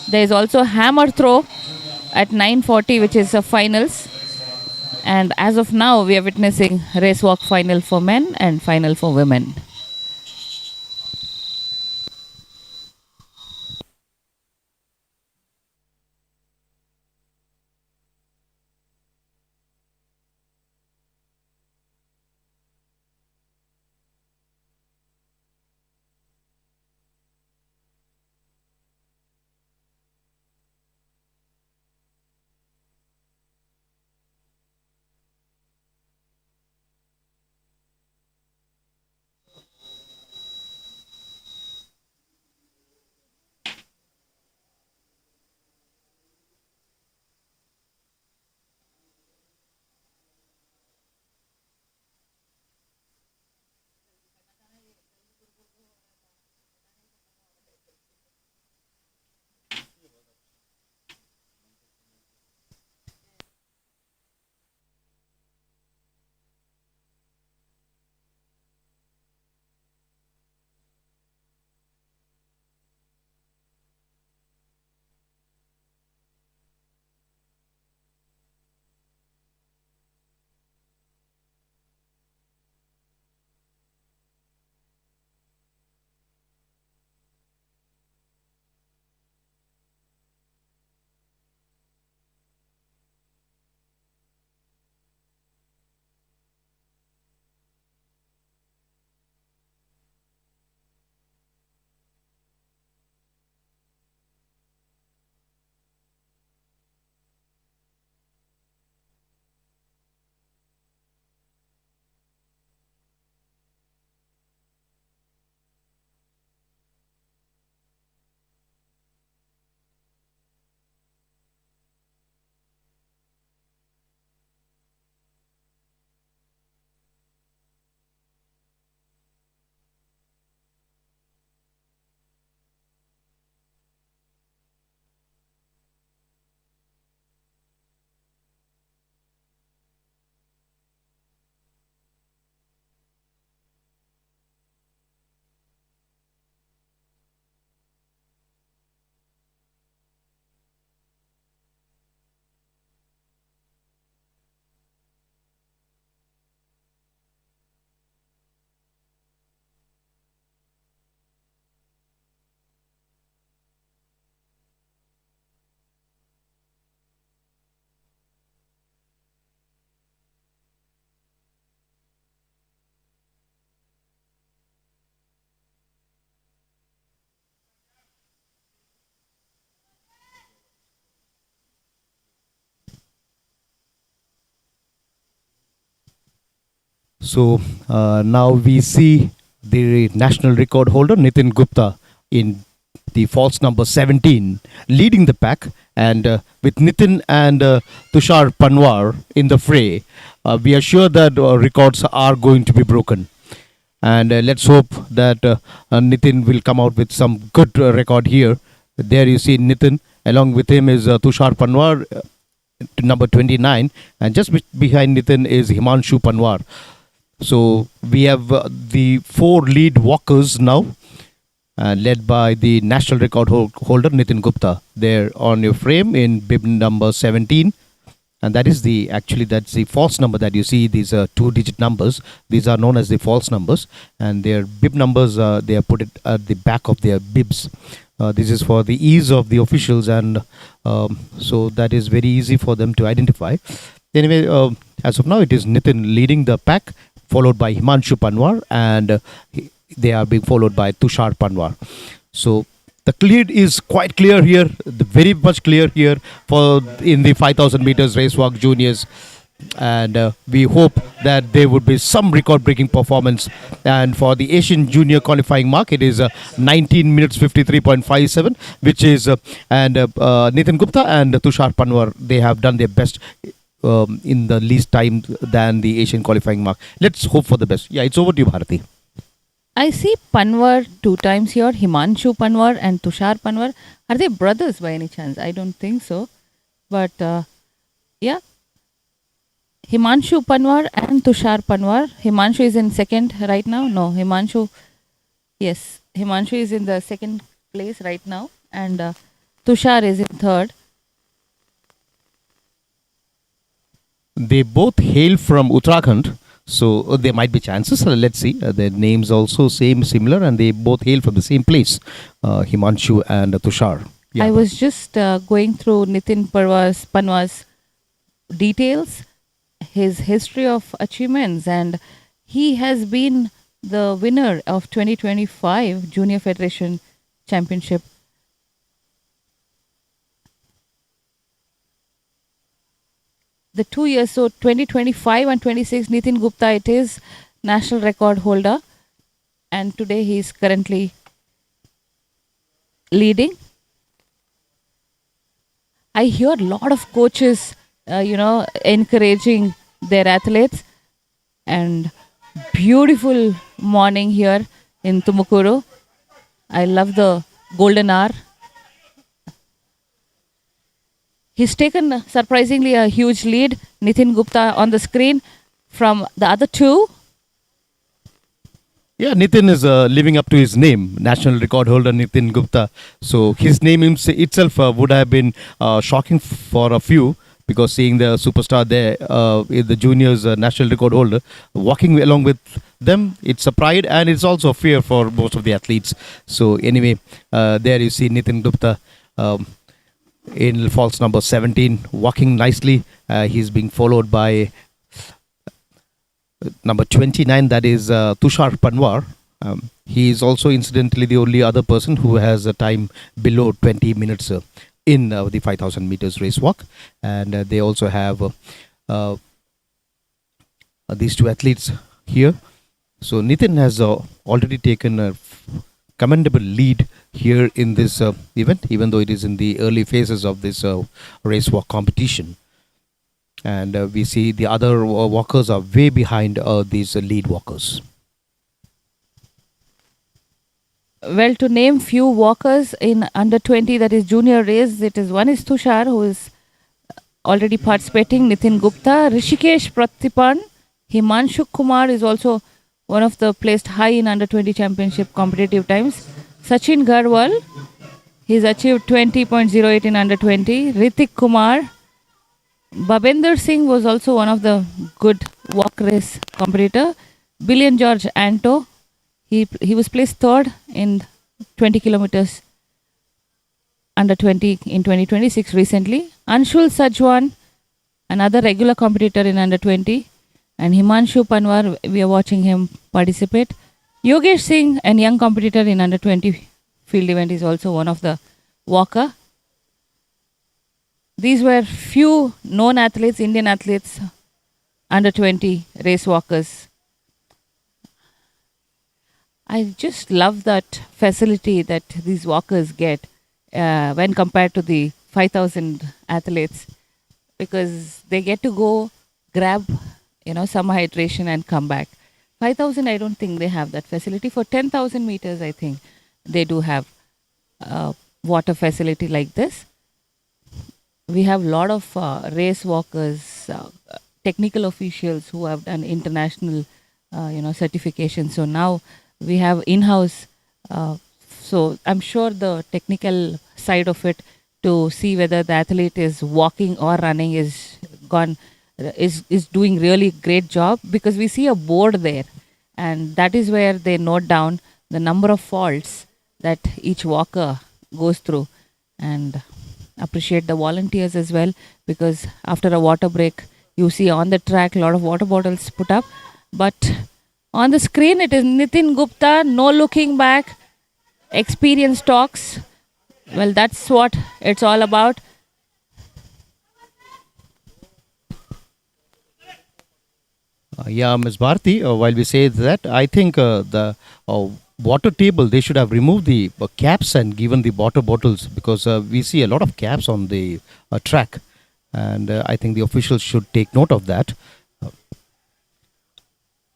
There is also hammer throw at 9:40, which is a finals. And as of now, we are witnessing racewalk final for men and final for women. So now we see the national record holder Nitin Gupta in the false number 17 leading the pack, and with Nitin and Tushar Panwar in the fray, we are sure that records are going to be broken. And let's hope that Nitin will come out with some good record here. There you see Nitin. Along with him is Tushar Panwar, number 29, and just behind Nitin is Himanshu Panwar. So we have the four lead walkers now, led by the national record holder Nitin Gupta. There on your frame in bib number 17, and that is that's the false number that you see. These are two-digit numbers. These are known as the false numbers, and their bib numbers they are put it at the back of their bibs. This is for the ease of the officials, and so that is very easy for them to identify. Anyway, as of now, it is Nitin leading the pack, followed by Himanshu Panwar, and they are being followed by Tushar Panwar. So the lead is quite clear here, very much clear here for in the 5,000 meters racewalk juniors. And we hope that there would be some record-breaking performance. And for the Asian Junior qualifying mark, it is 19 minutes 53.57, which is and Nitin Gupta and Tushar Panwar, they have done their best in the least time than the Asian qualifying mark. Let's hope for the best. Yeah, it's over to you, Bharati. I see Panwar 2 times here, Himanshu Panwar and Tushar Panwar. Are they brothers by any chance? I don't think so. But yeah, Himanshu Panwar and Tushar Panwar. Himanshu is in second right now. No, Himanshu. Yes, Himanshu is in the second place right now. and Tushar is in third. They both hail from Uttarakhand, so there might be chances. Let's see. Their names also similar, and they both hail from the same place, Himanshu and Tushar. I Yeah. was just going through Nitin Panwar's details, his history of achievements, and he has been the winner of 2025 Junior Federation Championship. The 2 years, so 2025 and 26, Nitin Gupta, it is national record holder, and today he is currently leading. I hear a lot of coaches, encouraging their athletes, and beautiful morning here in Tumukuru. I love the golden hour. He's taken surprisingly a huge lead. Nitin Gupta on the screen from the other two. Yeah, Nitin is living up to his name, national record holder Nitin Gupta. So his name itself would have been shocking for a few, because seeing the superstar there, the juniors national record holder, walking along with them, it's a pride and it's also a fear for most of the athletes. So anyway, there you see Nitin Gupta in false number 17, walking nicely. He's being followed by number 29, that is Tushar Panwar. He is also incidentally the only other person who has a time below 20 minutes in the 5000 meters race walk. And they also have these two athletes here. So Nitin has already taken a commendable lead here in this event, even though it is in the early phases of this race walk competition. And we see the other walkers are way behind these lead walkers. Well, to name few walkers in under 20, that is junior race, one is Tushar, who is already participating, Nitin Gupta, Rishikesh Pratipan, Himanshu Kumar is also one of the placed high in under 20 championship competitive times. Sachin Garwal, he's achieved 20.08 in under 20. Ritik Kumar, Babender Singh was also one of the good walk race competitor. Billion George Anto, he was placed third in 20 kilometers under 20 in 2026 recently. Anshul Sajwan, another regular competitor in under 20. And Himanshu Panwar, we are watching him participate. Yogesh Singh, a young competitor in under 20 field event, is also one of the walker. These were few known athletes, Indian athletes, under 20 race walkers. I just love that facility that these walkers get when compared to the 5,000 athletes, because they get to go grab, some hydration and come back. 5,000, I don't think they have that facility. For 10,000 meters, I think they do have water facility like this. We have a lot of race walkers, technical officials who have done international, certification. So now we have in-house. So I'm sure the technical side of it, to see whether the athlete is walking or running, is doing really great job, because we see a board there, and that is where they note down the number of faults that each walker goes through. And appreciate the volunteers as well, because after a water break, you see on the track a lot of water bottles put up, but on the screen it is Nitin Gupta, no looking back, experience talks. Well, that's what it's all about. Yeah, Ms. Bharti, while we say that, I think the water table, they should have removed the caps and given the water bottles, because we see a lot of caps on the track. And I think the officials should take note of that.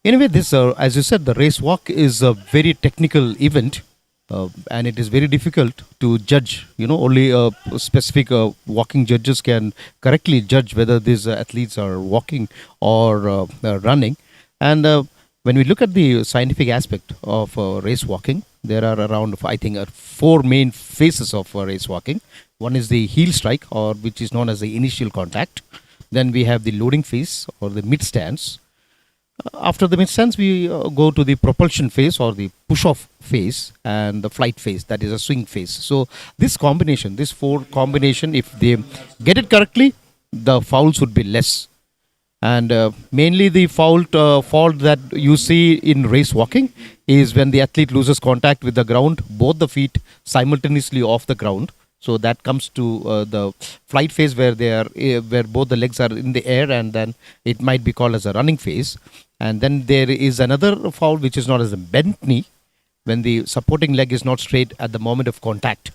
Anyway, this, as you said, the race walk is a very technical event, and it is very difficult to judge. Only specific walking judges can correctly judge whether these athletes are walking or running. And when we look at the scientific aspect of race walking, There are around, I think, four main phases of race walking. One is the heel strike, or which is known as the initial contact. Then we have the loading phase or the mid stance. After the mid stance, we go to the propulsion phase or the push off phase and the flight phase, that is a swing phase. So this combination, this four combination, if they get it correctly, the fouls would be less. And mainly the fault that you see in race walking is when the athlete loses contact with the ground, both the feet simultaneously off the ground. So that comes to the flight phase where they are where both the legs are in the air, and then it might be called as a running phase. And then there is another foul which is known as a bent knee, when the supporting leg is not straight at the moment of contact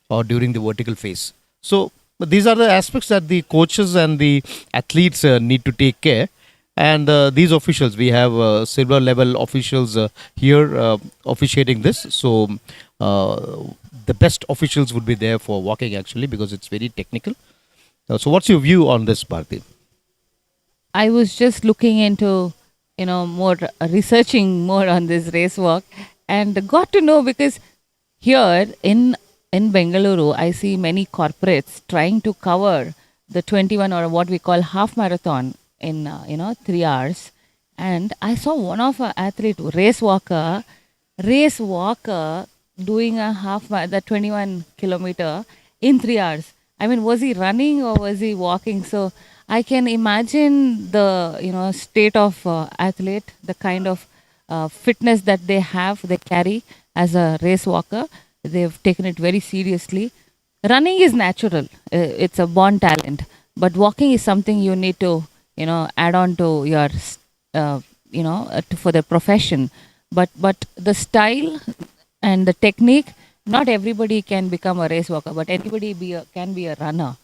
or during the vertical phase. So these are the aspects that the coaches and the athletes need to take care. And these officials, we have silver level officials here officiating this. So the best officials would be there for walking, actually, because it's very technical. So what's your view on this, Bharti? I was just looking into, more researching more on this race walk, and got to know because here in Bengaluru, I see many corporates trying to cover the 21 or what we call half marathon in 3 hours. And I saw one of our athlete race walker doing a the 21 kilometer in 3 hours. I mean, was he running or was he walking? So I can imagine the state of athlete, the kind of fitness that they carry as a race walker. They've taken it very seriously. Running is natural; it's a born talent. But walking is something you need to add on to your for the profession. But the style and the technique, not everybody can become a race walker, but anybody can be a runner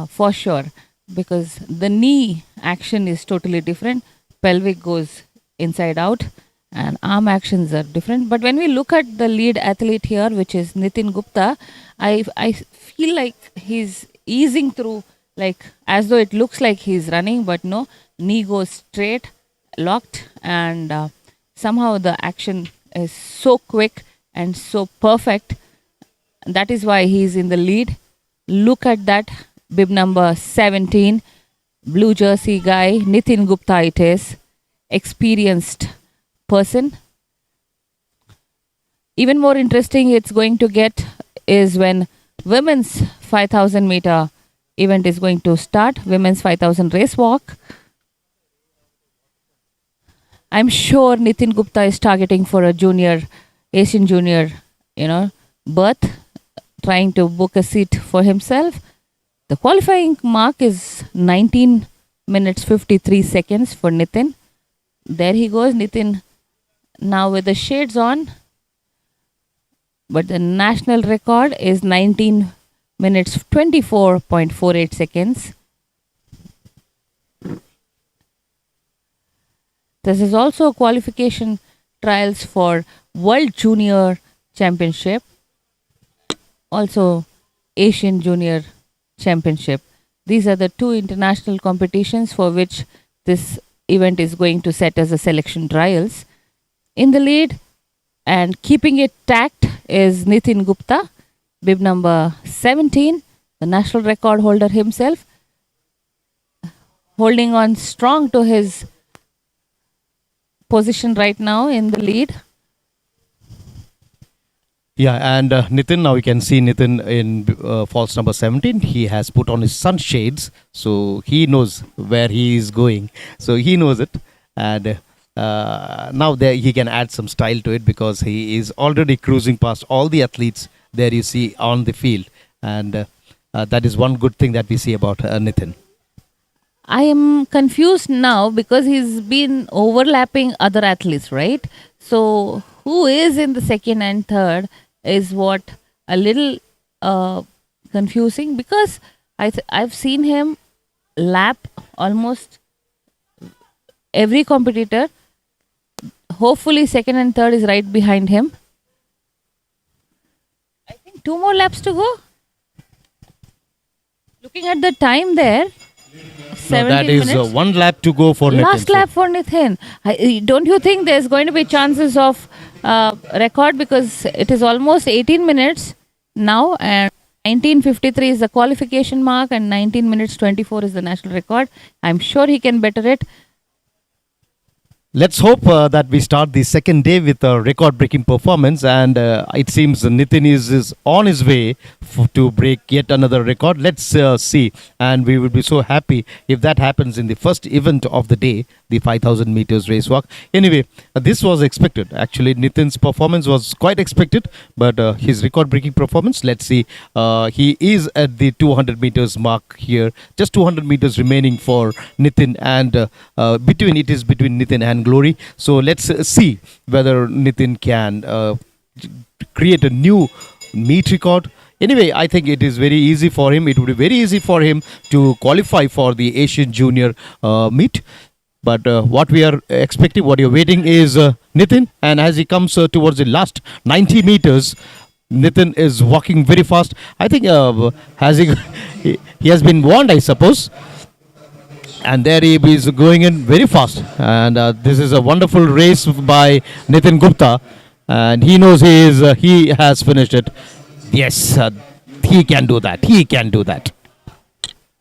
for sure, because the knee action is totally different. Pelvic goes inside out and arm actions are different. But when we look at the lead athlete here, which is Nitin Gupta, I feel like he's easing through, like as though it looks like he's running, but no, knee goes straight, locked, and somehow the action is so quick and so perfect. That is why he's in the lead. Look at that, bib number 17, blue jersey guy, Nitin Gupta it is, experienced person. Even more interesting it's going to get is when women's 5,000 meter event is going to start, women's 5,000 race walk. I'm sure Nitin Gupta is targeting for a Asian junior, berth, trying to book a seat for himself. The qualifying mark is 19 minutes 53 seconds for Nitin. There he goes, Nitin, now with the shades on. But the national record is 19 minutes 24.48 seconds. This is also qualification trials for World Junior Championship, also Asian Junior Championship. These are the two international competitions for which this event is going to set as a selection trials. In the lead and keeping it tact is Nitin Gupta, bib number 17, the national record holder himself, holding on strong to his position right now in the lead. Yeah, and Nitin, now you can see Nitin in false number 17. He has put on his sunshades, so he knows where he is going. So he knows it. And now there he can add some style to it, because he is already cruising past all the athletes there you see on the field. And that is one good thing that we see about Nitin. I am confused now because he's been overlapping other athletes, right? So who is in the second and third is what a little confusing, because I've seen him lap almost every competitor. Hopefully second and third is right behind him. I think 2 more laps to go. Looking at the time there, No, that is 1 lap to go for Nitin. Last lap for Nitin. Don't you think there's going to be chances of record because it is almost 18 minutes now, and 19:53 is the qualification mark, and 19 minutes 24 is the national record. I'm sure he can better it. Let's hope that we start the second day with a record-breaking performance, and it seems Nitin is on his way to break yet another record. Let's see, and we would be so happy if that happens in the first event of the day, the 5,000 meters race walk. Anyway, this was expected. Actually, Nitin's performance was quite expected, but his record-breaking performance. Let's see. He is at the 200 meters mark here. Just 200 meters remaining for Nitin, and between Nitin and Glory. So let's see whether Nitin can create a new meet record. Anyway, I think it is very easy for him. It would be very easy for him to qualify for the Asian Junior meet. But what we are expecting, what you're waiting is Nitin. And as he comes towards the last 90 meters, Nitin is walking very fast. I think has he has been warned, I suppose. And there he is going in very fast. And this is a wonderful race by Nitin Gupta. And he knows he has finished it. Yes, he can do that. He can do that.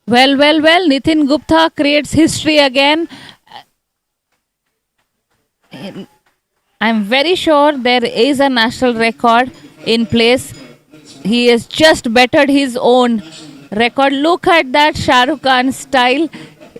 Well, Nitin Gupta creates history again. I'm very sure there is a national record in place. He has just bettered his own record. Look at that Shah Rukh Khan style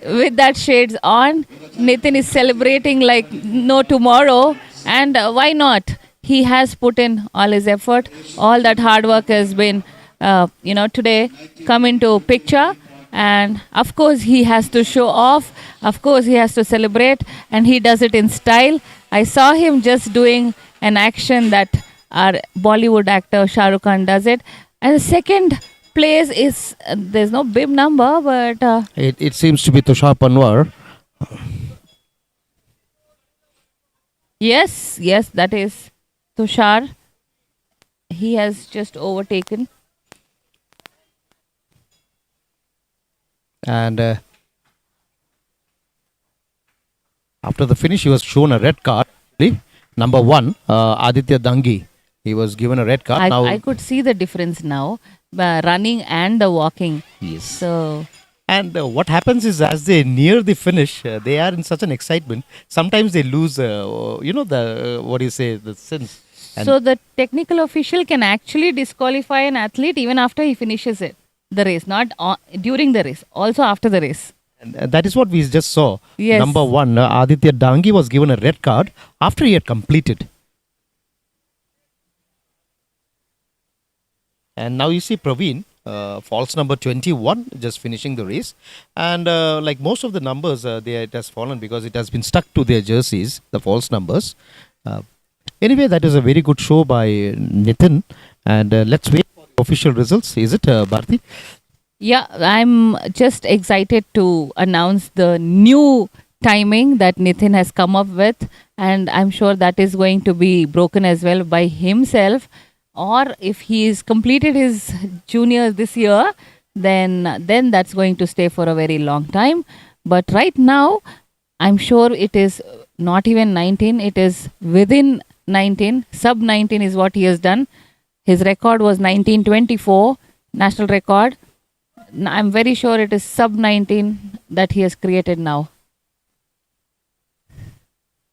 with that shades on. Nitin is celebrating like no tomorrow. And why not? He has put in all his effort. All that hard work has been, today come into picture. And of course, he has to show off. Of course, he has to celebrate. And he does it in style. I saw him just doing an action that our Bollywood actor Shah Rukh Khan does it. And the second place is, there's no bib number, but... It seems to be Tushar Panwar. Yes, that is Tushar. He has just overtaken. And after the finish, he was shown a red card. Number 1, Aditya Dangi. He was given a red card. I could see the difference now, running and the walking. Yes. So, and what happens is, as they near the finish, they are in such an excitement. Sometimes they lose, the sense. And so the technical official can actually disqualify an athlete even after he finishes the race, not during the race, also after the race. And that is what we just saw. Yes. Number 1, Aditya Dangi was given a red card after he had completed. And now you see Praveen, false number 21, just finishing the race. And like most of the numbers, it has fallen because it has been stuck to their jerseys, the false numbers. Anyway, that is a very good show by Nitin. And let's wait for the official results. Is it, Bharti? Yeah, I'm just excited to announce the new timing that Nitin has come up with. And I'm sure that is going to be broken as well by himself. Or if he's completed his juniors this year, then that's going to stay for a very long time. But right now, I'm sure it is not even 19. It is within 19. Sub 19 is what he has done. His record was 1924, national record. I'm very sure it is sub 19 that he has created now.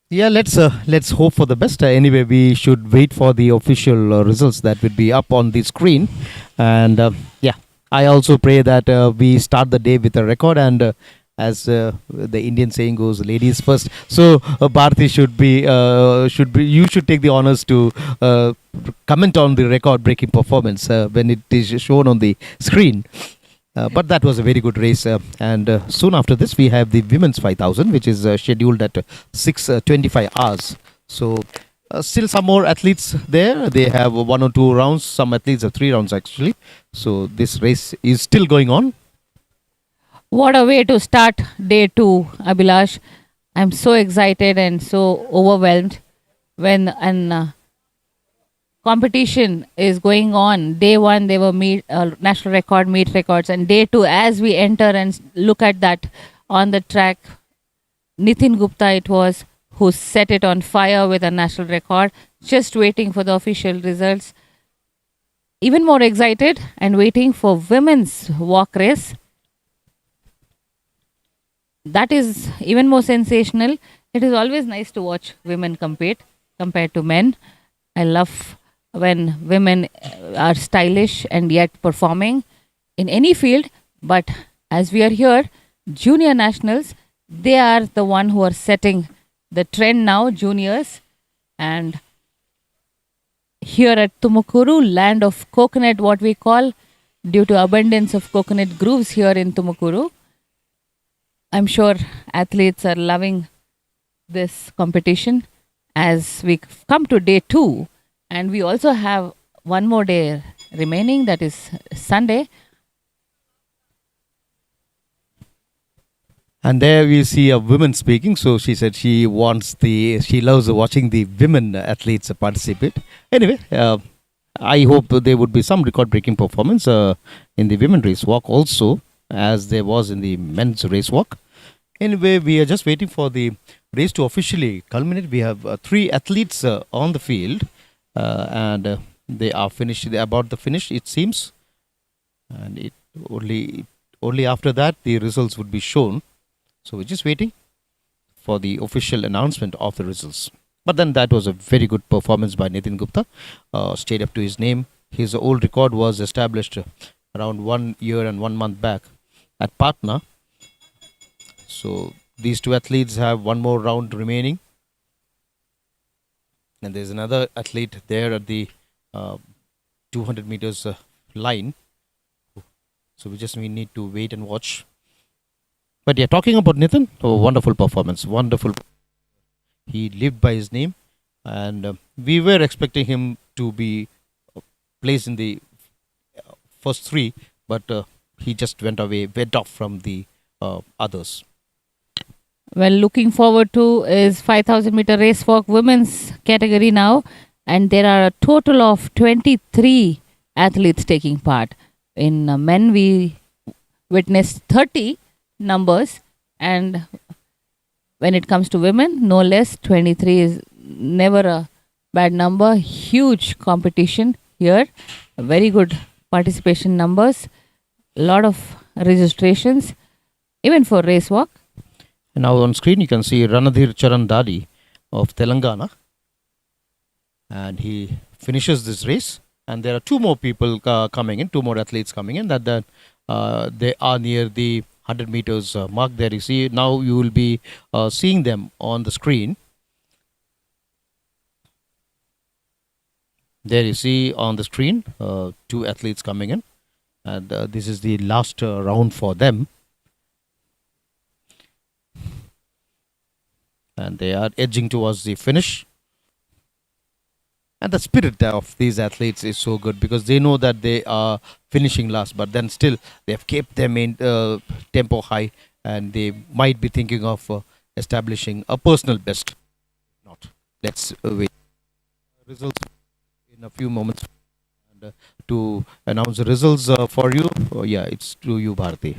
Yeah, let's hope for the best. Anyway, we should wait for the official results that will be up on the screen. And I also pray that we start the day with a record. And as the Indian saying goes, ladies first. So Bharti you should take the honors to comment on the record-breaking performance when it is shown on the screen. But that was a very good race. And soon after this, we have the women's 5,000, which is scheduled at 6:25 hours. So still some more athletes there. They have 1 or 2 rounds. Some athletes have 3 rounds, actually. So this race is still going on. What a way to start day 2, Abhilash. I'm so excited and so overwhelmed when competition is going on. Day 1, they were national record, meet records. And day 2, as we enter and look at that on the track, Nitin Gupta it was who set it on fire with a national record. Just waiting for the official results. Even more excited and waiting for women's walk race. That is even more sensational. It is always nice to watch women compete compared to men. I love when women are stylish and yet performing in any field. But as we are here, junior nationals, they are the one who are setting the trend now, juniors. And here at Tumukuru, land of coconut, what we call, due to abundance of coconut groves here in Tumukuru, I'm sure athletes are loving this competition as we come to day 2, and we also have one more day remaining, that is Sunday. And there we see a woman speaking. So she said she loves watching the women athletes participate. Anyway, I hope there would be some record-breaking performance in the women race walk also, as there was in the men's race walk. Anyway, we are just waiting for the race to officially culminate. We have 3 athletes on the field, and they are finished. They're about the finish, it seems, and it only after that the results would be shown. So we're just waiting for the official announcement of the results. But then that was a very good performance by Nitin Gupta. Stayed up to his name. His old record was established around 1 year and 1 month back at Patna. So these 2 athletes have one more round remaining. And there's another athlete there at the 200 meters line. So we need to wait and watch. But yeah, talking about Nitin, wonderful performance. Wonderful. He lived by his name, and we were expecting him to be placed in the first 3, but he just went off from the others. Well, looking forward to is 5,000 meter race walk women's category now, and there are a total of 23 athletes taking part. In men, we witnessed 30 numbers, and when it comes to women, no less. 23 is never a bad number. Huge competition here, very good participation numbers, a lot of registrations, even for race walk. And now on screen you can see Ranadhir Charan Dadi of Telangana, and he finishes this race. And there are 2 more people coming in, 2 more athletes coming in. That they are near the 100 meters mark. There you see, now you will be seeing them on the screen. There you see on the screen 2 athletes coming in, and this is the last round for them, and they are edging towards the finish. And the spirit of these athletes is so good, because they know that they are finishing last, but then still they have kept their main tempo high, and they might be thinking of establishing a personal best. Not. Let's wait. Results in a few moments. And to announce the results for you, it's to you, Bharati.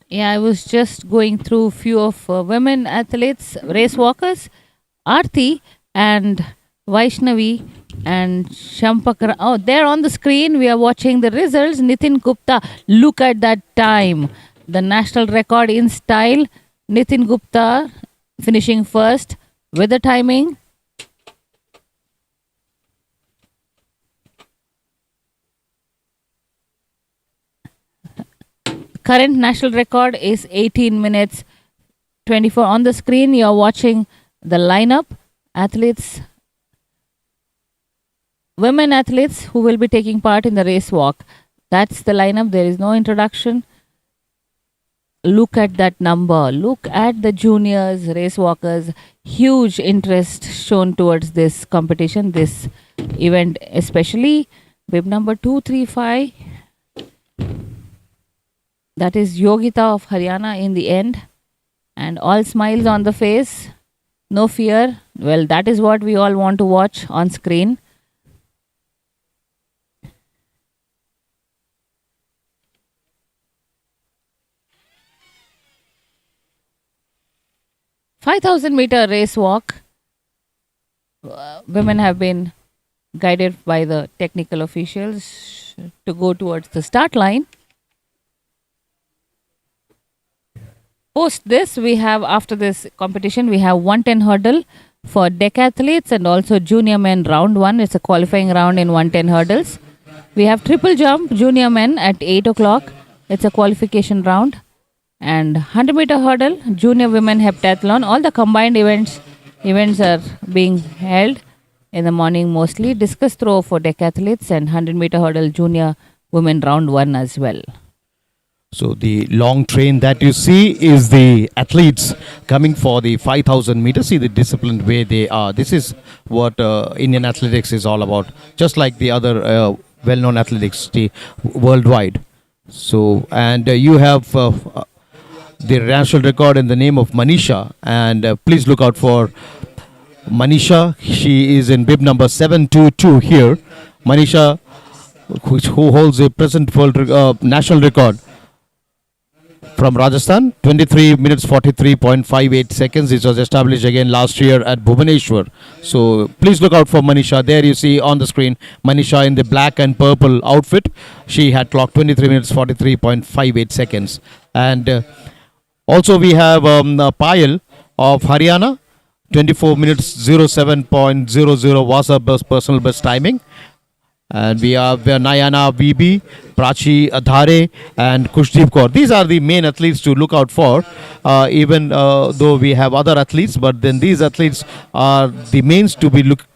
Yeah, I was just going through few of women athletes, race walkers, Aarti and Vaishnavi and Shampakara. Oh, there on the screen, we are watching the results. Nitin Gupta, look at that time. The national record in style. Nitin Gupta finishing first with the timing. Current national record is 18 minutes 24. On the screen, you are watching the lineup. Athletes, women athletes who will be taking part in the race walk. That's the lineup. There is no introduction. Look at that number. Look at the juniors, race walkers. Huge interest shown towards this competition, this event, especially bib number 235. That is Yogita of Haryana in the end. And all smiles on the face. No fear. Well, that is what we all want to watch on screen. "5,000 meter race walk." women have been guided by the technical officials to go towards the start line. Post this, we have after this competition, we have 110 hurdle for decathletes and also junior men round one. It's a qualifying round in 110 hurdles. We have triple jump junior men at 8 o'clock. It's a qualification round. And 100-meter hurdle junior women heptathlon. All the combined events are being held in the morning mostly. Discus throw for decathletes and 100-meter hurdle junior women round one as well. So the long train that you see is the athletes coming for the 5,000 meters. See the disciplined way they are. This is what Indian athletics is all about. Just like the other well-known athletics worldwide. So and you have the national record in the name of Manisha, and please look out for Manisha. She is in bib number 722 here. Manisha, who holds a present world national record from Rajasthan, 23 minutes 43.58 seconds. It was established again last year at Bhubaneswar. So please look out for Manisha. There you see on the screen Manisha in the black and purple outfit. She had clocked 23 minutes 43.58 seconds. And also we have Payal of Haryana. 24 minutes 07.00 was her personal best timing. And we have Nayana VB, Prachi Adhare, and Kushdeep Kaur. These are the main athletes to look out for, even though we have other athletes, but then these athletes are the mains to be looked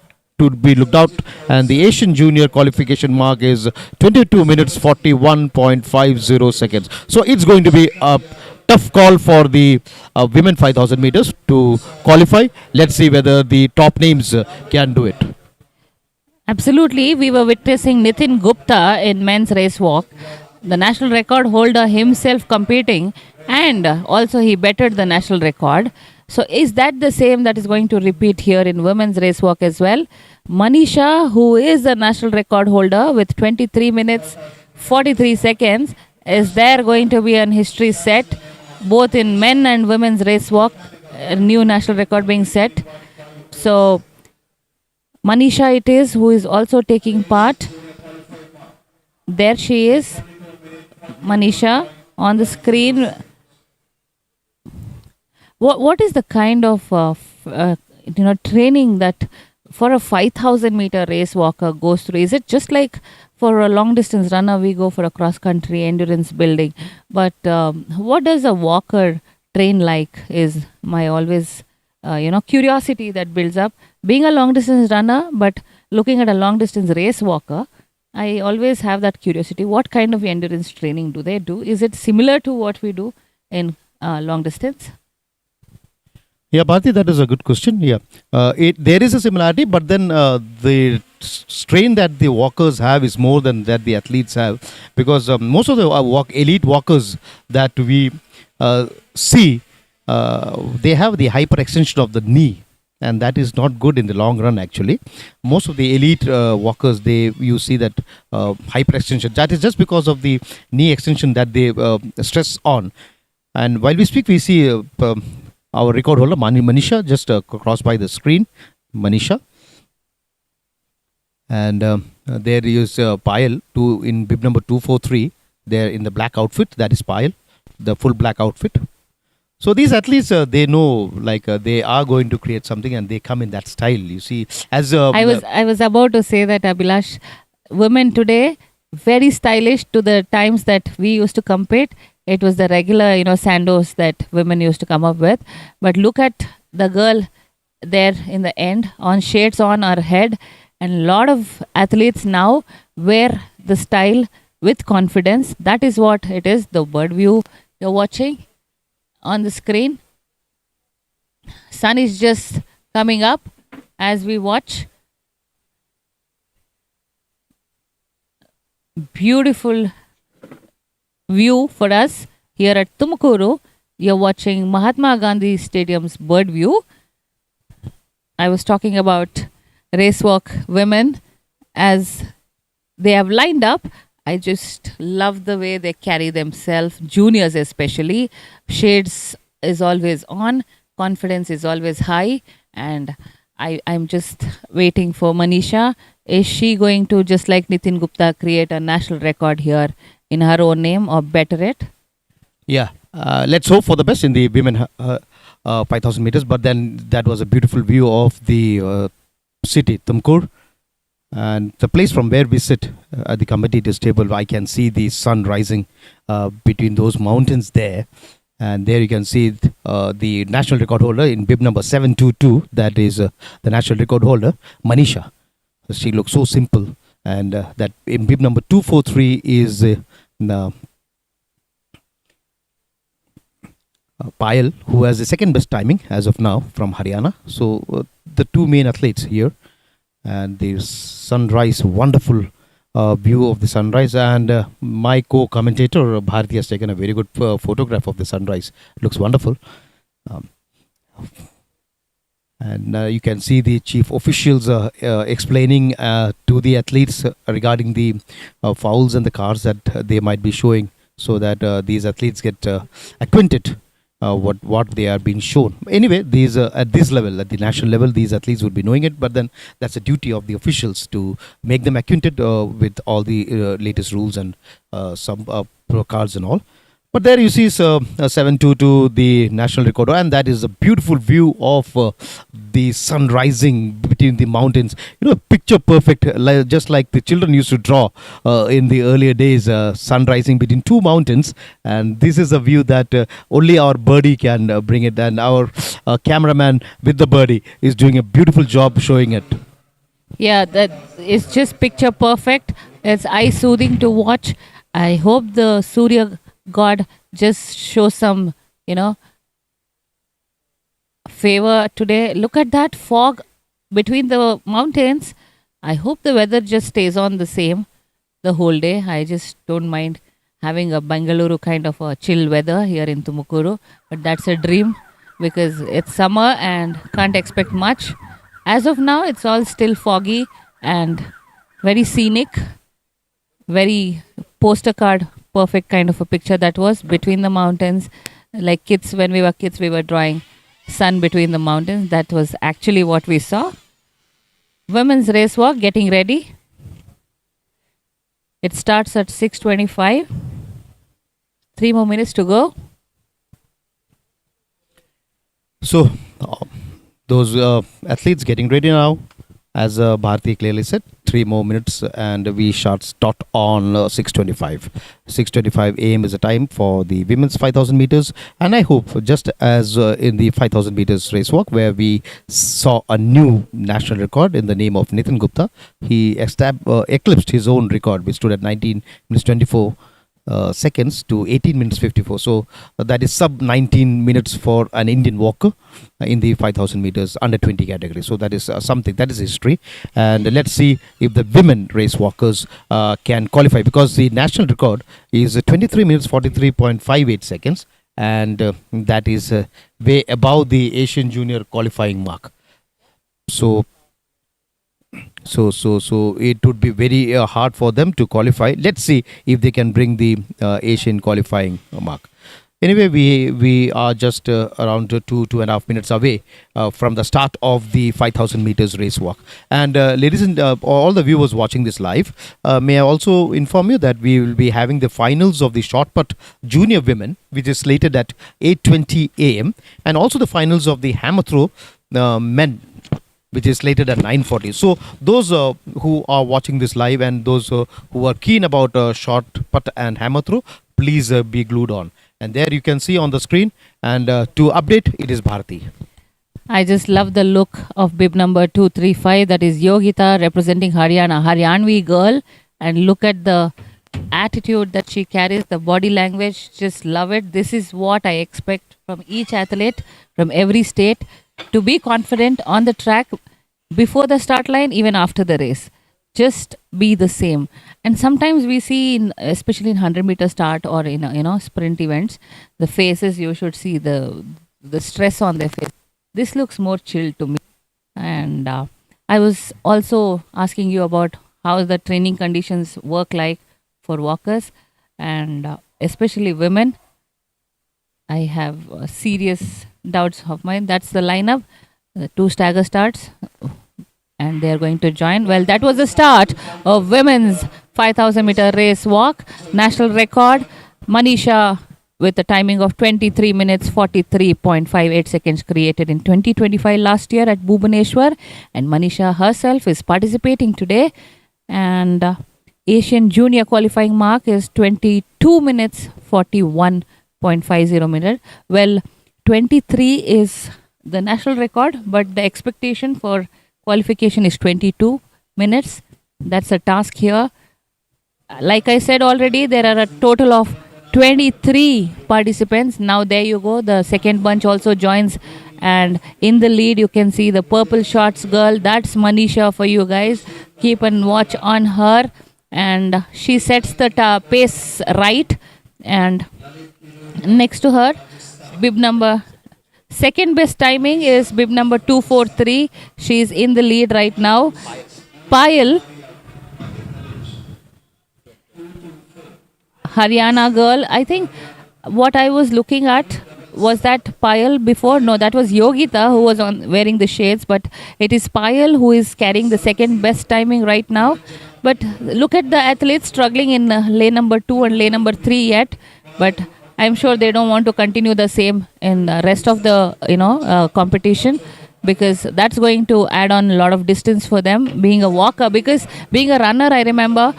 out. And the Asian Junior qualification mark is 22 minutes 41.50 seconds. So it's going to be a tough call for the women 5,000 meters to qualify. Let's see whether the top names can do it. Absolutely. We were witnessing Nitin Gupta in men's Racewalk, the national record holder himself competing, and also he bettered the national record. So is that the same that is going to repeat here in women's Racewalk as well? Manisha, who is the national record holder with 23 minutes 43 seconds, is there going to be an history set both in men and women's Racewalk, a new national record being set. So Manisha it is who is also taking part. There she is, Manisha on the screen. What is the kind of training that for a 5,000 meter race walker goes through? Is it just like for a long distance runner we go for a cross country endurance building? But what does a walker train like is my always curiosity that builds up. Being a long distance runner, but looking at a long distance race walker, I always have that curiosity. What kind of endurance training do they do? Is it similar to what we do in long distance? Yeah, Bharti, that is a good question. Yeah, there is a similarity, but then the strain that the walkers have is more than that the athletes have, because most of the elite walkers that we see, they have the hyperextension of the knee, and that is not good in the long run. Actually, most of the elite walkers, you see that hyperextension. That is just because of the knee extension that they stress on. And while we speak, we see our record holder Manisha just cross by the screen. Manisha, and there is Payal in bib number 243. There in the black outfit. That is Payal, the full black outfit. So these athletes, they know they are going to create something, and they come in that style. You see, as I was about to say that, Abhilash, women today very stylish to the times that we used to compete. It was the regular, sandos that women used to come up with. But look at the girl there in the end on shades on her head, and a lot of athletes now wear the style with confidence. That is what it is. The bird view you're watching on the screen. Sun is just coming up as we watch. Beautiful view for us here at Tumkur. You're watching Mahatma Gandhi Stadium's bird view. I was talking about Racewalk women as they have lined up. I just love the way they carry themselves, juniors especially. Shades is always on, confidence is always high, and I'm just waiting for Manisha. Is she going to, just like Nitin Gupta, create a national record here in her own name or better it? Yeah, let's hope for the best in the women 5,000 meters. But then that was a beautiful view of the city, Tumkur, and the place from where we sit at the competitive table. I can see the sun rising between those mountains there. And there you can see the national record holder in bib number 722. That is the national record holder, Manisha. She looks so simple. And that in bib number 243 is Payal, who has the second best timing as of now from Haryana. So the two main athletes here, and the sunrise, wonderful view of the sunrise. And my co-commentator Bharati has taken a very good photograph of the sunrise. Looks wonderful. Um, and you can see the chief officials explaining to the athletes regarding the fouls and the cars that they might be showing, so that these athletes get acquainted what they are being shown. Anyway, these at this level, at the national level, these athletes would be knowing it, but then that's the duty of the officials to make them acquainted with all the latest rules and some pro cards and all. But there you see 722, the national record, and that is a beautiful view of the sun rising between the mountains. You know, picture perfect, just like the children used to draw in the earlier days, sun rising between two mountains. And this is a view that only our birdie can bring it, and our cameraman with the birdie is doing a beautiful job showing it. Yeah, that is just picture perfect. It's eye soothing to watch. I hope the Surya God just show some, you know, favor today. Look at that fog between the mountains. I hope the weather just stays on the same the whole day. I just don't mind having a Bangalore kind of a chill weather here in Tumukuru, but that's a dream because it's summer and can't expect much. As of now, it's all still foggy and very scenic, very poster card perfect kind of a picture that was between the mountains. Like kids, when we were kids, we were drawing sun between the mountains. That was actually what we saw. Women's race walk getting ready. It starts at 6:25. 3 more minutes to go. So those athletes getting ready now. As Bharti clearly said, 3 more minutes and we start on 6:25. 6:25 a.m. is the time for the women's 5,000 meters. And I hope, just as in the 5,000 meters race walk, where we saw a new national record in the name of Nitin Gupta, he eclipsed his own record, which stood at 19 minutes 24 seconds to 18 minutes 54. So that is sub 19 minutes for an Indian walker in the 5,000 meters under 20 category. So that is something, that is history. And let's see if the women race walkers can qualify, because the national record is 23 minutes 43.58 seconds, and that is way above the Asian junior qualifying mark. So it would be very hard for them to qualify. Let's see if they can bring the Asian qualifying mark. Anyway, we are just around 2.5 minutes away from the start of the 5,000 meters race walk. And ladies and all the viewers watching this live, may I also inform you that we will be having the finals of the short put junior women, which is slated at 8:20 a.m., and also the finals of the hammer throw men, which is slated at 9:40. So those who are watching this live and those who are keen about short put and hammer throw, please be glued on. And there you can see on the screen. And to update, it is Bharati. I just love the look of bib number 235. That is Yogita representing Haryana, Haryanvi girl. And look at the attitude that she carries, the body language. Just love it. This is what I expect from each athlete from every state, to be confident on the track before the start line, even after the race. Just be the same. And sometimes we see, especially in 100-meter start or in sprint events, the faces, you should see the stress on their face. This looks more chill to me. And I was also asking you about how the training conditions work like for walkers, and especially women. I have serious doubts of mine. That's the lineup. The two stagger starts, and they are going to join. Well, that was the start of women's 5,000 meter race walk. National record, Manisha with a timing of 23 minutes 43.58 seconds created in 2025 last year at Bhubaneswar. And Manisha herself is participating today. And Asian junior qualifying mark is 22 minutes 41.50 minutes. Well, 23 is the national record, but the expectation for qualification is 22 minutes. That's a task here. Like I said already, there are a total of 23 participants. Now, there you go. The second bunch also joins. And in the lead, you can see the purple shorts girl. That's Manisha for you guys. Keep and watch on her. And she sets the pace right. And next to her, bib number second best timing is bib number 243. She's in the lead right now. Payal, Haryana girl. I think what I was looking at was that Payal before. No, that was Yogita who was on wearing the shades, but it is Payal who is carrying the second best timing right now. But look at the athletes struggling in lane number 2 and lane number 3 yet. But I'm sure they don't want to continue the same in the rest of the competition, because that's going to add on a lot of distance for them being a walker. Because being a runner, I remember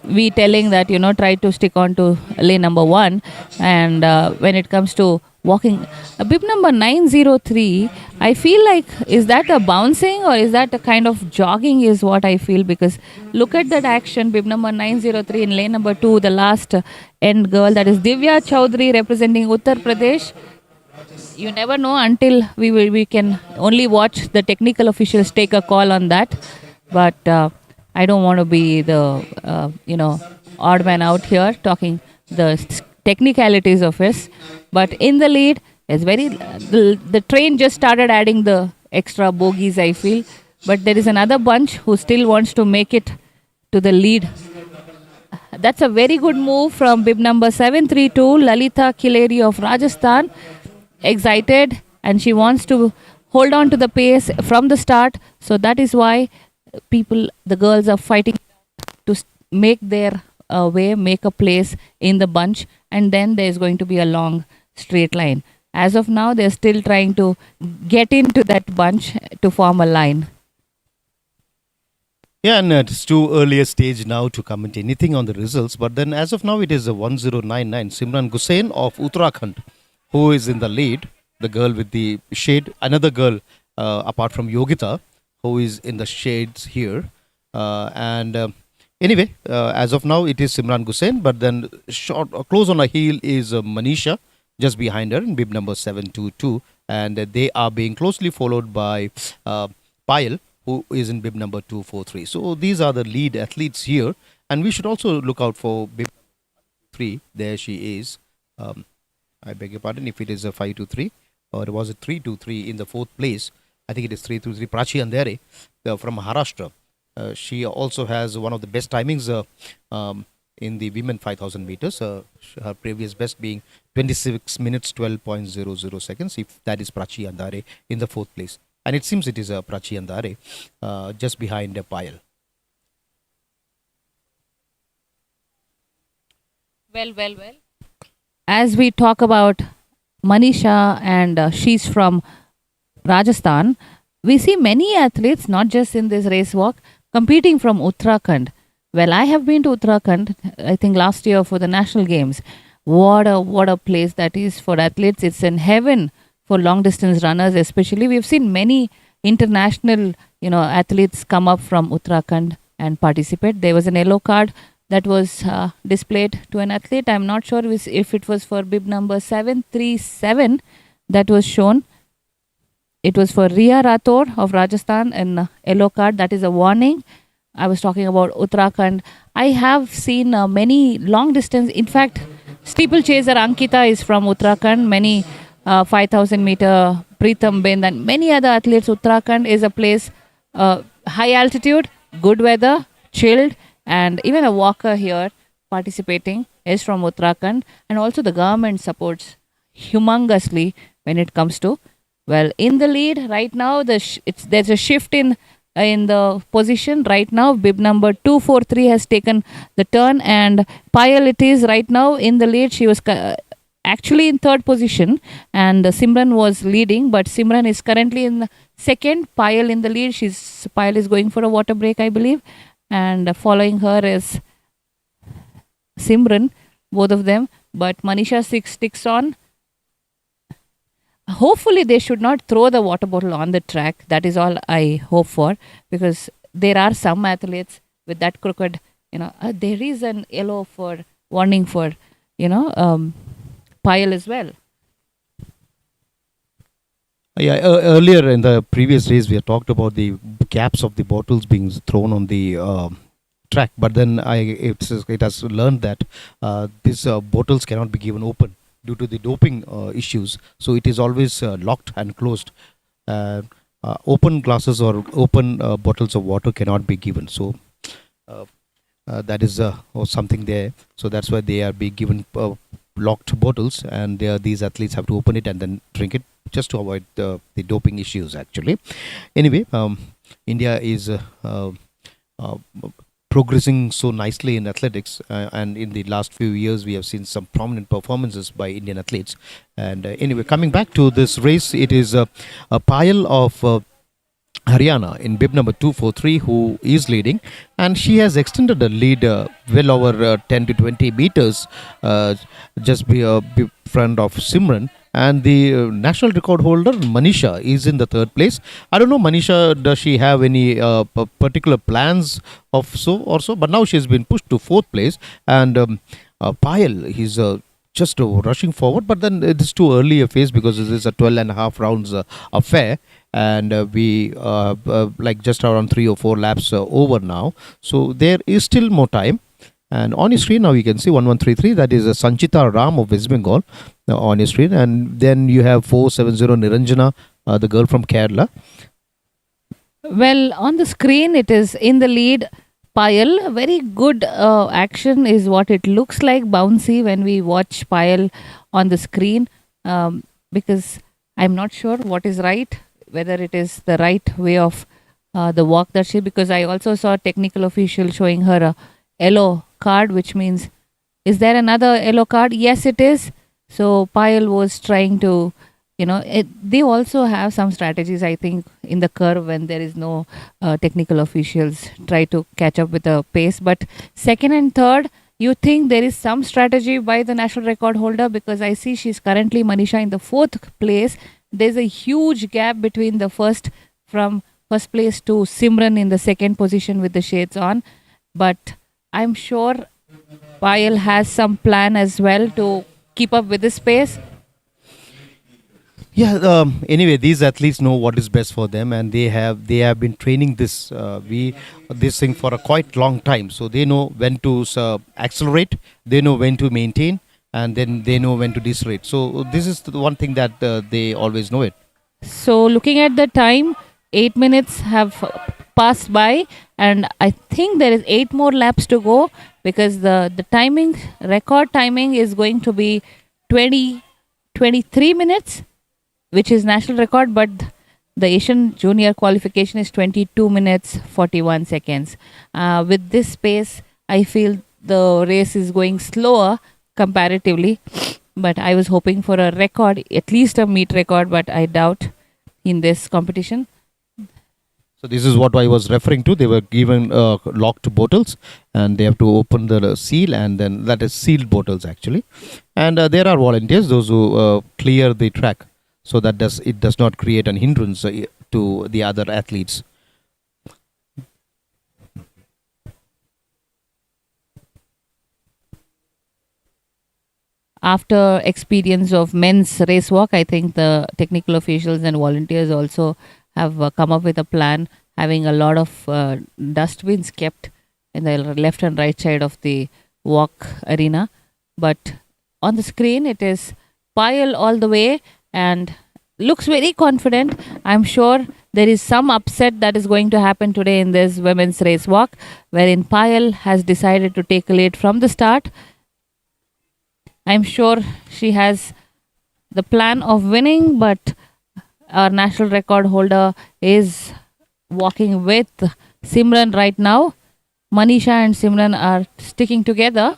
we telling that try to stick on to lane number 1, and when it comes to walking, bib number 903, I feel like, is that a bouncing or is that a kind of jogging is what I feel, because look at that action. Bib number 903 in lane number 2, the last end girl, that is Divya Chaudhary representing Uttar Pradesh. You never know until we can only watch the technical officials take a call on that. But I don't want to be the odd man out here talking the technicalities of it. But in the lead is the train just started adding the extra bogies, I feel. But there is another bunch who still wants to make it to the lead. That's a very good move from bib number 732, Lalita Kileri of Rajasthan. Excited, and she wants to hold on to the pace from the start. So that is why the girls are fighting to make their way, make a place in the bunch, and then there's going to be a long straight line. As of now, they're still trying to get into that bunch to form a line. Yeah, and it's too early a stage now to comment anything on the results. But then, as of now, it is a 1099. Simran Gusain of Uttarakhand, who is in the lead, the girl with the shade. Another girl, apart from Yogita, who is in the shades here. Anyway, as of now, it is Simran Gusain. But then, close on a heel is Manisha, just behind her, in bib number 722. And they are being closely followed by Payal, who is in bib number 243. So these are the lead athletes here. And we should also look out for bib 3. There she is. I beg your pardon if it is a 523 or was it 323 in the 4th place. I think it is 323. Prachi Andere from Maharashtra. She also has one of the best timings in the women 5,000 meters. Her previous best being 26 minutes 12.00 seconds. If that is Prachi Andare in the 4th place. And it seems it is Prachi Andare just behind Payal. Well. As we talk about Manisha, and she's from Rajasthan, we see many athletes, not just in this race walk, competing from Uttarakhand. Well, I have been to Uttarakhand, I think last year for the national games. What a place that is for athletes. It's in heaven for long distance runners, especially. We've seen many international, athletes come up from Uttarakhand and participate. There was an yellow card that was displayed to an athlete. I'm not sure if it was for bib number 737 that was shown. It was for Riya Rathore of Rajasthan, and yellow card. That is a warning. I was talking about Uttarakhand. I have seen many long distance. In fact, steeplechaser Ankita is from Uttarakhand. Many 5,000 meter Preetham Bind and many other athletes. Uttarakhand is a place, high altitude, good weather, chilled, and even a walker here participating is from Uttarakhand. And also the government supports humongously when it comes to Well, in the lead right now, there's a shift in the position right now. Bib number 243 has taken the turn, and Payal it is right now in the lead. She was actually in third position, and Simran was leading, but Simran is currently in second. Payal in the lead. Payal is going for a water break, I believe, and following her is Simran, both of them. But Manisha sticks on. Hopefully, they should not throw the water bottle on the track. That is all I hope for, because there are some athletes with that crooked, there is an yellow for warning for, Pile as well. Yeah, earlier in the previous race, we had talked about the caps of the bottles being thrown on the track, but then it has learned that these bottles cannot be given open due to the doping issues. So it is always locked and closed. Open glasses or open bottles of water cannot be given. So uh, that is something there. So that's why they are being given locked bottles, and these athletes have to open it and then drink it, just to avoid the doping issues actually. Anyway, India is uh, progressing so nicely in athletics, and in the last few years we have seen some prominent performances by Indian athletes. And anyway, coming back to this race, it is a pile of Haryana in bib number 243 who is leading, and she has extended the lead well over 10 to 20 meters, just front of Simran. And the national record holder Manisha is in the third place. I don't know, Manisha, does she have any particular plans of so, but now she has been pushed to fourth place. And Payal, he's just rushing forward, but then it is too early a phase because this is a 12 and a half rounds affair, and we like just around 3 or 4 laps over now, so there is still more time. And on your screen now you can see 1133, that is Sanchita Ram of West Bengal on your screen, and then you have 470 Niranjana, the girl from Kerala. Well, on the screen, it is in the lead. Payal, very good action is what it looks like, bouncy when we watch Payal on the screen, because I'm not sure what is right, whether it is the right way of the walk that she, because I also saw a technical official showing her a yellow card, which means, is there another yellow card? Yes, it is. So Payal was trying to, they also have some strategies, I think, in the curve when there is no technical officials try to catch up with the pace. But second and third, you think there is some strategy by the national record holder, because I see she's currently Manisha in the fourth place. There's a huge gap between from first place to Simran in the second position with the shades on. But I'm sure Payal has some plan as well to keep up with this pace. Yeah. Anyway, these athletes know what is best for them, and they have been training this thing for a quite long time. So they know when to accelerate, they know when to maintain, and then they know when to decelerate. So this is the one thing that they always know it. So looking at the time, 8 minutes have passed by, and I think there is 8 more laps to go, because the timing, record timing, is going to be 23 minutes, which is national record, but the Asian Junior qualification is 22 minutes 41 seconds. With this pace, I feel the race is going slower comparatively, but I was hoping for a record, at least a meet record, but I doubt in this competition. So this is what I was referring to. They were given locked bottles, and they have to open the seal, and then that is sealed bottles actually. And there are volunteers, those who clear the track, so that it does not create an hindrance to the other athletes. After experience of men's race walk, I think the technical officials and volunteers also have come up with a plan, having a lot of dustbins kept in the left and right side of the walk arena. But on the screen, it is Payal all the way, and looks very confident. I'm sure there is some upset that is going to happen today in this women's race walk, wherein Payal has decided to take a lead from the start. I'm sure she has the plan of winning, but our national record holder is walking with Simran right now. Manisha and Simran are sticking together.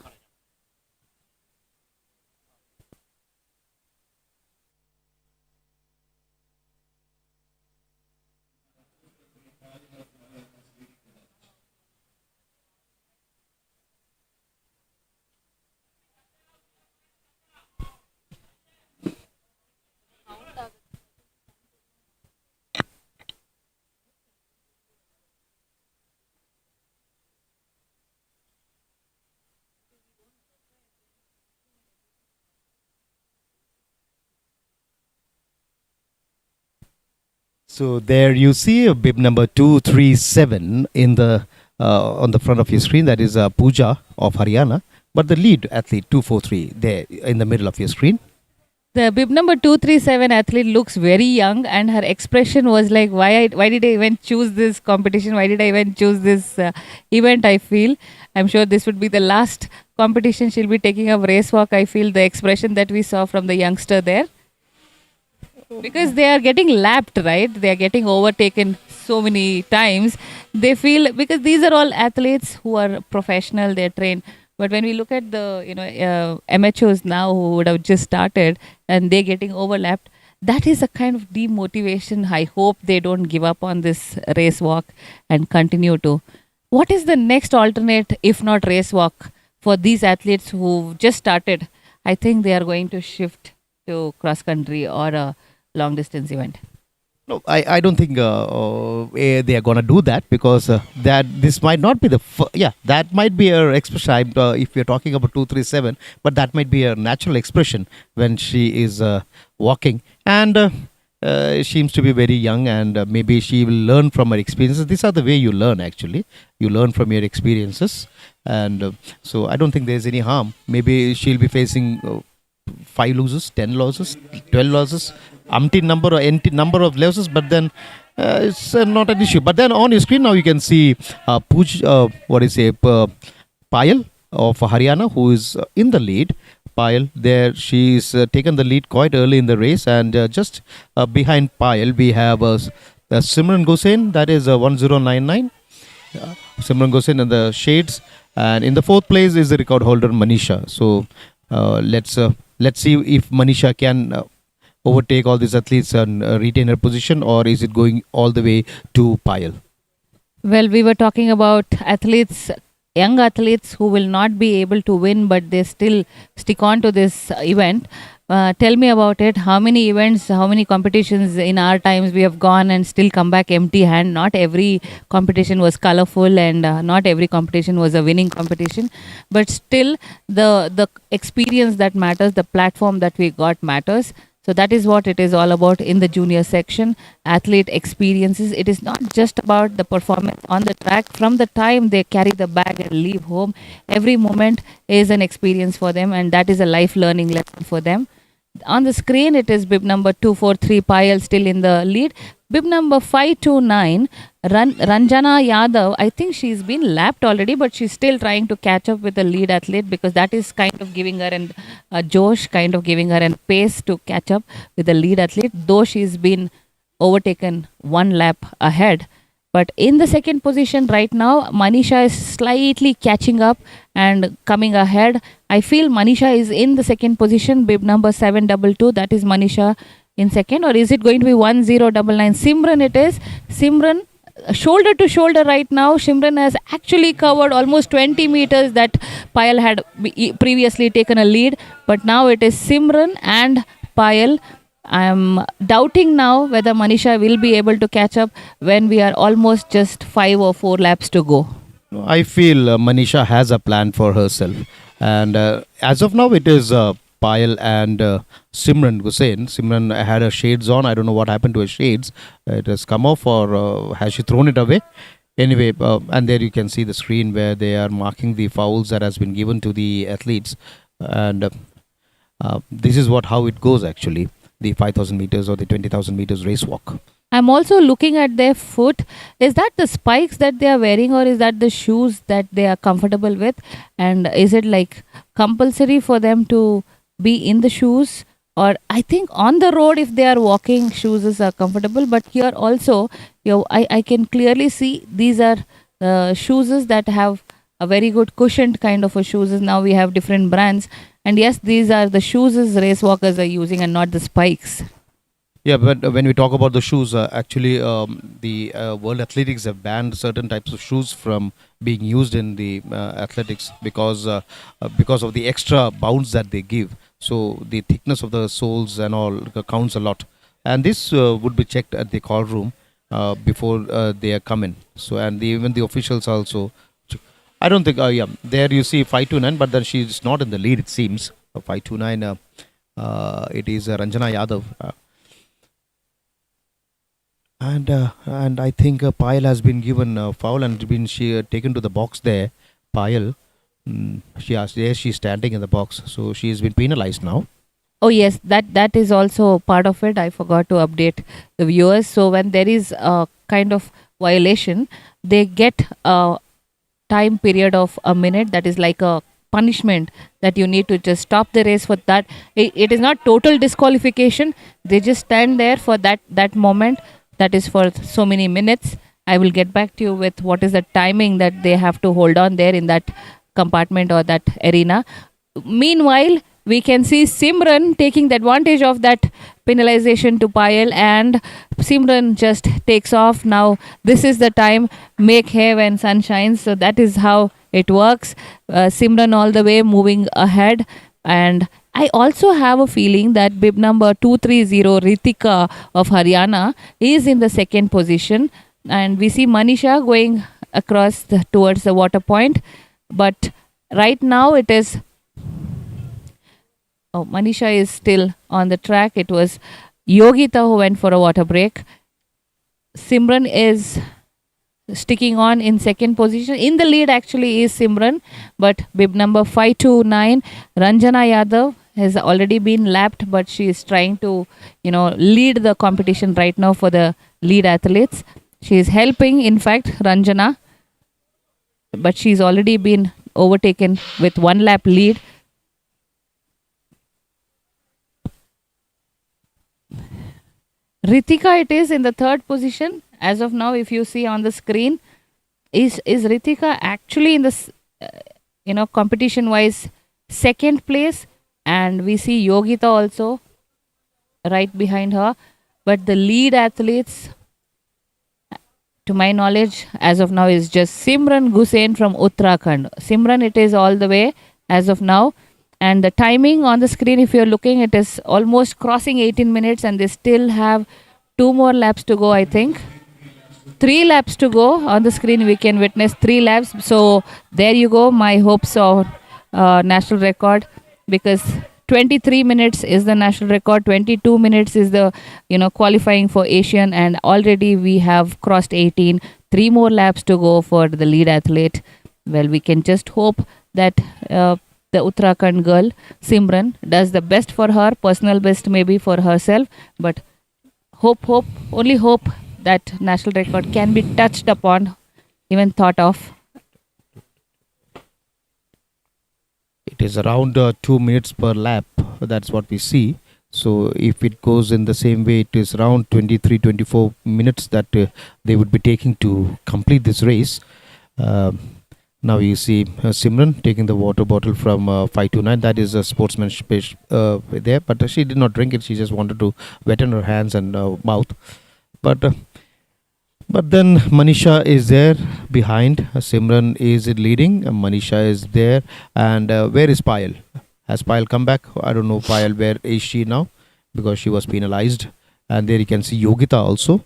So there you see a bib number 237 in the on the front of your screen. That is Pooja of Haryana. But the lead athlete 243 there in the middle of your screen. The bib number 237 athlete looks very young, and her expression was like, why did I even choose this competition? Why did I even choose this event? I feel I'm sure this would be the last competition she'll be taking up Racewalk. I feel the expression that we saw from the youngster there, because they are getting lapped, right? They are getting overtaken so many times. They feel, because these are all athletes who are professional, they're trained. But when we look at the amateurs now who would have just started and they're getting overlapped, that is a kind of demotivation. I hope they don't give up on this race walk and continue to. What is the next alternate if not race walk for these athletes who just started? I think they are going to shift to cross country or a long distance event. No, I don't think they are gonna do that, because that this might not be the yeah, that might be her expression. If we're talking about 237, but that might be a natural expression when she is walking, and she seems to be very young, and maybe she will learn from her experiences. These are the way you learn, actually. You learn from your experiences, and so I don't think there's any harm. Maybe she'll be facing 5 losses, 10 losses, 12 losses, umpteen number or number of losses, but then it's not an issue. But then on your screen now you can see Payal of Haryana, who is in the lead. Payal there, she's taken the lead quite early in the race, and just behind Payal we have Simran Gosain, that is 1099. Simran Gosain in the shades, and in the fourth place is the record holder Manisha. So let's see if Manisha can overtake all these athletes and retain her position, or is it going all the way to Payal? Well, we were talking about athletes, young athletes who will not be able to win, but they still stick on to this event. Tell me about it. How many events, how many competitions in our times we have gone and still come back empty hand? Not every competition was colorful, and not every competition was a winning competition. But still, the experience that matters, the platform that we got matters. So that is what it is all about in the junior section. Athlete experiences. It is not just about the performance on the track. From the time they carry the bag and leave home, every moment is an experience for them, and that is a life learning lesson for them. On the screen, it is bib number 243, Payal still in the lead. Bib number 529, Ranjana Yadav. I think she's been lapped already, but she's still trying to catch up with the lead athlete, because that is kind of giving her an Josh, kind of giving her an pace to catch up with the lead athlete, though she's been overtaken one lap ahead. But in the second position right now, Manisha is slightly catching up and coming ahead. I feel Manisha is in the second position, bib number 722. That is Manisha in second, or is it going to be 1099? Simran it is. Simran, shoulder to shoulder right now. Simran has actually covered almost 20 meters that Payal had previously taken a lead. But now it is Simran and Payal. I'm doubting now whether Manisha will be able to catch up when we are almost just 5 or 4 laps to go. No, I feel Manisha has a plan for herself, and as of now it is Payal and Simran Gosain. Simran had her shades on. I don't know what happened to her shades. It has come off, or has she thrown it away? Anyway, and there you can see the screen where they are marking the fouls that has been given to the athletes, and this is how it goes actually. The 5,000 meters or the 20,000 meters race walk. I'm also looking at their foot. Is that the spikes that they are wearing, or is that the shoes that they are comfortable with? And is it like compulsory for them to be in the shoes Or I think on the road, if they are walking, shoes is comfortable. But here also, I can clearly see these are shoes that have a very good cushioned kind of a shoes. Now we have different brands, and yes, these are the shoes race walkers are using and not the spikes. Yeah, but when we talk about the shoes, actually, the World Athletics have banned certain types of shoes from being used in the athletics because of the extra bounds that they give. So the thickness of the soles and all counts a lot, and this would be checked at the call room before they are coming. So and even the officials also. I don't think. Yeah, there you see 529, but then she's not in the lead. It seems 529. It is Ranjana Yadav. And I think Payal has been given a foul and been she taken to the box there. Payal, she has there she's standing in the box, so she has been penalized now. Oh yes, that is also part of it. I forgot to update the viewers. So when there is a kind of violation, they get a time period of a minute. That is like a punishment that you need to just stop the race for that. It is not total disqualification. They just stand there for that moment. That is for so many minutes. I will get back to you with what is the timing that they have to hold on there in that compartment or that arena. Meanwhile, we can see Simran taking the advantage of that penalization to Payal, and Simran just takes off. Now, this is the time, make hay when sun shines. So, that is how it works. Simran all the way moving ahead. And I also have a feeling that bib number 230, Ritika of Haryana, is in the second position. And we see Manisha going across towards the water point. But right now, it is. Oh, Manisha is still on the track. It was Yogita who went for a water break. Simran is sticking on in second position. In the lead actually is Simran, but bib number 529, Ranjana Yadav, has already been lapped, but she is trying to, lead the competition right now for the lead athletes. She is helping, in fact, Ranjana, but she's already been overtaken with one lap lead. Ritika, it is in the third position as of now. If you see on the screen, is Ritika actually in this, competition wise second place, and we see Yogita also right behind her. But the lead athletes, to my knowledge, as of now, is just Simran Gusain from Uttarakhand. Simran, it is all the way as of now. And the timing on the screen, if you're looking, it is almost crossing 18 minutes, and they still have 2 more laps to go, I think. 3 laps to go on the screen. We can witness 3 laps. So there you go. My hopes of national record, because 23 minutes is the national record. 22 minutes is the qualifying for Asian, and already we have crossed 18. 3 more laps to go for the lead athlete. Well, we can just hope that the Uttarakhand girl Simran does the best for her, personal best maybe for herself, but hope, only hope that national record can be touched upon, even thought of. It is around 2 minutes per lap. That's what we see. So if it goes in the same way, it is around 23, 24 minutes that they would be taking to complete this race. Now you see Simran taking the water bottle from 529. That is a sportsmanship there, but she did not drink it. She just wanted to wetten her hands and mouth. But then Manisha is there behind. Simran is leading. Manisha is there. And where is Payal? Has Payal come back? I don't know Payal. Where is she now? Because she was penalized. And there you can see Yogita also.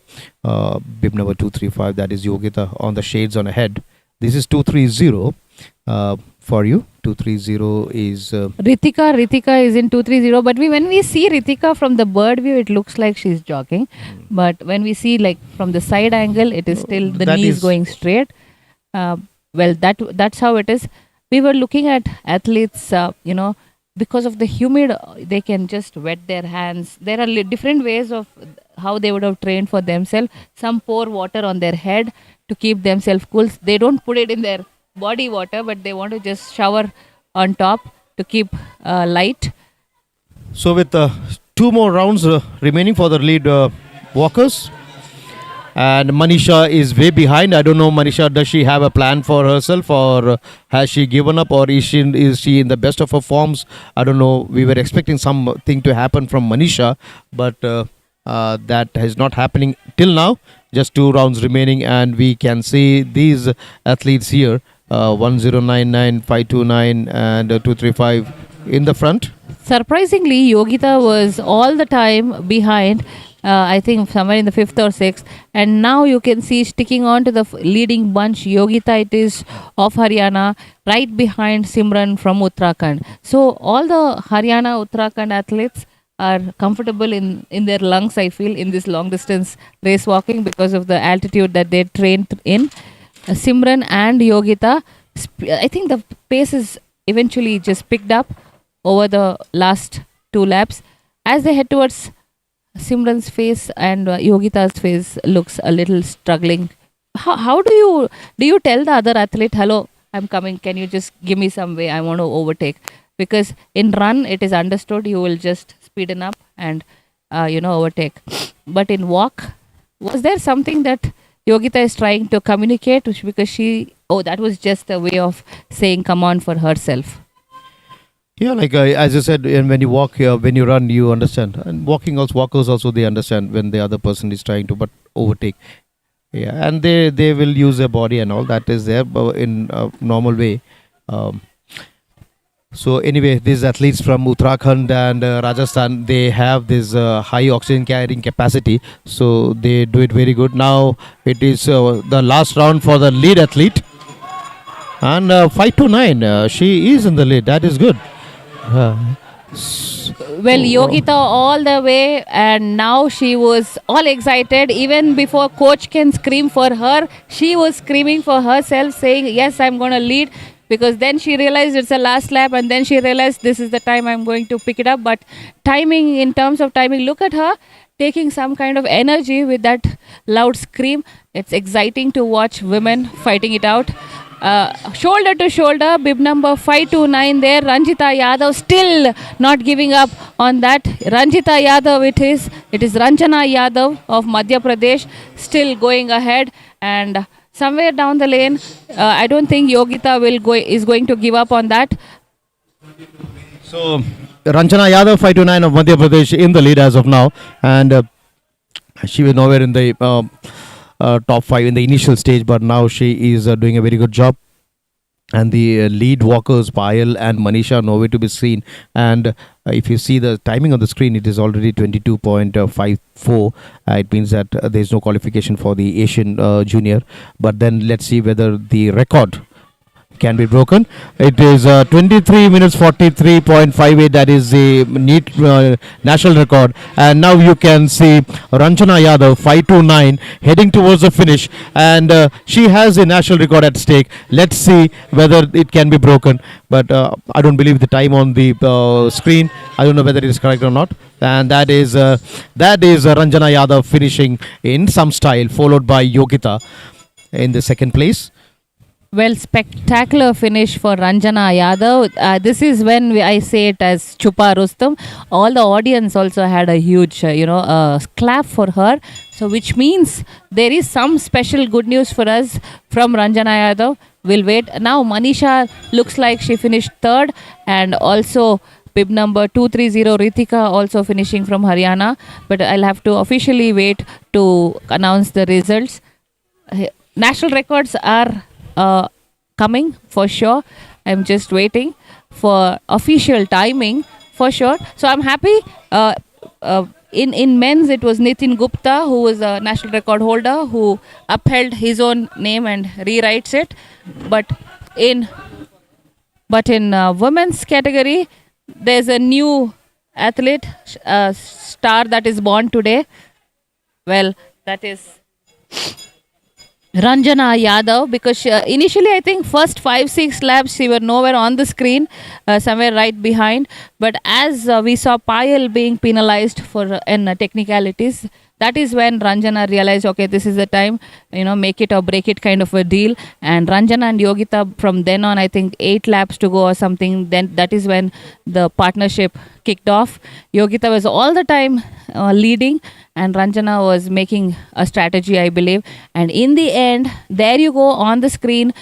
Bib number 235. That is Yogita on the shades on ahead. This is 230 for you. 230 is Ritika is in 230, but when we see Ritika from the bird view, it looks like she's jogging. But when we see like from the side angle, it is still the that knees is- going straight. Well, that's how it is. We were looking at athletes, because of the humid, they can just wet their hands. There are different ways of how they would have trained for themselves. Some pour water on their head to keep themselves cool. They don't put it in their body water, but they want to just shower on top to keep light. So with two more rounds remaining for the lead walkers, and Manisha is way behind. I don't know, Manisha, does she have a plan for herself, or has she given up, or is she in the best of her forms? I don't know. We were expecting something to happen from Manisha, but that is not happening till now. Just two rounds remaining, and we can see these athletes here: 1099, 529, and 235 in the front. Surprisingly, Yogita was all the time behind. I think somewhere in the fifth or sixth, and now you can see sticking on to the leading bunch. Yogita, it is of Haryana, right behind Simran from Uttarakhand. So all the Haryana Uttarakhand athletes are comfortable in their lungs. I feel in this long distance race walking because of the altitude that they trained in. Simran and Yogita, I think the pace is eventually just picked up over the last two laps as they head towards Simran's face, and Yogita's face looks a little struggling. How do you tell the other athlete, hello, I'm coming, can you just give me some way, I want to overtake? Because in run it is understood you will just speeden up and overtake, but in walk, was there something that Yogita is trying to communicate, because that was just a way of saying come on for herself? Yeah, like as you said, and when you walk, when you run, you understand. And walkers also, they understand when the other person is trying to but overtake. Yeah, and they will use their body and all that is there, but in a normal way. Um, so anyway, these athletes from Uttarakhand and Rajasthan, they have this high oxygen carrying capacity, so they do it very good. Now it is the last round for the lead athlete, and 529, she is in the lead. That is good. Well, Yogita all the way, and now she was all excited. Even before coach can scream for her, she was screaming for herself, saying, yes, I'm going to lead. Because then she realized it's the last lap, and then she realized this is the time I'm going to pick it up. But timing, in terms of timing, look at her taking some kind of energy with that loud scream. It's exciting to watch women fighting it out. Shoulder to shoulder, bib number 529 there. Ranjita Yadav still not giving up on that. Ranjita Yadav it is Ranjana Yadav of Madhya Pradesh still going ahead, and somewhere down the lane, I don't think Yogita is going to give up on that. So Ranjana Yadav 529 of Madhya Pradesh in the lead as of now, and she was nowhere in the top five in the initial stage, but now she is doing a very good job. And the lead walkers Payal and Manisha nowhere to be seen. And if you see the timing on the screen, it is already 22.54. It means that there is no qualification for the Asian Junior. But then let's see whether the record can be broken. It is 23 minutes 43.58. That is the neat national record. And now you can see Ranjana Yadav 529 heading towards the finish, and she has a national record at stake. Let's see whether it can be broken, but I don't believe the time on the screen. I don't know whether it is correct or not. And that is Ranjana Yadav finishing in some style, followed by Yogita in the second place. Well, spectacular finish for Ranjana Yadav. This is when I say it as Chupa Rustam. All the audience also had a huge, clap for her. So, which means there is some special good news for us from Ranjana Yadav. We'll wait. Now, Manisha looks like she finished third, and also bib number 230 Ritika also finishing from Haryana. But I'll have to officially wait to announce the results. National records are coming for sure. I'm just waiting for official timing for sure. So I'm happy. In men's, it was Nitin Gupta who was a national record holder who upheld his own name and rewrites it. But in women's category, there's a new athlete star that is born today. Well, that is Ranjana Yadav, because initially I think first 5-6 laps she were nowhere on the screen, somewhere right behind. But as we saw Payal being penalized for technicalities, That is when Ranjana realized, okay, this is the time, make it or break it kind of a deal. And Ranjana and Yogita, from then on, I think 8 laps to go or something. Then that is when the partnership kicked off. Yogita was all the time leading, and Ranjana was making a strategy, I believe. And in the end, there you go on the screen,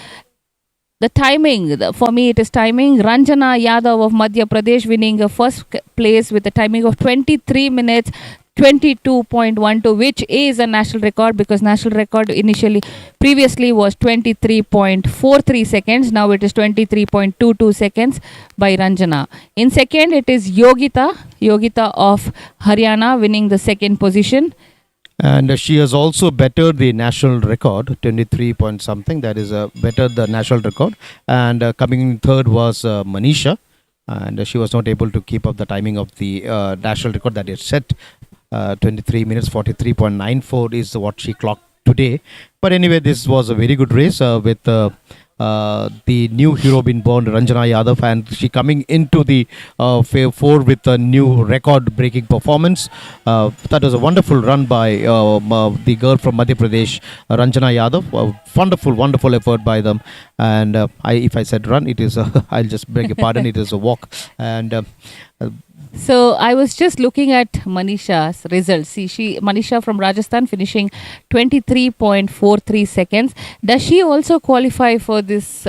the timing, for me it is timing. Ranjana Yadav of Madhya Pradesh winning a first place with a timing of 23 minutes 22.12, which is a national record, because national record initially previously was 23.43 seconds. Now it is 23.22 seconds by Ranjana. In second, it is Yogita of Haryana winning the second position. And she has also bettered the national record, 23 point something. That is bettered the national record. And coming in third was Manisha. And she was not able to keep up the timing of the national record that is set. 23 minutes 43.94 is what she clocked today. But anyway, this was a very good race with the new hero being born, Ranjana Yadav, and she coming into the four with a new record-breaking performance. That was a wonderful run by the girl from Madhya Pradesh, Ranjana Yadav. A wonderful, wonderful effort by them. And if I said run, it is I'll just beg your pardon. It is a walk. And so I was just looking at Manisha's results. See, Manisha from Rajasthan finishing 23.43 seconds. Does she also qualify for this?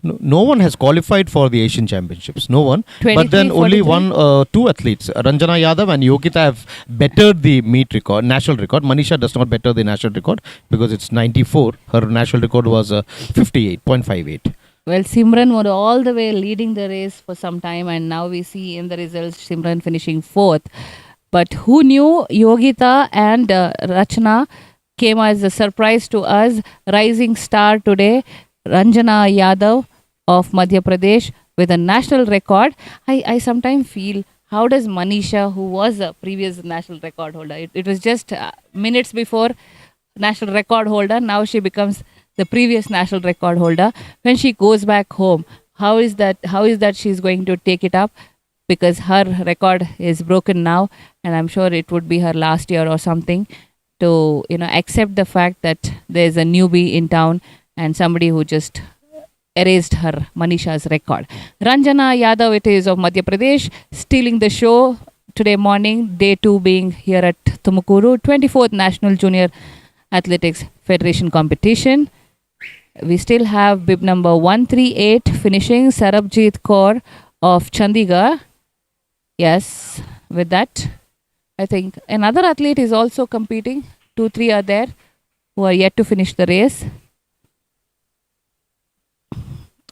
No one has qualified for the Asian Championships. No one. But then 23, only 43? two athletes, Ranjana Yadav and Yogita, have bettered the meet record, national record. Manisha does not better the national record because it's 94. Her national record was 58.58. Well, Simran was all the way leading the race for some time, and now we see in the results Simran finishing fourth. But who knew Yogita and Rachna came as a surprise to us. Rising star today, Ranjana Yadav of Madhya Pradesh with a national record. I sometimes feel, how does Manisha, who was a previous national record holder, it was just minutes before national record holder, now she becomes the previous national record holder. When she goes back home, how is that she's going to take it up? Because her record is broken now, and I'm sure it would be her last year or something to accept the fact that there's a newbie in town and somebody who just erased her Manisha's record. Ranjana Yadav it is of Madhya Pradesh, stealing the show today morning, day 2 being here at Tumkur, 24th National Junior Athletics Federation competition. We still have bib number 138 finishing, Sarabjit Kaur of Chandigarh. Yes, with that, I think another athlete is also competing. 2-3 are there who are yet to finish the race.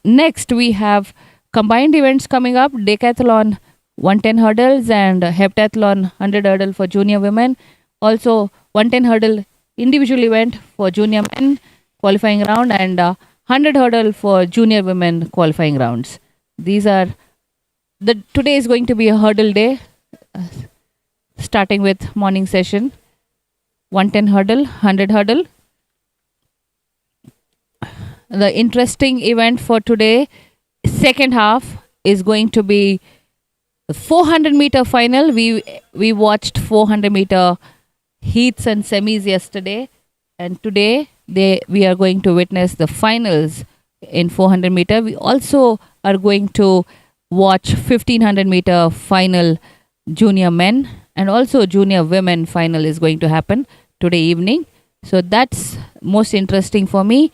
Next, we have combined events coming up. Decathlon 110 hurdles and Heptathlon 100 hurdle for junior women. Also, 110 hurdle individual event for junior men qualifying round, and 100 hurdle for junior women qualifying rounds. These are today is going to be a hurdle day, starting with morning session. 110 hurdle, 100 hurdle. The interesting event for today, second half, is going to be the 400 meter final. We watched 400 meter heats and semis yesterday, and today we are going to witness the finals in 400 meter. We also are going to watch 1500 meter final junior men, and also junior women final is going to happen today evening. So that's most interesting for me.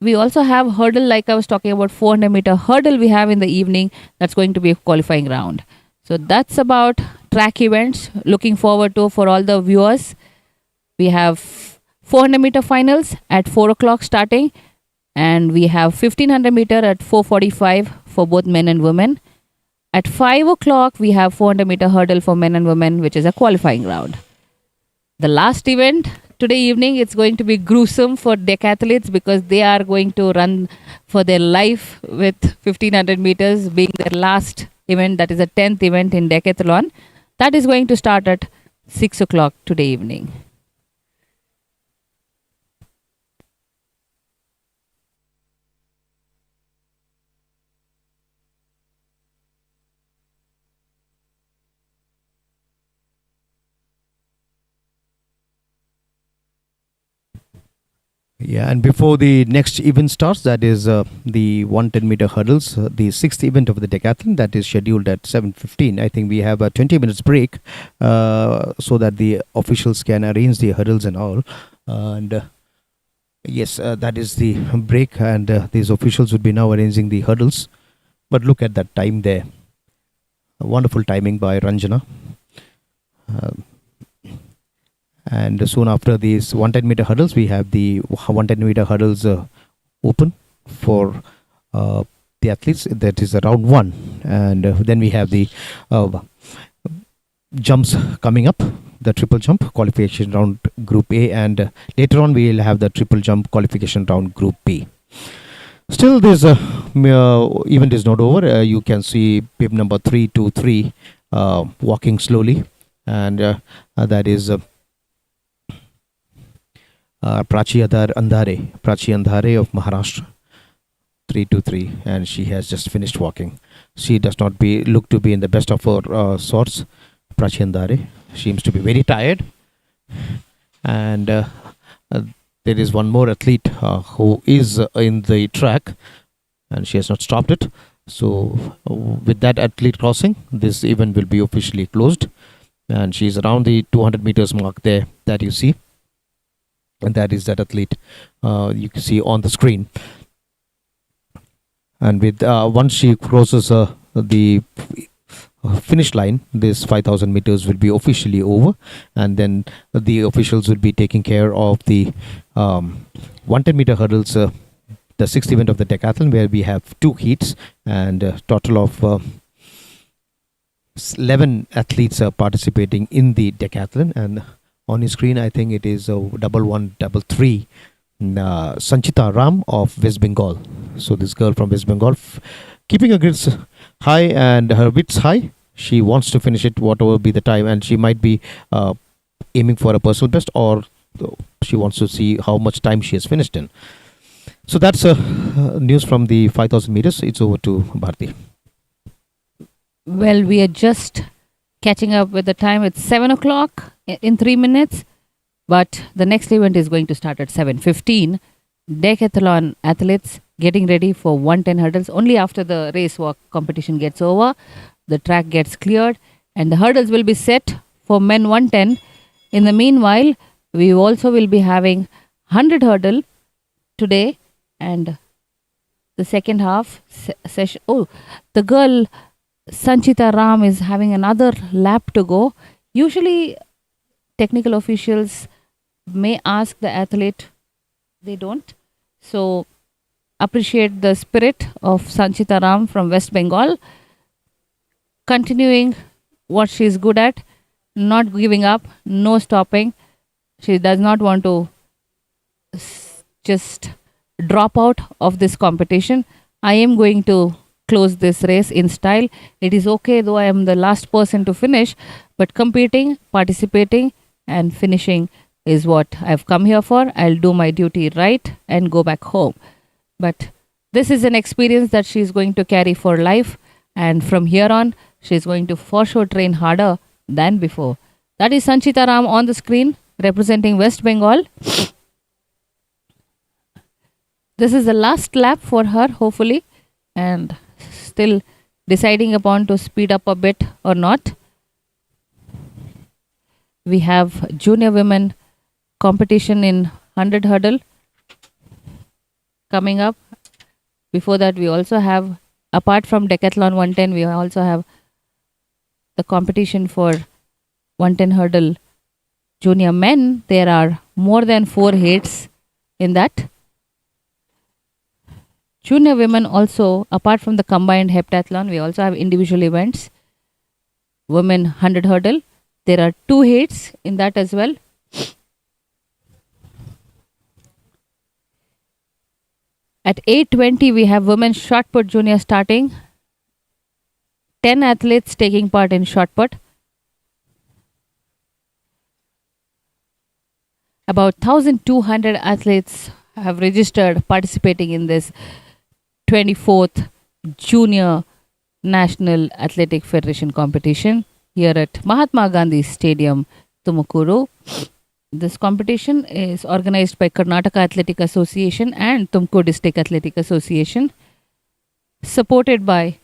We also have hurdle, like I was talking about, 400 meter hurdle we have in the evening. That's going to be a qualifying round. So that's about track events. Looking forward to for all the viewers. We have 400 meter finals at 4 o'clock starting, and we have 1500 meter at 4:45 for both men and women. At 5 o'clock, we have 400 meter hurdle for men and women, which is a qualifying round. The last event today evening, it's going to be gruesome for decathletes because they are going to run for their life with 1500 meters being their last event. That is the 10th event in Decathlon. That is going to start at 6 o'clock today evening. Yeah, and before the next event starts, that is the 110-meter hurdles, the sixth event of the decathlon, that is scheduled at 7:15. I think we have a 20 minutes break, so that the officials can arrange the hurdles and all. And yes, that is the break, and these officials would be now arranging the hurdles. But look at that time there. A wonderful timing by Ranjana. Uh, and soon after these 110-meter hurdles, we have the 110-meter hurdles open for the athletes. That is round one. And then we have the jumps coming up, the triple jump qualification round group A, and later on we will have the triple jump qualification round group B. Still, this event is not over. You can see bib number 323 walking slowly, and that is Prachi Andhare of Maharashtra, 323, and she has just finished walking. She does not look to be in the best of her sorts. Prachi Andhare seems to be very tired, and there is one more athlete who is in the track, and she has not stopped it. So, with that athlete crossing, this event will be officially closed. And she is around the 200 meters mark there that you see. And that is that athlete you can see on the screen. And with once she crosses the finish line, this 5,000 meters will be officially over, and then the officials will be taking care of the 110-meter hurdles, the sixth event of the decathlon, where we have two heats and a total of 11 athletes are participating in the decathlon. And on your screen, I think it is 1133 Sanchita Ram of West Bengal. So this girl from West Bengal, keeping her grades high and her wits high. She wants to finish it whatever be the time, and she might be aiming for a personal best, or she wants to see how much time she has finished in. So that's news from the 5,000 meters. It's over to Bharti. Well, we are just catching up with the time. It's 7 o'clock in 3 minutes, but the next event is going to start at 7:15. Decathlon athletes getting ready for 110 hurdles. Only after the race walk competition gets over, the track gets cleared, and the hurdles will be set for men 110. In the meanwhile, we also will be having 100 hurdle today, and the second half session. Oh, the girl Sanchita Ram is having another lap to go. Usually, technical officials may ask the athlete, they don't. So, appreciate the spirit of Sanchita Ram from West Bengal, continuing what she is good at, not giving up, no stopping. She does not want to just drop out of this competition. I am going to close this race in style. It is okay though I am the last person to finish, but competing, participating, and finishing is what I've come here for. I'll do my duty right and go back home. But this is an experience that she's going to carry for life, and from here on, she's going to for sure train harder than before. That is Sanchita Ram on the screen representing West Bengal. This is the last lap for her, hopefully, and still deciding upon to speed up a bit or not. We have junior women competition in 100 hurdle coming up. Before that, we also have, apart from Decathlon 110, we also have the competition for 110 hurdle junior men. There are more than 4 heats in that. Junior women also, apart from the combined heptathlon, we also have individual events. Women 100 hurdle, there are 2 heats in that as well. At 8:20, we have women shot put junior starting. 10 athletes taking part in shot put. About 1,200 athletes have registered participating in this 24th Junior National Athletic Federation competition here at Mahatma Gandhi Stadium, Tumkur. This competition is organized by Karnataka Athletic Association and Tumkur District Athletic Association, supported by,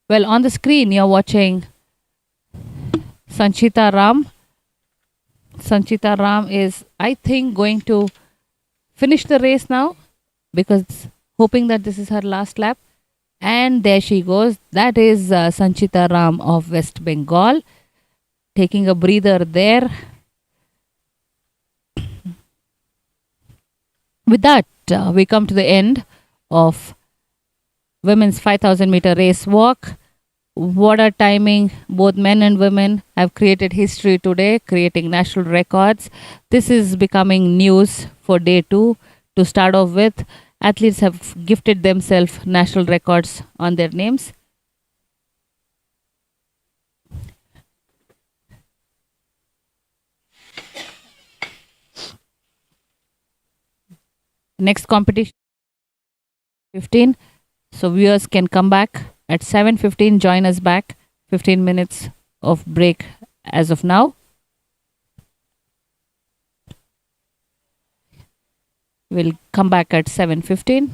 well, on the screen you're watching Sanchita Ram. Sanchita Ram is, I think, going to finish the race now because hoping that this is her last lap. And there she goes. That is Sanchita Ram of West Bengal taking a breather there. With that, we come to the end of women's 5000 meter race walk. What a timing! Both men and women have created history today, creating national records. This is becoming news for day two. To start off with, athletes have gifted themselves national records on their names. Next competition 15. So viewers can come back at 7:15. Join us back. 15 minutes of break as of now. We'll come back at 7:15.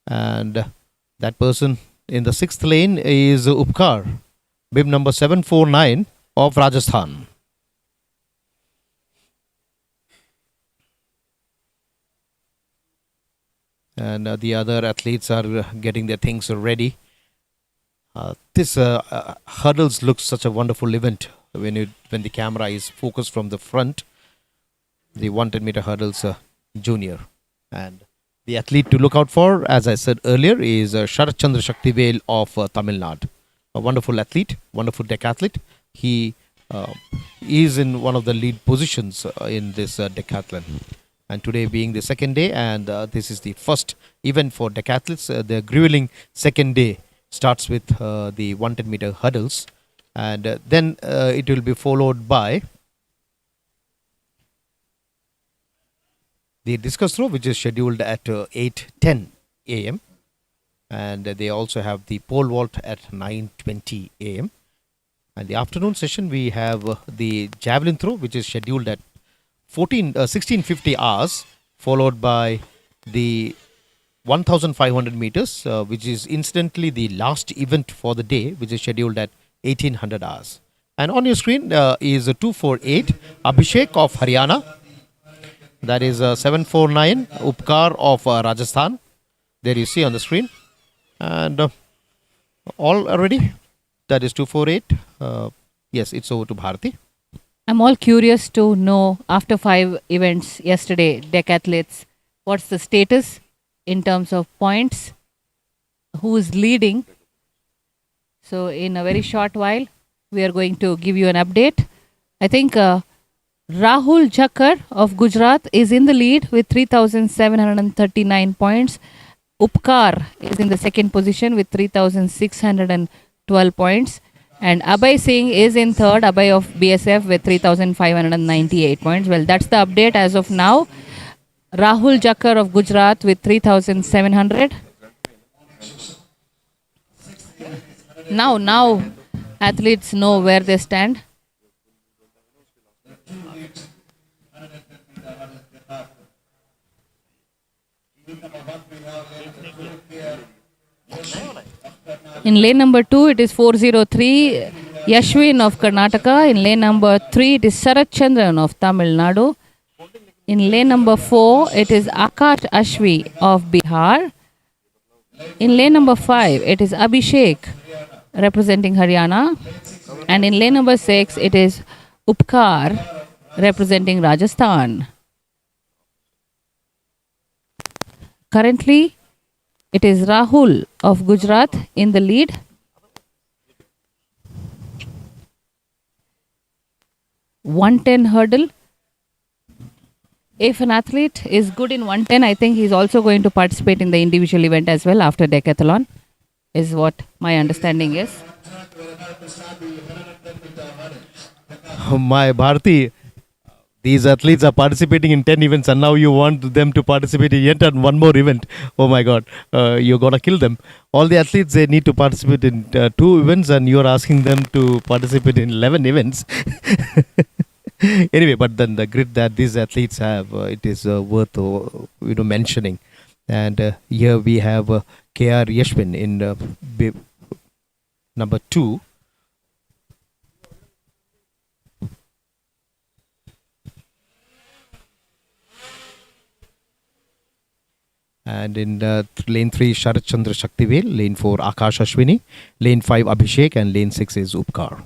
And that person in the sixth lane is Upkar, bib number 749 of Rajasthan. And the other athletes are getting their things ready. This hurdles looks such a wonderful event when the camera is focused from the front. The 110-meter hurdles junior, and the athlete to look out for, as I said earlier, is Sharat Chandra Shaktivel of Tamil Nadu. A wonderful athlete, wonderful decathlete. He is in one of the lead positions in this decathlon. And today being the second day, and this is the first event for decathletes. The grueling second day starts with the 110-meter hurdles, and then it will be followed by the discus throw, which is scheduled at 8:10 a.m. And they also have the pole vault at 9:20 a.m. And the afternoon session, we have the javelin throw, which is scheduled at 16:50 hours, followed by the 1,500 meters, which is incidentally the last event for the day, which is scheduled at 1800 hours. And on your screen is 248 Abhishek of Haryana. That is 749 Upkar of Rajasthan. There you see on the screen. And all are ready. That is 248. Yes, it's over to Bharati. I'm all curious to know, after 5 events yesterday, decathletes, what's the status in terms of points, who is leading. So in a very short while, we are going to give you an update. I think Rahul Jakkar of Gujarat is in the lead with 3,739 points. Upkar is in the second position with 3,612 points. And Abhay Singh is in third, Abhay of BSF with 3,598 points. Well, that's the update as of now. Rahul Jakkar of Gujarat with 3,700. Now athletes know where they stand. In lane number 2, it is 403 Yashwin of Karnataka. In lane number 3, it is Sarat Chandran of Tamil Nadu. In lane number 4, it is Akash Ashwi of Bihar. In lane number 5, it is Abhishek representing Haryana. And in lane number 6, it is Upkar representing Rajasthan. Currently, it is Rahul of Gujarat in the lead. .110 hurdle. If an athlete is good in 110, I think he's also going to participate in the individual event as well after Decathlon, is what my understanding is. My Bharati, these athletes are participating in 10 events, and now you want them to participate in yet one more event. Oh my God, you're going to kill them. All the athletes, they need to participate in 2 events, and you're asking them to participate in 11 events. Anyway, but then the grid that these athletes have, it is worth mentioning. And here we have KR Yashwin in number 2. And in lane 3, Sharat Chandra Shaktivel. Lane 4, Akash Ashwini. Lane 5, Abhishek. And lane 6 is Upkar.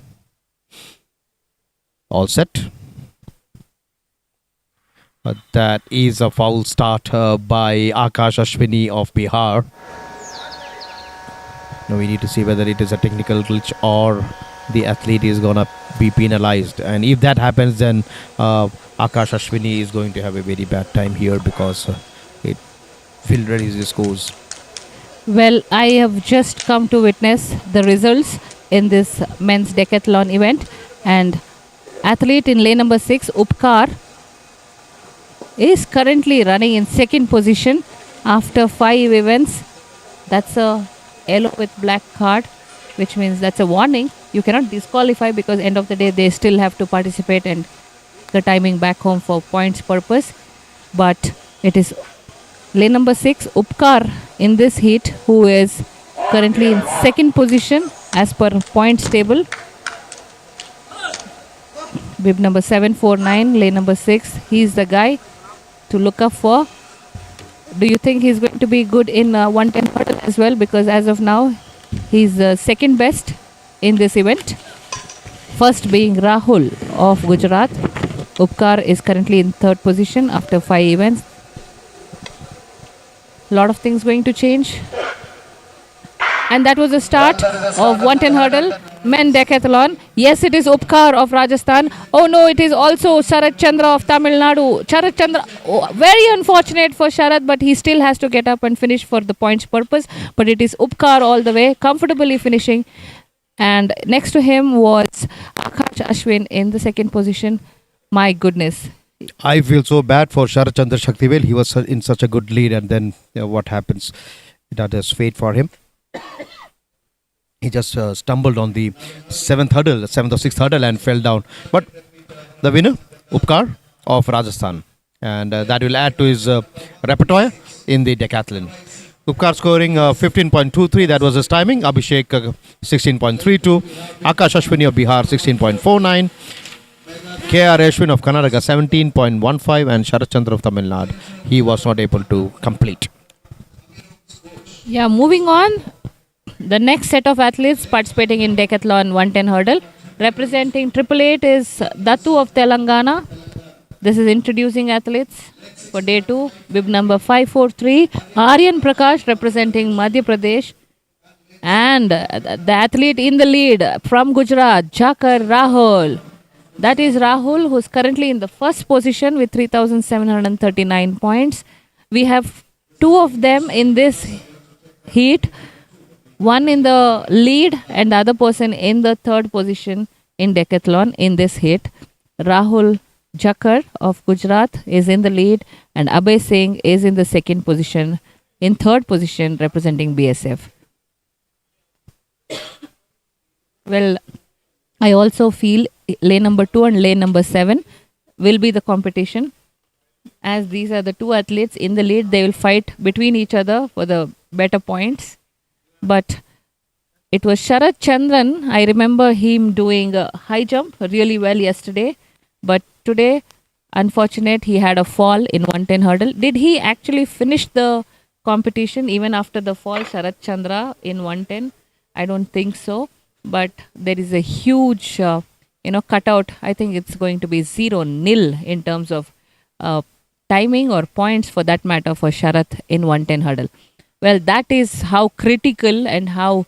All set. That is a foul start by Akash Ashwini of Bihar. Now we need to see whether it is a technical glitch or the athlete is going to be penalized. And if that happens, then Akash Ashwini is going to have a very bad time here because it filtered his scores. Well, I have just come to witness the results in this men's decathlon event. And athlete in lane number 6, Upkar, is currently running in second position after 5 events. That's a yellow with black card, which means that's a warning. You cannot disqualify because end of the day they still have to participate and the timing back home for points purpose. But it is Lane number 6, Upkar in this heat, who is currently in second position as per points table. Bib number 749, lane number 6. He's the guy to look up for. Do you think he's going to be good in 110 hurdle as well? Because as of now, he's second best in this event. First being Rahul of Gujarat. Upkar is currently in third position after 5 events. Lot of things going to change. And that was the start of 110 hurdle, men decathlon. Yes, it is Upkar of Rajasthan. Oh no, it is also Sharat Chandra of Tamil Nadu. Sharat Chandra, very unfortunate for Sharat, but he still has to get up and finish for the points purpose. But it is Upkar all the way, comfortably finishing. And next to him was Akash Ashwin in the second position. My goodness. I feel so bad for Sharat Chandra Shaktivel. He was in such a good lead, and then what happens? That is fate for him. He just stumbled on the seventh or sixth hurdle, and fell down. But the winner, Upkar of Rajasthan, and that will add to his repertoire in the decathlon. Upkar scoring 15.23, that was his timing. Abhishek 16.32. Akash Ashwini of Bihar 16.49. KR Ashwin of Karnataka 17.15, and Sharat Chandra of Tamil Nadu, he was not able to complete. Yeah, moving on. The next set of athletes participating in Decathlon 110 hurdle. Representing 888 is Datu of Telangana. This is introducing athletes for day 2. Bib number 543. Aryan Prakash representing Madhya Pradesh. And the athlete in the lead from Gujarat, Jakar Rahul. That is Rahul, who is currently in the first position with 3,739 points. We have 2 of them in this heat. One in the lead and the other person in the third position in decathlon in this heat. Rahul Jakar of Gujarat is in the lead, and Abhay Singh is in the second position, in third position representing BSF. Well, I also feel lane number 2 and lane number 7 will be the competition. As these are the 2 athletes in the lead, they will fight between each other for the better points. But it was Sharat Chandran. I remember him doing a high jump really well yesterday. But today, unfortunate, he had a fall in 110 hurdle. Did he actually finish the competition even after the fall, Sharat Chandra, in 110? I don't think so. But there is a huge, cutout. I think it's going to be 0-0 in terms of timing or points for that matter for Sharat in 110 hurdle. Well, that is how critical and how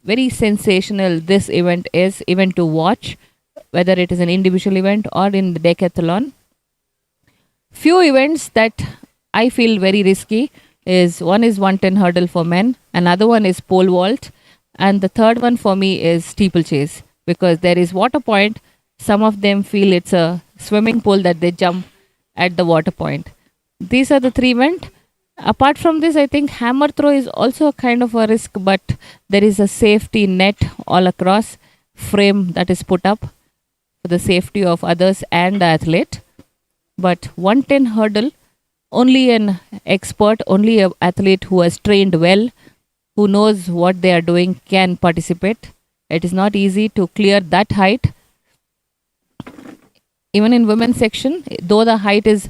very sensational this event is, even to watch, whether it is an individual event or in the decathlon. Few events that I feel very risky is one is 110 hurdle for men, another one is pole vault, and the third one for me is steeplechase, because there is water point. Some of them feel it's a swimming pool that they jump at the water point. These are the 3 events. Apart from this, I think hammer throw is also a kind of a risk, but there is a safety net all across frame that is put up for the safety of others and the athlete. But 110 hurdle, only an expert, only an athlete who has trained well, who knows what they are doing, can participate. It is not easy to clear that height. Even in women's section, though the height is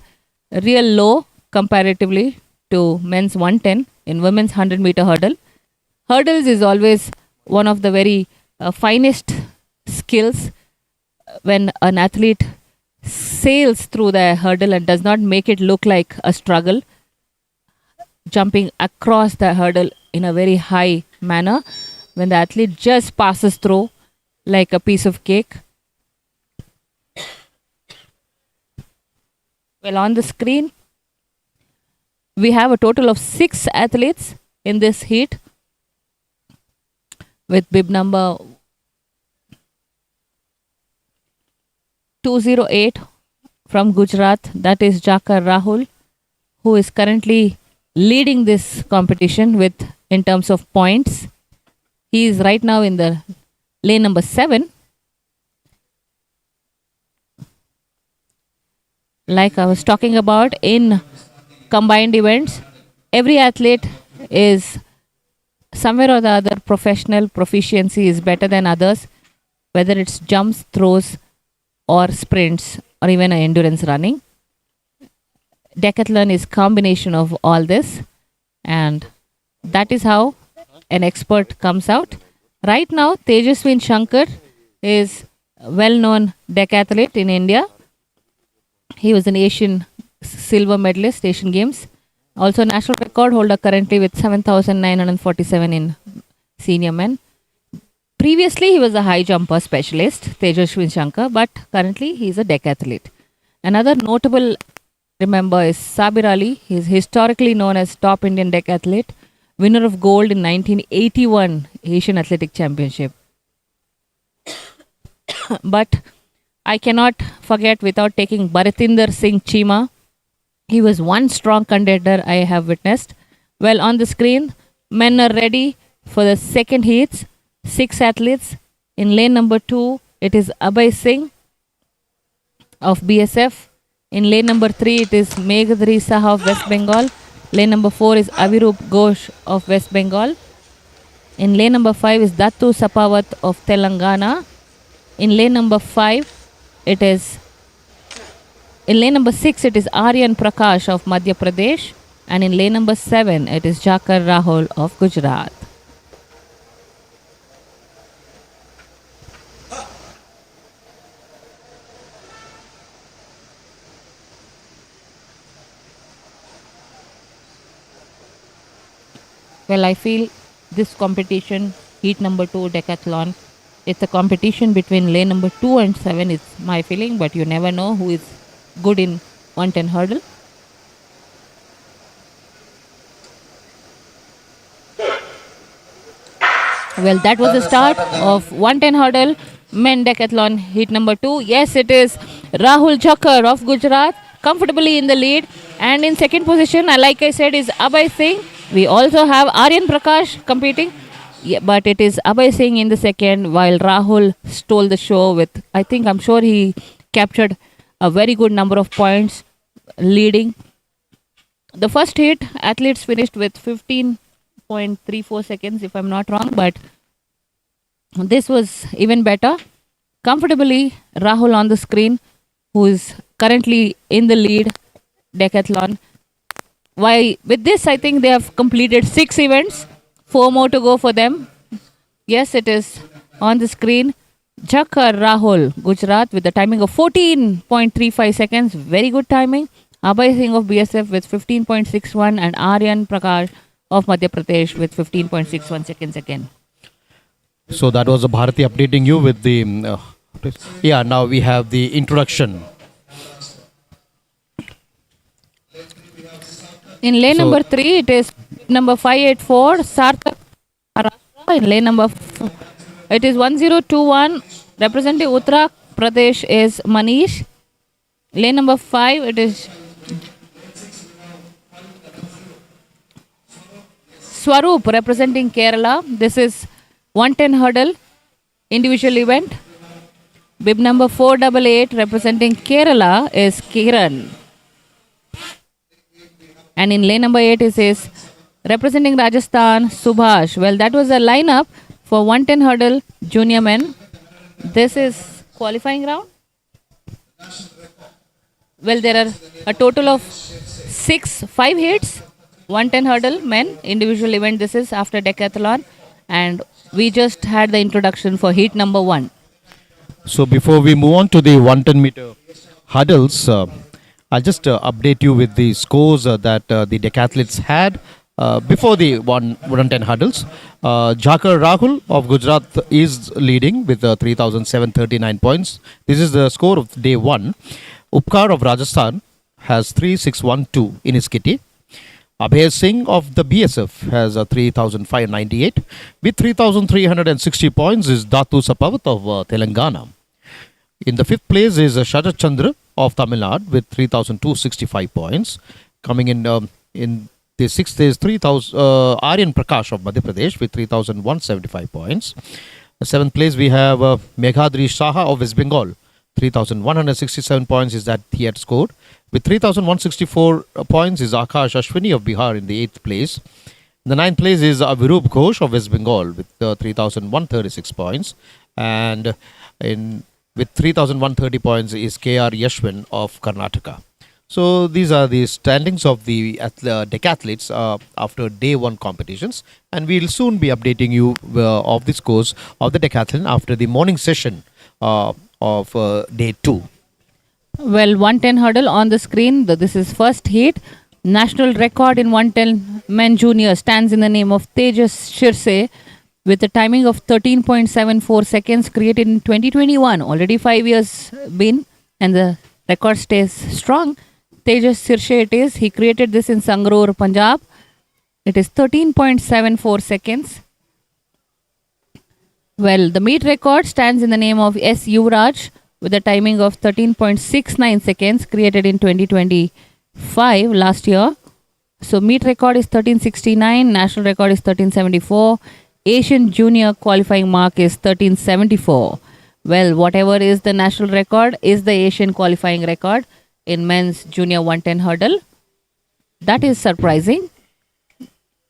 real low comparatively to men's 110, in women's 100-meter hurdle, hurdles is always one of the very finest skills. When an athlete sails through the hurdle and does not make it look like a struggle, jumping across the hurdle in a very high manner, when the athlete just passes through like a piece of cake. Well, on the screen, we have a total of 6 athletes in this heat with bib number 208 from Gujarat. That is Jakar Rahul, who is currently leading this competition with in terms of points. He is right now in the lane number 7. Like I was talking about, in combined events. Every athlete is somewhere or the other professional proficiency is better than others, whether it's jumps, throws, or sprints, or even endurance running. Decathlon is combination of all this, and that is how an expert comes out. Right now, Tejaswin Shankar is a well-known decathlete in India. He was an Asian silver medalist, Asian Games. Also, national record holder currently with 7,947 in senior men. Previously, he was a high jumper specialist, Tejaswin Shankar, but currently he is a decathlete. Another notable remember is Sabir Ali. He is historically known as top Indian decathlete, winner of gold in 1981 Asian Athletic Championship. But I cannot forget without taking Bharatinder Singh Chima. He was one strong contender I have witnessed. Well, on the screen, men are ready for the second heats. 6 athletes. In lane number 2, it is Abhay Singh of BSF. In lane number 3, it is Meghadri Saha of West Bengal. Lane number 4 is Avirup Ghosh of West Bengal. In lane number 5 is Dattu Sapawat of Telangana. In lane number 6, it is Aryan Prakash of Madhya Pradesh. And in lane number 7, it is Jakar Rahul of Gujarat. Well, I feel this competition, heat number 2 decathlon, it's a competition between lane number 2 and 7. It's my feeling, but you never know who is good in 110 hurdle. Well, that was the start of 110 hurdle men decathlon heat number 2. Yes, it is Rahul Jakar of Gujarat comfortably in the lead, and in second position, like I said, is Abhay Singh. We also have Aryan Prakash competing, yeah, but it is Abhay Singh in the second, while Rahul stole the show with, I'm sure he captured a very good number of points, leading. The first heat, athletes finished with 15.34 seconds, if I'm not wrong, but this was even better. Comfortably, Rahul on the screen, who is currently in the lead decathlon. Why, with this, I think they have completed 6 events, 4 more to go for them. Yes, it is on the screen. Jakar Rahul, Gujarat, with the timing of 14.35 seconds. Very good timing. Abhay Singh of BSF with 15.61 and Aryan Prakash of Madhya Pradesh with 15.61 seconds again. So that was a Bharati updating you with the... now we have the introduction. In lane number 3, it is number 584, Sarthak Maharashtra. In lane number it is 1021, representing Uttar Pradesh is Manish. Lane number 5, it is Swaroop representing Kerala. This is 110 hurdle individual event. Bib number 488 representing Kerala is Kiran. And in lane number 8 it is representing Rajasthan, Subhash. Well, that was a lineup for 110 hurdle junior men. This is qualifying round. Well, there are a total of 5 hits, 110 hurdle men, individual event. This is after decathlon. And we just had the introduction for heat number 1. So before we move on to the 110 meter hurdles, I'll just update you with the scores that the decathletes had before the 110 hurdles. Jakar Rahul of Gujarat is leading with 3,739 points. This is the score of day 1. Upkar of Rajasthan has 3,612 in his kitty. Abhay Singh of the BSF has 3,598. With 3,360 points is Dattu Sapawat of Telangana. In the 5th place is Sharat Chandra of Tamil Nadu with 3,265 points. Coming in the 6th is Aryan Prakash of Madhya Pradesh with 3,175 points. The 7th place we have Meghadri Saha of West Bengal 3,167 points is that he had scored. With 3,164 points is Akash Ashwini of Bihar in the 8th place. In the 9th place is Avirup Ghosh of West Bengal with 3,136 points. And with 3,130 points is KR Yashwin of Karnataka. So these are the standings of the decathletes after day 1 competitions, and we'll soon be updating you of the scores of the decathlon after the morning session of day 2. Well, 110 hurdle on the screen. This is first heat. National record in 110 men junior stands in the name of Tejas Shirse with a timing of 13.74 seconds, created in 2021. Already 5 years been, and the record stays strong. Tejas Shirse it is. He created this in Sangrur, Punjab. It is 13.74 seconds. Well, the meet record stands in the name of S. Yuvraj with a timing of 13.69 seconds, created in 2025 last year. So meet record is 1369, national record is 1374, Asian junior qualifying mark is 1374. Well, whatever is the national record is the Asian qualifying record in men's junior 110 hurdle. That is surprising.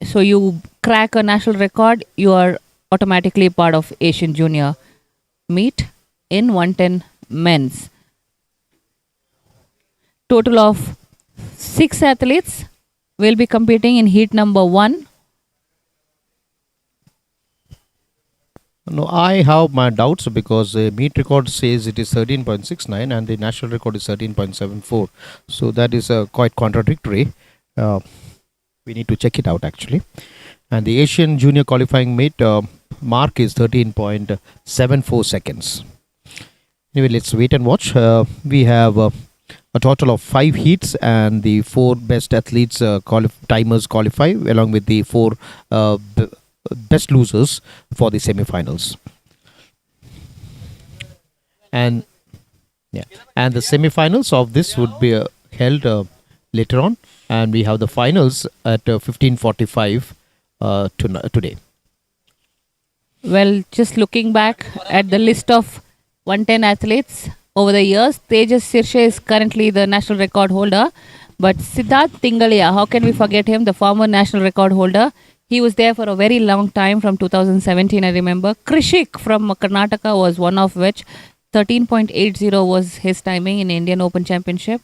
So you crack a national record, you are automatically part of Asian junior meet in 110 men's. Total of 6 athletes will be competing in heat number 1. No, I have my doubts because the meet record says it is 13.69 and the national record is 13.74. So that is quite contradictory. We need to check it out actually. And the Asian junior qualifying meet mark is 13.74 seconds. Anyway, let's wait and watch. We have a total of 5 heats, and the 4 best athletes timers qualify along with the 4 best losers for the semi-finals. And the semi-finals of this would be held later on, and we have the finals at 15:45 today. Well, just looking back at the list of 110 athletes over the years, Tejas Shirse is currently the national record holder. But Siddharth Tingalia, how can we forget him, the former national record holder? He was there for a very long time, from 2017, I remember. Krishik from Karnataka was one of which. 13.80 was his timing in Indian Open Championship.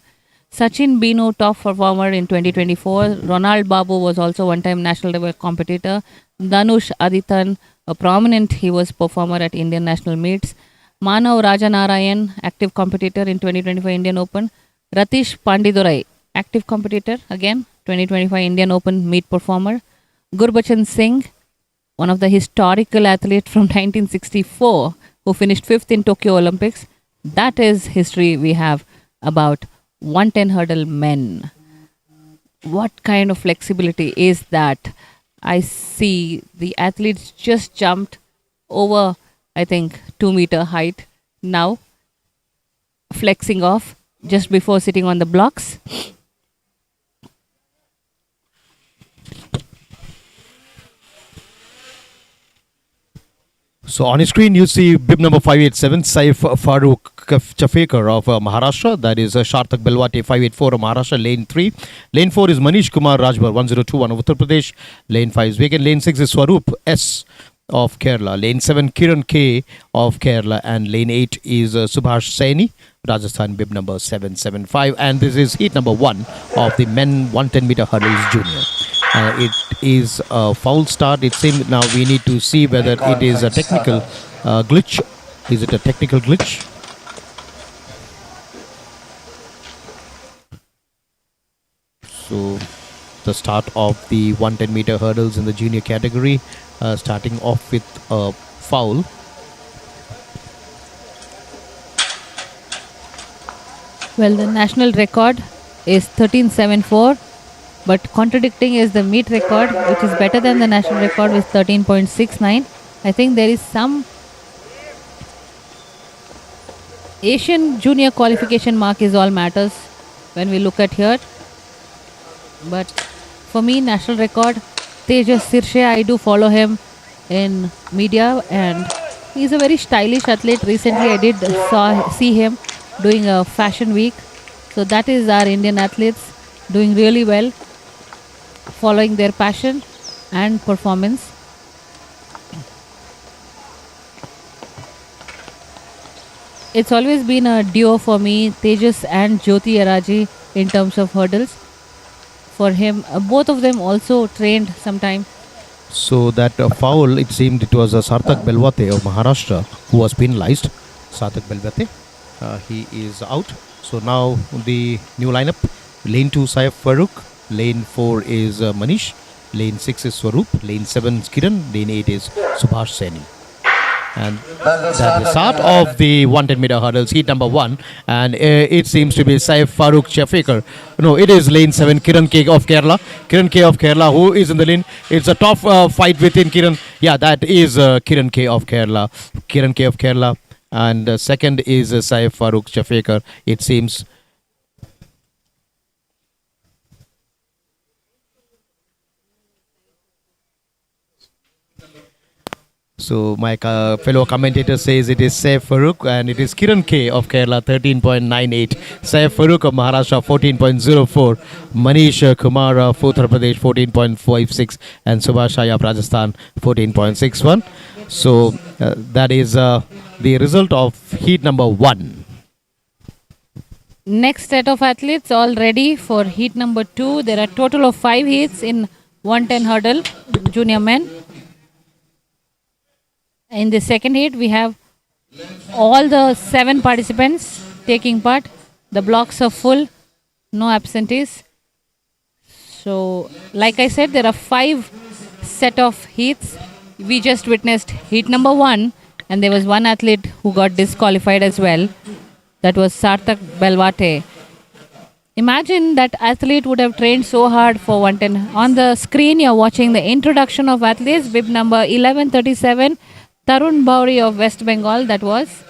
Sachin Binu, top performer in 2024. Ronald Babu was also one-time national level competitor. Dhanush Aditan, a prominent, he was performer at Indian national meets. Manav Rajanarayan, active competitor in 2025 Indian Open. Ratish Pandidurai, active competitor, again, 2025 Indian Open meet performer. Gurbachan Singh, one of the historical athletes from 1964, who finished 5th in Tokyo Olympics. That is history we have about 110 hurdle men. What kind of flexibility is that? I see the athletes just jumped over, I think, 2-meter height now, flexing off just before sitting on the blocks. So on your screen, you see bib number 587, Saif Farooq Chafekar of Maharashtra. That is Shartak Belwate 584 of Maharashtra, lane 3. Lane 4 is Manish Kumar Rajbar 1021 of Uttar Pradesh. Lane 5 is vacant. Lane 6 is Swaroop S of Kerala. Lane 7, Kiran K of Kerala. And lane 8 is Subhash Saini, Rajasthan, bib number 775. And this is heat number 1 of the men 110 meter hurdles junior. It is a foul start. It seems now we need to see whether it is a technical glitch. Is it a technical glitch? So the start of the 110 meter hurdles in the junior category, starting off with a foul. Well, the national record is 1374. But contradicting is the meet record, which is better than the national record with 13.69. I think there is some Asian junior qualification mark is all matters when we look at here. But for me, national record, Tejas Shirse, I do follow him in media, and he's a very stylish athlete. Recently, I did see him doing a fashion week. So that is our Indian athletes doing really well, following their passion and performance. It's always been a duo for me, Tejas and Jyoti Araji, in terms of hurdles. For him, both of them also trained sometime. So that foul, it seemed it was Sarthak Belwate of Maharashtra who was penalized. Sarthak Belwate, he is out. So now the new lineup: lane 2 Saif Farooq, lane 4 is Manish, lane 6 is Swaroop, lane 7 is Kiran, lane 8 is Subhash Saini. And that's the start of the 110-meter hurdles, heat number 1. And it seems to be Saif Farooq Shafikar. No, it is lane 7, Kiran K of Kerala. Kiran K of Kerala, who is in the lane. It's a tough fight within Kiran. Yeah, that is Kiran K of Kerala. Kiran K of Kerala. And second is Saif Farooq Shafikar. It seems. So my fellow commentator says it is Saif Farooq and it is Kiran K of Kerala 13.98, Saif Farooq of Maharashtra 14.04, Manish Kumar of Uttar Pradesh 14.56 and Subhash Shah of Rajasthan 14.61. So that is the result of heat number 1. Next set of athletes all ready for heat number 2. There are total of 5 heats in 110 hurdle, junior men. In the second heat, we have all the 7 participants taking part. The blocks are full, no absentees. So, like I said, there are 5 set of heats. We just witnessed heat number 1, and there was one athlete who got disqualified as well. That was Sarthak Belwate. Imagine that athlete would have trained so hard for 110. On the screen, you're watching the introduction of athletes. Bib number 1137. Tarun Bauri of West Bengal, that was.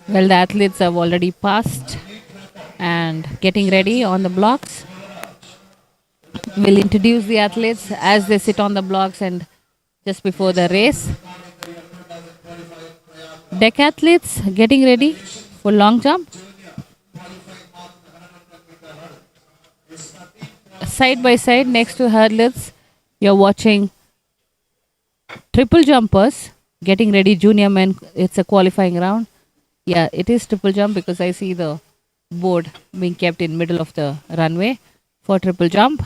Well, the athletes have already passed and getting ready on the blocks. We'll introduce the athletes as they sit on the blocks and just before the race. Decathletes getting ready for long jump. Side by side next to hurdlers, you're watching triple jumpers getting ready, junior men. It's a qualifying round. Yeah, it is triple jump because I see the board being kept in middle of the runway for triple jump.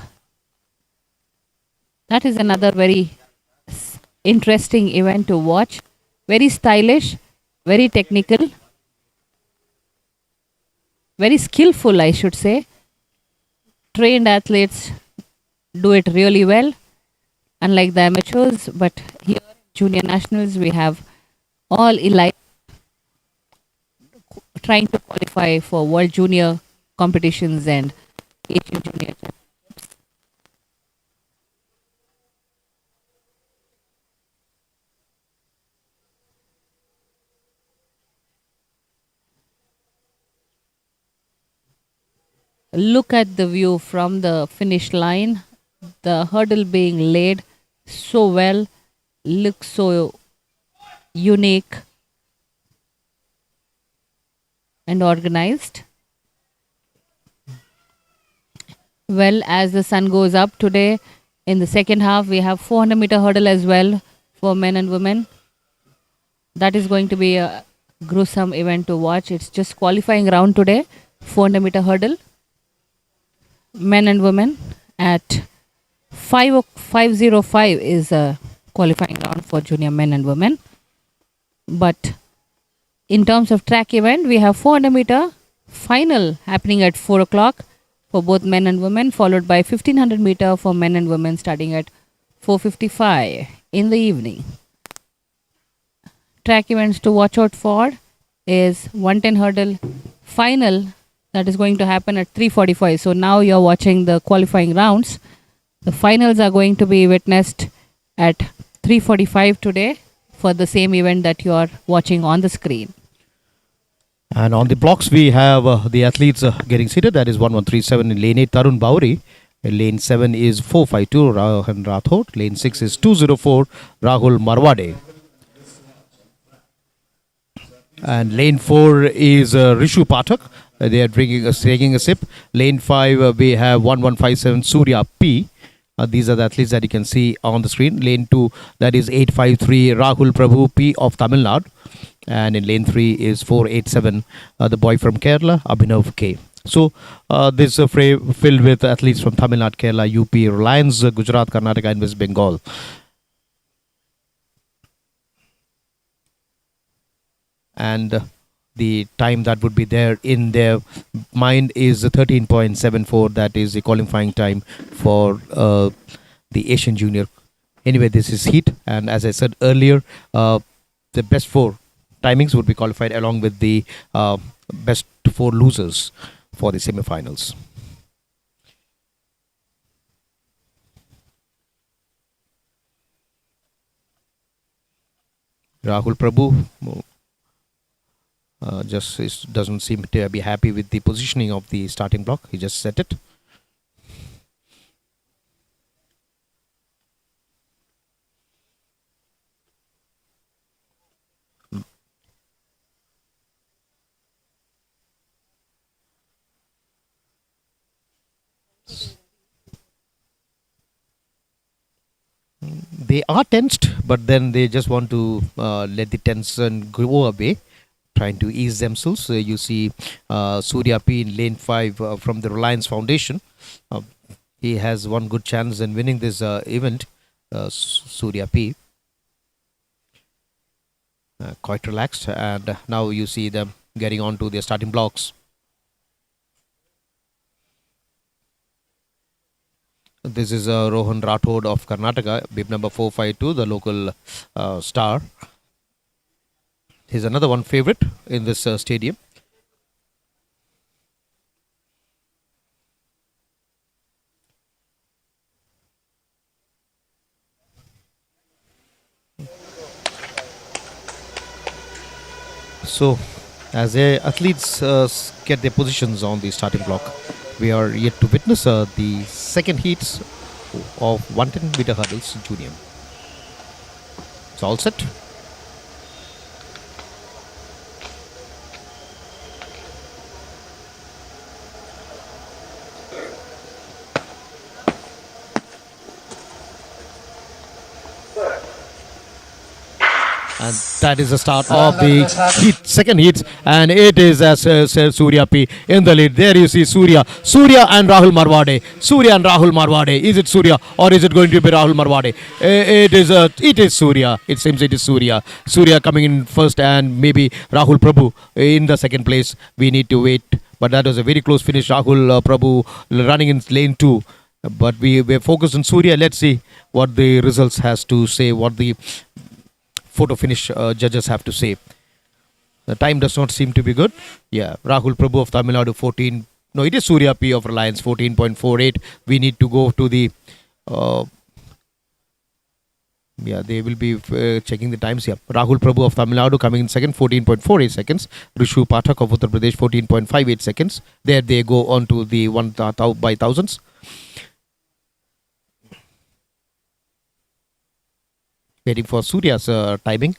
That is another very interesting event to watch. Very stylish, very technical, very skillful, I should say. Trained athletes do it really well, unlike the amateurs. But here, junior nationals, we have all elite trying to qualify for World Junior competitions and Asian Junior Championships. Look at the view from the finish line. The hurdle being laid so well, looks so unique and organized. Well, as the sun goes up today, in the second half, we have 400-meter hurdle as well for men and women. That is going to be a gruesome event to watch. It's just qualifying round today, 400-meter hurdle. Men and women at 5:05 is a qualifying round for junior men and women. But in terms of track event, we have 400-meter final happening at 4 o'clock for both men and women, followed by 1500-meter for men and women starting at 4:55 in the evening. Track events to watch out for is 110 hurdle final that is going to happen at 3:45. So now you're watching the qualifying rounds. The finals are going to be witnessed at 3:45 today for the same event that you are watching on the screen. And on the blocks, we have the athletes getting seated. That is 1137 in lane 8, Tarun Bauri. Lane 7 is 452 Rohan Rathod. Lane 6 is 204 Rahul Marwade. And lane 4 is Rishu Pathak. They are taking a sip. Lane 5, we have 1157 Surya P. These are the athletes that you can see on the screen. Lane 2, that is 853 Rahul Prabhu P of Tamil Nadu. And in lane 3 is 487 the boy from Kerala, Abhinav K. So this is filled with athletes from Tamil Nadu, Kerala, UP, Reliance, Gujarat, Karnataka and West Bengal. And the time that would be there in their mind is 13.74. That is the qualifying time for the Asian Junior. Anyway, this is heat, and as I said earlier, the best 4 timings would be qualified along with the best 4 losers for the semifinals. Rahul Prabhu doesn't seem to be happy with the positioning of the starting block. He just set it. They are tensed, but then they just want to let the tension go away, trying to ease themselves. You see Surya P in lane 5 from the Reliance Foundation. He has one good chance in winning this event, Surya P. Quite relaxed, and now you see them getting on to their starting blocks. This is Rohan Rathod of Karnataka, bib number 452, the local star. He's another one favorite in this stadium. So, as the athletes get their positions on the starting block, we are yet to witness the second heats of 110 meter hurdles junior. It's all set. And that is the start of the second heat, and it is as Surya P in the lead. There you see Surya and Rahul Marwade. Surya and Rahul Marwade. Is it Surya or is it going to be Rahul Marwade? It is Surya. It seems it is Surya. Surya coming in first, and maybe Rahul Prabhu in the second place. We need to wait, but that was a very close finish. Rahul Prabhu running in lane 2. But we're focused on Surya. Let's see what the results has to say, what the photo finish judges have to say. The time does not seem to be good. Yeah, Rahul Prabhu of Tamil Nadu 14. No, it is Surya P of Reliance 14.48. We need to go to the. They will be checking the times here. Rahul Prabhu of Tamil Nadu coming in second, 14.48 seconds. Rishu Pathak of Uttar Pradesh 14.58 seconds. There they go on to the 1 by thousands. Waiting for Surya's timing.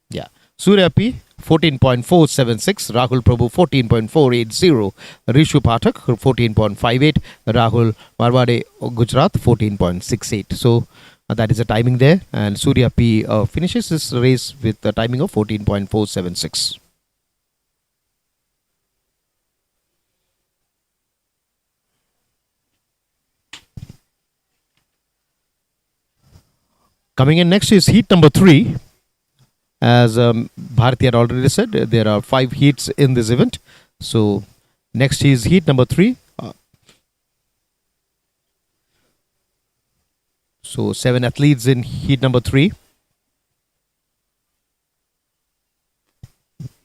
Yeah, Surya P 14.476, Rahul Prabhu 14.480, Rishu Pathak 14.58, Rahul Marwade Gujarat 14.68. So that is the timing there, and Surya P finishes this race with the timing of 14.476. Coming in next is heat number 3. As Bharati had already said, there are 5 heats in this event. So next is heat number 3. So 7 athletes in heat number 3.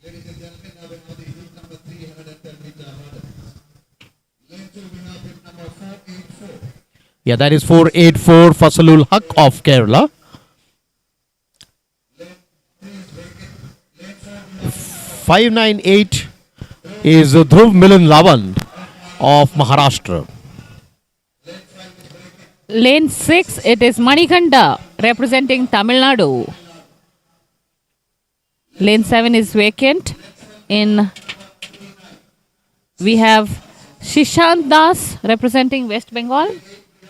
Ladies and gentlemen, now we have the heat number 310 meter hurdles. Lane 2 we have heat number 484. Yeah, that is 484 Fasalul Haq of Kerala. 598 is Dhruv Milan Lavand of Maharashtra. Lane 6, it is Manikanda representing Tamil Nadu. Lane 7 is vacant. We have Shishant Das representing West Bengal.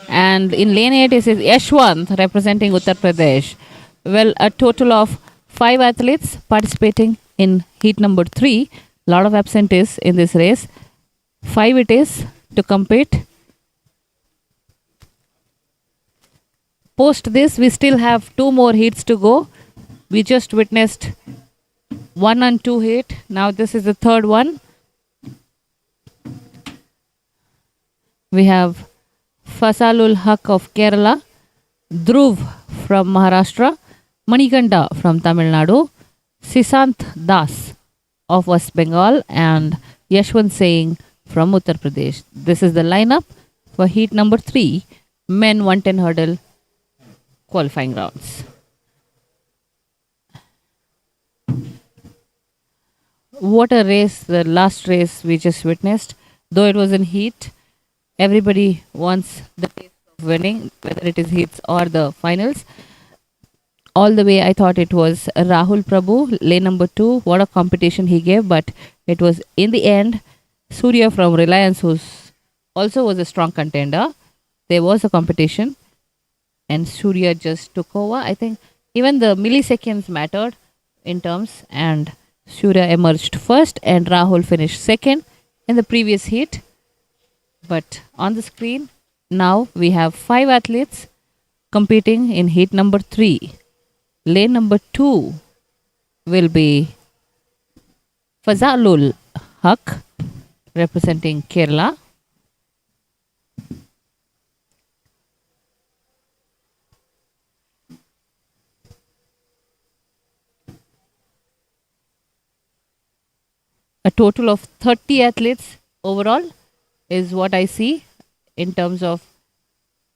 And in lane 8 is Yashwant representing Uttar Pradesh. Well, a total of 5 athletes participating in heat number 3. Lot of absentees in this race. 5 it is to compete. Post this, we still have 2 more heats to go. We just witnessed 1 and 2 heat. Now this is the third one. We have Fasalul Haq of Kerala, Dhruv from Maharashtra, Manikanda from Tamil Nadu, Sisant Das of West Bengal, and Yashwant Singh from Uttar Pradesh. This is the lineup for heat number 3, men 110 hurdle qualifying rounds. What a race, the last race we just witnessed. Though it was in heat, everybody wants the taste of winning, whether it is heats or the finals. All the way I thought it was Rahul Prabhu, lane number 2. What a competition he gave, but it was in the end Surya from Reliance, who also was a strong contender. There was a competition and Surya just took over. I think even the milliseconds mattered in terms, and Surya emerged first and Rahul finished second in the previous heat. But on the screen, now we have 5 athletes competing in heat number 3. Lane number 2 will be Fazalul Haq representing Kerala. A total of 30 athletes overall is what I see in terms of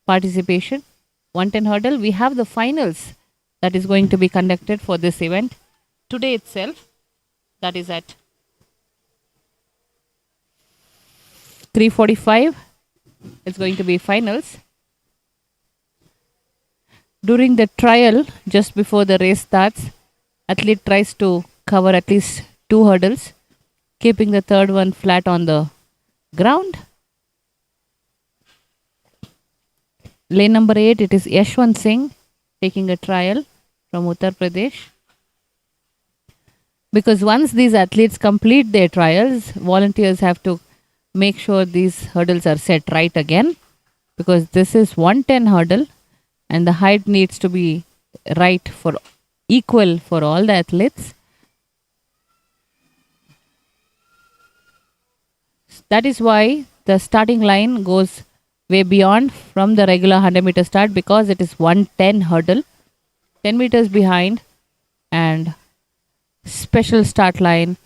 participation. 110 hurdle. We have the finals that is going to be conducted for this event today itself. That is at 3:45. It's going to be finals. During the trial, just before the race starts, athlete tries to cover at least 2 hurdles, keeping the third one flat on the ground. Lane number 8, it is Yashwant Singh taking a trial from Uttar Pradesh. Because once these athletes complete their trials, volunteers have to make sure these hurdles are set right again, because this is 110 hurdle and the height needs to be right for equal for all the athletes. That is why the starting line goes way beyond from the regular 100 meter start, because it is 110 hurdle, 10 meters behind, and special start line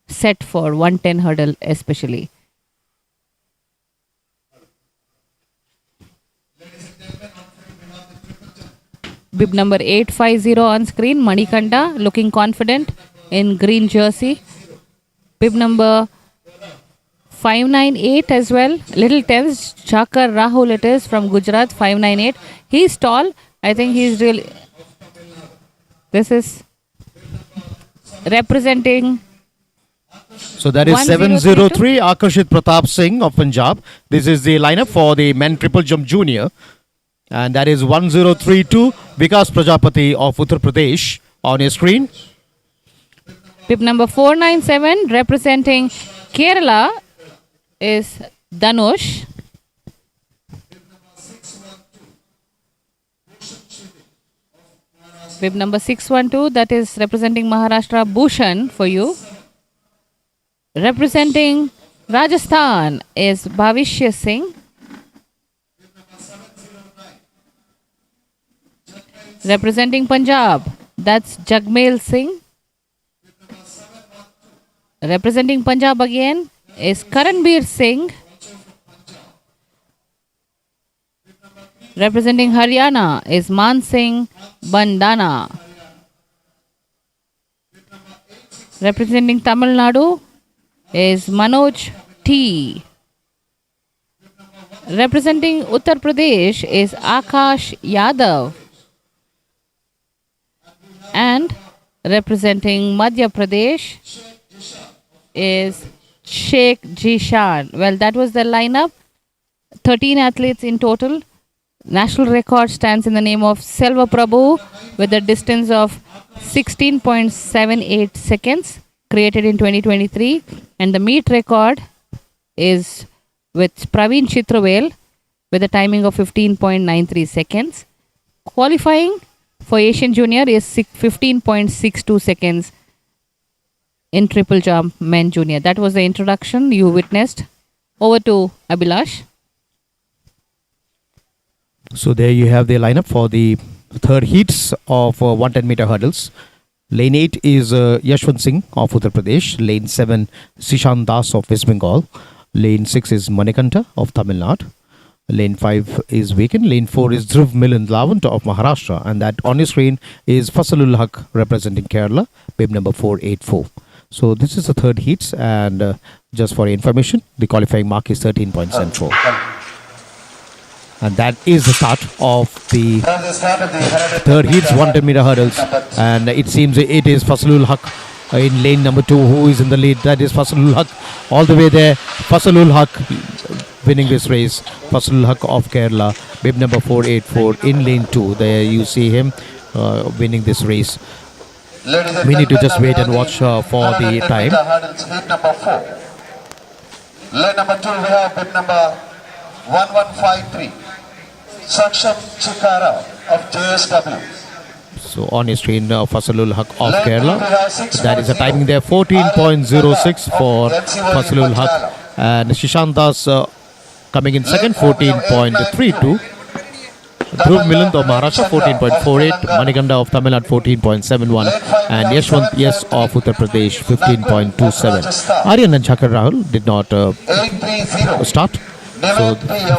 set for 110 hurdle especially. Bib number 850 on screen, Manikanda looking confident in green jersey. Bib number 598 as well, little tense. Chakar Rahul it is from Gujarat, 598. He's tall. I think he's really. This is representing. So that is 703 Akarshit Pratap Singh of Punjab. This is the lineup for the men triple jump junior. And that is 1032 Vikas Prajapati of Uttar Pradesh on your screen. Pip number 497 representing Kerala is Dhanush. Pip number 612, that is representing Maharashtra, Bhushan for you. Representing Rajasthan is Bhavishya Singh. Representing Punjab, that's Jagmel Singh. Representing Punjab again is Karanbir Singh. Representing Haryana is Man Singh Bandana. Representing Tamil Nadu, is Manoj T. Representing Uttar Pradesh is Akash Yadav. And representing Madhya Pradesh is Sheikh Jishan. Well, that was the lineup. 13 athletes in total. National record stands in the name of Selva Prabhu with a distance of 16.78 seconds created in 2023. And the meet record is with Praveen Chitravel with a timing of 15.93 seconds. Qualifying for Asian Junior is 15.62 seconds in triple jump men junior. That was the introduction you witnessed. Over to Abhilash. So there you have the lineup for the third heats of 110-meter hurdles. Lane 8 is Yashwant Singh of Uttar Pradesh. Lane 7, Sishan Das of West Bengal. Lane 6 is Manikanta of Tamil Nadu. Lane 5 is vacant. Lane 4 is Dhruv Milan Lavant of Maharashtra. And that on your screen is Fasalul Haq representing Kerala, bib number 484. So this is the third heats, and just for your information, the qualifying mark is 13.74. And that is the start of the third heats 110-meter hurdles. And it seems it is Fasalul Haq in lane number 2 who is in the lead. That is Fasalul Haq all the way there. Fasalul Haq winning this race. Fasalul Haq of Kerala, bib number 484 in lane 2. There you see him winning this race. We need to just wait and watch for the time. Lane number 2 we have bib number 1153. Saksham Chikara of JSW. So on your screen, Fasalul Haq of Kerala. That is a timing there, 14.06 for Fasalul Haq. And Shishan Das coming in second, 14.32. Dhruv Milan of Maharashtra, 14.48. Manikanda of Tamil Nadu, 14.71. And Yashwant Yes of Uttar Pradesh, 15.27. Aryan and Chakar Rahul did not start. So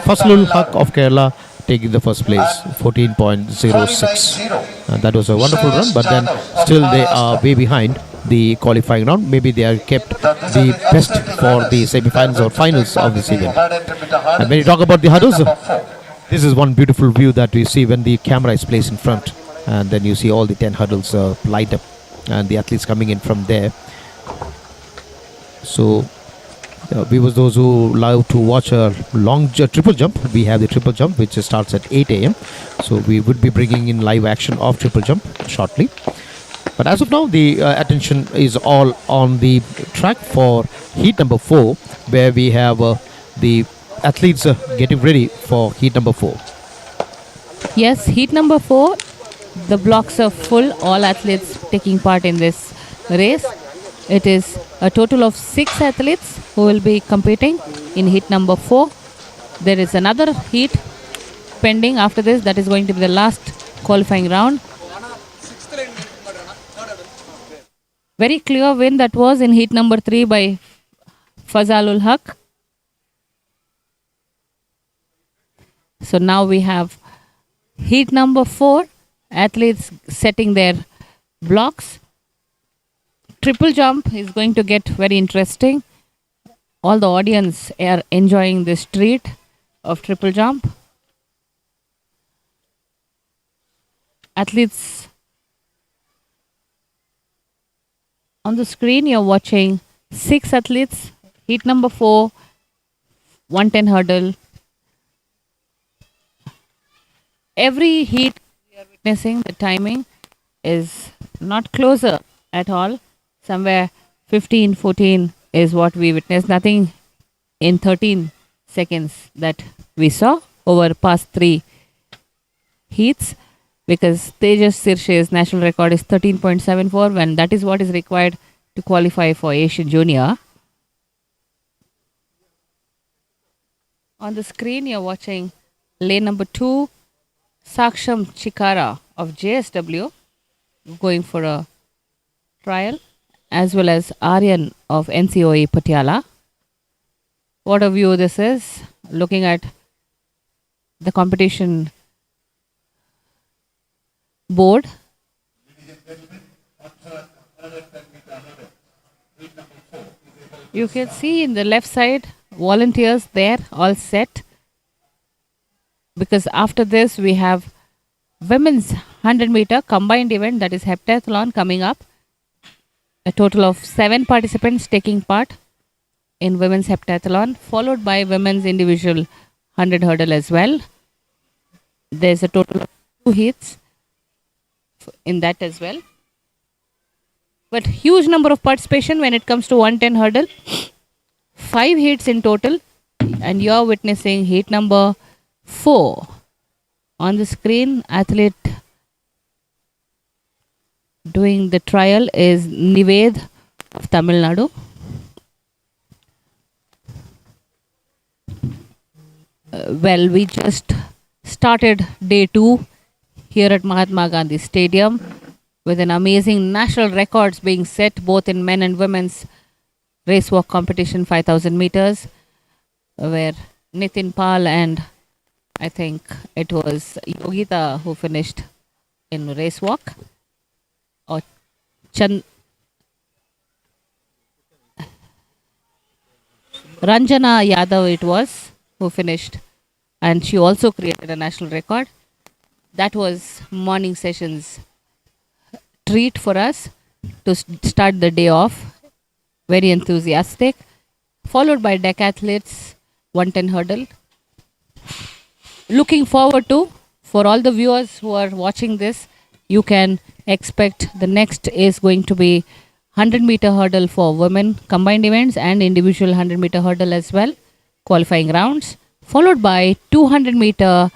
Fasalul Haq of Kerala taking the first place, 14.06. That was a wonderful run, but then still they are way behind the qualifying round. Maybe they are kept the best for the semi-finals or finals of this event. And when you talk about the hurdles, this is one beautiful view that we see when the camera is placed in front, and then you see all the 10 hurdles lined up and the athletes coming in from there. So we was those who love to watch a long triple jump. We have the triple jump which starts at 8 a.m. So we would be bringing in live action of triple jump shortly. But as of now, the attention is all on the track for heat number 4, where we have the athletes getting ready for heat number 4. Yes, heat number 4. The blocks are full. All athletes taking part in this race. It is a total of 6 athletes who will be competing in heat number 4. There is another heat pending after this. That is going to be the last qualifying round. Very clear win that was in heat number 3 by Fazalul Haq. So now we have heat number 4. Athletes setting their blocks. Triple jump is going to get very interesting. All the audience are enjoying this treat of triple jump. Athletes on the screen, you're watching 6 athletes. Heat number 4, 110 hurdle. Every heat we are witnessing, the timing is not closer at all. Somewhere 15, 14 is what we witnessed. Nothing in 13 seconds that we saw over past 3 heats, because Tejas Sirshe's national record is 13.74, when that is what is required to qualify for Asian Junior. On the screen, you're watching lane number 2, Saksham Chikara of JSW going for a trial, as well as Aryan of NCOE Patiala. What a view this is, looking at the competition board. You can see in the left side volunteers there all set, because after this we have women's 100-meter combined event, that is Heptathlon, coming up. A total of 7 participants taking part in women's heptathlon, followed by women's individual 100 hurdle as well. There's a total of 2 heats in that as well. But huge number of participation when it comes to 110 hurdle. 5 heats in total, and you're witnessing heat number 4. On the screen, athlete doing the trial is Nived of Tamil Nadu. Well, we just started day 2 here at Mahatma Gandhi Stadium with an amazing national records being set both in men and women's racewalk competition 5000 meters, where Nitin Pal and I think it was Yogita who finished in racewalk, or Ranjana Yadav it was who finished, and she also created a national record. That was morning sessions treat for us to start the day off. Very enthusiastic, followed by decathletes 110 hurdle. Looking forward to, for all the viewers who are watching this, you can expect the next is going to be 100-meter hurdle for women combined events and individual 100-meter hurdle as well, qualifying rounds, followed by 200-meter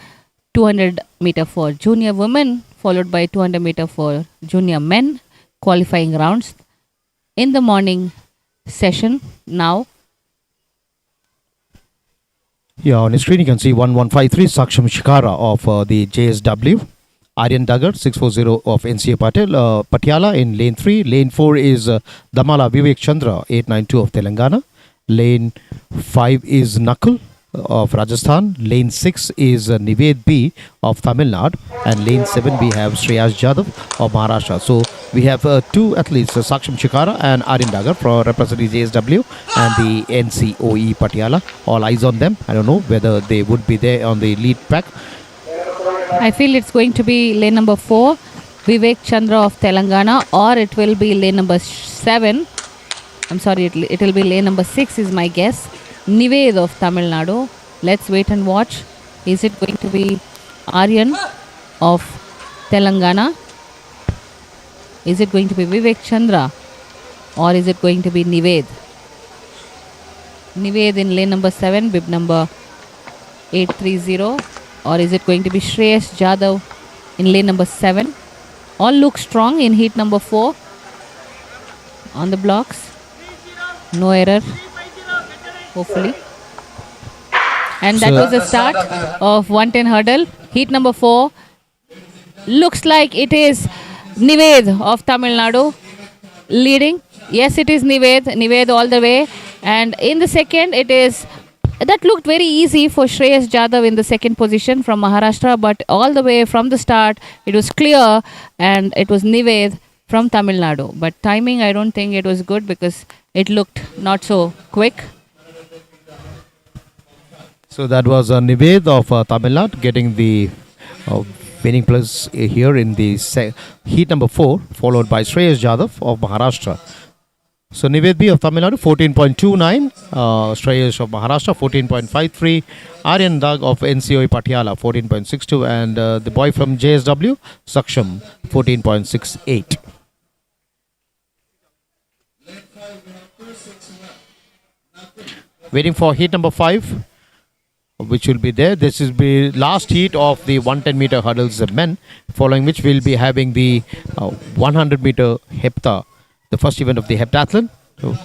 for junior women, followed by 200-meter for junior men, qualifying rounds in the morning session now. Yeah, on the screen you can see 1153 Saksham Shikara of the JSW. Aryan Dagar 640 of NCA Patiala in lane 3. Lane 4 is Damala Vivek Chandra 892 of Telangana. Lane 5 is Nakul of Rajasthan. Lane 6 is Nived B of Tamil Nadu. And lane 7 we have Shreyas Jadhav of Maharashtra. So we have 2 athletes, Saksham Shikara and Aryan Dagar, for representing JSW and the NCOE Patiala. All eyes on them. I don't know whether they would be there on the lead pack. I feel it's going to be lane number 4, Vivek Chandra of Telangana, or it will be lane number 7. I'm sorry, it will be lane number 6 is my guess. Nived of Tamil Nadu. Let's wait and watch. Is it going to be Aryan of Telangana? Is it going to be Vivek Chandra? Or is it going to be Nived? Nived in lane number 7, bib number 830. Or is it going to be Shreyas Jadhav in lane number 7? All look strong in heat number 4. On the blocks. No error. Hopefully. And that was the start of 110 hurdle. Heat number 4. Looks like it is Nived of Tamil Nadu leading. Yes, it is Nived. Nived all the way. And in the second, it is... That looked very easy for Shreyas Jadhav in the second position from Maharashtra, but all the way from the start, it was clear, and it was Nived from Tamil Nadu. But timing, I don't think it was good because it looked not so quick. So that was Nived of Tamil Nadu getting the winning place here in the heat number 4, followed by Shreyas Jadhav of Maharashtra. So Nived B of Tamil Nadu 14.29, Shreyas of Maharashtra 14.53, Aryan Dag of NCOE Patiala 14.62, and the boy from JSW Saksham 14.68. Waiting for heat number 5, which will be there. This is the last heat of the 110-meter hurdles of men, following which we'll be having the 100-meter hepta, the first event of the heptathlon. So,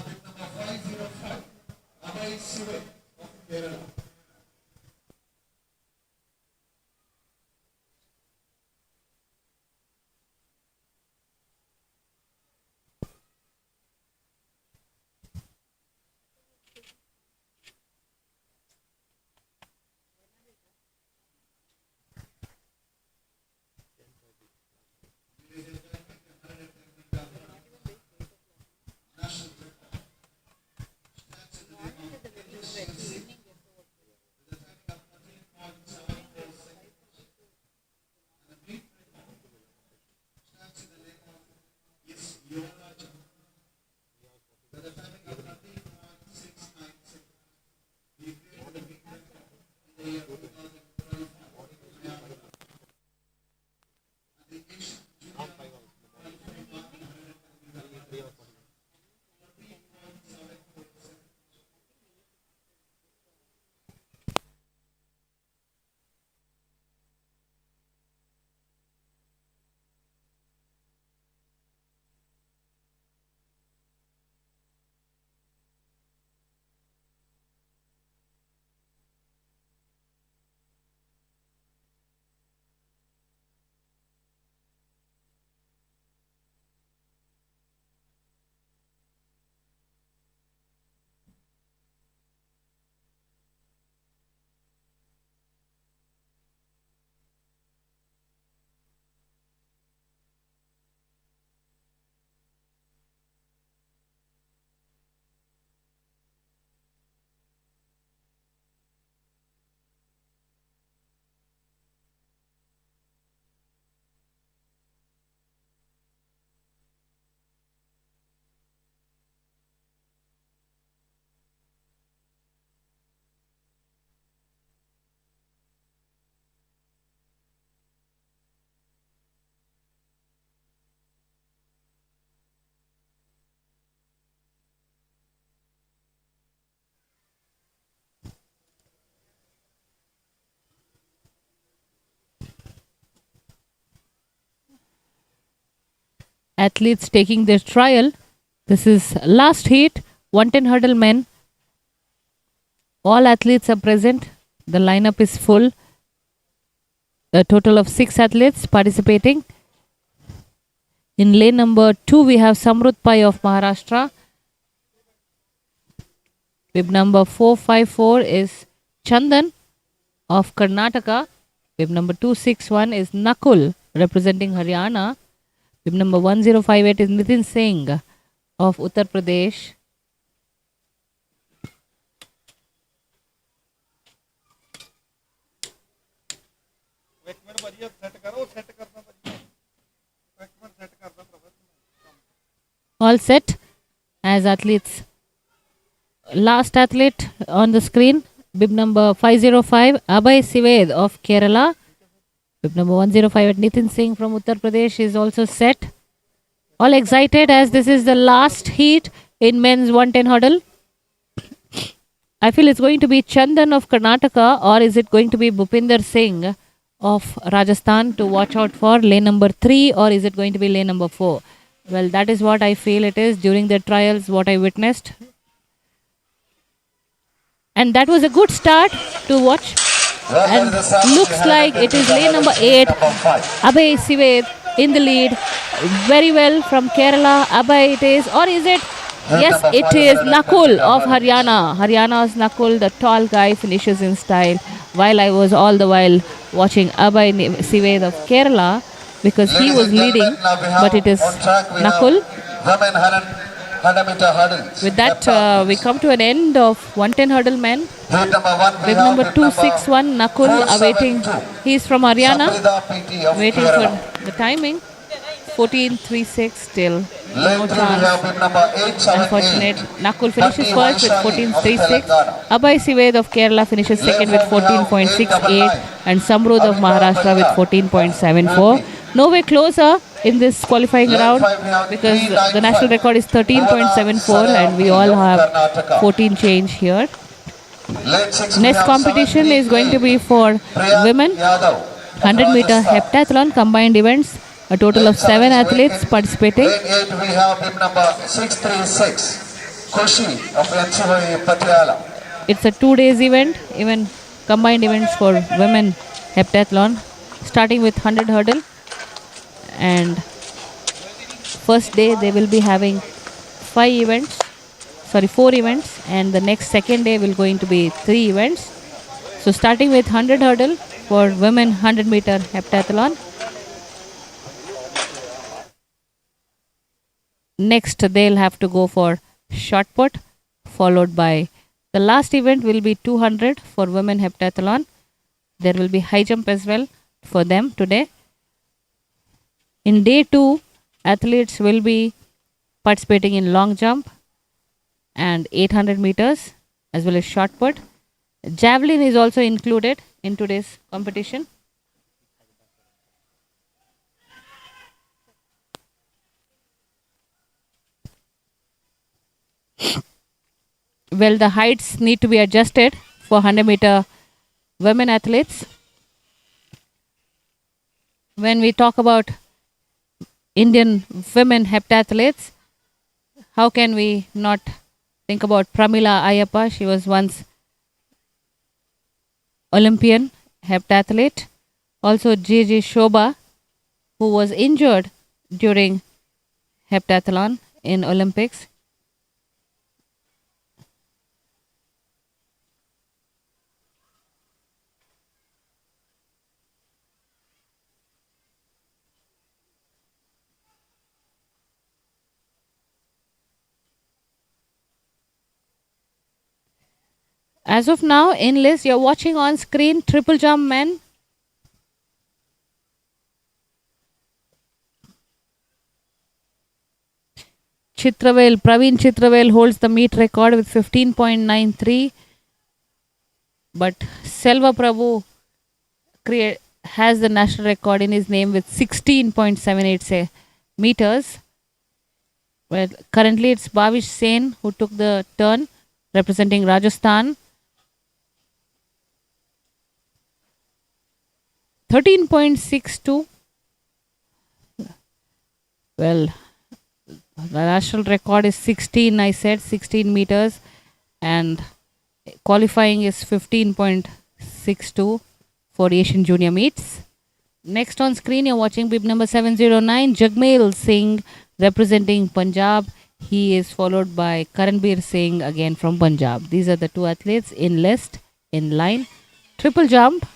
athletes taking their trial. This is last heat, 110 hurdle men. All athletes are present. The lineup is full. A total of 6 athletes participating. In lane number 2, we have Samrut Pai of Maharashtra. Bib number 454 is Chandan of Karnataka. Bib number 261 is Nakul representing Haryana. Bib number 1058 is Nitin Singh of Uttar Pradesh. All set as athletes. Last athlete on the screen, bib number 505, Abhay Sived of Kerala. Bib number 105, Nitin Singh from Uttar Pradesh is also set. All excited as this is the last heat in men's 110 hurdle. I feel it's going to be Chandan of Karnataka, or is it going to be Bhupinder Singh of Rajasthan to watch out for lane number 3, or is it going to be lane number 4? Well, that is what I feel it is during the trials, what I witnessed. And that was a good start to watch. And looks like it is lane number 8, Abhay Sived in the lead. Very well from Kerala, Abhay it is, or is it? Yes, it is Nakul of Haryana. Haryana's Nakul, the tall guy, finishes in style. While I was all the while watching Abhay Sived of Kerala, because he was leading, but it is Nakul. With that, we come to an end of 110 hurdle men. Bib number 261, Nakul, awaiting. He is from Haryana, waiting for the timing. 14.36 still. No chance. Unfortunate. Nakul finishes first with 14.36. Abhay Sived of Kerala finishes second with 14.68. And Samrud of Maharashtra with 14.74. Nowhere closer in this qualifying round because the national record is 13.74 and we all have 14 change here. Next competition is going to be for women 100 meter heptathlon combined events. A total of 7 athletes participating. Lane 8 we have bib number 636, Kushi of NCY Patiala. It's a 2 days event, even combined events for women heptathlon, starting with 100 hurdle. And first day they will be having 4 events, and the next second day will going to be 3 events. So starting with 100 hurdle for women 100 meter heptathlon. Next they'll have to go for shot put, followed by the last event will be 200 for women heptathlon. There will be high jump as well for them today. In day 2, athletes will be participating in long jump and 800 meters as well as shot put. Javelin is also included in today's competition. Well, the heights need to be adjusted for 100 meter women athletes. When we talk about Indian women heptathletes, how can we not think about Pramila Ayappa? She was once Olympian heptathlete. Also J.J. Shobha, who was injured during heptathlon in Olympics. As of now, in list, you're watching on screen triple jump men. Praveen Chitravel holds the meet record with 15.93. But Selva Prabhu has the national record in his name with 16.78 meters. Well, currently it's Bhavish Sen who took the turn representing Rajasthan. 13.62. Well, The national record is 16, I said 16 meters, and qualifying is 15.62 for Asian Junior meets. Next on screen, you're watching bib number 709, Jagmeet Singh representing Punjab. He is followed by Karanbir Singh again from Punjab. These are the two athletes in list, in line. Triple jump.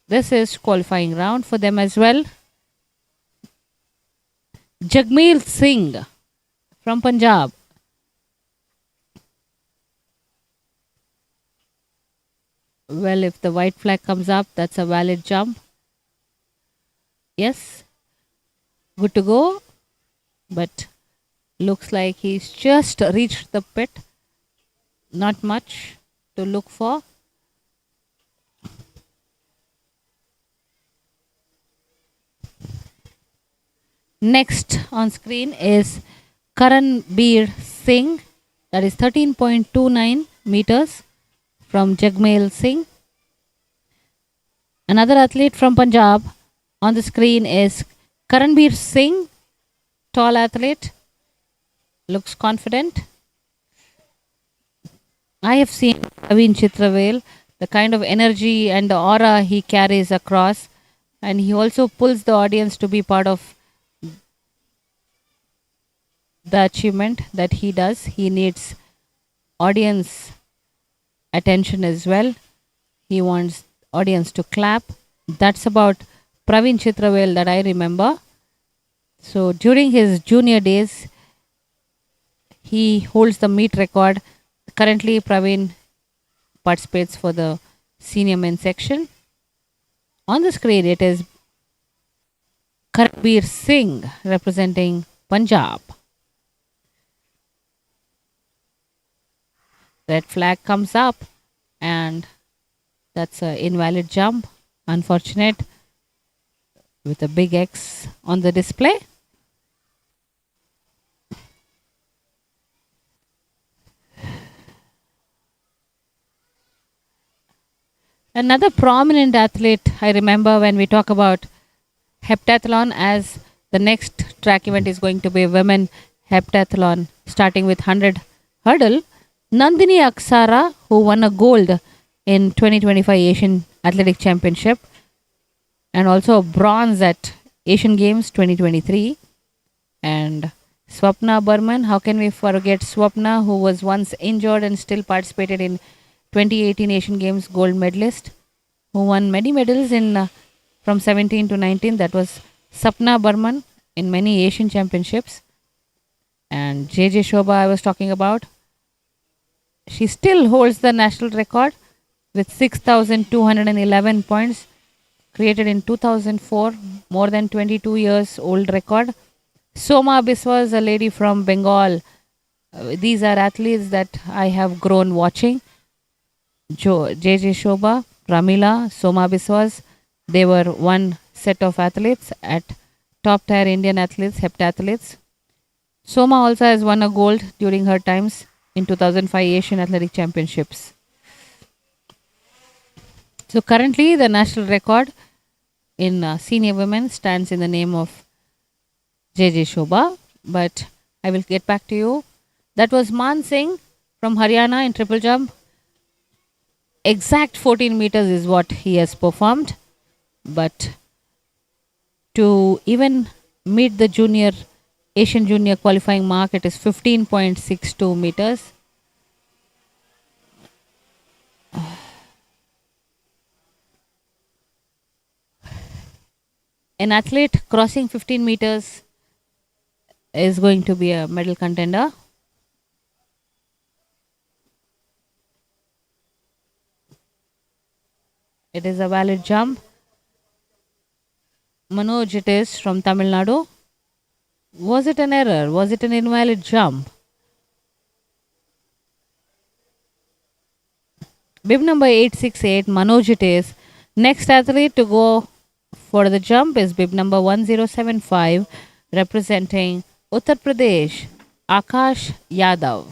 This is qualifying round for them as well. Jagmeet Singh from Punjab. Well, if the white flag comes up, that's a valid jump. Yes, good to go. But looks like he's just reached the pit. Not much to look for. Next on screen is Karanbir Singh, that is 13.29 meters from Jagmeet Singh. Another athlete from Punjab on the screen is Karanbir Singh, tall athlete, looks confident. I have seen Praveen Chitravel, the kind of energy and the aura he carries across, and he also pulls the audience to be part of the achievement that he does. He needs audience attention as well. He wants audience to clap. That's about Praveen Chitravel that I remember. So during his junior days, he holds the meet record. Currently, Praveen participates for the senior men section. On the screen, it is Karanbir Singh representing Punjab. Red flag comes up, and that's an invalid jump. Unfortunate, with a big X on the display. Another prominent athlete I remember when we talk about heptathlon, as the next track event is going to be women heptathlon starting with 100 hurdle. Nandini Aksara, who won a gold in 2025 Asian Athletic Championship and also a bronze at Asian Games 2023. And Swapna Burman, how can we forget Swapna, who was once injured and still participated in 2018 Asian Games gold medalist, who won many medals in from 17 to 19. That was Sapna Burman in many Asian championships. And JJ Shobha, I was talking about. She still holds the national record with 6,211 points, created in 2004, more than 22 years old record. Soma Biswas is a lady from Bengal. These are athletes that I have grown watching. JJ Shobha, Ramila, Soma Biswas, they were one set of athletes at top tier Indian athletes, heptathletes. Soma also has won a gold during her times in 2005 Asian Athletic Championships. So currently the national record in senior women stands in the name of JJ Shobha, but I will get back to you. That was Man Singh from Haryana in triple jump. Exact 14 meters is what he has performed, but to even meet the Asian junior qualifying mark, it is 15.62 meters. An athlete crossing 15 meters is going to be a medal contender. It is a valid jump. Manoj, it is from Tamil Nadu. Was it an error? Was it an invalid jump? Bib number 868, Manoj it is. Next athlete to go for the jump is bib number 1075, representing Uttar Pradesh, Akash Yadav.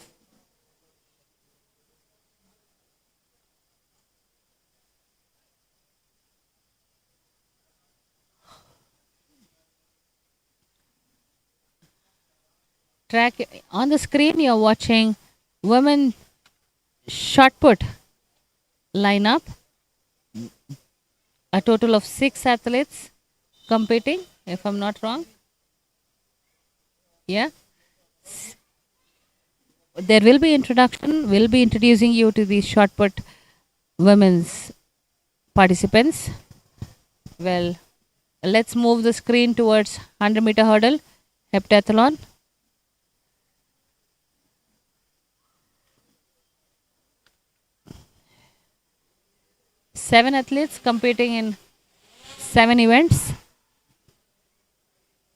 track. On the screen, you're watching women shot put lineup. A total of 6 athletes competing, if I'm not wrong. Yeah. There will be introduction. We'll be introducing you to the shot put women's participants. Well, let's move the screen towards 100-meter hurdle, heptathlon. Seven athletes competing in 7 events.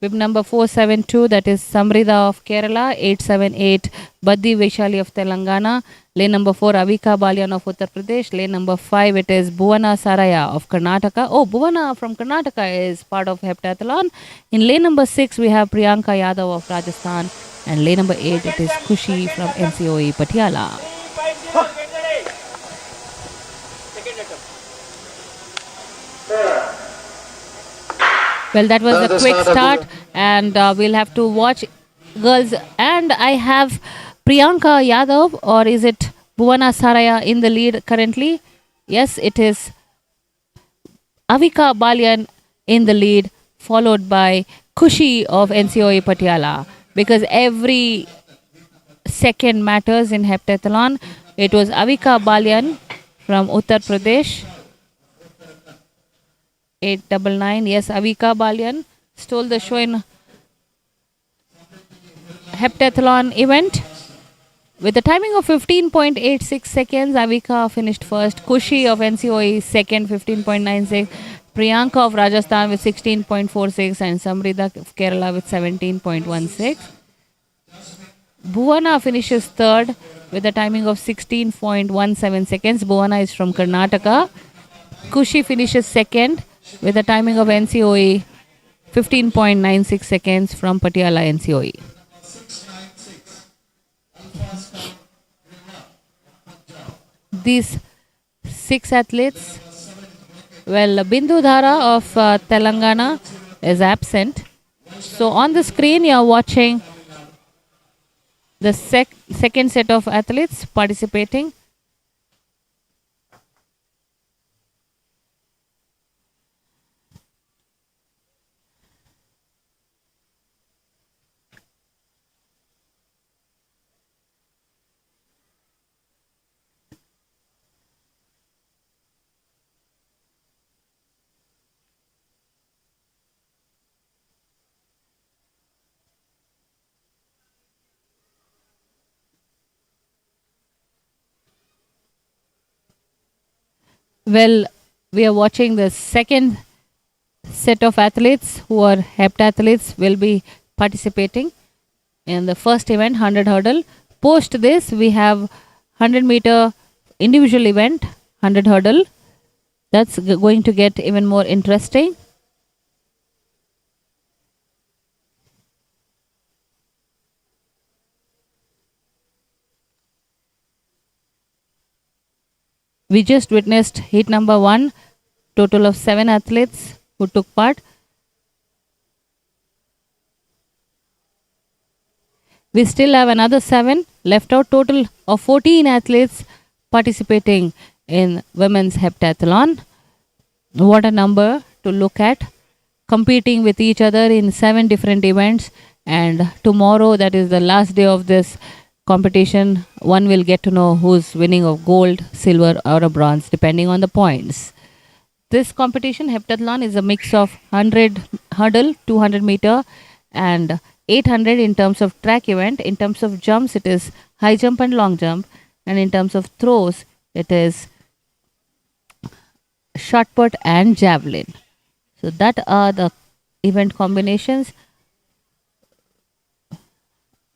Bib number 472, that is Samrida of Kerala, 878 Baddi Vaishali of Telangana, lane number 4 Avika Balyan of Uttar Pradesh, lane number 5 it is Bhuvana Saraya of Karnataka. Oh, Bhuvana from Karnataka is part of heptathlon. In lane number 6 we have Priyanka Yadav of Rajasthan, and lane number 8 it is Kushi from NCOE Patiala. Well, that was a quick start, and we'll have to watch girls. And I have Priyanka Yadav, or is it Bhuvana Saraya in the lead currently? Yes, it is Avika Balyan in the lead, followed by Kushi of NCOE Patiala. Because every second matters in heptathlon. It was Avika Balyan from Uttar Pradesh. 899. Yes, Avika Balyan stole the show in heptathlon event. With a timing of 15.86 seconds, Avika finished first. Kushi of NCOE second, 15.96. Priyanka of Rajasthan with 16.46 and Samrida of Kerala with 17.16. Bhuvana finishes third with a timing of 16.17 seconds. Bhuvana is from Karnataka. Kushi finishes second with a timing of NCOE 15.96 seconds from Patiala NCOE. These 6 athletes, well, Bindu Dhara of Telangana is absent. So on the screen you are watching the second set of athletes participating. Well, we are watching the second set of athletes who are heptathletes will be participating in the first event, 100 hurdle. Post this, we have 100-meter individual event, 100 hurdle. That's going to get even more interesting. We just witnessed heat number 1, total of 7 athletes who took part. We still have another 7 left out, total of 14 athletes participating in women's heptathlon. What a number to look at, competing with each other in 7 different events. And tomorrow, that is the last day of this competition, one will get to know who's winning of gold, silver or a bronze depending on the points. This competition, heptathlon, is a mix of 100 hurdle, 200 meter and 800 in terms of track event. In terms of jumps, it is high jump and long jump, and in terms of throws, it is shot put and javelin. So that are the event combinations.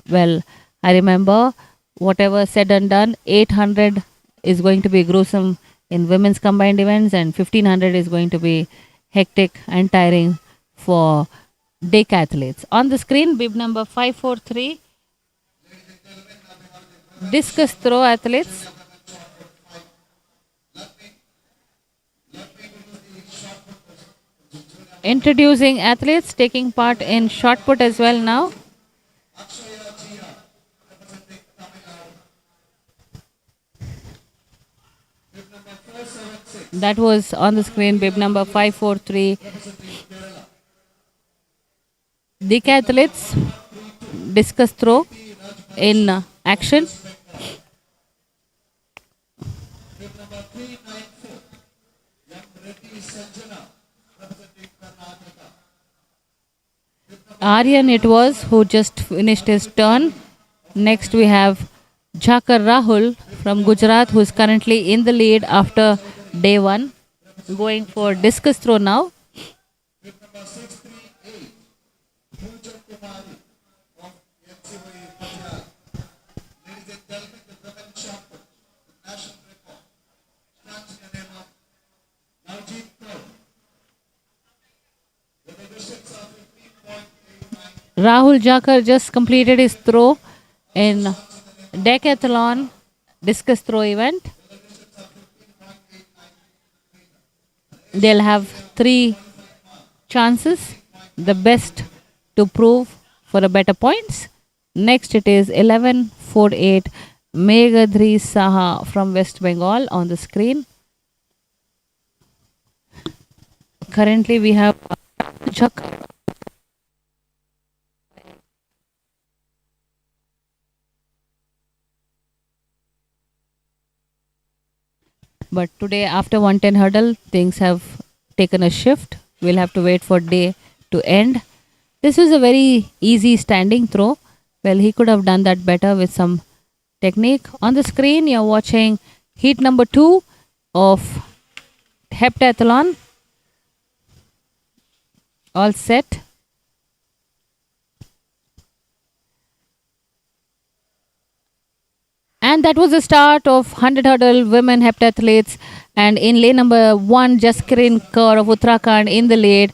Well, I remember, whatever said and done, 800 is going to be gruesome in women's combined events, and 1500 is going to be hectic and tiring for decathletes. On the screen, bib number 543, discus throw athletes. Introducing athletes taking part in shot put as well now. That was on the screen, bib number 543. Decathletes discus throw in action. Aryan it was who just finished his turn. Next we have Jhakar Rahul from Gujarat, who is currently in the lead after day one, going for discus throw now. Rahul Jakar just completed his throw in Decathlon discus throw event. They'll have 3 chances, the best to prove for a better points. Next it is 1148 Meghadri Saha from West Bengal on the screen. Currently we have Jakar. But today, after 110 hurdle, things have taken a shift. We'll have to wait for day to end. This was a very easy standing throw. Well, he could have done that better with some technique. On the screen, you're watching heat number 2 of Heptathlon. All set. And that was the start of 100 hurdle women heptathletes. And in lane number 1, Jaskirin Kaur of Uttarakhand in the lead.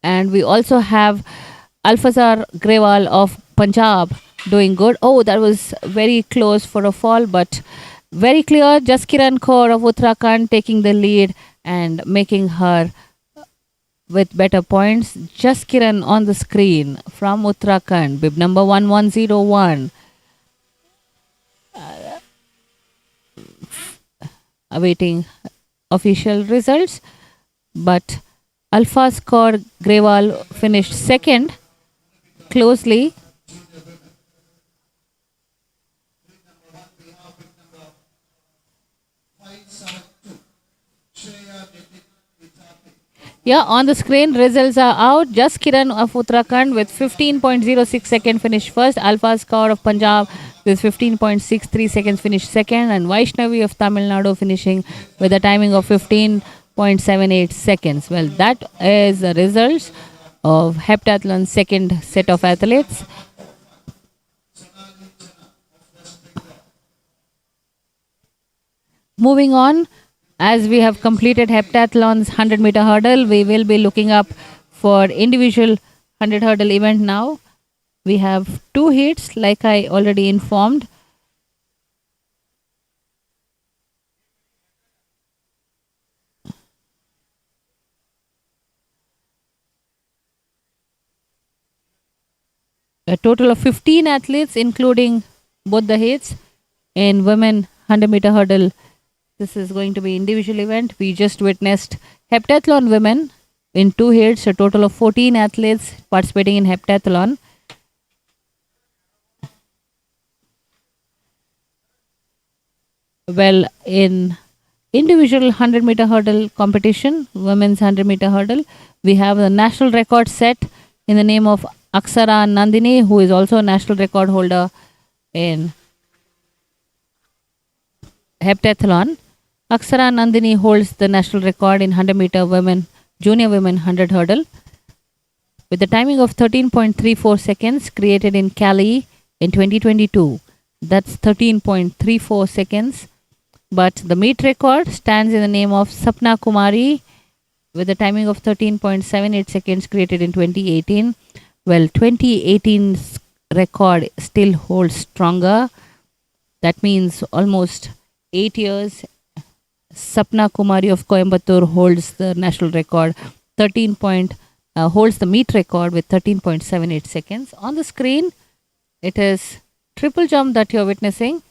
And we also have Alfazar Grewal of Punjab doing good. Oh, that was very close for a fall, but very clear. Jaskiran Kaur of Uttarakhand taking the lead and making her with better points. Jaskiran on the screen from Uttarakhand, bib number 1101. Awaiting official results, but Alpha score Grewal finished second closely. Yeah, on the screen results are out. Just Kiran of Uttarakhand with 15.06 second finished first. Alpha score of Punjab with 15.63 seconds finished second. And Vaishnavi of Tamil Nadu finishing with a timing of 15.78 seconds. Well, that is the results of Heptathlon's second set of athletes. Moving on, as we have completed Heptathlon's 100-meter hurdle, we will be looking up for individual 100 hurdle event now. We have 2 heats, like I already informed. A total of 15 athletes, including both the heats in women 100-meter hurdle. This is going to be individual event. We just witnessed heptathlon women in 2 heats, a total of 14 athletes participating in heptathlon. Well, in individual 100-meter hurdle competition, women's 100-meter hurdle, we have a national record set in the name of Aksara Nandini, who is also a national record holder in heptathlon. Aksara Nandini holds the national record in 100-meter women, junior women 100 hurdle with a timing of 13.34 seconds created in Cali in 2022. That's 13.34 seconds. But the meet record stands in the name of Sapna Kumari with a timing of 13.78 seconds created in 2018. Well, 2018's record still holds stronger. That means almost 8 years. Sapna Kumari of Coimbatore holds the national record, holds the meet record with 13.78 seconds. On the screen, it is triple jump that you're witnessing.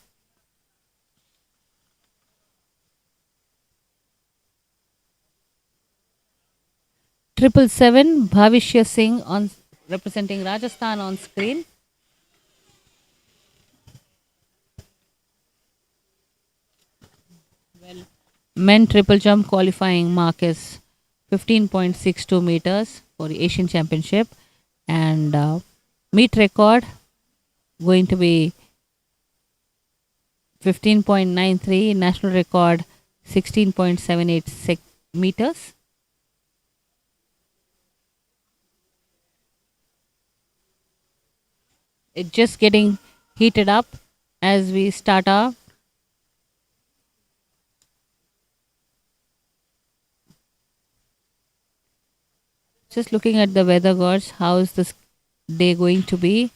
777 Bhavishya Singh on representing Rajasthan on screen. Men triple jump qualifying mark is 15.62 meters for the Asian Championship, and meet record going to be 15.93, national record 16.78 meters. It's just getting heated up as we start our just looking at the weather gods. How is this day going to be?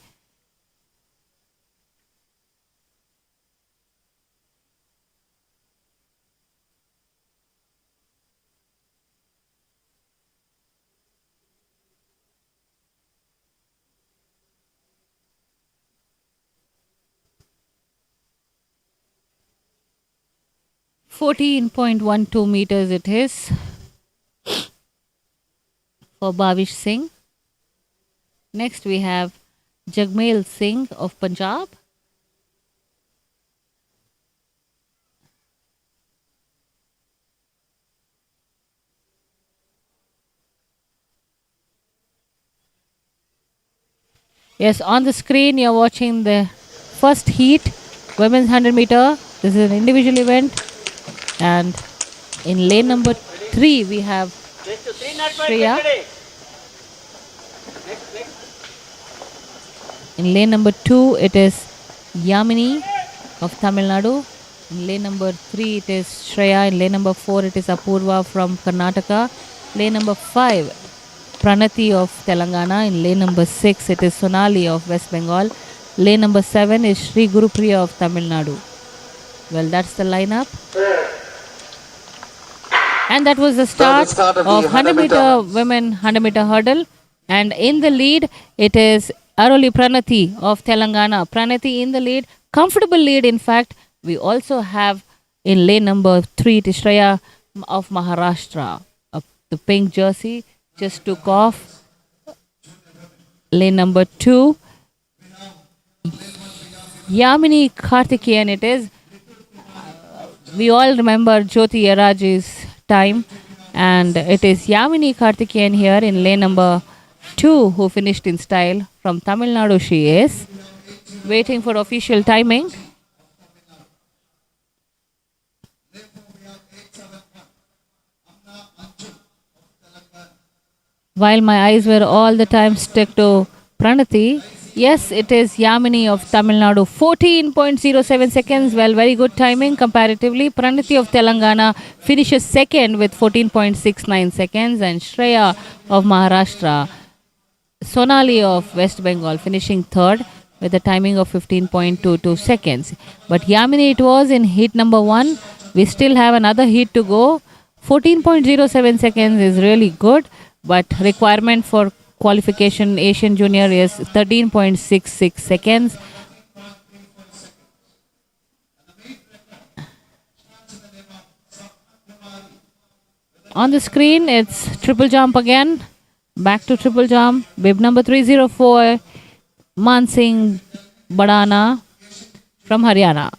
.12 meters it is for Bhavish Singh. Next we have Jagmail Singh of Punjab. Yes, on the screen you're watching the first heat, women's 100 meter. This is an individual event, and in lane number 3 we have Shreya. In lane number 2 it is Yamini of Tamil Nadu. In lane number 3 it is Shreya. In lane number 4 it is Apurva from Karnataka. Lane number 5 Pranati of Telangana. In lane number 6 it is Sonali of West Bengal. Lane number 7 is Sri Gurupriya of Tamil Nadu. Well, that's the lineup. And that was the start of 100 meter women 100 meter hurdle. And in the lead it is Aroli Pranati of Telangana. Pranati in the lead, comfortable lead in fact. We also have in lane number 3 it is Shreya of Maharashtra. The pink jersey just took off. Lane number 2 Yamini Karthikeyan it is. We all remember Jyoti Yaraji's time, and it is Yamini Karthikeyan here in lane number 2 who finished in style. From Tamil Nadu she is. Waiting for official timing. While my eyes were all the time stuck to Pranati, yes, it is Yamini of Tamil Nadu. 14.07 seconds. Well, very good timing comparatively. Pranati of Telangana finishes second with 14.69 seconds. And Shreya of Maharashtra. Sonali of West Bengal finishing third with a timing of 15.22 seconds. But Yamini it was in heat number 1. We still have another heat to go. 14.07 seconds is really good. But requirement for qualification Asian Junior is 13.66 seconds. On the screen, it's triple jump again. Back to triple jump. Bib number 304, Mansingh Badana from Haryana.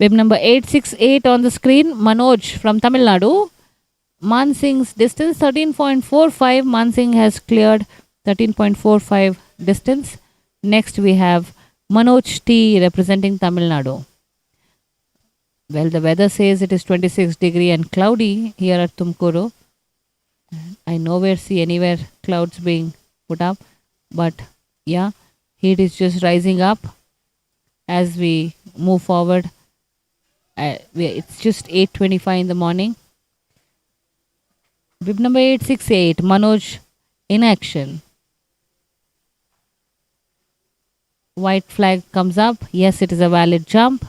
Bib number 868 on the screen, Manoj from Tamil Nadu. Mansingh's distance 13.45. Mansingh has cleared 13.45 distance. Next we have Manoj T representing Tamil Nadu. Well, the weather says it is 26 degree and cloudy here at Tumkur. I nowhere see anywhere clouds being put up, but yeah, heat is just rising up as we move forward. It's just 8:25 in the morning. Bib number 868, Manoj in action. White flag comes up. Yes, it is a valid jump.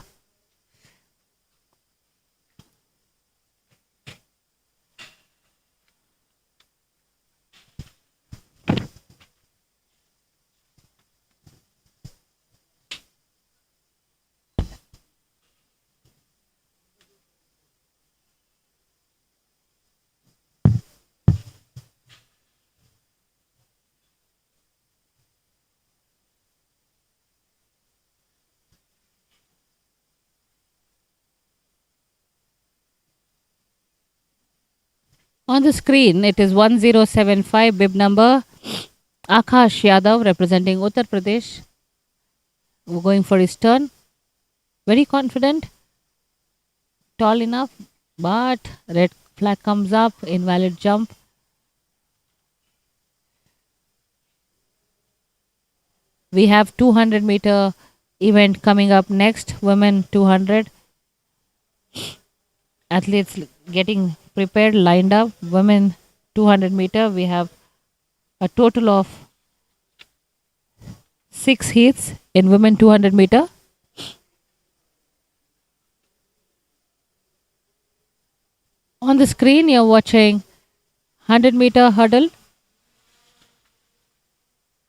On the screen, it is 1075 bib number. Akash Yadav representing Uttar Pradesh. Going for his turn. Very confident. Tall enough. But red flag comes up. Invalid jump. We have 200-meter event coming up next. Women 200. Athletes getting prepared, lined up. Women 200-meter. We have a total of 6 heats in women 200-meter. On the screen, you're watching 100-meter hurdle.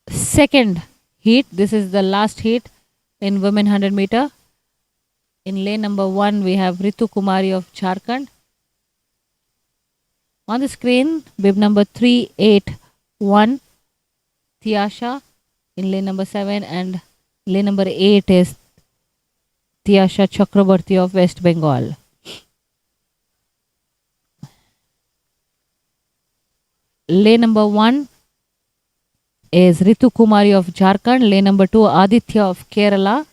Second heat. This is the last heat in women 100-meter. In lane number 1, we have Ritu Kumari of Jharkhand. On the screen, bib number 381, Tiasha in lane number 7, and lane number 8 is Tiasha Chakrabarti of West Bengal. Lane number 1 is Ritu Kumari of Jharkhand. Lane number 2, Aditya of Kerala.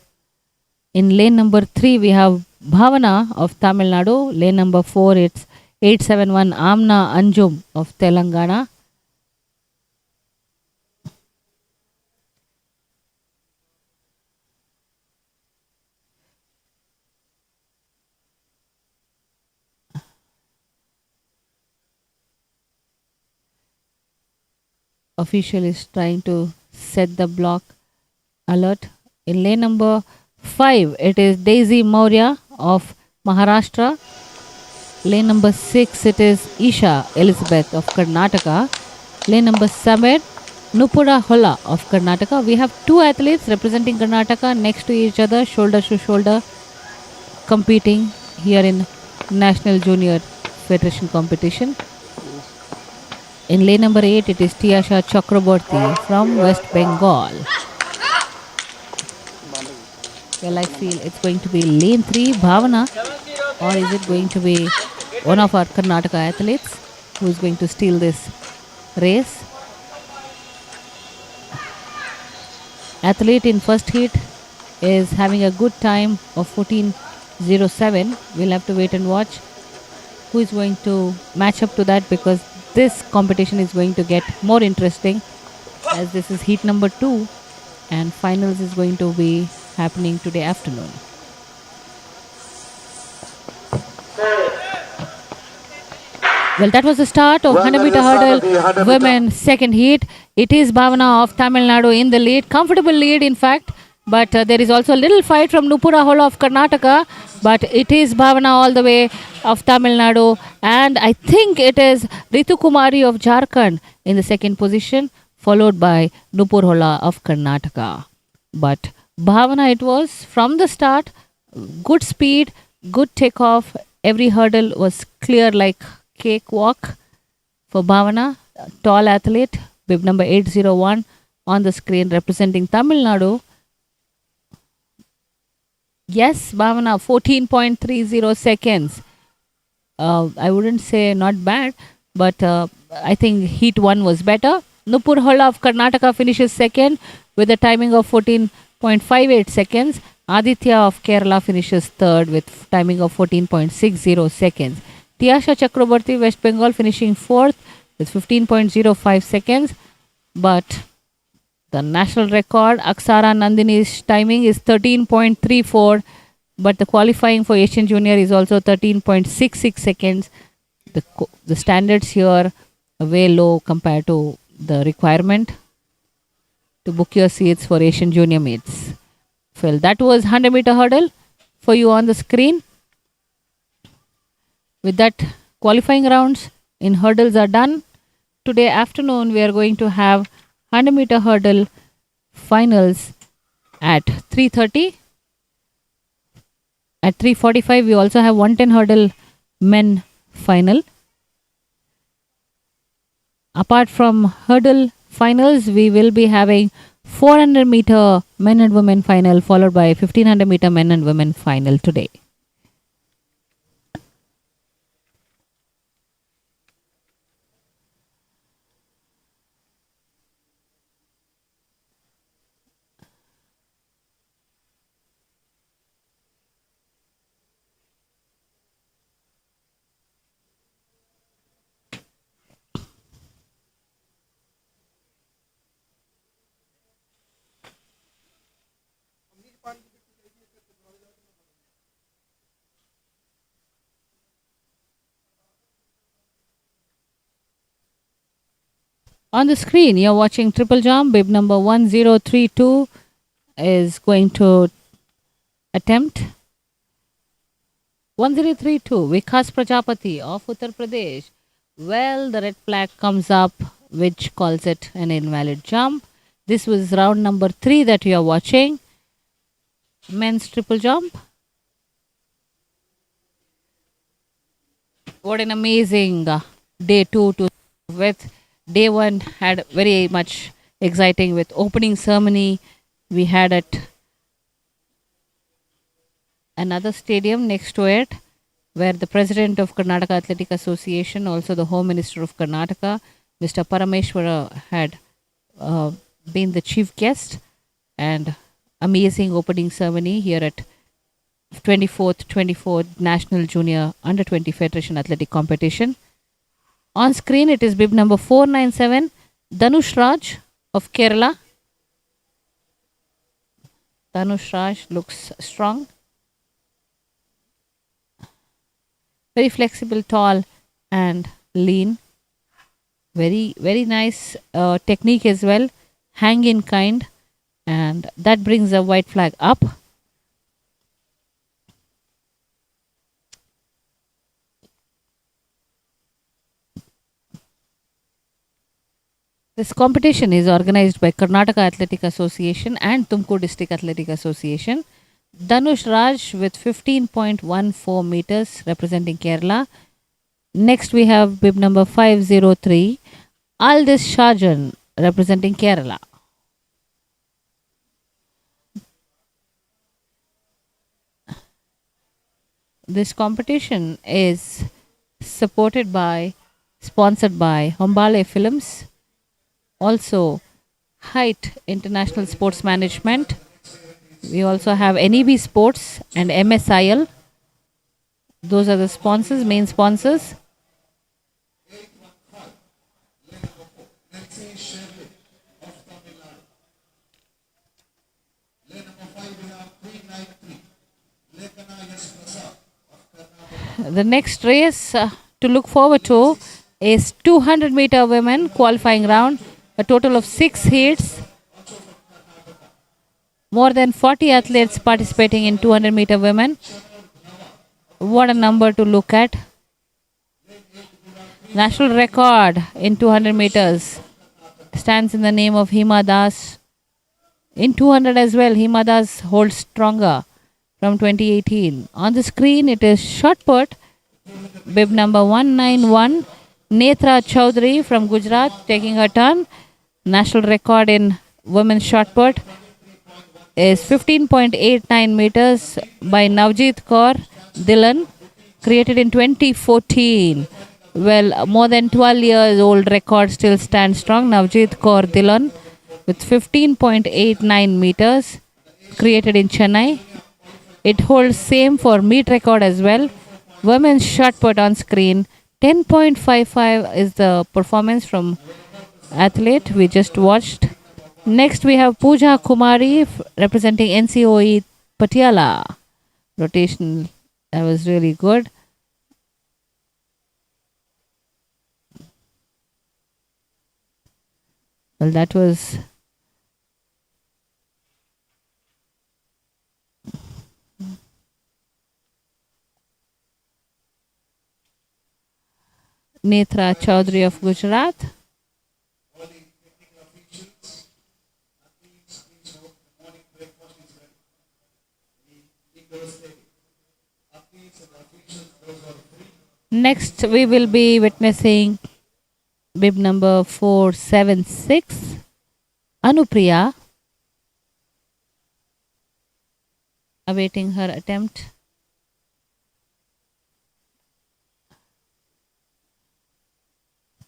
In lane number 3, we have Bhavana of Tamil Nadu. Lane number 4, it's 871 Amna Anjum of Telangana. Official is trying to set the block alert. In lane number 5, it is Daisy Maurya of Maharashtra. Lane number 6, it is Isha Elizabeth of Karnataka. Lane number 7, Nupura Holla of Karnataka. We have 2 athletes representing Karnataka next to each other, shoulder to shoulder, competing here in National Junior Federation competition. In lane number 8, it is Tiasha Chakraborty from West Bengal. Well, I feel it's going to be lane 3, Bhavana, or is it going to be one of our Karnataka athletes who is going to steal this race? Athlete in first heat is having a good time of 14:07. We'll have to wait and watch who is going to match up to that, because this competition is going to get more interesting as this is heat number 2 and finals is going to be happening today afternoon. Well, that was the start of 100-meter hurdle women second heat. It is Bhavana of Tamil Nadu in the lead, comfortable lead in fact, but there is also a little fight from Nupura Holla of Karnataka, but it is Bhavana all the way of Tamil Nadu, and I think it is Ritu Kumari of Jharkhand in the second position, followed by Nupur Holla of Karnataka. But Bhavana it was from the start, good speed, good takeoff, every hurdle was clear like cakewalk for Bhavana, tall athlete, bib number 801 on the screen representing Tamil Nadu. Yes, Bhavana, 14.30 seconds. I wouldn't say not bad, but I think heat 1 was better. Nupur Holla of Karnataka finishes second with a timing of 14.58 seconds. Aditya of Kerala finishes third with timing of 14.60 seconds. Tiasha Chakraborty, West Bengal, finishing fourth with 15.05 seconds. But the national record, Aksara Nandini's timing is 13.34. But the qualifying for Asian Junior is also 13.66 seconds. The standards here are way low compared to the requirement to book your seats for Asian Junior meets. Phil, that was 100-meter hurdle for you on the screen. With that, qualifying rounds in hurdles are done. Today afternoon, we are going to have 100-meter hurdle finals at 3:30. At 3:45, we also have 110 hurdle men final. Apart from hurdle finals, we will be having 400-meter men and women final, followed by 1500-meter men and women final today. On the screen, you're watching triple jump. Bib number 1032 is going to attempt. 1032, Vikas Prajapati of Uttar Pradesh. Well, the red flag comes up, which calls it an invalid jump. This was round number 3 that you are watching. Men's triple jump. What an amazing day 2 to with. Day 1 had very much exciting with opening ceremony. We had at another stadium next to it, where the president of Karnataka Athletic Association, also the Home Minister of Karnataka, Mr. Parameshwara, had been the chief guest, and amazing opening ceremony here at 24th National Junior Under 20 Federation Athletic Competition. On screen, it is bib number 497, Dhanush Raj of Kerala. Dhanush Raj looks strong. Very flexible, tall and lean. Very, very nice technique as well. Hang in kind. And that brings a white flag up. This competition is organized by Karnataka Athletic Association and Tumkur District Athletic Association. Dhanush Raj with 15.14 meters representing Kerala. Next we have bib number 503, Aldis Shajan representing Kerala. This competition is sponsored by Hombale Films, also Height International Sports Management. We also have NEB Sports and MSIL. Those are the sponsors, main sponsors. The next race to look forward to is 200-meter women qualifying round. A total of 6 heats. More than 40 athletes participating in 200-meter women. What a number to look at. National record in 200 meters stands in the name of Hima Das. In 200 as well, Hima Das holds stronger from 2018. On the screen, it is shot put. Bib number 191, Netra Chaudhary from Gujarat taking her turn. National record in women's shot put is 15.89 meters by Navjeet Kaur Dhillon, created in 2014. Well, more than 12 years old record still stands strong. Navjeet Kaur Dhillon with 15.89 meters, created in Chennai. It holds same for meet record as well. Women's shot put on screen, 10.55 is the performance from athlete we just watched. Next we have Pooja Kumari representing NCOE Patiala. Rotation, that was really good. Well, that was Netra Chaudhary of Gujarat. Next, we will be witnessing bib number 476, Anupriya, awaiting her attempt.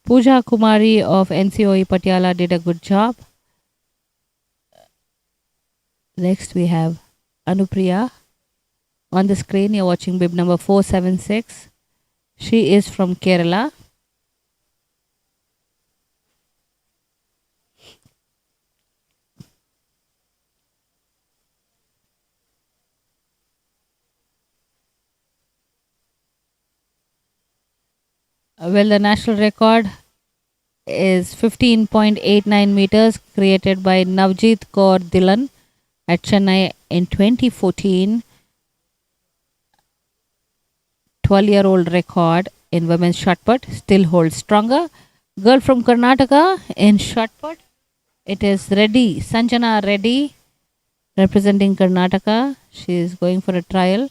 Pooja Kumari of NCOE Patiala did a good job. Next, we have Anupriya. On the screen, you're watching bib number 476. She is from Kerala. Well, the national record is 15.89 meters, created by Navjeet Kaur Dhillon at Chennai in 2014. 12-year-old record in women's shot put still holds stronger. Girl from Karnataka in shot put. It is Reddy, Sanjana Reddy, representing Karnataka. She is going for a trial.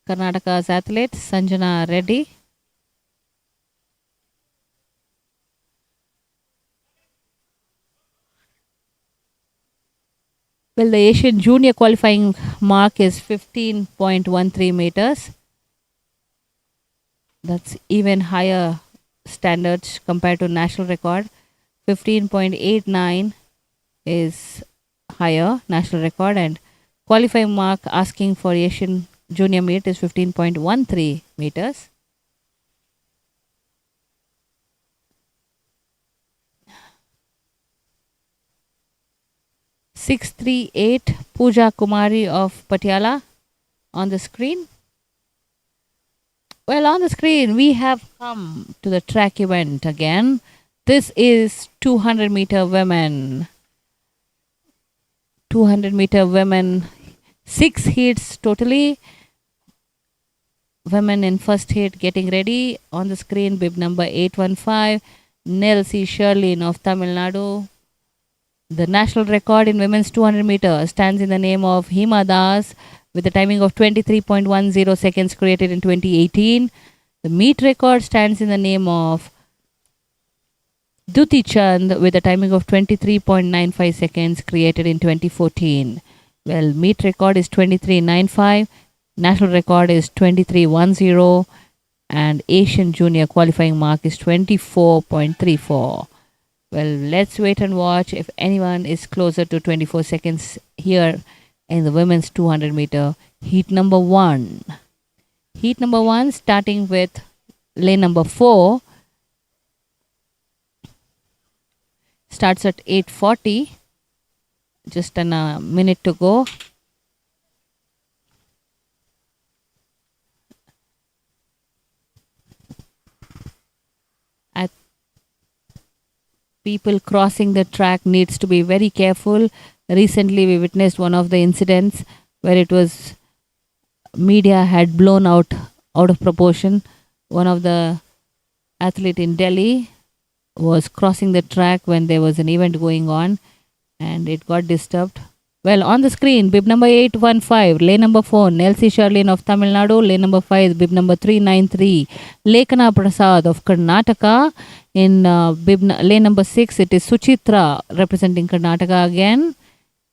Karnataka's athlete, Sanjana Reddy. Well, the Asian junior qualifying mark is 15.13 meters. That's even higher standards compared to national record. 15.89 is higher national record, and qualifying mark asking for Asian junior meet is 15.13 meters. .638 Pooja Kumari of Patiala on the screen. Well, on the screen, we have come to the track event again. This is 200-meter women. 200-meter women, 6 heats totally. Women in first heat getting ready. On the screen, bib number 815, Nelsie Sherlin of Tamil Nadu. The national record in women's 200 meter stands in the name of Hima Das with a timing of 23.10 seconds, created in 2018. The meet record stands in the name of Duti Chand with a timing of 23.95 seconds, created in 2014. Well, meet record is 23.95, national record is 23.10, and Asian junior qualifying mark is 24.34. Well, let's wait and watch if anyone is closer to 24 seconds here in the women's 200 meter heat number 1. Heat number 1 starting with lane number 4. Starts at 8:40. Just a minute to go. People crossing the track needs to be very careful. Recently, we witnessed one of the incidents where it was media had blown out of proportion. One of the athlete in Delhi was crossing the track when there was an event going on, and it got disturbed. Well, on the screen, bib number 815, lane number 4, Nelsie Sherlin of Tamil Nadu. Lane number 5, bib number 393, Lekana Prasad of Karnataka. In lane number 6, it is Suchitra representing Karnataka again.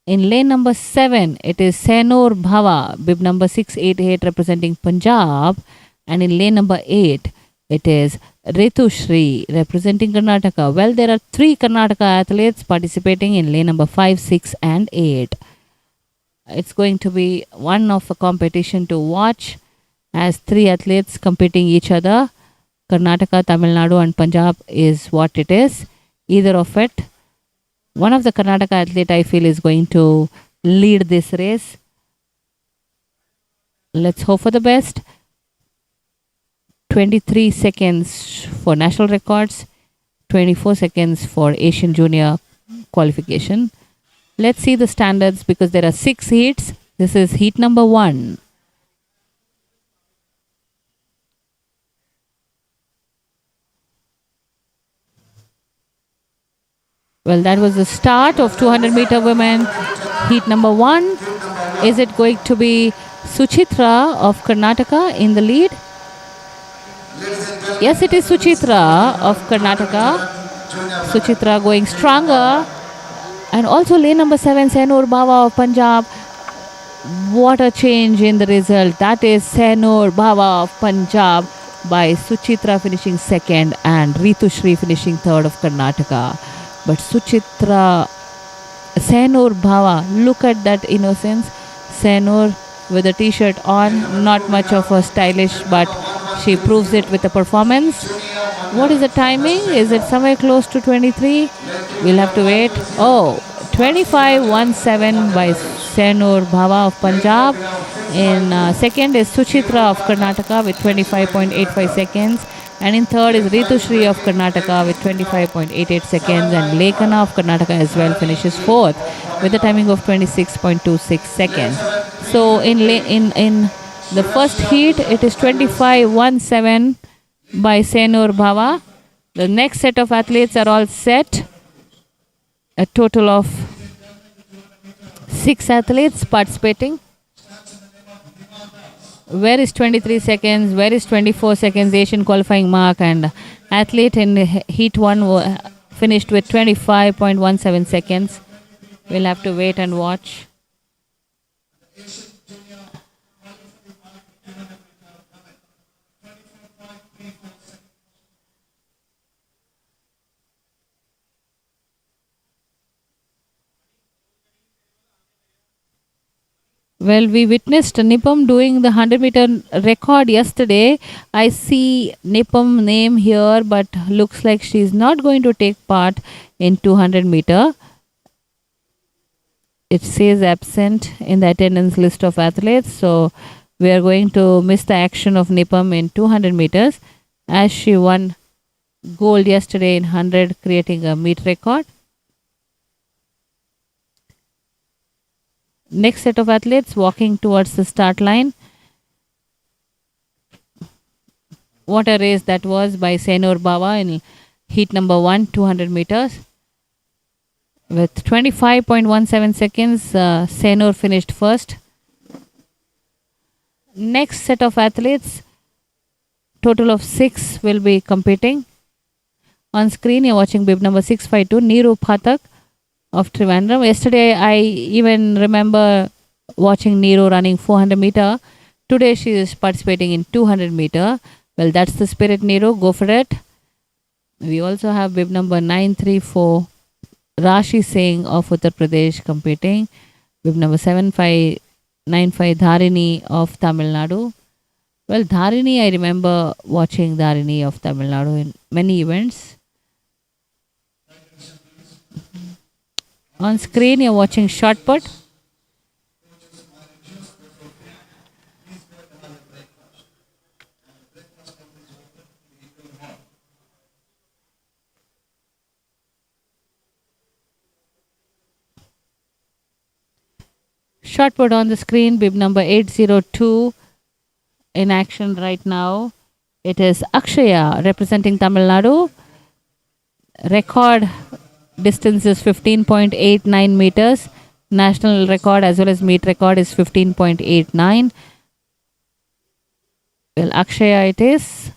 In lane number 7, it is Senor Bhava, bib number 688 representing Punjab. And in lane number 8, it is Ritu Shri representing Karnataka. Well, there are 3 Karnataka athletes participating in lane number 5, 6 and 8. It's going to be one of a competition to watch as 3 athletes competing each other. Karnataka, Tamil Nadu and Punjab is what it is. Either of it. One of the Karnataka athlete I feel is going to lead this race. Let's hope for the best. 23 seconds for national records, 24 seconds for Asian Junior qualification. Let's see the standards because there are 6 heats. This is heat number 1. Well, that was the start of 200 meter women. Heat number 1. Is it going to be Suchitra of Karnataka in the lead? Yes, it is Suchitra of Karnataka. Suchitra going stronger. And also lane number 7, Senur Bhava of Punjab. What a change in the result. That is Senur Bhava of Punjab by Suchitra finishing second and Ritushri finishing third of Karnataka. But Suchitra, Senur Bhava, look at that innocence. Senur with a t-shirt on, not much of a stylish, but she proves it with a performance. What is the timing? Is it somewhere close to 23? We'll have to wait. Oh, 25:17 by Senur Bhava of Punjab. In second is Suchitra of Karnataka with 25.85 seconds. And in third is Ritushri of Karnataka with 25.88 seconds. And Lekana of Karnataka as well finishes fourth with a timing of 26.26 seconds. So in the first heat, it is 25:17 by Senur Bhava. The next set of athletes are all set. A total of 6 athletes participating. Where is 23 seconds? Where is 24 seconds Asian qualifying mark? And athlete in heat 1 finished with 25.17 seconds. We'll have to wait and watch. Well, we witnessed Nipam doing the 100 meter record yesterday. I see Nipam name here, but looks like she is not going to take part in 200 meter. It says absent in the attendance list of athletes. So we are going to miss the action of Nipam in 200 meters as she won gold yesterday in 100, creating a meet record. Next set of athletes walking towards the start line. What a race that was by Senur Bhava in heat number 1, 200 meters. With 25.17 seconds, Senur finished first. Next set of athletes, total of 6 will be competing. On screen, you're watching bib number 652, Neeru Phatak of Trivandrum. Yesterday, I even remember watching Neeru running 400 meter. Today, she is participating in 200 meter. Well, that's the spirit, Neeru. Go for it. We also have bib number 934, Rashi Singh of Uttar Pradesh competing. Bib number 7595, Dharini of Tamil Nadu. Well, Dharini, I remember watching Dharini of Tamil Nadu in many events. On screen, you're watching shot put. Shot put on the screen, bib number 802 in action right now. It is Akshaya representing Tamil Nadu. Record distance is 15.89 meters. National record as well as meet record is 15.89. Well, Akshaya it is.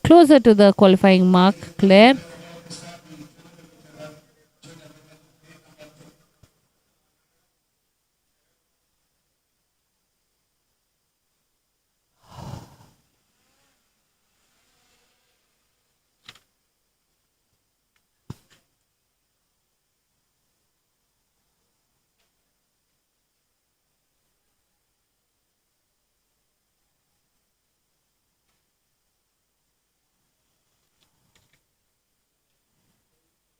Closer to the qualifying mark, Claire.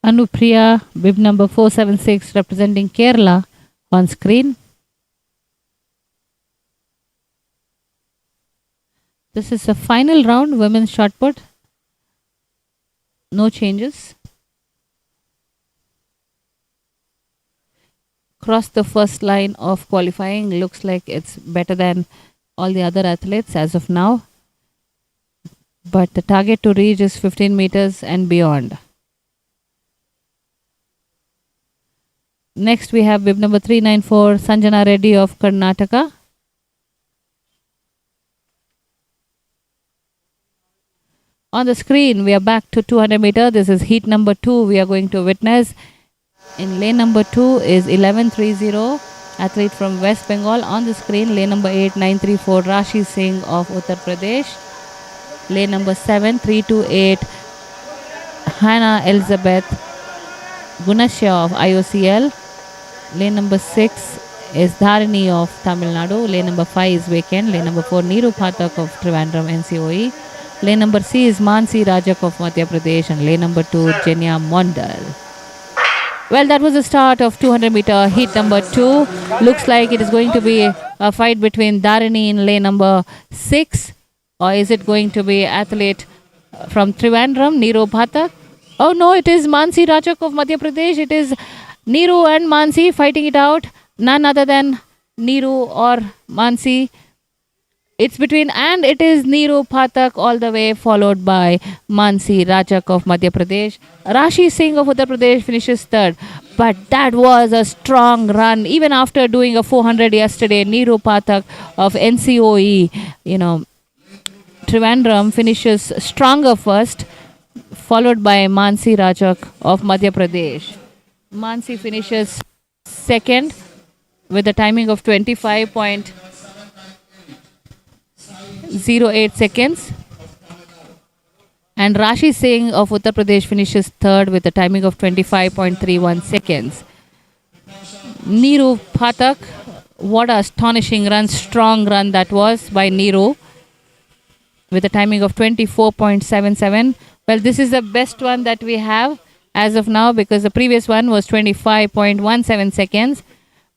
Anupriya, bib number 476 representing Kerala on screen. This is the final round, women's shot put. No changes. Cross the first line of qualifying. Looks like it's better than all the other athletes as of now. But the target to reach is 15 meters and beyond. Next we have bib number 394, Sanjana Reddy of Karnataka. On the screen, we are back to 200 meter. This is heat number 2 we are going to witness. In lane number 2 is 1130, athlete from West Bengal. On the screen, lane number 8, 934, Rashi Singh of Uttar Pradesh. Lane number 7, 328, Hannah Elizabeth Gunasya of IOCL. Lane number 6 is Dharini of Tamil Nadu. Lane number 5 is vacant. Lane number 4, Neeru Pathak of Trivandrum NCOE. Lane number C is Mansi Rajak of Madhya Pradesh. And lane number 2, Jenya Mondal. Well, that was the start of 200 meter heat number 2. Looks like it is going to be a fight between Dharini in lane number 6. Or is it going to be athlete from Trivandrum, Neeru Pathak? Oh no, it is Mansi Rajak of Madhya Pradesh. It is Neeru and Mansi fighting it out. None other than Neeru or Mansi. It's between, and it is Neeru Pathak all the way, followed by Mansi Rajak of Madhya Pradesh. Rashi Singh of Uttar Pradesh finishes third. But that was a strong run. Even after doing a 400 yesterday, Neeru Pathak of NCOE, Trivandrum finishes stronger first, followed by Mansi Rajak of Madhya Pradesh. Mansi finishes second with a timing of 25.08 seconds. And Rashi Singh of Uttar Pradesh finishes third with a timing of 25.31 seconds. Neeru Pathak, what a astonishing run, strong run that was by Neeru with a timing of 24.77. Well, this is the best one that we have as of now, because the previous one was 25.17 seconds.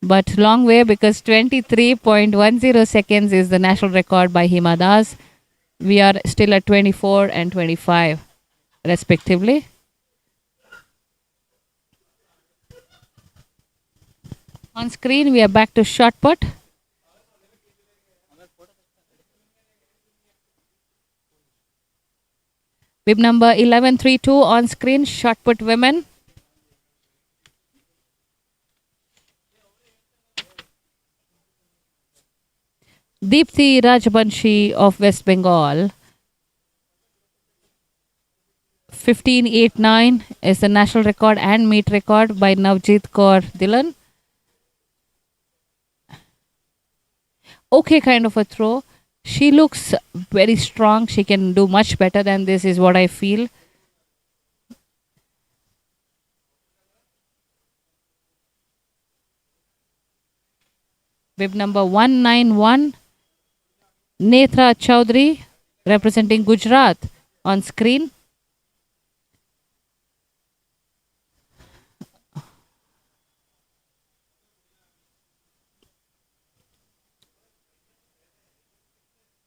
But long way, because 23.10 seconds is the national record by Hima Das. We are still at 24 and 25 respectively. On screen, we are back to shot put. Bib number 1132 on screen, shot put women. Deepthi Rajbanshi of West Bengal. 15.89 is the national record and meet record by Navjeet Kaur Dhillon. Okay, kind of a throw. She looks very strong. She can do much better than this, is what I feel. Bib number 191. Netra Chaudhary representing Gujarat on screen.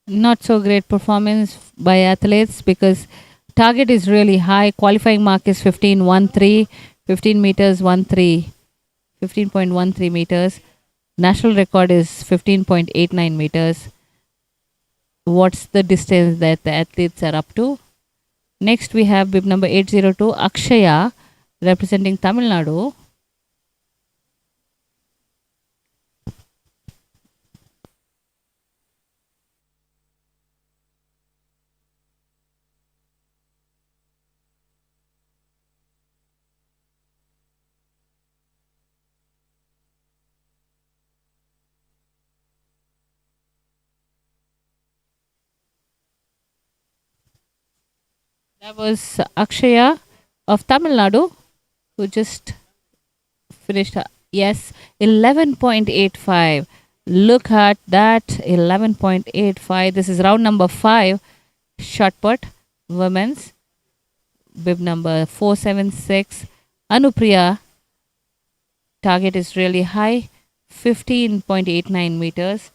Not so great performance by athletes, because target is really high. Qualifying mark is 15.13, 15 meters 13, 15.13 meters. National record is 15.89 meters. What's the distance that the athletes are up to? Next we have bib number 802, Akshaya representing Tamil Nadu. That was Akshaya of Tamil Nadu, who just finished. Yes, 11.85. Look at that, 11.85. This is round number 5, shot put, women's. Bib number 476. Anupriya, target is really high, 15.89 meters.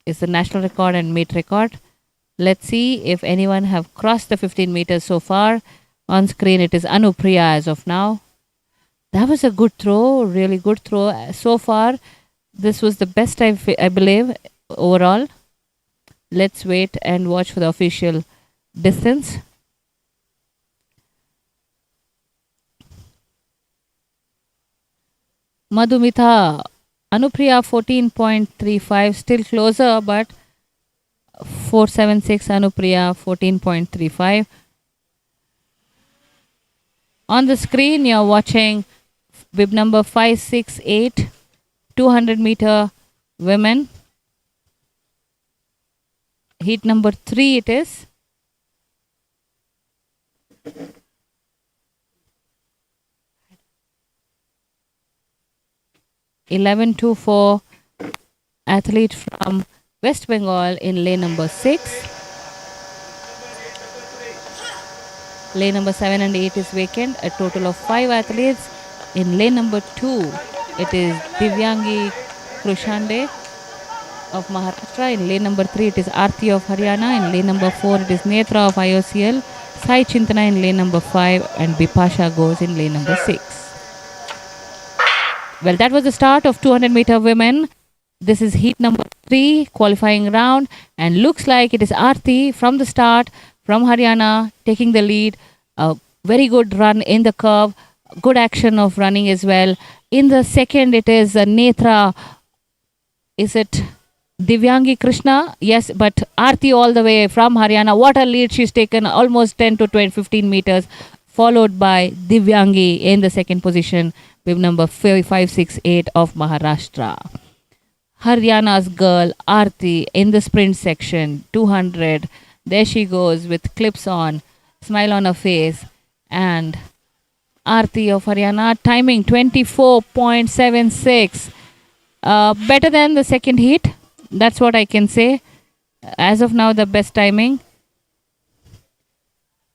is the national record and meet record. Let's see if anyone have crossed the 15 meters so far. On screen, it is Anupriya as of now. That was a good throw, really good throw. So far, this was the best I believe overall. Let's wait and watch for the official distance. Madhumita, Anupriya 14.35, still closer, but 476 Anupriya 14.35. On the screen, you're watching bib number 568, 200 meter women. Heat number 3 it is. (11:24) athlete from West Bengal in lane number 6. Lane number 7 and 8 is vacant. A total of 5 athletes. In lane number 2, it is Divyangi Krushande of Maharashtra. In lane number 3, it is Aarti of Haryana. In lane number 4, it is Netra of IOCL. Sai Chintana in lane number 5 and Bipasha goes in lane number 6. Well, that was the start of 200 meter women. This is heat number 3, qualifying round, and looks like it is Aarti from the start from Haryana taking the lead. A very good run in the curve, good action of running as well. In the second, it is Netra. Is it Divyangi Krishna? Yes, but Aarti all the way from Haryana. What a lead she's taken, almost 10 to 12, 15 meters, followed by Divyangi in the second position, with number 568 of Maharashtra. Haryana's girl Aarti in the sprint section, 200. There she goes with clips on, smile on her face, and Aarti of Haryana timing 24.76. Better than the second heat. That's what I can say. As of now, the best timing.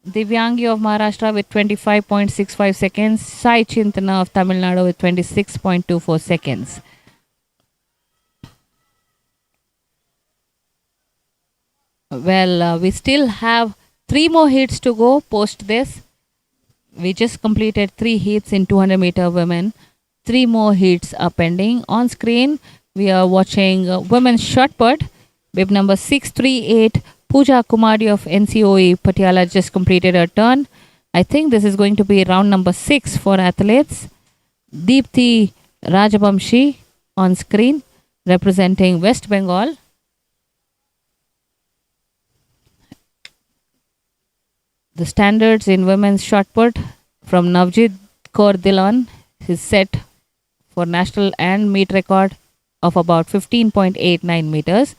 Divyangi of Maharashtra with 25.65 seconds. Sai Chintana of Tamil Nadu with 26.24 seconds. Well, we still have 3 more heats to go post this. We just completed 3 heats in 200 meter women. 3 more heats are pending. On screen, we are watching women's shot put. Bib number 638, Pooja Kumari of NCOE Patiala just completed her turn. I think this is going to be round number 6 for athletes. Deepthi Rajabamshi on screen representing West Bengal. The standards in women's shot put from Navjit Kaur Dhillon is set for national and meet record of about 15.89 meters.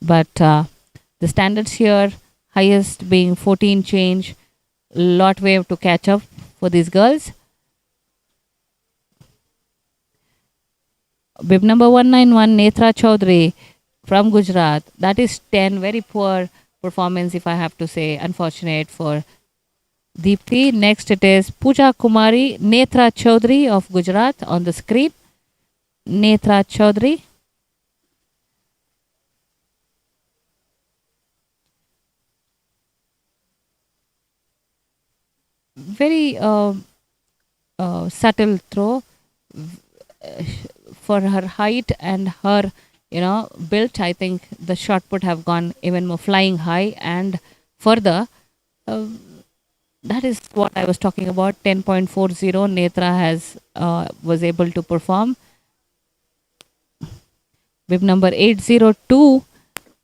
But the standards here, highest being 14 change, lot way to catch up for these girls. Bib number 191, Netra Chaudhary from Gujarat. That is 10, very poor performance if I have to say, unfortunate for Deepthi. Next it is Pooja Kumari, Netra Chaudhary of Gujarat on the screen. Netra Chaudhary. Very subtle throw for her height and her built. I think the shot put have gone even more flying high and further. That is what I was talking about. 10.40 Netra has was able to perform. Bib number 802.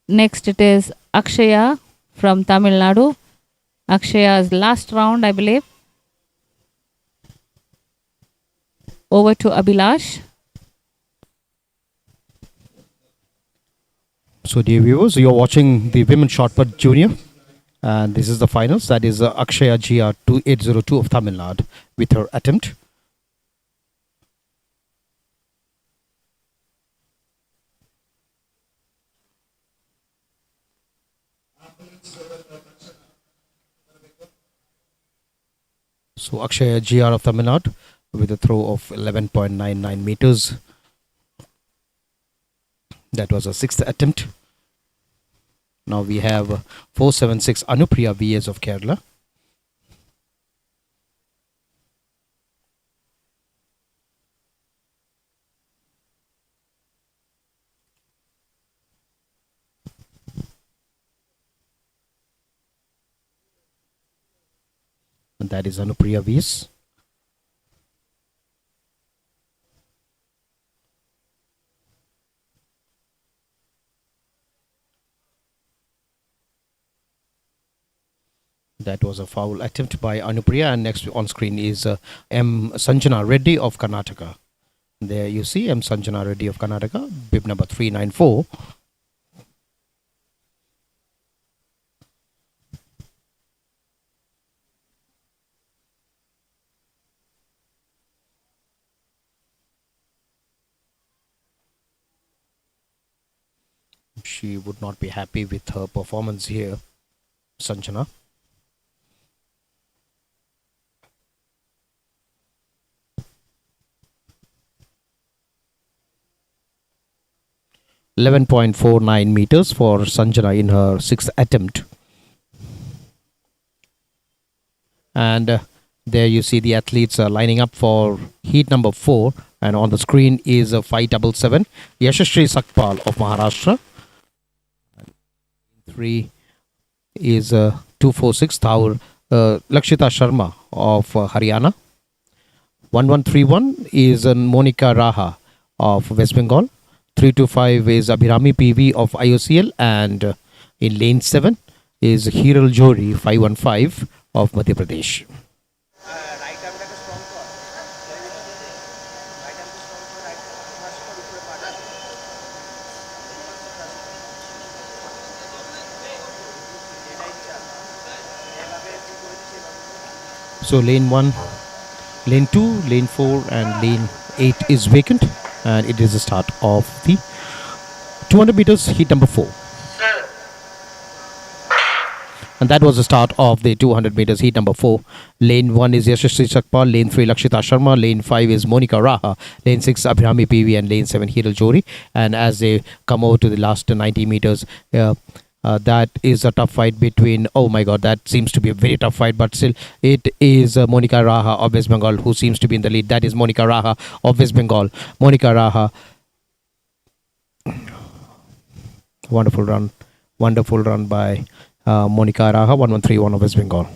Next it is Akshaya from Tamil Nadu. Akshaya's last round, I believe. Over to Abhilash. So, dear viewers, you're watching the Women's Shot Put Junior, and this is the finals. That is Akshaya GR 2802 of Tamil Nadu with her attempt. So, Akshaya GR of Tamil Nadu with a throw of 11.99 meters. That was a sixth attempt. Now we have 476 Anupriya VS of Kerala. And that is Anupriya VS. That was a foul attempt by Anupriya, and next on screen is M. Sanjana Reddy of Karnataka. There you see M. Sanjana Reddy of Karnataka, bib number 394. She would not be happy with her performance here, Sanjana. 11.49 meters for Sanjana in her sixth attempt. And there you see the athletes lining up for heat number 4. And on the screen is 577 Yashashri Sakpal of Maharashtra. 3 is 246 Thaur Lakshita Sharma of Haryana. 1131 is Monica Raha of West Bengal. 325 is Abhirami PV of IOCL, and in lane 7 is Hiral Johri 515 of Madhya Pradesh. So lane 1, lane 2, lane 4 and lane 8 is vacant, and it is the start of the 200 meters heat number 4. And that was the start of the 200 meters heat number 4. Lane 1 is Yashashri Sakpal, lane 3 Lakshita Sharma, lane 5 is Monica Raha, lane 6 Abhirami PV, and lane 7 Hiral Johri. And as they come over to the last 90 meters, that is a tough fight between, oh my god, that seems to be a very tough fight, but still it is Monica Raha of West Bengal who seems to be in the lead. That is Monica Raha of West Bengal. Monica Raha, wonderful run by Monica Raha, 1131 of West Bengal.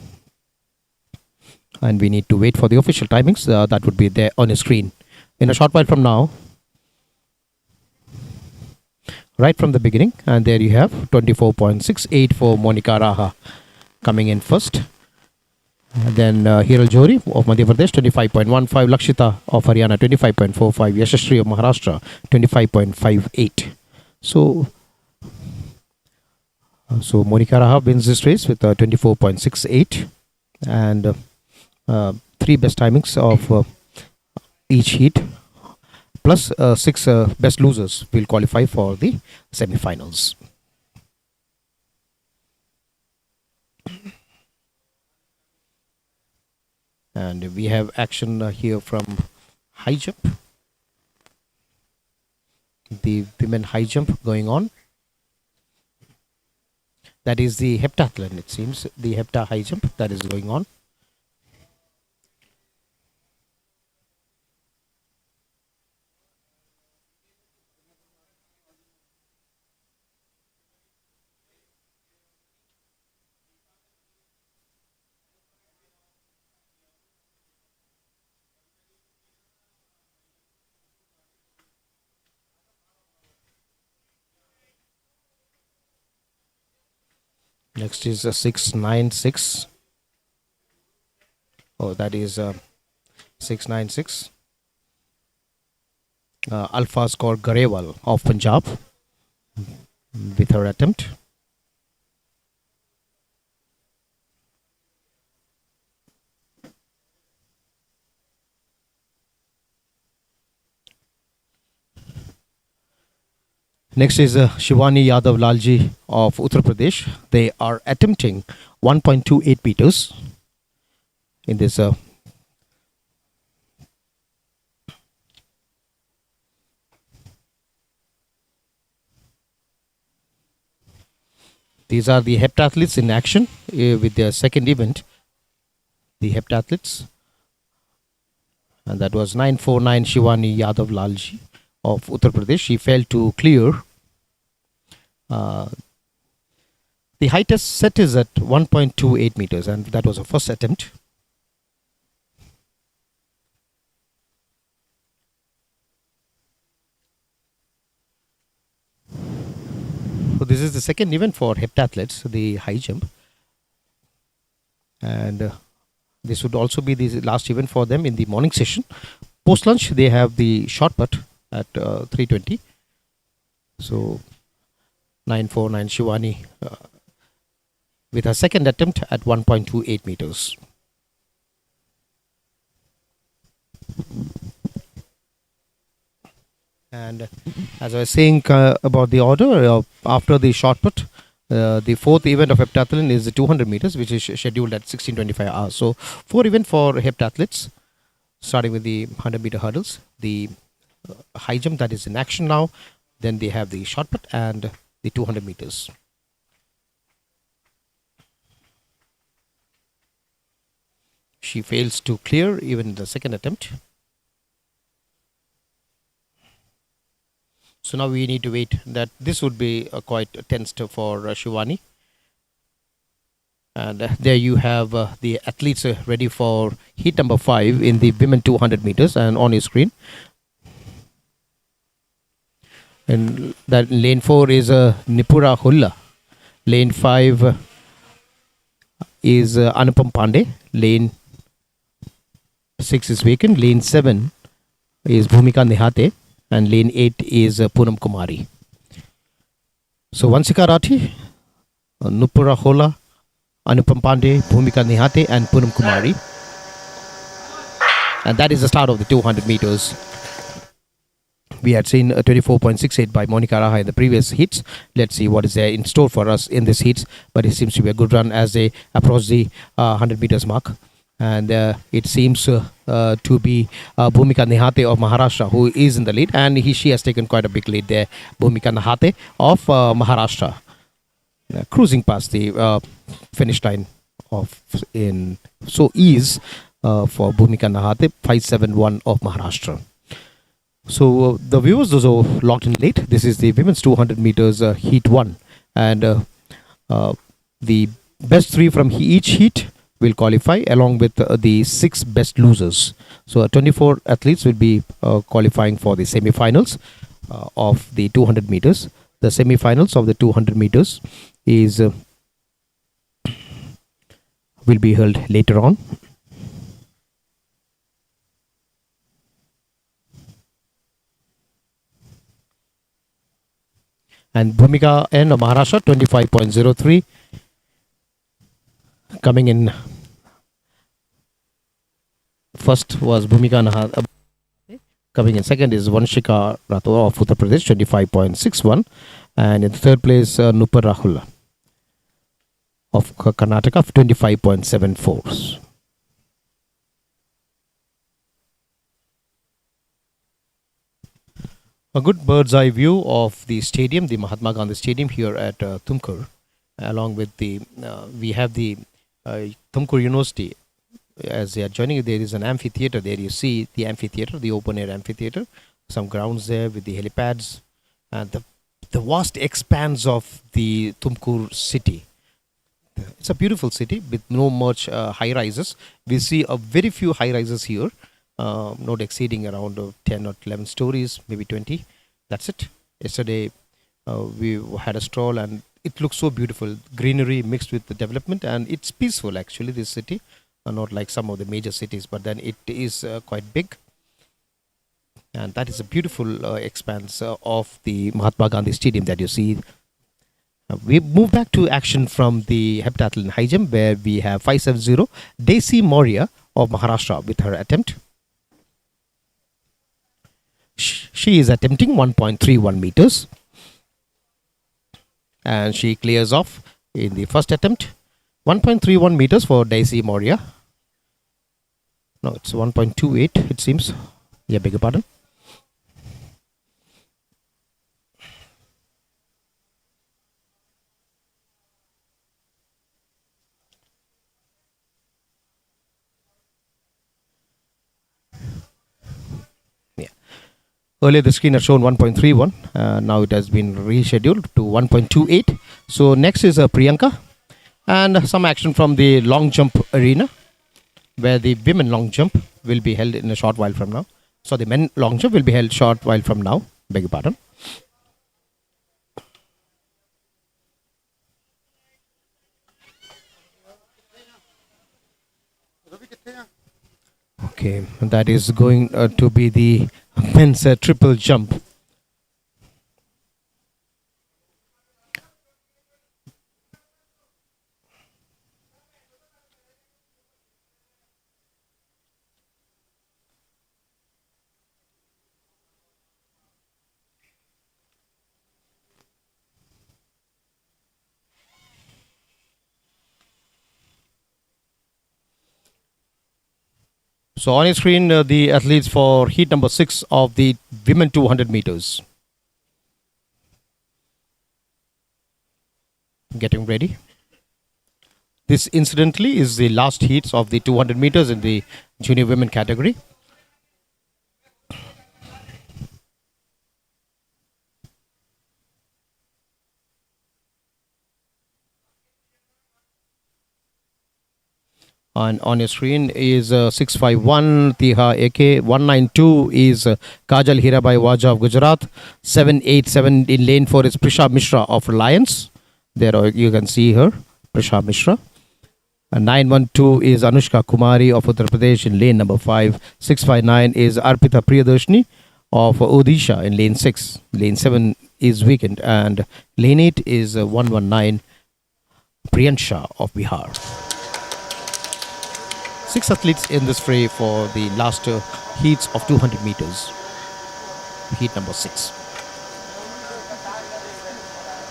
And we need to wait for the official timings. That would be there on your screen in a short while from now. Right from the beginning, and there you have 24.68 for Monica Raha coming in first. And then Hiral Johri of Madhya Pradesh 25.15, Lakshita of Haryana 25.45, Yashashri of Maharashtra 25.58. So Monica Raha wins this race with 24.68, and 3 best timings of each heat, plus 6 best losers will qualify for the semi-finals. And we have action here from high jump. The women high jump going on. That is the heptathlon, it seems. The hepta high jump that is going on. Next is 696. Oh, that is 696. Alpha Score Garewal of Punjab with her attempt. Next is Shivani Yadav Lalji of Uttar Pradesh. They are attempting 1.28 meters in this These are the heptathletes in action with their second event. The heptathletes. And that was 949 Shivani Yadav Lalji of Uttar Pradesh. She failed to clear. The height test set is at 1.28 meters, and that was her first attempt. So this is the second event for heptathletes, the high jump, and this would also be the last event for them in the morning session. Post lunch, they have the short put at 3:20. So 949 Shivani with her second attempt at 1.28 meters. And as I was saying about the order, after the short put, the fourth event of heptathlon is the 200 meters, which is scheduled at 16:25 hours. So 4 events for heptathletes, starting with the 100-meter hurdles, the high jump that is in action now, then they have the short put and the 200 meters. She fails to clear even in the second attempt. So now we need to wait. That this would be quite tense for Shivani. And there you have the athletes ready for heat number 5 in the women 200 meters, and on your screen. And that lane 4 is Nipura Hulla. Lane 5 is Anupam Pandey. Lane 6 is vacant. Lane 7 is Bhumika Nihate. And lane 8 is Poonam Kumari. So Vansika Rathi, Nupura Hola, Anupam Pandey, Bhumika Nihate, and Poonam Kumari. And that is the start of the 200 meters. We had seen 24.68 by Monica Raha in the previous heats. Let's see what is there in store for us in this heats. But it seems to be a good run as they approach the 100 meters mark. And it seems to be Bhumika Nihate of Maharashtra who is in the lead, and she has taken quite a big lead there. Bhumika Nihate of Maharashtra, cruising past the finish line of in so ease for Bhumika Nihate, 571 of Maharashtra. So the viewers, those are locked in late. This is the women's 200 meters heat 1, and the best 3 from each heat will qualify along with the 6 best losers. So 24 athletes will be qualifying for the semi-finals of the 200 meters. The semi-finals of the 200 meters is will be held later on. And Bhumika N of Maharashtra, 25.03, coming in. First was Bhumika Nihate. Coming in second is Vanshika Rathore of Uttar Pradesh, 25.61. And in third place, Nupur Rahul of Karnataka, 25.74. A good bird's eye view of the stadium, the Mahatma Gandhi Stadium here at Tumkur. Along with the, we have the Tumkur University. As they are joining, there is an amphitheater there. You see the amphitheater, the open air amphitheater, some grounds there with the helipads, and the vast expanse of the Tumkur city. It's a beautiful city with no much high rises. We see a very few high rises here, not exceeding around 10 or 11 stories, maybe 20. That's it. Yesterday we had a stroll and it looks so beautiful. Greenery mixed with the development, and it's peaceful actually, this city. Not like some of the major cities, but then it is quite big. And that is a beautiful expanse of the Mahatma Gandhi Stadium that you see. We move back to action from the heptathlon high jump, where we have 570 Desi Moria of Maharashtra with her attempt. She is attempting 1.31 meters. And she clears off in the first attempt. 1.31 meters for Desi Moria. No, it's 1.28 it seems. Yeah, beg your pardon. Earlier, the screen had shown 1.31. Now it has been rescheduled to 1.28. So next is Priyanka, and some action from the long jump arena, where the women long jump will be held in a short while from now. So the men long jump will be held short while from now. Beg your pardon. Okay, that is going to be the men's triple jump. So on your screen, the athletes for heat number 6 of the women 200 meters. Getting ready. This incidentally is the last heats of the 200 meters in the junior women category. On your screen is 651 Tiha AK, 192 is Kajal Hirabai Waja of Gujarat, 787 in lane 4 is Prisha Mishra of Reliance. There you can see her, Prisha Mishra. And 912 is Anushka Kumari of Uttar Pradesh in lane number 5. 659 is Arpita Priyadarshini of Odisha in lane 6. Lane 7 is Weekend, and lane 8 is 119 Priyansha of Bihar. 6 athletes in this fray for the last heats of 200 meters. Heat number 6.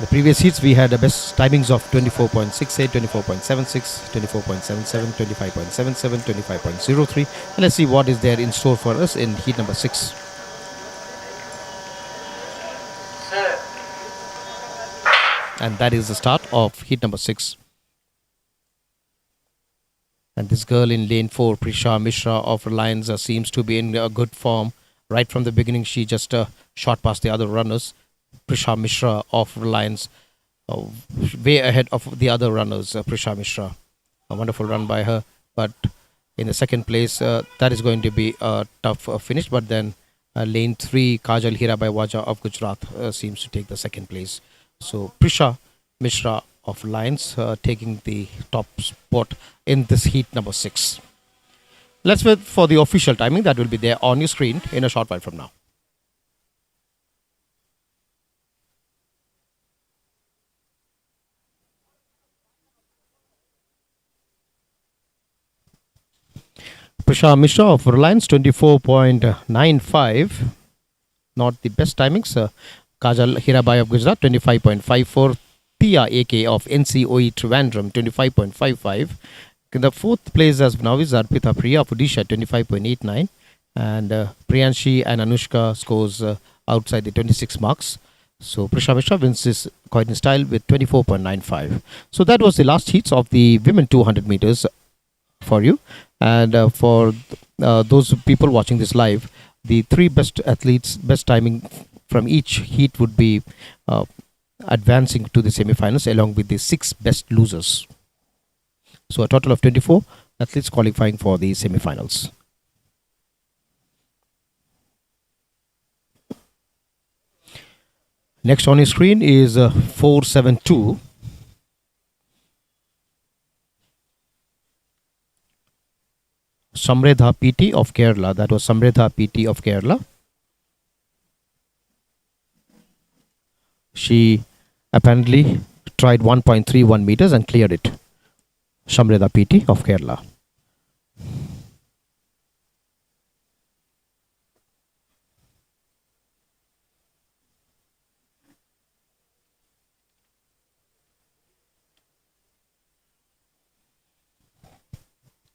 The previous heats we had the best timings of 24.68, 24.76, 24.77, 25.77, 25.03. And let's see what is there in store for us in heat number 6. And that is the start of heat number 6. And this girl in lane 4, Prisha Mishra of Reliance, seems to be in good form. Right from the beginning, she just shot past the other runners. Prisha Mishra of Reliance, way ahead of the other runners. Prisha Mishra, a wonderful run by her. But in the second place, that is going to be a tough finish. But then lane 3, Kajal Hirabai Waja of Gujarat seems to take the second place. So Prisha Mishra of Reliance taking the top spot in this heat number 6. Let's wait for the official timing that will be there on your screen in a short while from now. Prisha Mishra of Reliance, 24.95. Not the best timings. Kajal Hirabai of Gujarat, 25.54. Tia AK of NCOE Trivandrum, 25.55. The fourth place as of now is Arpita Priya of Odisha, 25.89. And Priyanshi and Anushka scores outside the 26 marks. So Prisha Mishra wins this coin in style with 24.95. So that was the last heats of the women 200 meters for you. And for those people watching this live, the 3 best athletes, best timing from each heat would be advancing to the semi-finals along with the 6 best losers. So a total of 24 athletes qualifying for the semi-finals. Next on your screen is 472. Samredha PT of Kerala. That was Samredha PT of Kerala. She apparently tried 1.31 meters and cleared it. Samredha PT of Kerala.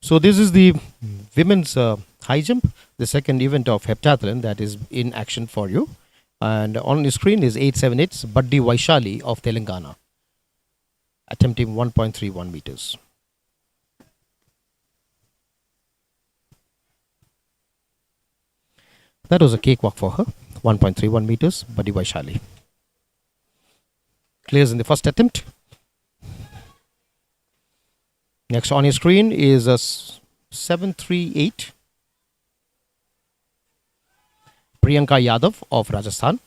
So this is the women's high jump, the second event of Heptathlon that is in action for you. And on the screen is 878's Buddy Vaishali of Telangana, attempting 1.31 meters. That was a cakewalk for her. 1.31 meters, Buddy Vaishali. Clears in the first attempt. Next on your screen is a 738. Priyanka Yadav of Rajasthan.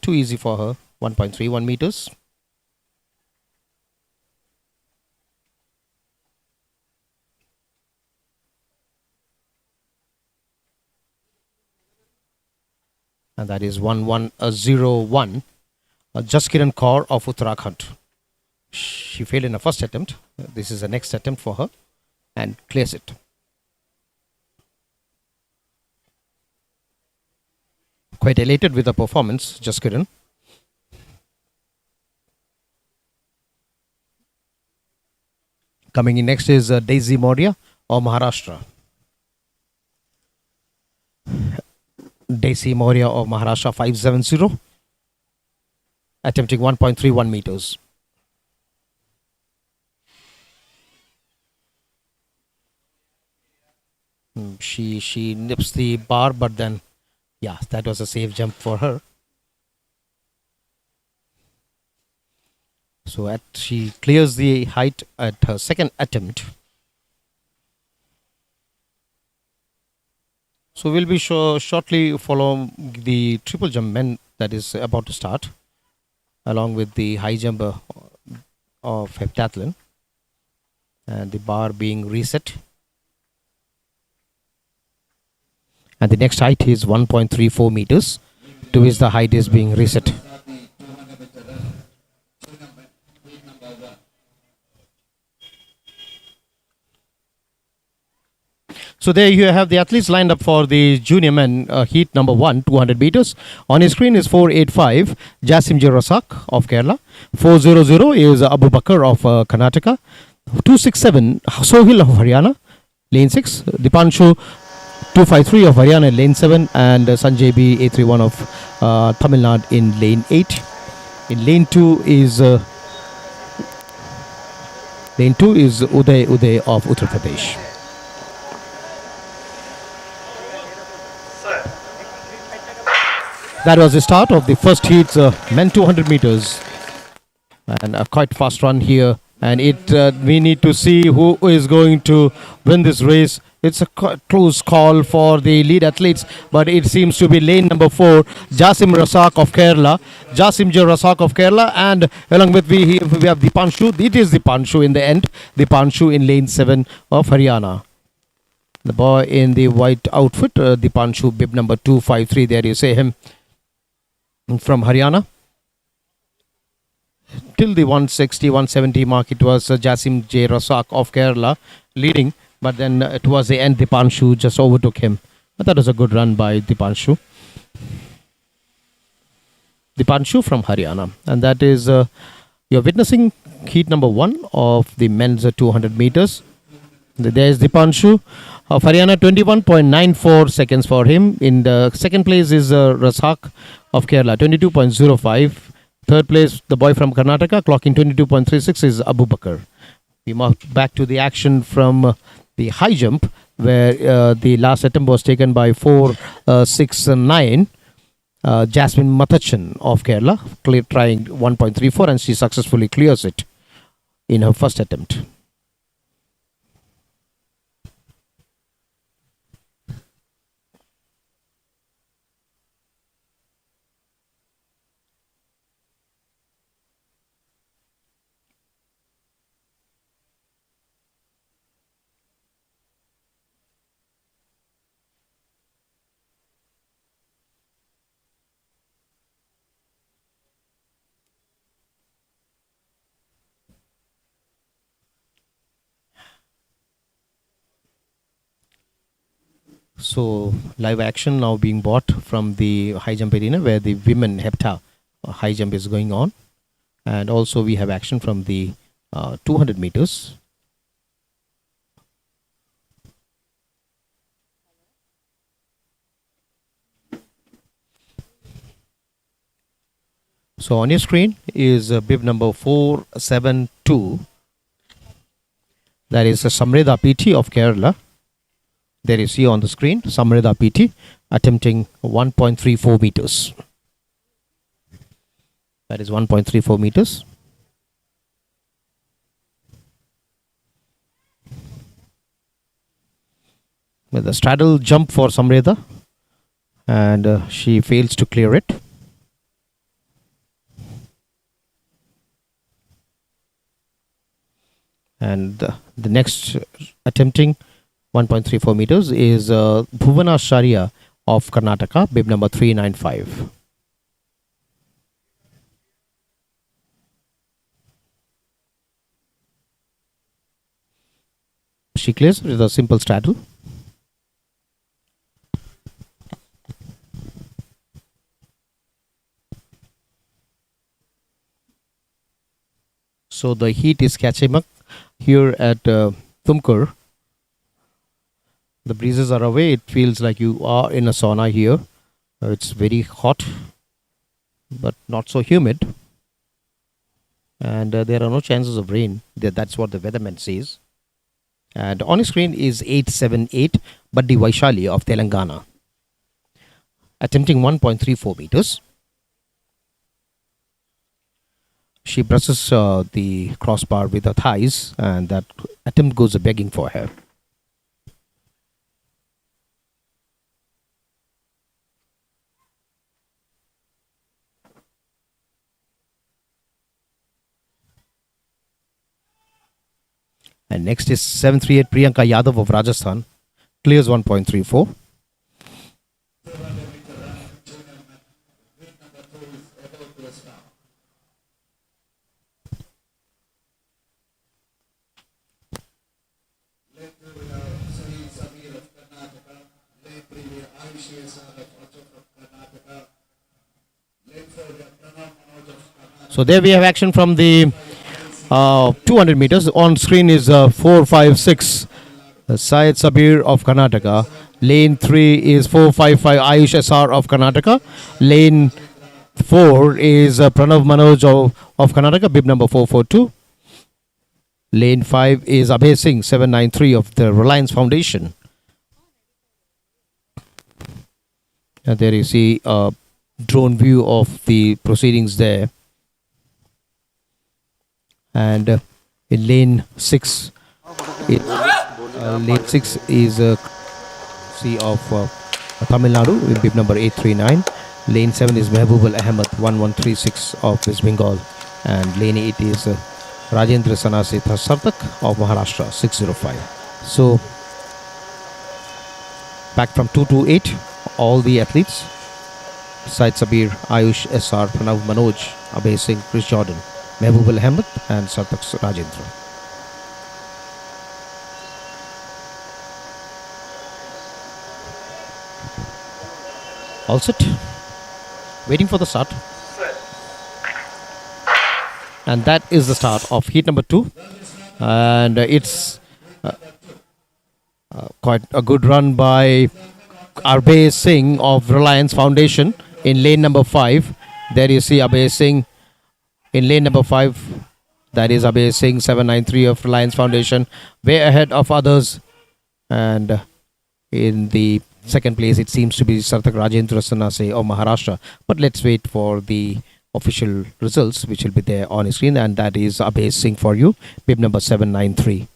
Too easy for her, 1.31 meters. And that is 1101. Jaskiran Kaur of Uttarakhand. She failed in her first attempt. This is the next attempt for her and clears it. Quite elated with the performance, Jaskiran. Coming in next is Daisy Moria of Maharashtra. Daisy Moria of Maharashtra 570. Attempting 1.31 meters. She nips the bar, but then, yeah, that was a safe jump for her. So she clears the height at her second attempt. So we'll be shortly follow the triple jump men that is about to start, along with the high jump of Heptathlon, and the bar being reset. And the next height is 1.34 meters, to which the height is being reset. So there you have the athletes lined up for the junior men heat number 1, 200 meters. On his screen is 485, Jasim J. Rasak of Kerala. 400 is Abu Bakr of Karnataka. 267, Sohil of Haryana, lane 6. Dipanshu 253 of Haryana in lane 7. And Sanjay B. 831 of Tamil Nadu in lane 8. In lane 2 is Uday of Uttar Pradesh. That was the start of the first heat, men 200 meters, and a quite fast run here. And we need to see who is going to win this race. It's a close call for the lead athletes, but it seems to be lane number 4, Jasim Rasak of Kerala, Jasim J. Rasak of Kerala, and along with we have Dipanshu. It is Dipanshu in the end. Dipanshu in lane 7 of Haryana. The boy in the white outfit, Dipanshu, bib number 253. There you see him. From Haryana till the 160 170 mark, it was Jasim J. Rasak of Kerala leading, but then towards the end Dipanshu just overtook him. But that was a good run by Dipanshu from Haryana. And that is you're witnessing heat number 1 of the men's 200 meters. There's Dipanshu of Haryana, 21.94 seconds for him. In the second place is Rasak of Kerala, 22.05. Third place, the boy from Karnataka, clocking 22.36 is Abu Bakr. We move back to the action from the high jump, where the last attempt was taken by 469. Jasmine Mathachan of Kerala, trying 1.34, and she successfully clears it in her first attempt. So live action now being bought from the high jump arena, where the women hepta high jump is going on, and also we have action from the 200 meters. So on your screen is bib number 472. That is Samreda PT of Kerala. There you see on the screen Samrida PT attempting 1.34 meters. That is 1.34 meters. With a straddle jump for Samrida, and she fails to clear it. And the next attempting 1.34 meters is Bhuvana Sharia of Karnataka, bib number 395. She clears with a simple straddle. So the heat is catching up here at Tumkur. The breezes are away. It feels like you are in a sauna here. It's very hot, but not so humid. And there are no chances of rain. That's what the weatherman says. And on his screen is 878 Baddi Vaishali of Telangana, attempting 1.34 meters. She brushes the crossbar with her thighs, and that attempt goes begging for her. And next is 738 Priyanka Yadav of Rajasthan, clears 1.34. So there we have action from the 200 meters. On screen is 456 Syed Sabir of Karnataka. Lane 3 is 455 Ayush SR of Karnataka. Lane 4 is Pranav Manoj of Karnataka, bib number 442. Lane 5 is Abhay Singh 793 of the Reliance Foundation. And there you see a drone view of the proceedings there. And in lane 6, lane 6 is C of Tamil Nadu with bib number 839. Lane 7 is Mehboob Ahmed 1136 of West Bengal, and lane 8 is Rajendra Sanasi Sartak of Maharashtra 605. So back from 2 to 8, all the athletes: Syed Sabir, Ayush SR, Pranav Manoj, Abhay Singh, Chris Jordan, Mehboob Ahmed and Sartak Rajendra. All set. Waiting for the start. And that is the start of heat number 2. And it's quite a good run by Abhay Singh of Reliance Foundation in lane number 5. There you see Abhay Singh in lane number 5. That is Abhay Singh 793 of Reliance Foundation, way ahead of others. And in the second place, it seems to be Sartak Rajendra Sanase of Maharashtra. But let's wait for the official results, which will be there on his screen. And that is Abhay Singh for you, bib number 793.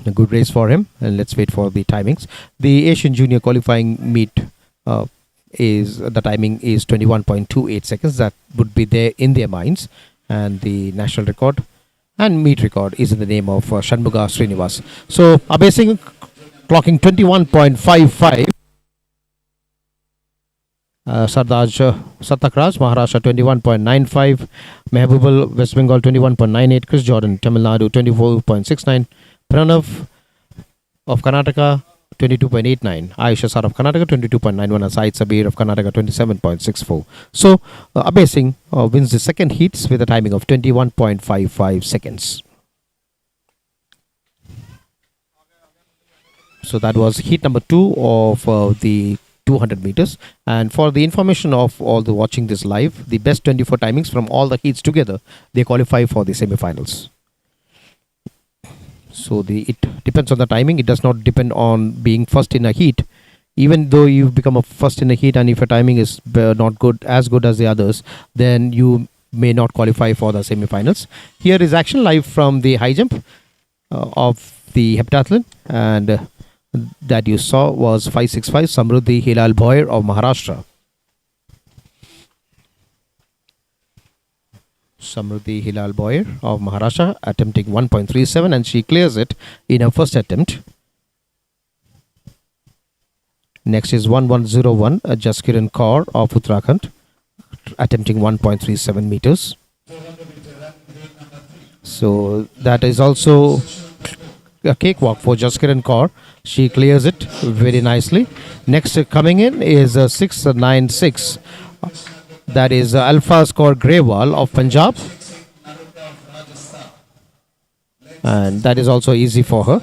A good race for him. And let's wait for the timings. The Asian Junior qualifying meet the timing is 21.28 seconds. That would be there in their minds. And the national record and meet record is in the name of Shanmuga Srinivas. So Abhay Singh clocking 21.55. Sartak Raj, Maharashtra 21.95. Mehboob, West Bengal 21.98. Chris Jordan, Tamil Nadu 24.69. Pranav of Karnataka 22.89. Ayush SR of Karnataka 22.91. And Syed Sabir of Karnataka 27.64. So Abhay Singh wins the second heats with a timing of 21.55 seconds. So that was heat number 2 of the 200 meters. And for the information of all the watching this live, the best 24 timings from all the heats together, they qualify for the semi-finals. So it depends on the timing. It does not depend on being first in a heat. Even though you become a first in a heat, and if your timing is not good as the others, then you may not qualify for the semi-finals. Here is action live from the high jump of the heptathlon, and that you saw was 565 Samruddhi Hilal Bhoyer of Maharashtra. Samruddhi Hilal Bhoyer of Maharashtra attempting 1.37, and she clears it in her first attempt. Next is 1101 Jaskiran Kaur of Uttarakhand attempting 1.37 meters. So that is also a cakewalk for Jaskiran Kaur. She clears it very nicely. Next coming in is 696. That is Alpha Score Grewal of Punjab. And that is also easy for her.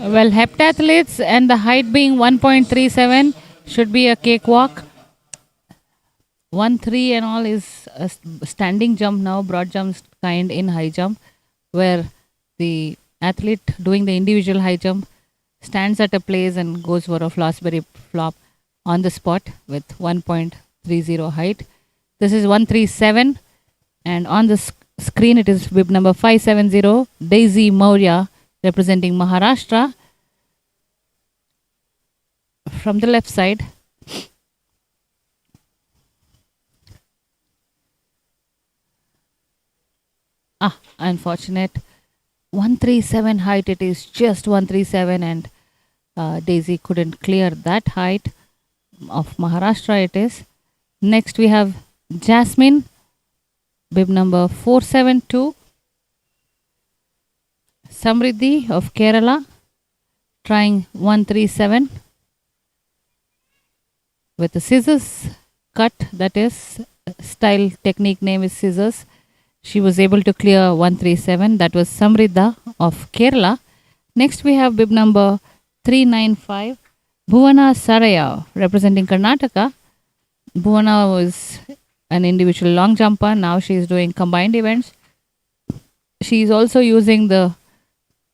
Well, heptathletes and the height being 1.37 should be a cakewalk. 1.3 and all is a standing jump now, broad jump kind in high jump, where the athlete doing the individual high jump stands at a place and goes for a Fosbury flop on the spot with 1.30 height. This is 137, and on the screen it is bib number 570, Daisy Maurya, representing Maharashtra. From the left side, unfortunate. 137 height, it is just 137, and Daisy couldn't clear that height of Maharashtra it is. Next we have Jasmine, bib number 472, Samriddhi of Kerala, trying 137 with the scissors cut, that is style technique name is scissors. She was able to clear 137. That was Samriddha of Kerala. Next we have bib number 395, Bhuvana Saraya, representing Karnataka. Bhuvana was an individual long jumper. Now she is doing combined events. She is also using the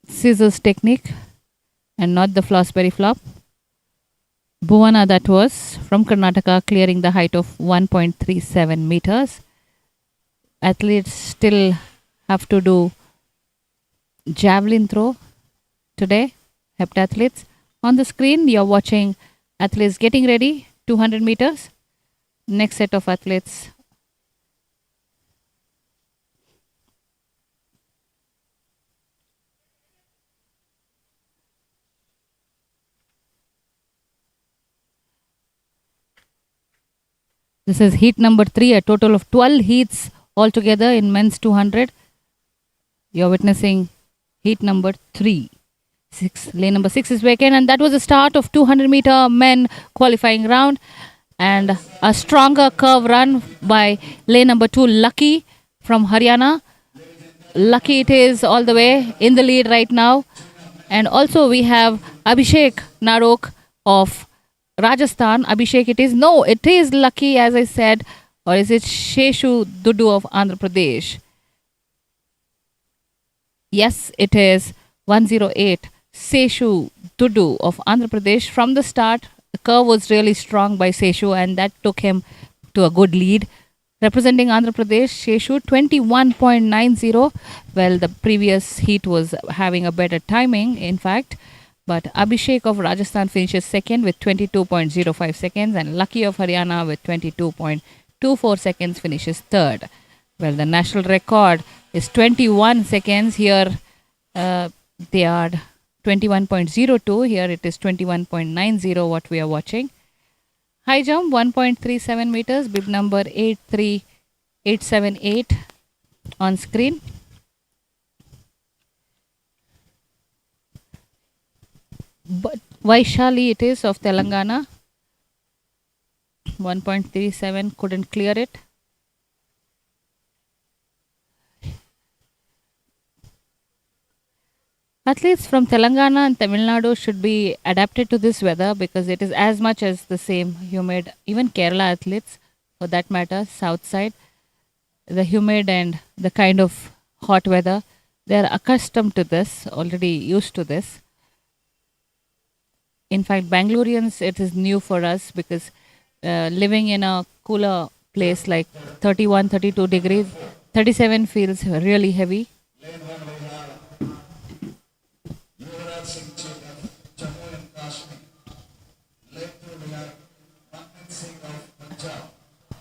scissors technique and not the Fosbury flop. Bhuvana, that was from Karnataka, clearing the height of 1.37 meters. Athletes still have to do javelin throw today, heptathletes. On the screen, you're watching athletes getting ready, 200 meters. Next set of athletes. This is heat number 3, a total of 12 heats altogether in men's 200. You're witnessing heat number 3. Lane number 6 is vacant, and that was the start of 200-meter men qualifying round. And a stronger curve run by lane number 2, Lucky from Haryana. Lucky it is all the way in the lead right now. And also we have Abhishek Narok of Rajasthan. Abhishek it is. No, it is Lucky, as I said. Or is it Sheshu Dudu of Andhra Pradesh? Yes, it is 108. Seshu Dudu of Andhra Pradesh. From the start, the curve was really strong by Seshu, and that took him to a good lead. Representing Andhra Pradesh, Seshu 21.90. Well, the previous heat was having a better timing, in fact. But Abhishek of Rajasthan finishes second with 22.05 seconds, and Lucky of Haryana with 22.24 seconds finishes third. Well, the national record is 21 seconds. Here they are 21.02. Here it is 21.90 what we are watching. High jump 1.37 meters, bib number 83878 on screen. But Vaishali it is of Telangana. 1.37, couldn't clear it. Athletes from Telangana and Tamil Nadu should be adapted to this weather because it is as much as the same humid. Even Kerala athletes, for that matter, south side, the humid and the kind of hot weather, They're accustomed to this, already used to this. In fact, Bangaloreans, it is new for us because living in a cooler place like 31, 32 degrees, 37 feels really heavy.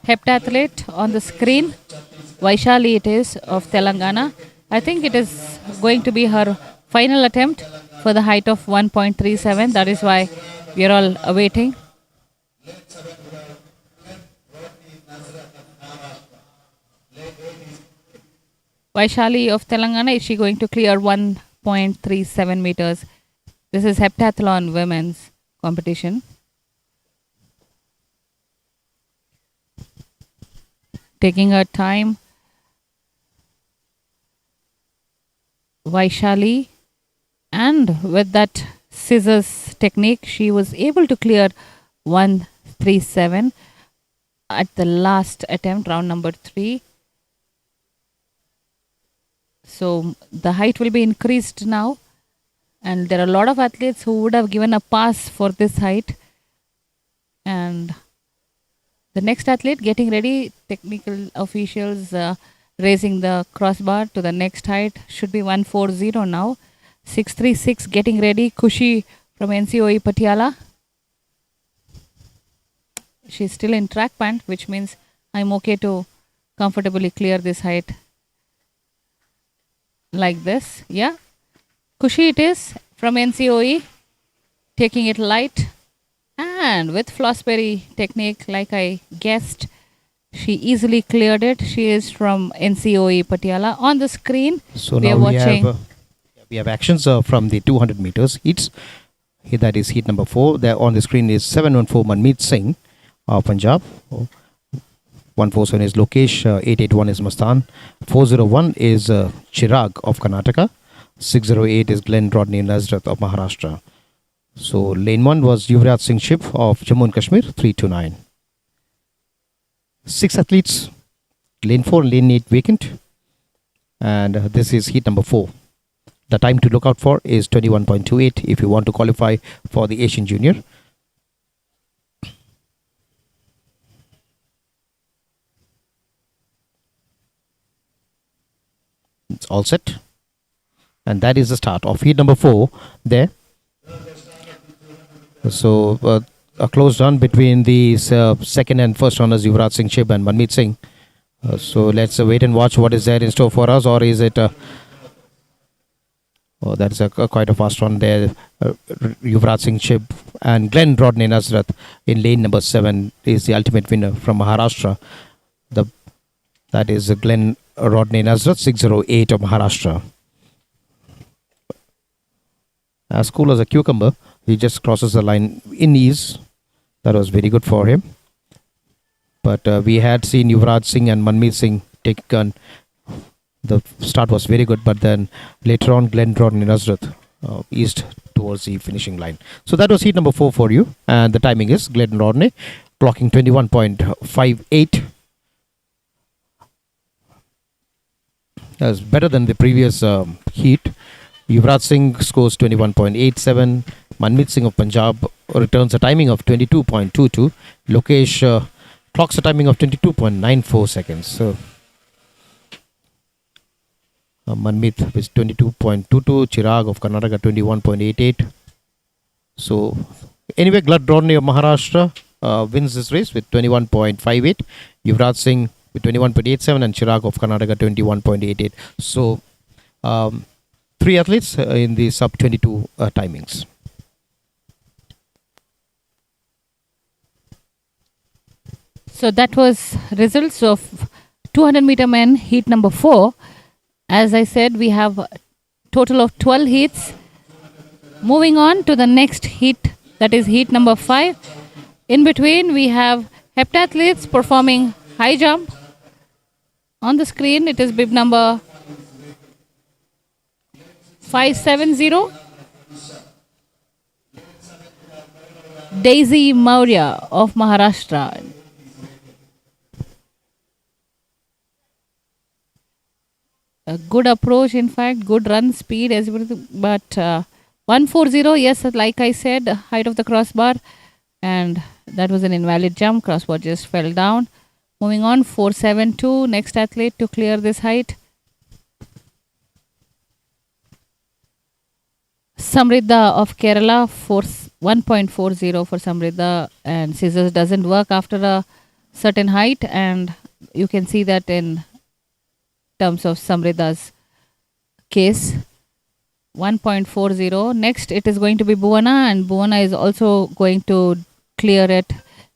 Heptathlete on the screen. Vaishali it is of Telangana. I think it is going to be her final attempt for the height of 1.37. That is why we are all awaiting. Vaishali of Telangana, is she going to clear 1.37 meters? This is heptathlon women's competition. Taking her time. Vaishali, and with that scissors technique, she was able to clear 137 at the last attempt, round number 3. So the height will be increased now, and there are a lot of athletes who would have given a pass for this height. And the next athlete getting ready, technical officials raising the crossbar to the next height, should be 140 now. 636 getting ready. Kushi from NCOE Patiala. She's still in track pant, which means I'm okay to comfortably clear this height like this. Yeah. Kushi it is from NCOE, taking it light and with Flossberry technique, like I guessed. She easily cleared it. She is from NCOE Patiala. On the screen, So we now are watching. we have actions from the 200 meters heats. That is heat number 4. There on the screen is 714 Manmeet Singh of Punjab. 147 is Lokesh. 881 is Mastan. 401 is Chirag of Karnataka. 608 is Glenn Rodney Nazrat of Maharashtra. So lane 1 was Yuvraj Singh Shiv of Jammu and Kashmir. 329. 6 athletes. Lane 4, lane 8 vacant. And this is heat number 4. The time to look out for is 21.28 if you want to qualify for the Asian Junior. It's all set. And that is the start of heat number 4 there. So a close run between the second and first runners, Yuvraj Singh Shiv and Manmeet Singh. So let's wait and watch what is there in store for us, or is it... Oh, that's quite a fast one there. Yuvraj Singh Shiv and Glenn Rodney Nazrat in lane number 7 is the ultimate winner from Maharashtra. That is Glenn Rodney Nazrat, 608 of Maharashtra. As cool as a cucumber, he just crosses the line in ease. That was very good for him. But we had seen Yuvraj Singh and Manmeet Singh take gun. The start was very good, but then later on Glenn Rodney Nazrat eased towards the finishing line. So that was heat number 4 for you, and the timing is Glenn Rodney clocking 21.58. That's better than the previous heat. Yuvraj Singh scores 21.87. Manmeet Singh of Punjab returns a timing of 22.22. Lokesh clocks a timing of 22.94 seconds. So Manmeet is 22.22. Chirag of Karnataka 21.88. So anyway, Glenn Rodney of Maharashtra wins this race with 21.58. Yuvraj Singh with 21.87 and Chirag of Karnataka 21.88. So 3 athletes in the sub 22 timings. So that was results of 200 meter men heat number 4. As I said, we have a total of 12 heats. Moving on to the next heat, that is heat number 5. In between, we have heptathletes performing high jump. On the screen, it is bib number 570. Daisy Maurya of a good approach, in fact, good run speed, everything. But 140, yes, like I said, height of the crossbar, and that was an invalid jump. Crossbar just fell down. Moving on, 472, next athlete to clear this height. Samriddha of Kerala, 1.40 for Samriddha, and scissors doesn't work after a certain height, and you can see that in terms of Samriddha's case. 1.40. Next, it is going to be Bhuvana, and Bhuvana is also going to clear it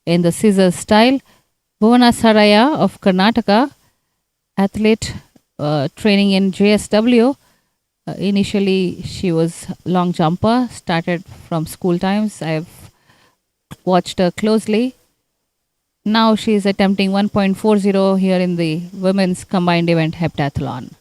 in the scissors style. Bhuvana Saraya of Karnataka, athlete training in JSW. Initially, she was long jumper, started from school times. I've watched her closely. Now she is attempting 1.40 here in the women's combined event heptathlon.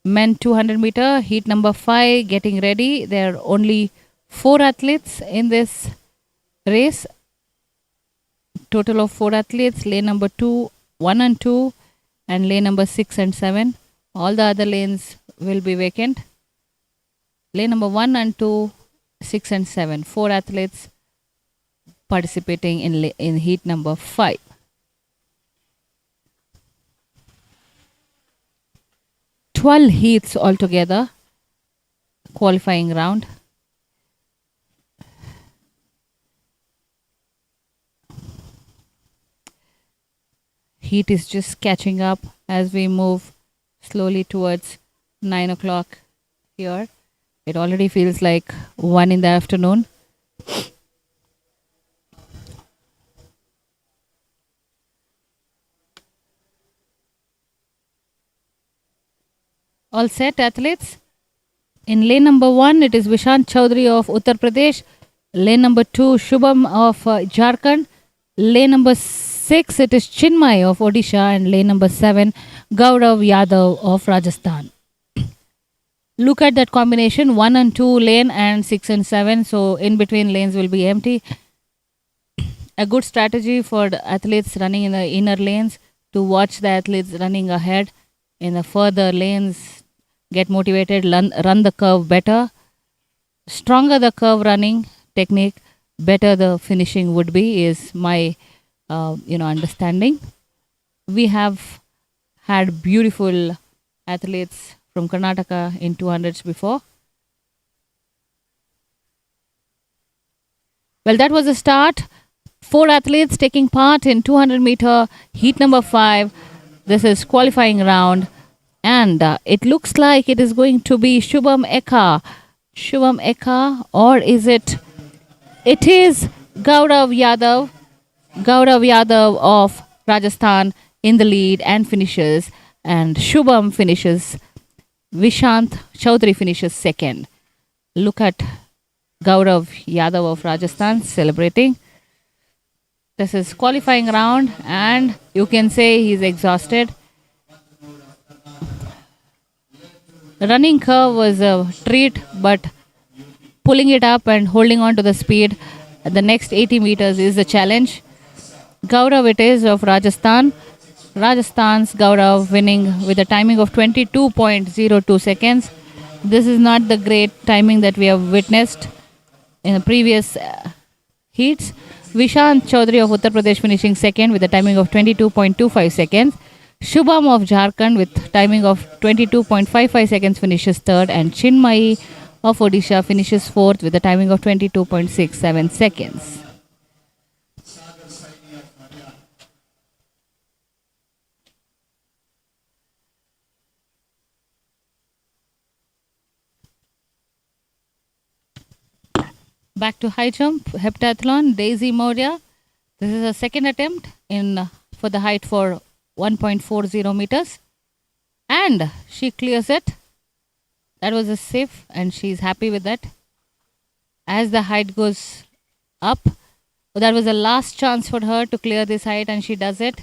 Men 200 meter, heat number 5, getting ready. There are only 4 athletes in this race. Total of 4 athletes, lane number 2, 1 and 2, and lane number 6 and 7. All the other lanes will be vacant. Lane number 1 and 2, 6 and 7. 4 athletes participating in heat number 5. Twelve heats altogether, qualifying round. Heat is just catching up as we move slowly towards 9 o'clock here. It already feels like 1 in the afternoon. All set, athletes. In lane number 1, it is Vishant Chaudhary of Uttar Pradesh. Lane number 2, Shubham of Jharkhand. Lane number 6, it is Chinmay of Odisha. And lane number 7, Gaurav Yadav of Rajasthan. Look at that combination, 1 and 2 lane and 6 and 7. So in between lanes will be empty. A good strategy for the athletes running in the inner lanes to watch the athletes running ahead in the further lanes. Get motivated, run the curve better. Stronger the curve running technique, better the finishing would be, is my understanding. We have had beautiful athletes from Karnataka in 200s before. Well, that was the start. 4 athletes taking part in 200 meter heat number 5. This is qualifying round. And it looks like it is going to be Shubham Eka. Shubham Eka, or is it? It is Gaurav Yadav. Gaurav Yadav of Rajasthan in the lead and finishes. And Shubham finishes. Vishant Chaudhary finishes second. Look at Gaurav Yadav of Rajasthan celebrating. This is qualifying round, and you can say he's exhausted. Running curve was a treat, but pulling it up and holding on to the speed at the next 80 meters is a challenge. Gaurav it is of Rajasthan. Rajasthan's Gaurav winning with a timing of 22.02 seconds. This is not the great timing that we have witnessed in the previous heats. Vishant Chaudhary of Uttar Pradesh finishing second with a timing of 22.25 seconds. Shubham of Jharkhand with timing of 22.55 seconds finishes third, and Chinmay of Odisha finishes fourth with a timing of 22.67 seconds. Back to high jump, heptathlon, Daisy Moria. This is a second attempt for the height for 1.40 meters. And she clears it. That was a safe, and she's happy with that. As the height goes up, that was the last chance for her to clear this height, and she does it.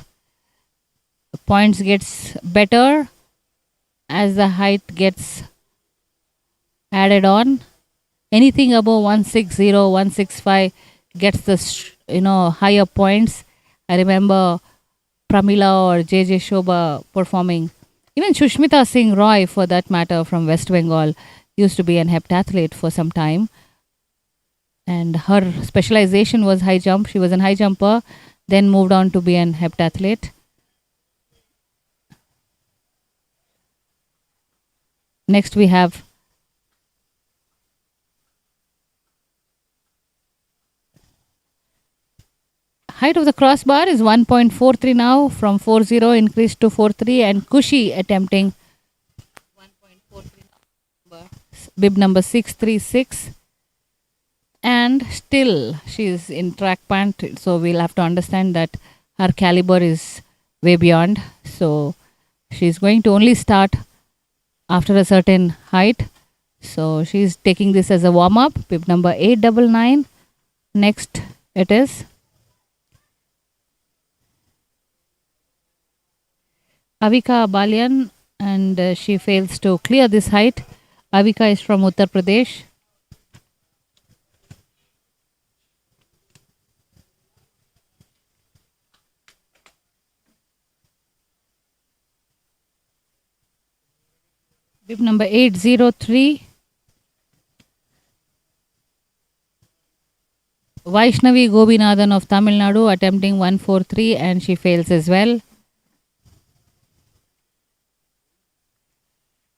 The points gets better as the height gets added on. Anything above 160, 165 gets the higher points. I remember Pramila or JJ Shobha performing. Even Shushmita Singh Roy, for that matter, from West Bengal, used to be an heptathlete for some time. And her specialization was high jump. She was an high jumper, then moved on to be an heptathlete. Next we have height of the crossbar is 1.43 now, from 40 increased to 43, and Kushi attempting 1.43 bib number 636. And still she's in track pant, so we'll have to understand that her caliber is way beyond. So she's going to only start after a certain height. So she's taking this as a warm up. Bib number 899. Next it is Avika Balian, and she fails to clear this height. Avika is from Uttar Pradesh. Bib number 803. Vaishnavi Gobinathan of Tamil Nadu attempting 143, and she fails as well.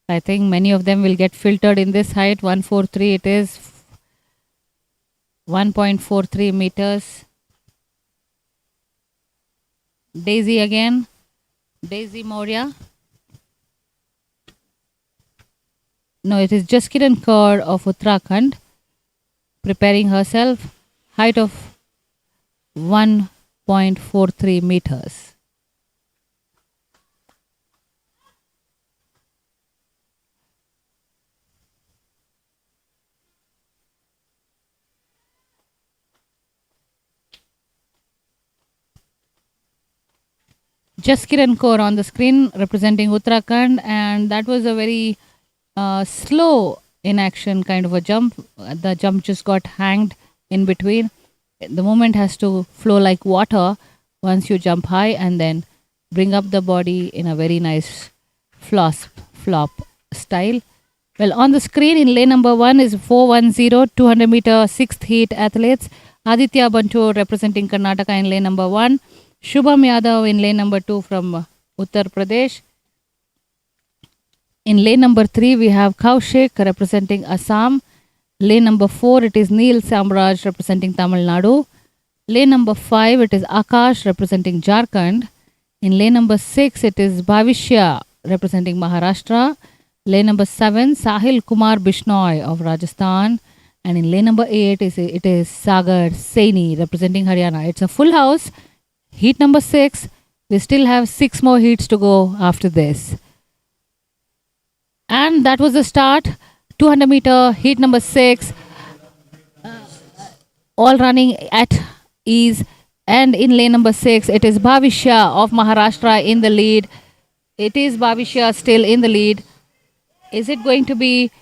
I think many of them will get filtered in this height. 143 it is. 1.43 meters. Daisy again. Daisy Moria. No, it is Jaskiran Kaur of Uttarakhand preparing herself. Height of 1.43 meters. Jaskiran Kaur on the screen representing Uttarakhand, and that was a very slow in action kind of a jump. The jump just got hanged in between. The movement has to flow like water once you jump high, and then bring up the body in a very nice flop style. Well, on the screen in lane number 1 is 410 200 meter 6th heat athletes. Aditya Bantur representing Karnataka in lane number 1. Shubham Yadav in lane number 2 from Uttar Pradesh. In lane number 3, we have Kaushik representing Assam. Lane number 4, it is Neil Samraj representing Tamil Nadu. Lane number 5, it is Akash representing Jharkhand. In lane number 6, it is Bhavishya representing Maharashtra. Lane number 7, Sahil Kumar Bishnoi of Rajasthan. And in lane number 8, it is Sagar Saini representing Haryana. It's a full house. Heat number 6. We still have 6 more heats to go after this. And that was the start. 200 meter heat number 6. All running at ease. And in lane number 6, it is Bhavishya of Maharashtra in the lead. It is Bhavishya still in the lead. Is it going to be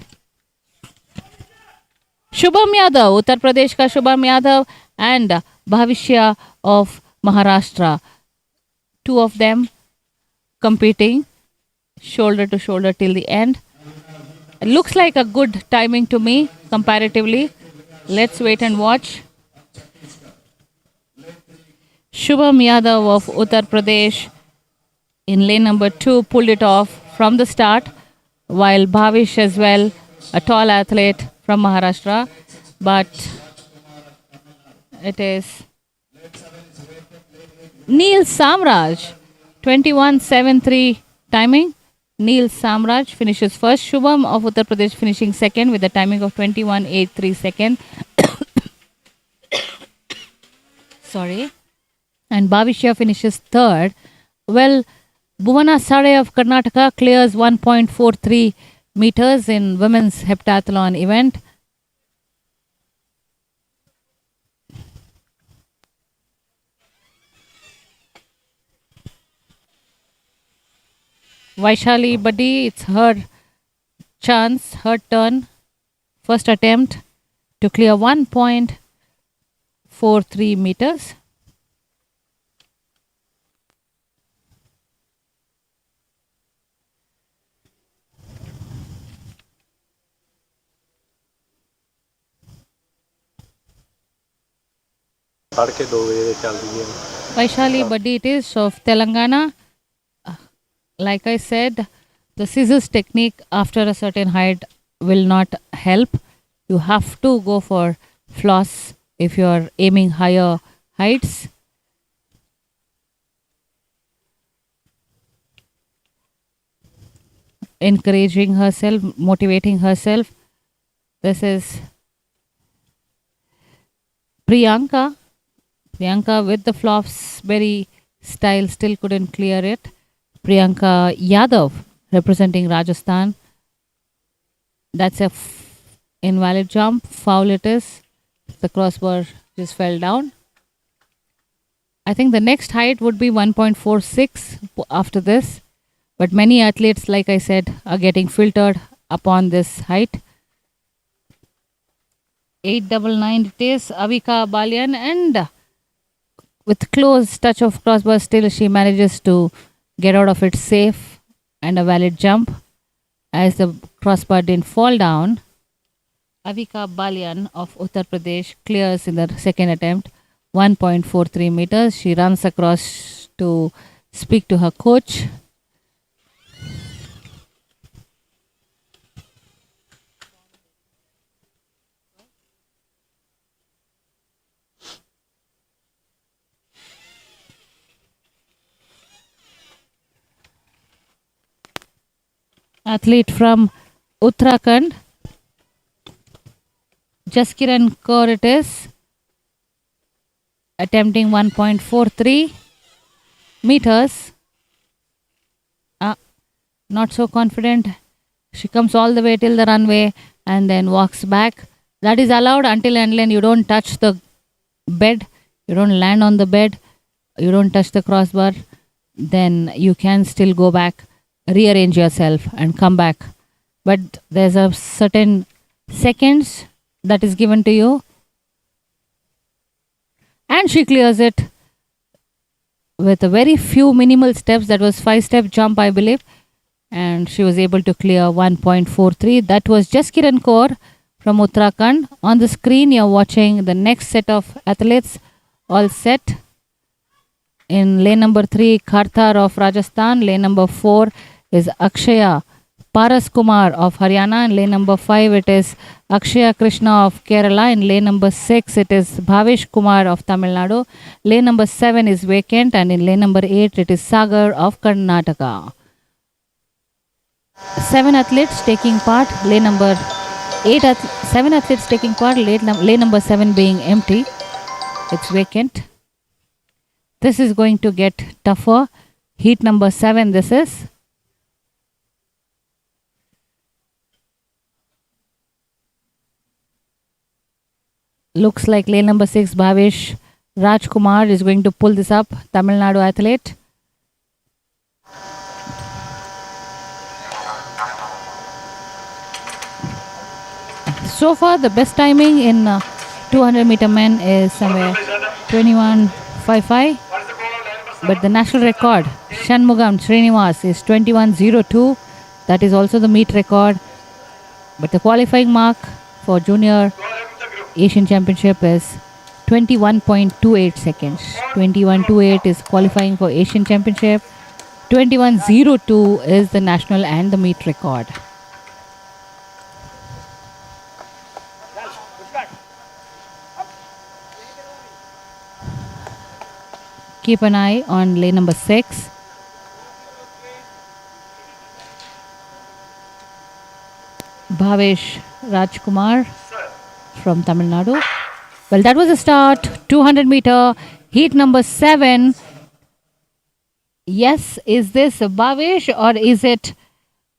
Shubham Yadav, Uttar Pradesh ka Shubham Yadav, and Bhavishya of Maharashtra? Two of them competing shoulder to shoulder till the end. It looks like a good timing to me comparatively. Let's wait and watch. Shubham Yadav of Uttar Pradesh in lane number 2 pulled it off from the start, while Bhavish as well, a tall athlete from Maharashtra, but it is Neil Samraj, 21.73 timing. Neil Samraj finishes first. Shubham of Uttar Pradesh finishing second with a timing of 21.83 seconds. Sorry. And Bhavishya finishes third. Well, Bhuvana Sade of Karnataka clears 1.43 meters in women's heptathlon event. Vaishali Badi, it's her chance, her turn. First attempt to clear 1.43 1.43 meters. Vaishali Buddy, it is of Telangana. Like I said, the scissors technique after a certain height will not help. You have to go for floss if you are aiming higher heights. Encouraging herself, motivating herself. This is Priyanka. Priyanka with the Flossberry style still couldn't clear it. Priyanka Yadav representing Rajasthan. That's a invalid jump. Foul it is. The crossbar just fell down. I think the next height would be 1.46 after this. But many athletes, like I said, are getting filtered upon this height. 899 it is. Avika Balian, and with close touch of crossbar, still she manages to get out of it safe and a valid jump. As the crossbar didn't fall down, Avika Balian of Uttar Pradesh clears in the second attempt 1.43 meters. She runs across to speak to her coach. Athlete from Uttarakhand, Jaskiran Kaur it is, attempting 1.43 meters. Not so confident. She comes all the way till the runway and then walks back. That is allowed until and unless you don't touch the bed, you don't land on the bed, you don't touch the crossbar, then you can still go back, rearrange yourself and come back. But there's a certain seconds that is given to you. And she clears it with a very few minimal steps. That was 5-step jump, I believe. And she was able to clear 1.43. That was Jaskiran Kaur from Uttarakhand. On the screen, you're watching the next set of athletes all set. In lane number 3, Karthar of Rajasthan. Lane number 4 is Akshaya Paras Kumar of Haryana. In lane number 5, it is Akshaya Krishna of Kerala. In lane number 6, it is Bhavesh Kumar of Tamil Nadu. Lane number 7 is vacant. And in lane number 8, it is Sagar of Karnataka. 7 athletes taking part. Lane number 7 athletes taking part. Lane number 7 being empty. It's vacant. This is going to get tougher. Heat number 7 this is. Looks like lane number 6, Bhavesh Rajkumar is going to pull this up. Tamil Nadu athlete. So far, the best timing in 200 meter men is somewhere 21.55. But the national record, Shanmugam Srinivas, is 21.02. That is also the meet record. But the qualifying mark for Junior Asian Championship is 21.28 seconds. 21.28 is qualifying for Asian Championship. 21.02 is the national and the meet record. Keep an eye on lane number 6. Bhavesh Rajkumar from Tamil Nadu. Well, that was the start. 200 meter heat number 7. Yes, is this Bhavesh or is it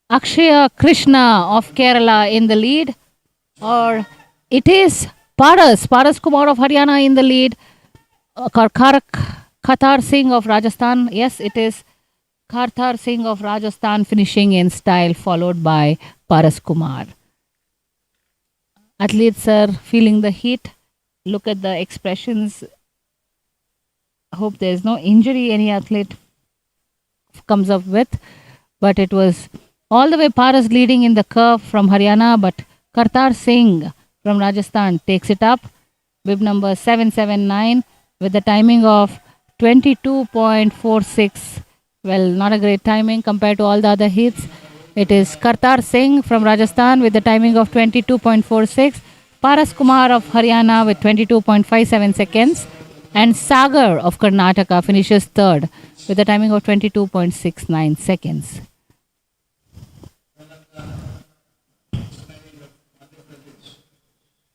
Akshaya Krishna of Kerala in the lead? Or it is Paras Kumar of Haryana in the lead. Karthar Singh of Rajasthan. Yes, it is Karthar Singh of Rajasthan finishing in style, followed by Paras Kumar. Athletes are feeling the heat. Look at the expressions. Hope there's no injury any athlete comes up with. But it was all the way Paras leading in the curve from Haryana, but Kartar Singh from Rajasthan takes it up. Bib number 779 with the timing of 22.46. Well, not a great timing compared to all the other heats. It is Kartar Singh from Rajasthan with the timing of 22.46. Paras Kumar of Haryana with 22.57 seconds. And Sagar of Karnataka finishes third with a timing of 22.69 seconds.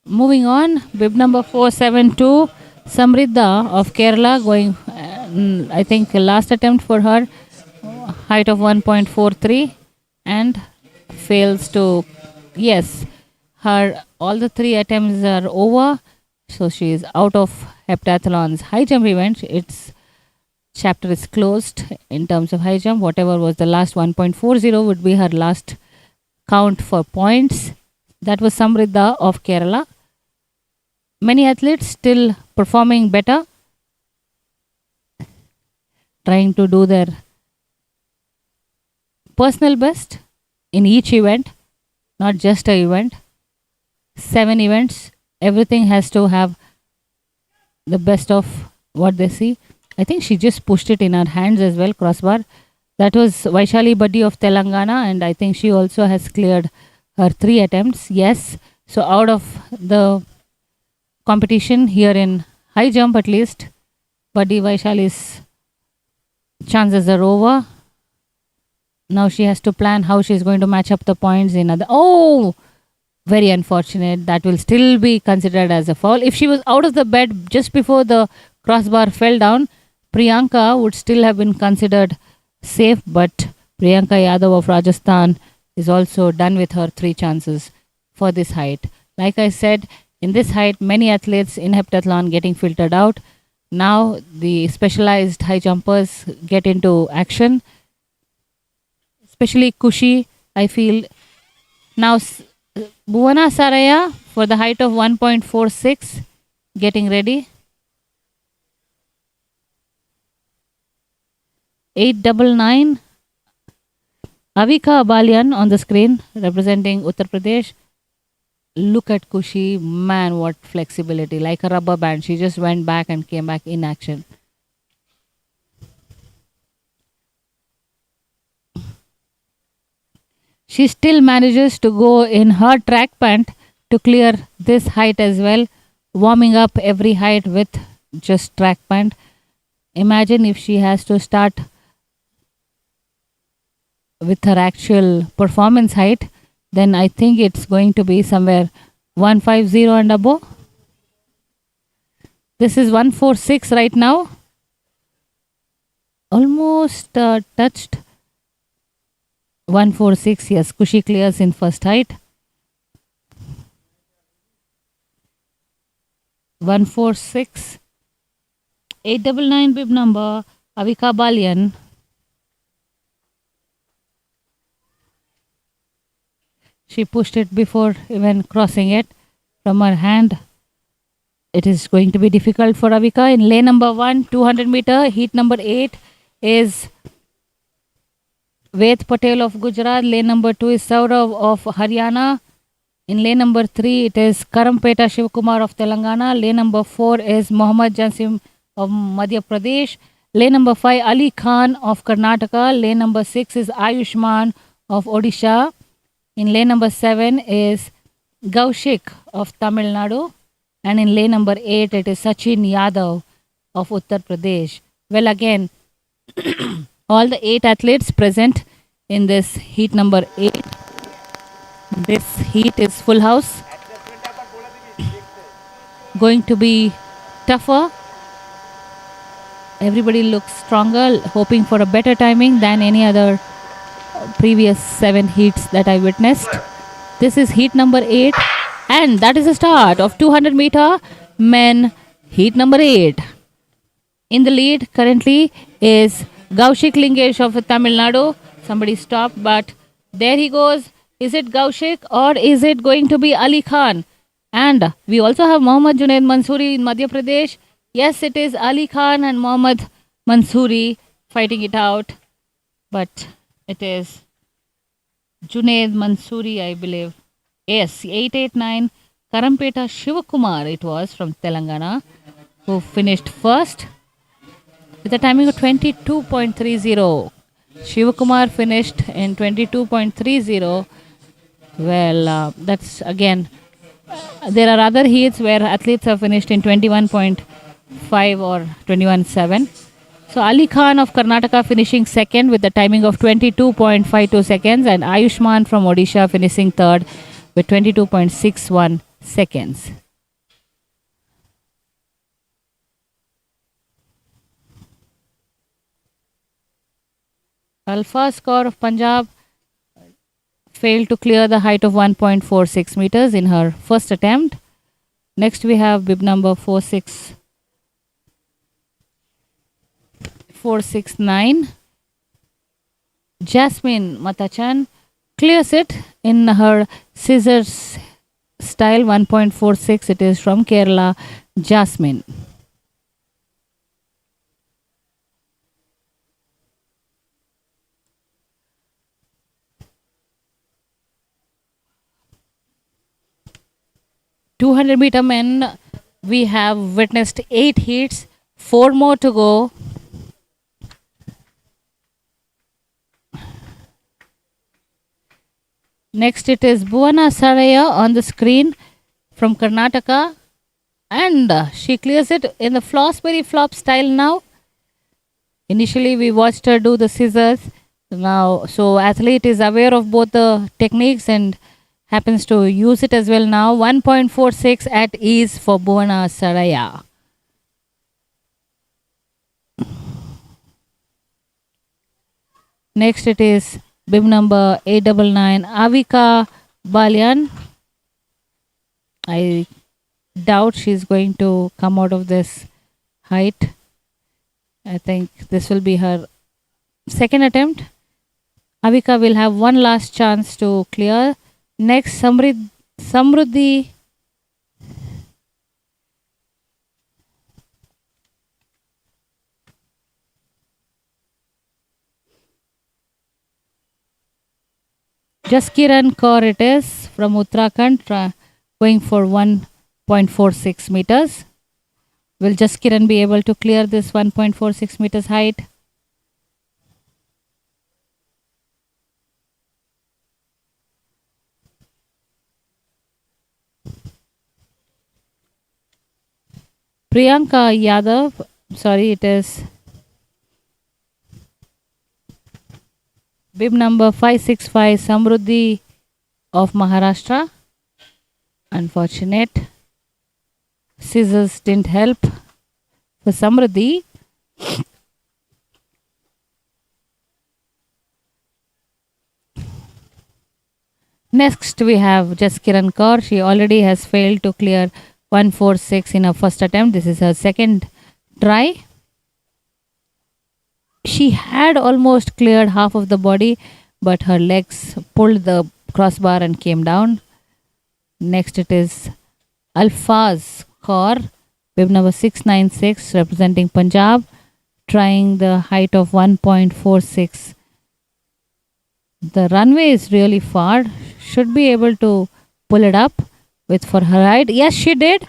Moving on, bib number 472, Samriddha of Kerala going, I think, last attempt for her, height of 1.43, and fails to, yes, her all the three attempts are over, so she is out of Heptathlon's high jump event. Its chapter is closed in terms of high jump. Whatever was the last 1.40 would be her last count for points. That was Samriddha of Kerala. Many athletes still performing better, trying to do their personal best in each event, not just a event. 7 events, everything has to have the best of what they see. I think she just pushed it in her hands as well, crossbar. That was Vaishali Buddy of Telangana, and I think she also has cleared her 3 attempts. Yes, so out of the competition here in high jump, at least, Buddy Vaishali's chances are over. Now she has to plan how she's going to match up the points in other. Oh, very unfortunate. That will still be considered as a foul. If she was out of the bed just before the crossbar fell down, Priyanka would still have been considered safe, but Priyanka Yadav of Rajasthan is also done with her 3 chances for this height. Like I said, in this height, many athletes in heptathlon getting filtered out. Now the specialized high jumpers get into action, especially Kushi. I feel now Bhuvana Saraya for the height of 1.46 getting ready. 899. Avika Abalian on the screen representing Uttar Pradesh. Look at Kushi, man, what flexibility, like a rubber band. She just went back and came back in action. She still manages to go in her track pant to clear this height as well, warming up every height with just track pant. Imagine if she has to start with her actual performance height, then I think it's going to be somewhere 150 and above. This is 146 right now. Almost touched 146. Yes, Kushi clears in first height. 146. 899 bib number, Avika Balian. She pushed it before even crossing it from her hand. It is going to be difficult for Avika. In lane number 1, 200 meter, heat number 8 is Ved Patel of Gujarat. Lane number 2 is Saurav of Haryana. In lane number 3, it is Karampeta Shivkumar of Telangana. Lane number 4 is Mohammad Jansim of Madhya Pradesh. Lane number 5, Ali Khan of Karnataka. Lane number 6 is Ayushman of Odisha. In lane number 7 is Gaushik of Tamil Nadu. And in lane number 8, it is Sachin Yadav of Uttar Pradesh. Well, again, all the 8 athletes present in this heat number 8. This heat is full house. Going to be tougher. Everybody looks stronger, hoping for a better timing than any other previous 7 heats that I witnessed. This is heat number 8, and that is the start of 200 meter men heat number 8. In the lead currently is Gaushik Lingesh of Tamil Nadu. Somebody stopped, but there he goes. Is it Gaushik or is it going to be Ali Khan? And we also have Mohammad Junaid Mansoori in Madhya Pradesh. Yes, it is Ali Khan and Mohammad Mansoori fighting it out, but it is Junaid Mansoori, I believe. Yes, 889 Karampeta Shivakumar, it was from Telangana, who finished first with a timing of 22.30. Shivakumar finished in 22.30. Well, that's again, there are other heats where athletes have finished in 21.5 or 21.7. So Ali Khan of Karnataka finishing second with the timing of 22.52 seconds, and Ayushman from Odisha finishing third with 22.61 seconds. Alpha score of Punjab failed to clear the height of 1.46 meters in her first attempt. Next we have bib number 469. Jasmine Matachan clears it in her scissors style 1.46. It is from Kerala, Jasmine. (200-meter men), we have witnessed 8 heats, 4 more to go. Next it is Bhuvana Saraya on the screen from Karnataka, and she clears it in the Flossberry flop style now. Initially we watched her do the scissors. Now, so athlete is aware of both the techniques and happens to use it as well now. 1.46 at ease for Bhuvana Saraya. Next it is bib number 899 Avika Balyan. I doubt she's going to come out of this height. I think this will be her second attempt. Avika will have one last chance to clear. Next, Samruddhi Jaskiran Kaur it is from Uttarakhand, going for 1.46 meters. Will Jaskiran be able to clear this 1.46 meters height? Priyanka Yadav, sorry, it is bib number 565 Samruddhi of Maharashtra. Unfortunate. Scissors didn't help for Samruddhi. Next we have Jaskiran Kaur. She already has failed to clear 146 in her first attempt. This is her second try. She had almost cleared half of the body, but her legs pulled the crossbar and came down. Next it is Alfaz Kaur, bib number 696, representing Punjab, trying the height of 1.46. The runway is really far. Should be able to pull it up with for her height. Yes, she did.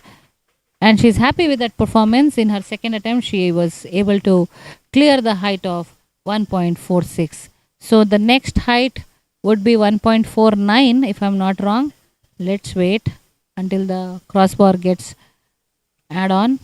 And she's happy with that performance. In her second attempt, she was able to clear the height of 1.46. So the next height would be 1.49 if I'm not wrong. Let's wait until the crossbar gets add on.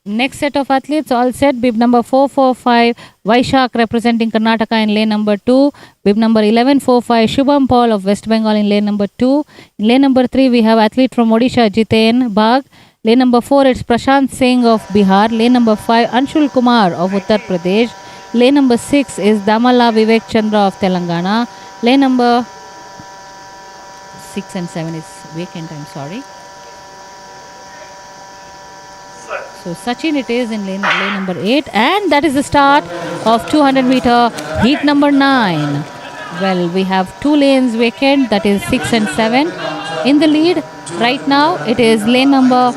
Next set of athletes all set. Bib number 445 Vaishak representing Karnataka in lane number 2. Bib number 1145 Shubham Paul of West Bengal in lane number 2. In lane number 3 we have athlete from Odisha Jiten Bag. Lane number 4 it's Prashant Singh of Bihar. Lane number 5 Anshul Kumar of Uttar Pradesh. Lane number 6 is Damala Vivek Chandra of Telangana. Lane number 6 and 7 is vacant, I'm sorry. So Sachin it is in lane number 8, and that is the start of 200 meter heat number 9. Well, we have 2 lanes vacant, that is 6 and 7. In the lead right now, it is lane number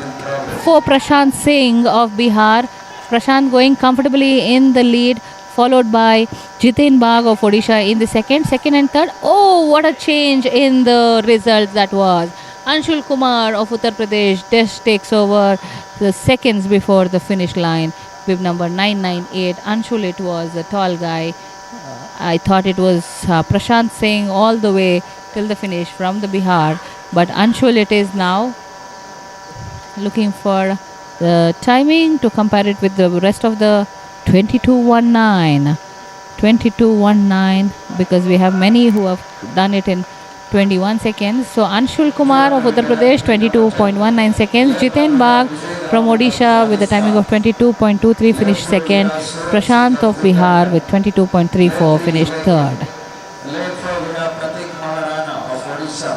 4, Prashant Singh of Bihar. Prashant going comfortably in the lead, followed by Jitin Bagh of Odisha in the second and third. Oh, what a change in the results that was. Anshul Kumar of Uttar Pradesh just takes over the seconds before the finish line. Bib number 998. Anshul, it was a tall guy. I thought it was Prashant Singh all the way till the finish from the Bihar. But Anshul it is now, looking for the timing to compare it with the rest of the 22:19. 22:19, because we have many who have done it in 21 seconds. So Anshul Kumar of Uttar Pradesh 22.19 seconds. Jiten Bagh from Odisha with a timing of 22.23 finished second. Prashant of Bihar with 22.34 finished third. Lane 4 we have Pratik Maharana of Odisha.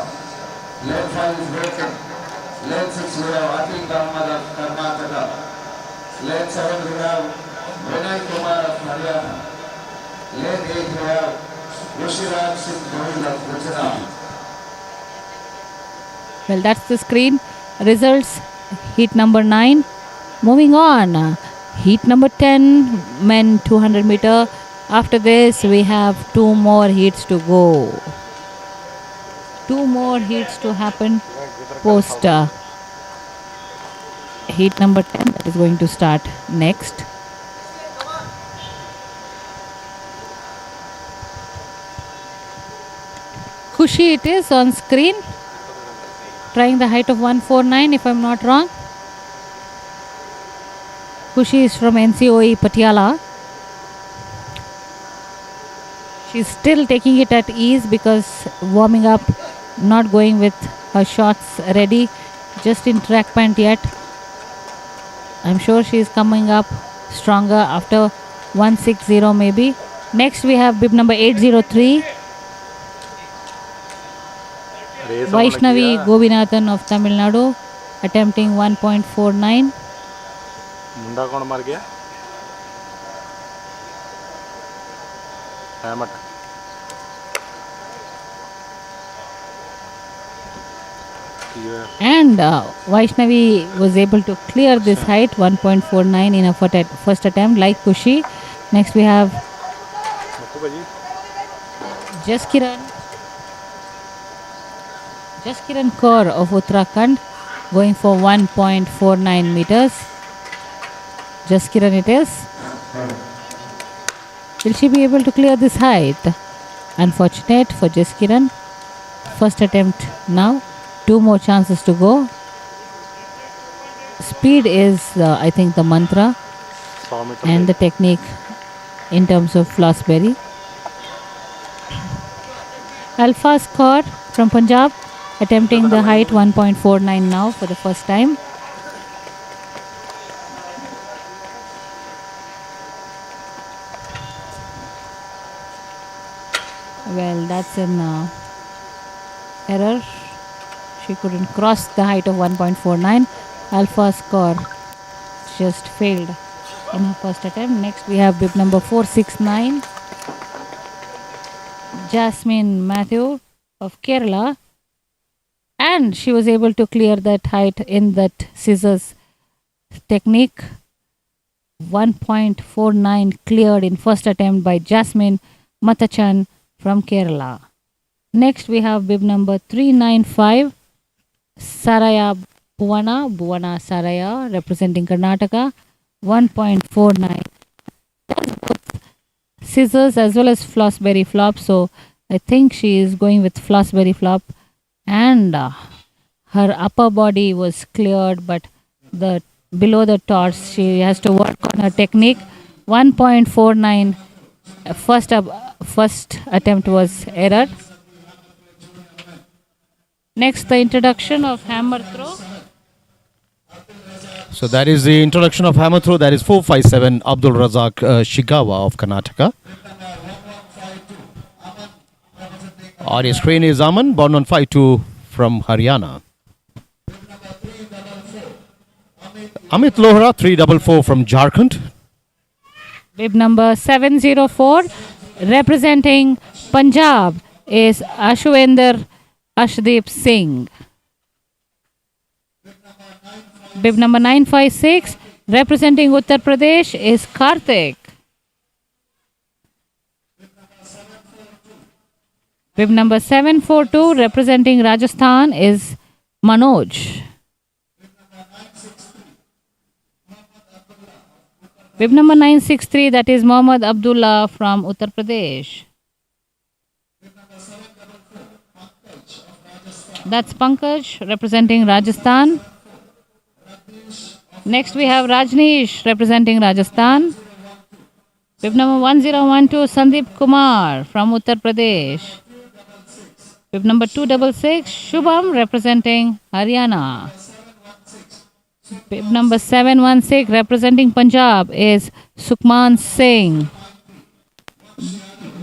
Lane 5 is broken. Lane 6 we have Atil Dhamad of Karnataka. Lane 7 we have Vinay Kumar of Haryana. Lane 8 we have Rushiraj Singh Gohil of Gujarat. Well, that's the screen. Results, heat number 9. Moving on, heat number 10, men 200 meter. After this, we have 2 more heats to go. 2 more heats to happen post heat number 10 that is going to start next. Kushi it is on screen, trying the height of 149 if I'm not wrong. Kushi is from NCOE Patiala. She's still taking it at ease because warming up, not going with her shots ready, just in track pant yet. I'm sure she's coming up stronger after 160 maybe. Next we have bib number 803. Vaishnavi Gobinathan of Tamil Nadu attempting 1.49. मुंडा कौन मर गया? हैमट. And Vaishnavi was able to clear this height 1.49 in a first attempt like Kushi. Next we have Jaskiran Kaur of Uttarakhand going for 1.49 meters. Jaskiran it is. Will she be able to clear this height? Unfortunate for Jaskiran. First attempt now. 2 more chances to go. Speed is, I think, the mantra and the technique in terms of Flossberry. Alpha Score from Punjab attempting the height 1.49 now for the first time. Well, that's an error. She couldn't cross the height of 1.49. Alpha Score just failed in her first attempt. Next we have bib number 469. Jasmine Matthew of Kerala. And she was able to clear that height in that scissors technique. 1.49 cleared in first attempt by Jasmine Matachan from Kerala. Next we have bib number 395. Saraya Bhuvana Saraya representing Karnataka. 1.49. Scissors as well as Flossberry flop. So I think she is going with Flossberry flop. And her upper body was cleared, but the below the torso she has to work on her technique. 1.49 first attempt was error. Next, the introduction of hammer throw. So that is the introduction of hammer throw. That is 457 Abdul Razak Shigawa of Karnataka. On your screen is Aman, born on 5-2 from Haryana. Amit Lohra 344 from Jharkhand. Bib number 704, representing Punjab, is Ashwinder Ashdeep Singh. Bib number 956, representing Uttar Pradesh, is Karthik. Bib number 742, representing Rajasthan, is Manoj. Bib number 963, that is Mohammad Abdullah from Uttar Pradesh. That's Pankaj representing Rajasthan. Next we have Rajneesh representing Rajasthan. Bib number 1012, Sandeep Kumar from Uttar Pradesh. Bib number 266, Shubham representing Haryana. Bib number 716, representing Punjab, is Sukhman Singh.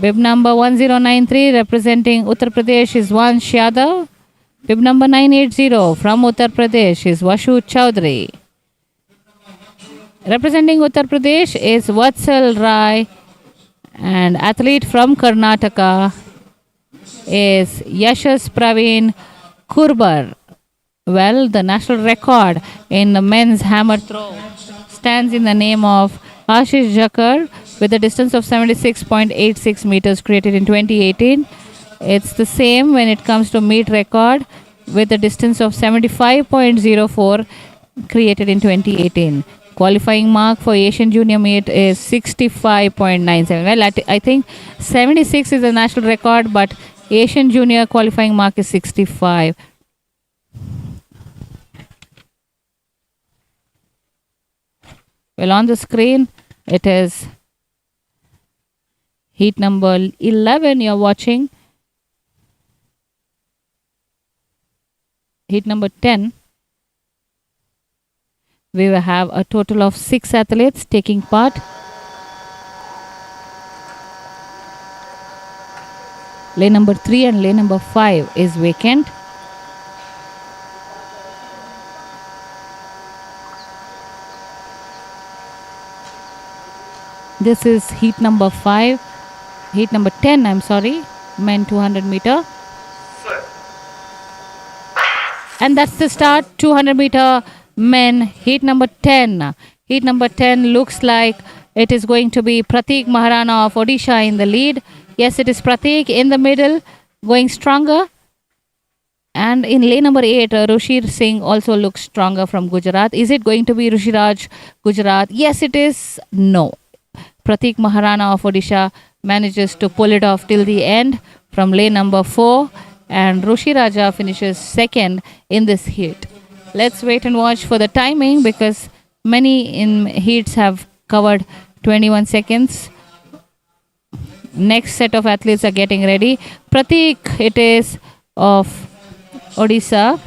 Bib number 1093, representing Uttar Pradesh, is Vansh Yadav. Bib number 980 from Uttar Pradesh is Vashu Chaudhary. Representing Uttar Pradesh is Vatsal Rai, and athlete from Karnataka is Yashas Praveen Kurbar. Well, the national record in the men's hammer throw stands in the name of Ashish Jakar with a distance of 76.86 meters created in 2018. It's the same when it comes to meet record with a distance of 75.04 created in 2018. Qualifying mark for Asian Junior meet is 65.97. Well, I think 76 is the national record, but Asian Junior qualifying mark is 65. Well, on the screen, it is heat number 11 you're watching. Heat number 10. We will have a total of 6 athletes taking part. Lane number 3 and lane number 5 is vacant. This is heat number 5. Heat number 10, I'm sorry. Men 200 meter. And that's the start. 200 meter men, heat number 10. Heat number 10 looks like it is going to be Pratik Maharana of Odisha in the lead. Yes, it is Pratik in the middle, going stronger. And in lane number 8, Rushir Singh also looks stronger from Gujarat. Is it going to be Rushiraj Gujarat? Yes, it is. No. Pratik Maharana of Odisha manages to pull it off till the end from lane number 4. And Rushi Raja finishes second in this heat. Let's wait and watch for the timing because many in heats have covered 21 seconds. Next set of athletes are getting ready. Pratik, it is of Odisha,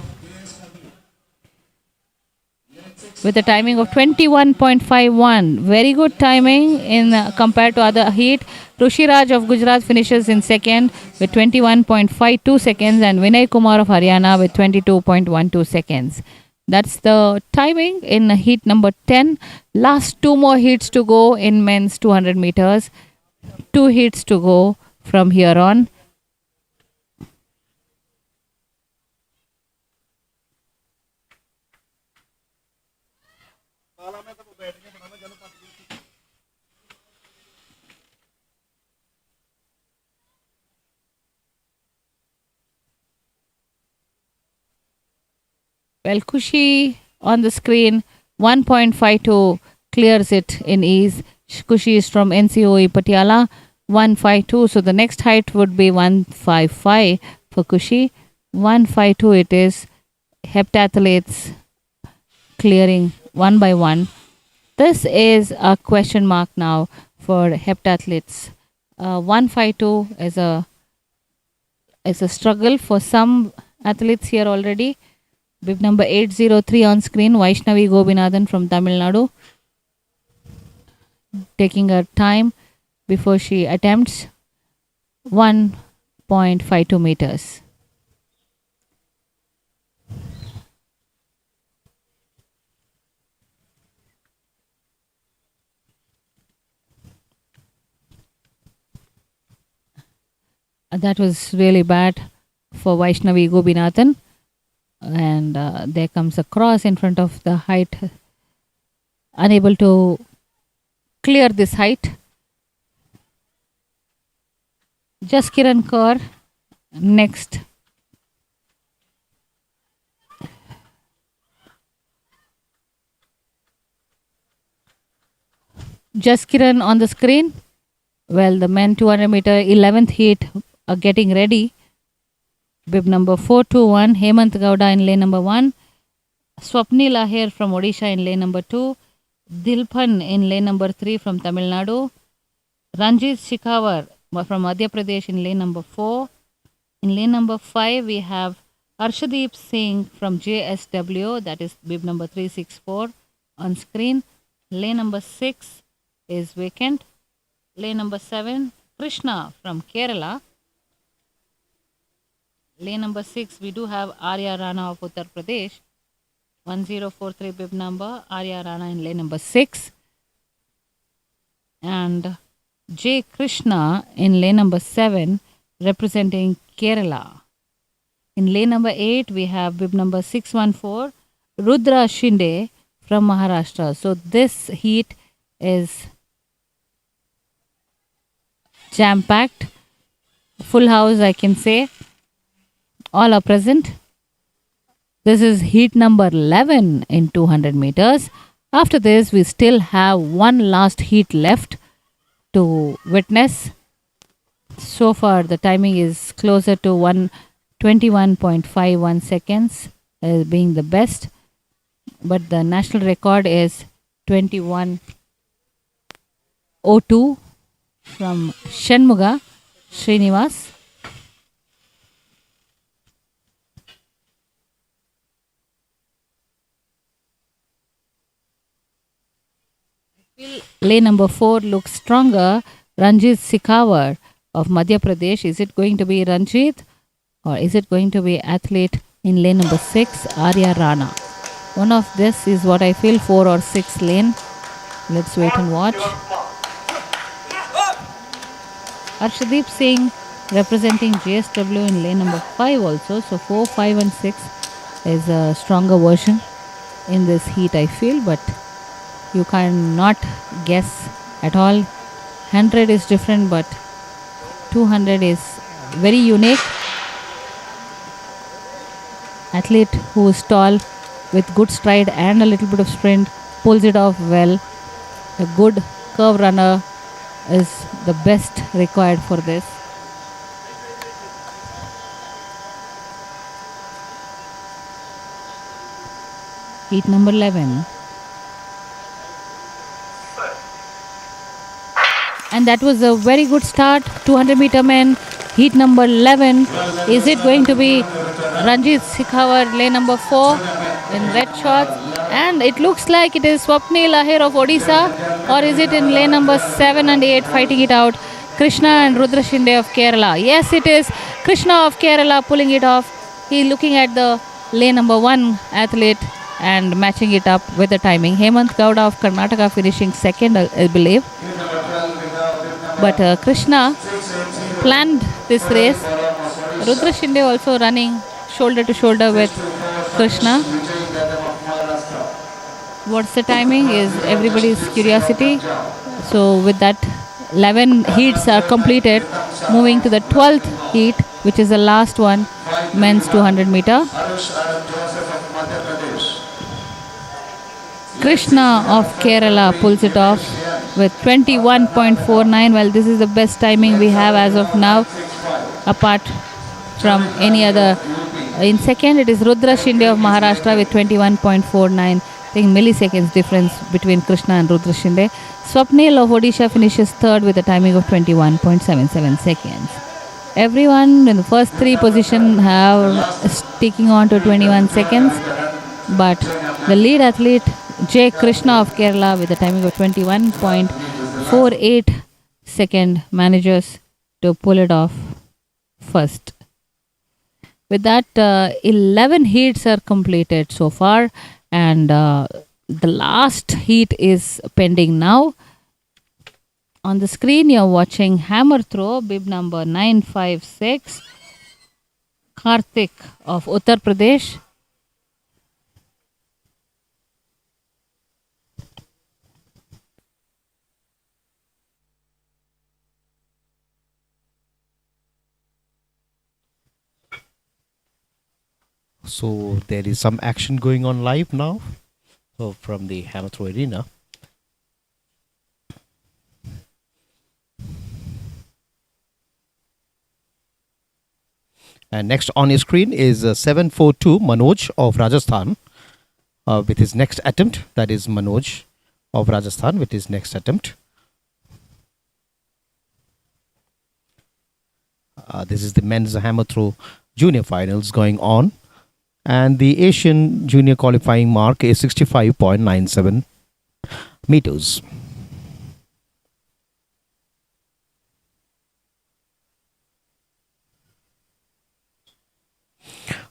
with a timing of 21.51. Very good timing in compared to other heat. Rushiraj of Gujarat finishes in second with 21.52 seconds and Vinay Kumar of Haryana with 22.12 seconds. That's the timing in heat number 10. Last 2 more heats to go in men's 200 meters. 2 heats to go from here on. Well, Kushi on the screen, 1.52 clears it in ease. Kushi is from NCOE Patiala, 152. So the next height would be 155 for Kushi. 152 it is. Heptathletes clearing one by one. This is a question mark now for heptathletes. 152 is a struggle for some athletes here already. Bib number 803 on screen, Vaishnavi Gobinathan from Tamil Nadu. Taking her time before she attempts 1.52 meters. That was really bad for Vaishnavi Gobinathan. And there comes a cross in front of the height, unable to clear this height. Jaskiran Kaur next. Jaskiran on the screen. Well, the men 200 meter 11th heat are getting ready. Bib number 421, Hemant Gowda in lane number 1. Swapnil Aher from Odisha in lane number 2. Dilpan in lane number 3 from Tamil Nadu. Ranjit Shikhawar from Madhya Pradesh in lane number 4. In lane number 5, we have Arshdeep Singh from JSW, that is bib number 364 on screen. Lane number 6 is vacant. Lane number 7, Krishna from Kerala. Lane number 6, we do have Arya Rana of Uttar Pradesh. 1043 bib number, Arya Rana in lane number 6. And J. Krishna in lane number 7, representing Kerala. In lane number 8, we have bib number 614, Rudra Shinde from Maharashtra. So this heat is jam-packed, full house I can say. All are present. This is heat number 11 in 200 meters. After this, we still have one last heat left to witness. So far, the timing is closer to 121.51 seconds as being the best. But the national record is 21:02 from Shanmuga Srinivas. Lane number 4 looks stronger. Ranjit Sikhawar of Madhya Pradesh. Is it going to be Ranjit or is it going to be athlete in lane number 6, Arya Rana? One of this is what I feel, 4 or 6 lane. Let's wait and watch. Arshdeep Singh representing JSW in lane number 5 also. So 4, 5 and 6 is a stronger version in this heat I feel, but you cannot guess at all. 100 is different, but 200 is very unique. Athlete who is tall with good stride and a little bit of sprint pulls it off well. A good curve runner is the best required for this. Heat number 11. And that was a very good start. 200 meter men, heat number 11. Is it going to be Ranjit Sikhawar, lane number 4 in red shorts? And it looks like it is Swapnil Aher of Odisha, or is it in lane number 7 and 8 fighting it out? Krishna and Rudra Shinde of Kerala. Yes, it is Krishna of Kerala pulling it off. He looking at the lane number 1 athlete and matching it up with the timing. Hemant Gowda of Karnataka finishing second, I believe. But Krishna planned this race. Rudra Shinde also running shoulder to shoulder with Krishna. What's the timing is everybody's curiosity. So with that, 11 heats are completed. Moving to the 12th heat, which is the last one, men's 200 meter. Krishna of Kerala pulls it off with 21.49. Well, this is the best timing we have as of now, apart from any other. In second, it is Rudra Shinde of Maharashtra with 21.49. I think milliseconds difference between Krishna and Rudra Shinde. Swapnil of Odisha finishes third with a timing of 21.77 seconds. Everyone in the first 3 positions have sticking on to 21 seconds, but the lead athlete J. Krishna of Kerala with a timing of 21.48 second manages to pull it off first. With that, 11 heats are completed so far, and the last heat is pending now. On the screen, you're watching hammer throw, bib number 956, Karthik of Uttar Pradesh. So there is some action going on live now from the hammer throw arena. And next on your screen is 742 Manoj of Rajasthan with his next attempt. That is Manoj of Rajasthan with his next attempt. This is the men's hammer throw junior finals going on. And the Asian junior qualifying mark is 65.97 meters.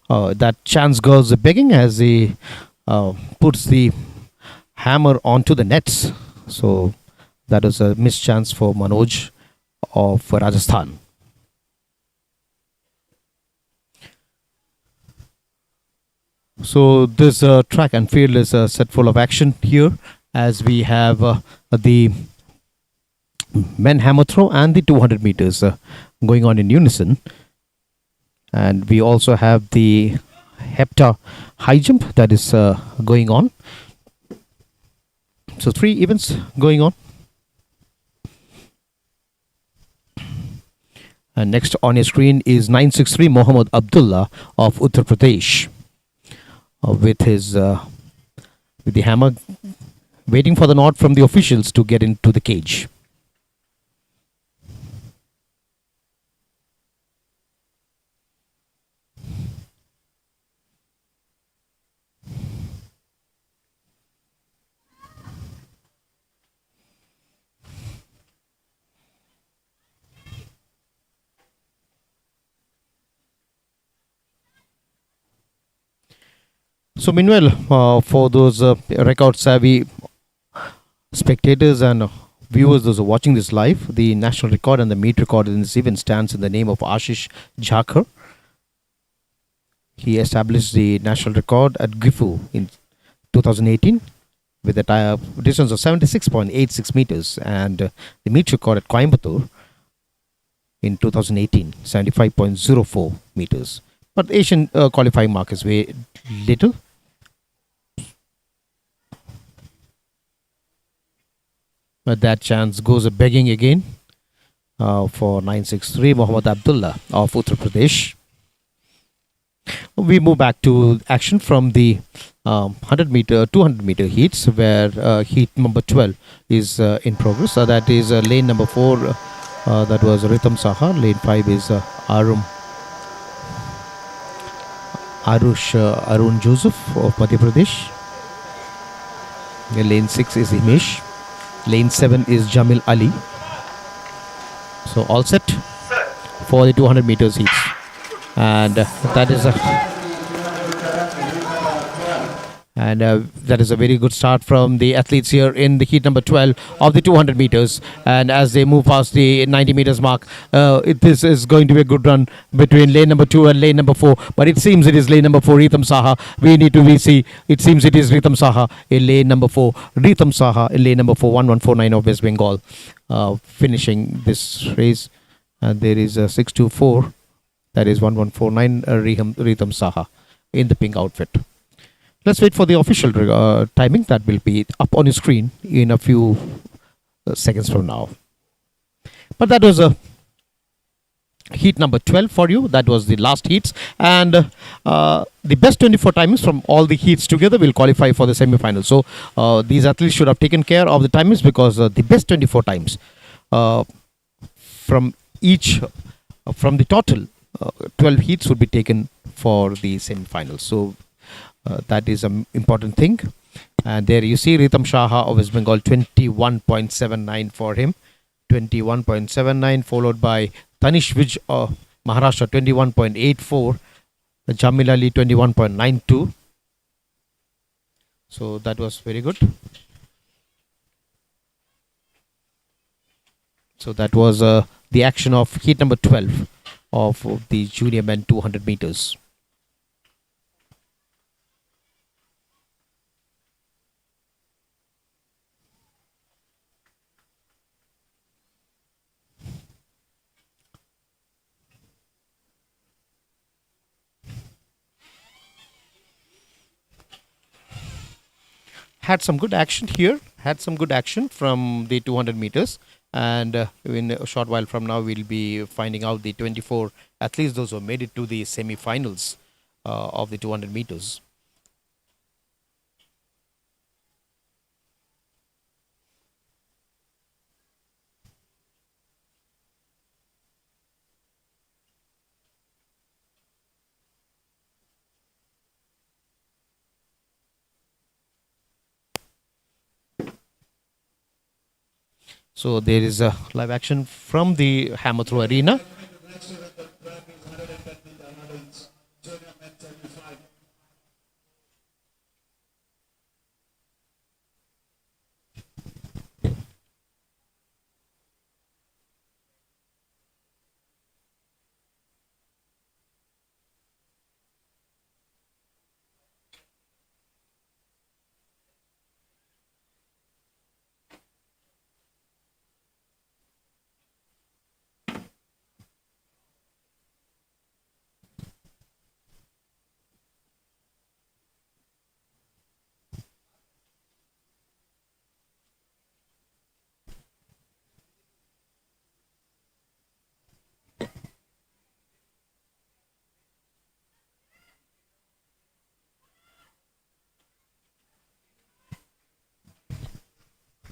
That chance goes begging as he puts the hammer onto the nets. So that is a missed chance for Manoj of Rajasthan. So this track and field is set full of action here as we have the men hammer throw and the 200 meters going on in unison. And we also have the hepta high jump that is going on. So 3 events going on. And next on your screen is 963 Mohammad Abdullah of Uttar Pradesh with his with the hammer waiting for the nod from the officials to get into the cage. So meanwhile, for those record savvy spectators and viewers, those who are watching this live, the national record and the meet record in this event stands in the name of Ashish Jhakar. He established the national record at Gifu in 2018 with a distance of 76.86 meters, and the meet record at Coimbatore in 2018, 75.04 meters. But the Asian qualifying mark is way little. But that chance goes begging again for 963 Mohammad Abdullah of Uttar Pradesh. We move back to action from the 100 meter, 200 meter heats, where heat number 12 is in progress. That is lane number 4, that was Ritam Saha. Lane 5 is Arun Joseph of Madhya Pradesh. Lane 6 is Himesh. Lane 7 is Jamil Ali. So all set for the 200 meters heats. And that is a very good start from the athletes here in the heat number 12 of the 200 meters. And as they move past the 90 meters mark, this is going to be a good run between lane number 2 and lane number 4. But it seems it is lane number 4, Ritam Saha. We need to see. It seems it is Ritam Saha in lane number 4. Ritam Saha in lane number 4, 1149 of West Bengal, finishing this race. And there is a 624. That is 1149 Ritam Saha in the pink outfit. Let's wait for the official timing that will be up on your screen in a few seconds from now. But that was a heat number 12 for you. That was the last heats. And the best 24 timings from all the heats together will qualify for the semi-final. So these athletes should have taken care of the timings, because the best 24 times from the total 12 heats would be taken for the semi-finals. So that is an important thing. And there you see Ritam Saha of West Bengal, 21.79 for him. 21.79, followed by Tanish Vij of Maharashtra, 21.84. Jamil Ali, 21.92. So that was very good. So that was the action of heat number 12 of the junior men 200 meters. Had some good action here. Had some good action from the 200 meters. And in a short while from now, we'll be finding out the 24 athletes, those who made it to the semi-finals of the 200 meters. So there is a live action from the hammer throw arena.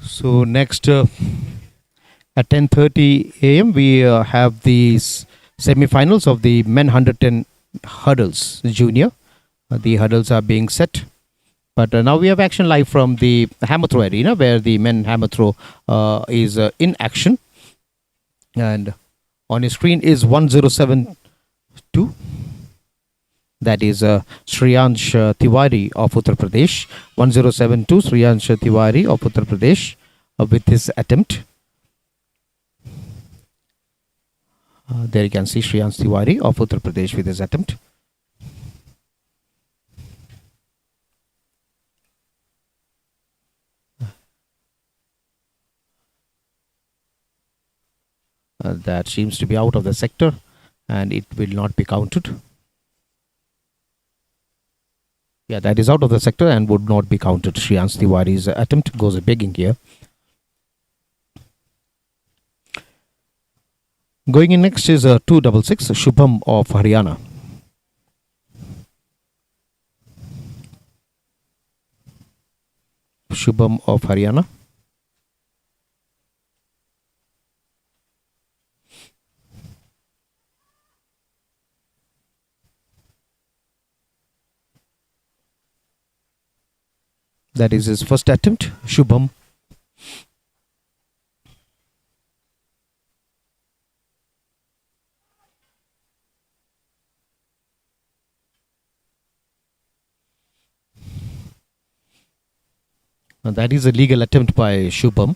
So next at 10:30 a.m. we have the semi-finals of the men 110 hurdles junior. The hurdles are being set. But now we have action live from the hammer throw arena where the men hammer throw is in action. And on your screen is 1072. That is Shriyansh Tiwari of Uttar Pradesh. 1072 Shriyansh Tiwari of Uttar Pradesh with his attempt. There you can see Shriyansh Tiwari of Uttar Pradesh with his attempt. That seems to be out of the sector and it will not be counted. Yeah, that is out of the sector and would not be counted. Shriyansh Tiwari's attempt goes begging here. Going in next is 266 Shubham of Haryana. Shubham of Haryana. That is his first attempt, Shubham. And that is a legal attempt by Shubham.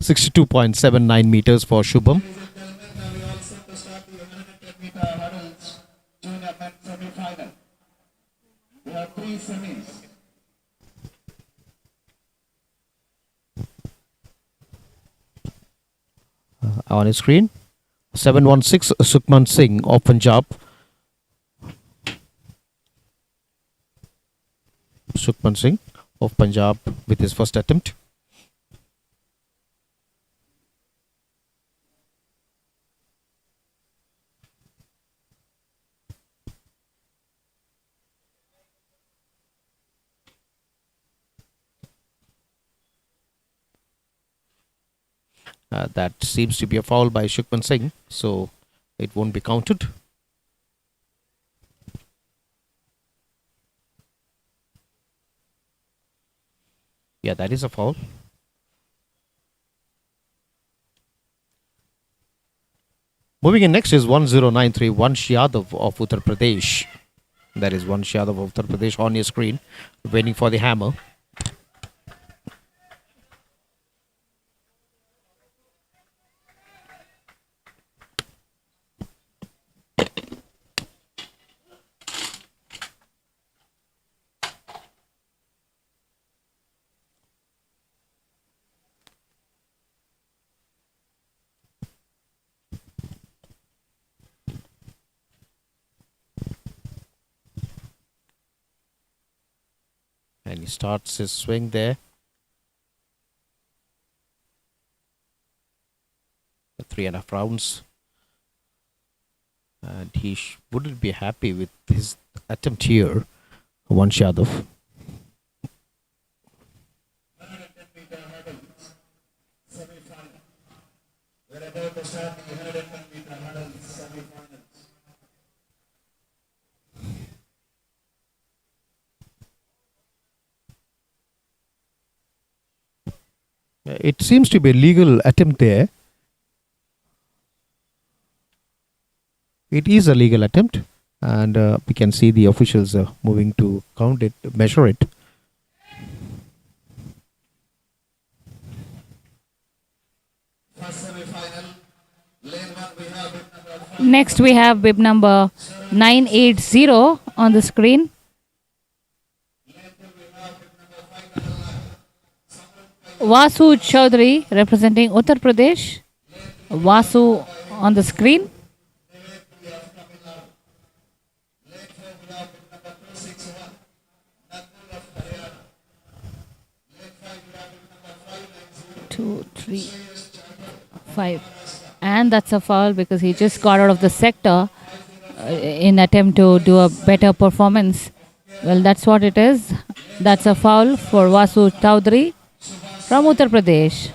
.79 meters for Shubham. On his screen, 716 Sukhman Singh of Punjab. Sukhman Singh of Punjab with his first attempt. That seems to be a foul by Sukhman Singh, so it won't be counted. Yeah, that is a foul. Moving in next is 1093 Vansh Yadav of Uttar Pradesh. That is Vansh Yadav of Uttar Pradesh on your screen, waiting for the hammer. And he starts his swing there. The 3.5 rounds. And he wouldn't be happy with his attempt here, Vansh Yadav. We're about to start the 110-meter hurdles semi-finals. It seems to be a legal attempt there. It is a legal attempt, and we can see the officials moving to count it, measure it. First semi-final, lane 1 we have bib number 5. Next, we have bib number 980 on the screen. Vasu Chaudhary representing Uttar Pradesh. Vasu on the screen. Two, three, 5. And that's a foul because he just got out of the sector in attempt to do a better performance. Well, that's what it is. That's a foul for Vasu Chaudhary from Uttar Pradesh.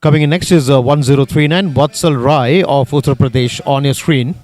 Coming in next is 1039 Vatsal Rai of Uttar Pradesh on your screen.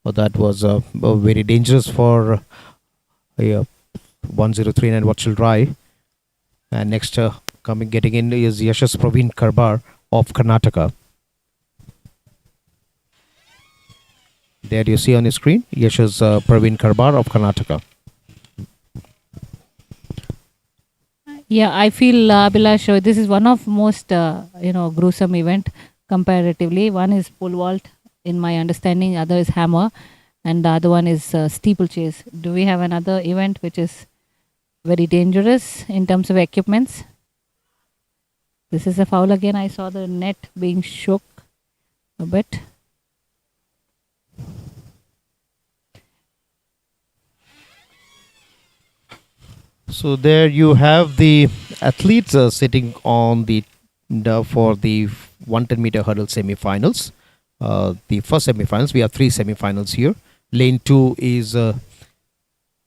Oh, that was very dangerous for 1039 Vatsal Rai. And next getting in is Yashas Praveen Karbar of Karnataka. There you see on the screen Yashas Praveen Karbar of Karnataka. Yeah, I feel Abhilash, this is one of most gruesome event comparatively. One is pole vault, in my understanding. Other is hammer, and the other one is steeplechase. Do we have another event which is very dangerous in terms of equipments? This is a foul again. I saw the net being shook a bit. So there you have the athletes sitting on the for the 110-meter hurdle semi-finals. The first semi-finals, we have 3 semi-finals here. Lane 2 is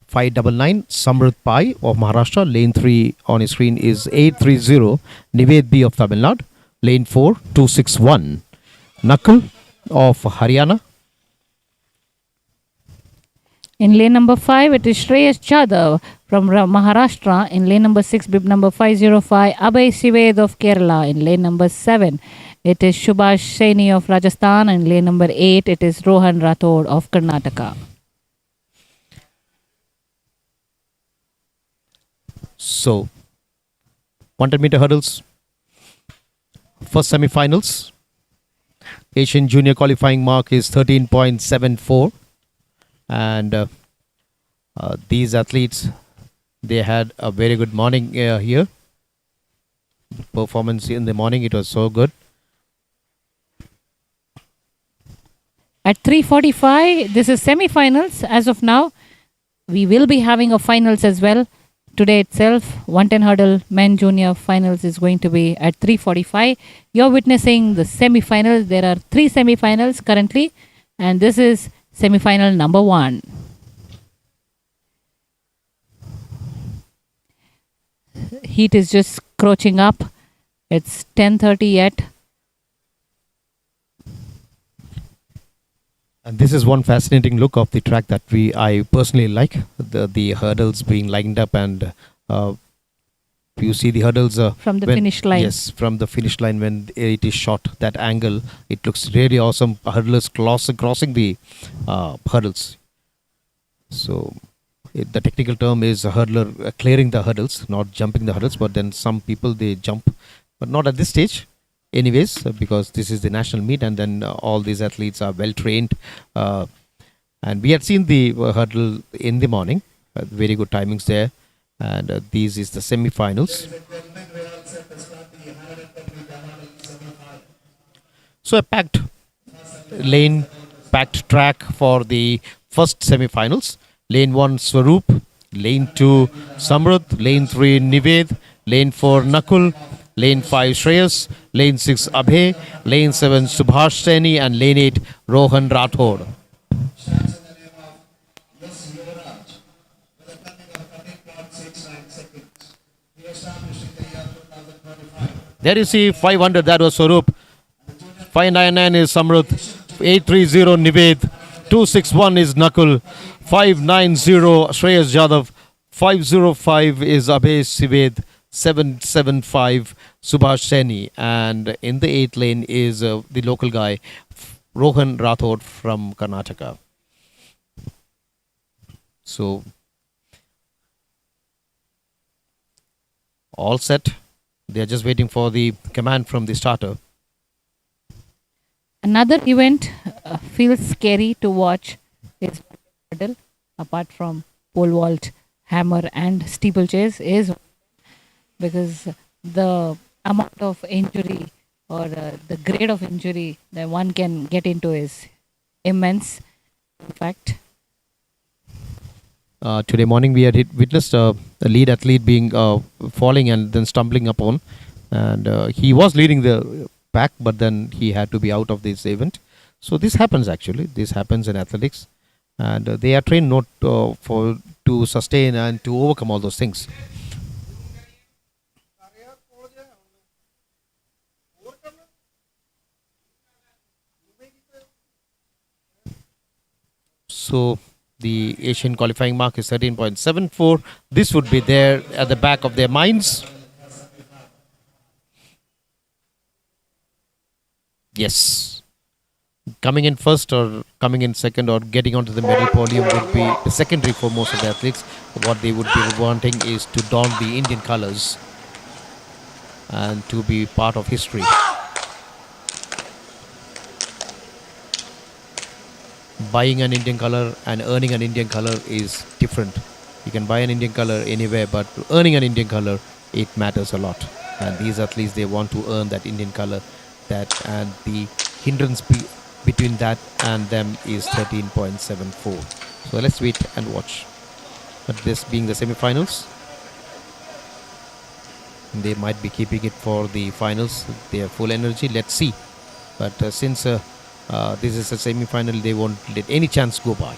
599 Samrit Pai of Maharashtra. Lane 3 on his screen is 830 Nived B of Tamil Nadu. Lane 4 261 Nakul of Haryana. In lane number 5, it is Shreyas Jadhav from Maharashtra. In lane number 6, bib number 505, Abhay Sived of Kerala. In lane number 7, it is Subhash Saini of Rajasthan. In lane number 8, it is Rohan Rathod of Karnataka. So 110-meter hurdles, first semi-finals. Asian Junior qualifying mark is 13.74, and these athletes, they had a very good morning here. Performance in the morning, it was so good. At 3:45, this is semi-finals as of now. We will be having a finals as well. Today itself, 110 hurdle men junior finals is going to be at 3:45. You're witnessing the semi-finals. There are 3 semi-finals currently, and this is semi-final number 1. Heat is just crouching up. It's 10:30 yet. And this is one fascinating look of the track that I personally like. The hurdles being lined up, and you see the hurdles From the finish line. Yes, from the finish line when it is shot, that angle, it looks really awesome. Hurdlers crossing the hurdles. So the technical term is a hurdler clearing the hurdles, not jumping the hurdles. But then some people, they jump, but not at this stage. Anyways, because this is the national meet, and then all these athletes are well trained, and we had seen the hurdle in the morning, very good timings there, and these is the semi-finals. So a packed lane, packed track for the first semi-finals. Lane 1 Swaroop, lane 2 Samruddh, lane 3 Nived, lane 4 Nakul, lane 5 Shreyas, lane 6 Abhay, lane 7 Subhash Saini, and lane 8 Rohan Rathod. There you see 500, that was Swaroop. 599 is Samruddh, 830 Nived, 261 is Nakul, 590 Shreyas Jadhav, 505 is Abhay Sived, 775 Subhash Saini, and in the 8th lane is the local guy Rohan Rathod from Karnataka. So all set. They are just waiting for the command from the starter. Another event feels scary to watch is hurdle, apart from pole vault, hammer, and steeplechase, is because the amount of injury or the grade of injury that one can get into is immense. In fact, Today morning we had witnessed a lead athlete being falling and then stumbling upon, and he was leading the pack, but then he had to be out of this event. So this happens actually. This happens in athletics, and they are trained not to sustain and to overcome all those things. So the Asian qualifying mark is 13.74. This would be there at the back of their minds. Yes. Coming in first or coming in second or getting onto the medal podium would be the secondary for most of the athletes. What they would be wanting is to don the Indian colors and to be part of history. Buying an Indian color and earning an Indian color is different. You can buy an Indian color anywhere, but earning an Indian color, it matters a lot. And these athletes, they want to earn that Indian color, and the hindrance between that and them is 13.74. So let's wait and watch. But this being the semi-finals, they might be keeping it for the finals. They have full energy. Let's see. But since this is a semi-final, they won't let any chance go by.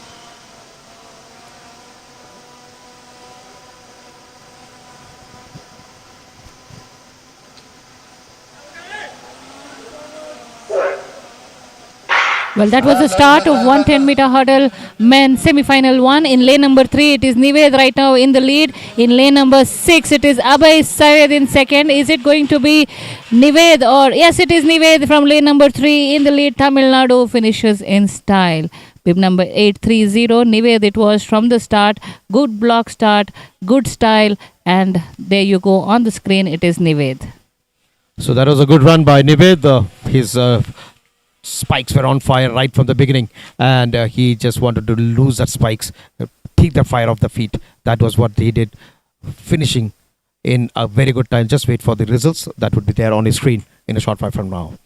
well, that was the start of 110-meter hurdle men semi-final 1. In lane number 3, it is Nived right now in the lead. In lane number 6, it is Abhay Sayed in second. Is it going to be Nived or... Yes, it is Nived from lane number 3 in the lead. Tamil Nadu finishes in style. Bib number 830, Nived it was from the start. Good block start, good style, and there you go on the screen, it is Nived. So that was a good run by Nived. His spikes were on fire right from the beginning, and he just wanted to lose that spikes, take the fire off the feet. That was what he did, finishing in a very good time. Just wait for the results that would be there on his screen in a short while from now.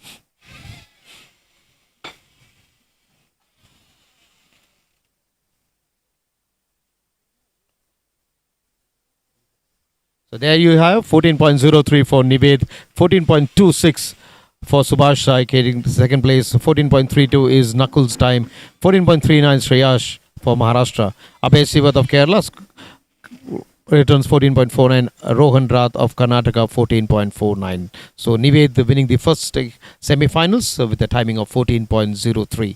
So there you have 14.03 for Nived, 14.26 for Subhash Sai carrying second place. 14.32 is Knuckles' time. 14.39 Shreyash for Maharashtra. Abhay Sivat of Kerala returns 14.49. Rohan Rath of Karnataka 14.49. So Nived winning the first semi-finals with a timing of 14.03.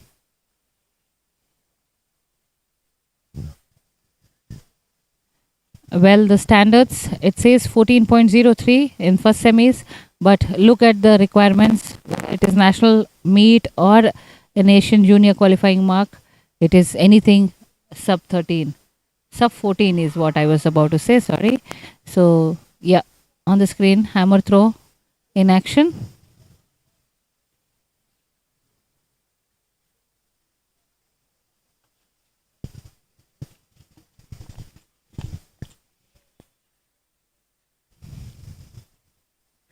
Well, the standards, it says 14.03 in first semis, but look at the requirements. It is national meet or a nation junior qualifying mark. It is anything sub 13. Sub 14 is what I was about to say, sorry. So, yeah, on the screen, hammer throw in action.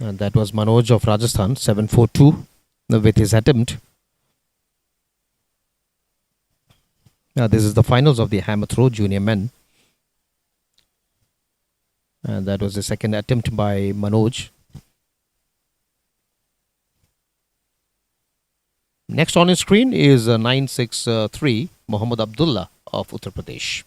And that was Manoj of Rajasthan, 7.42 with his attempt. Now this is the finals of the hammer throw junior men. And that was the second attempt by Manoj. Next on his screen is 9.63 Muhammad Abdullah of Uttar Pradesh.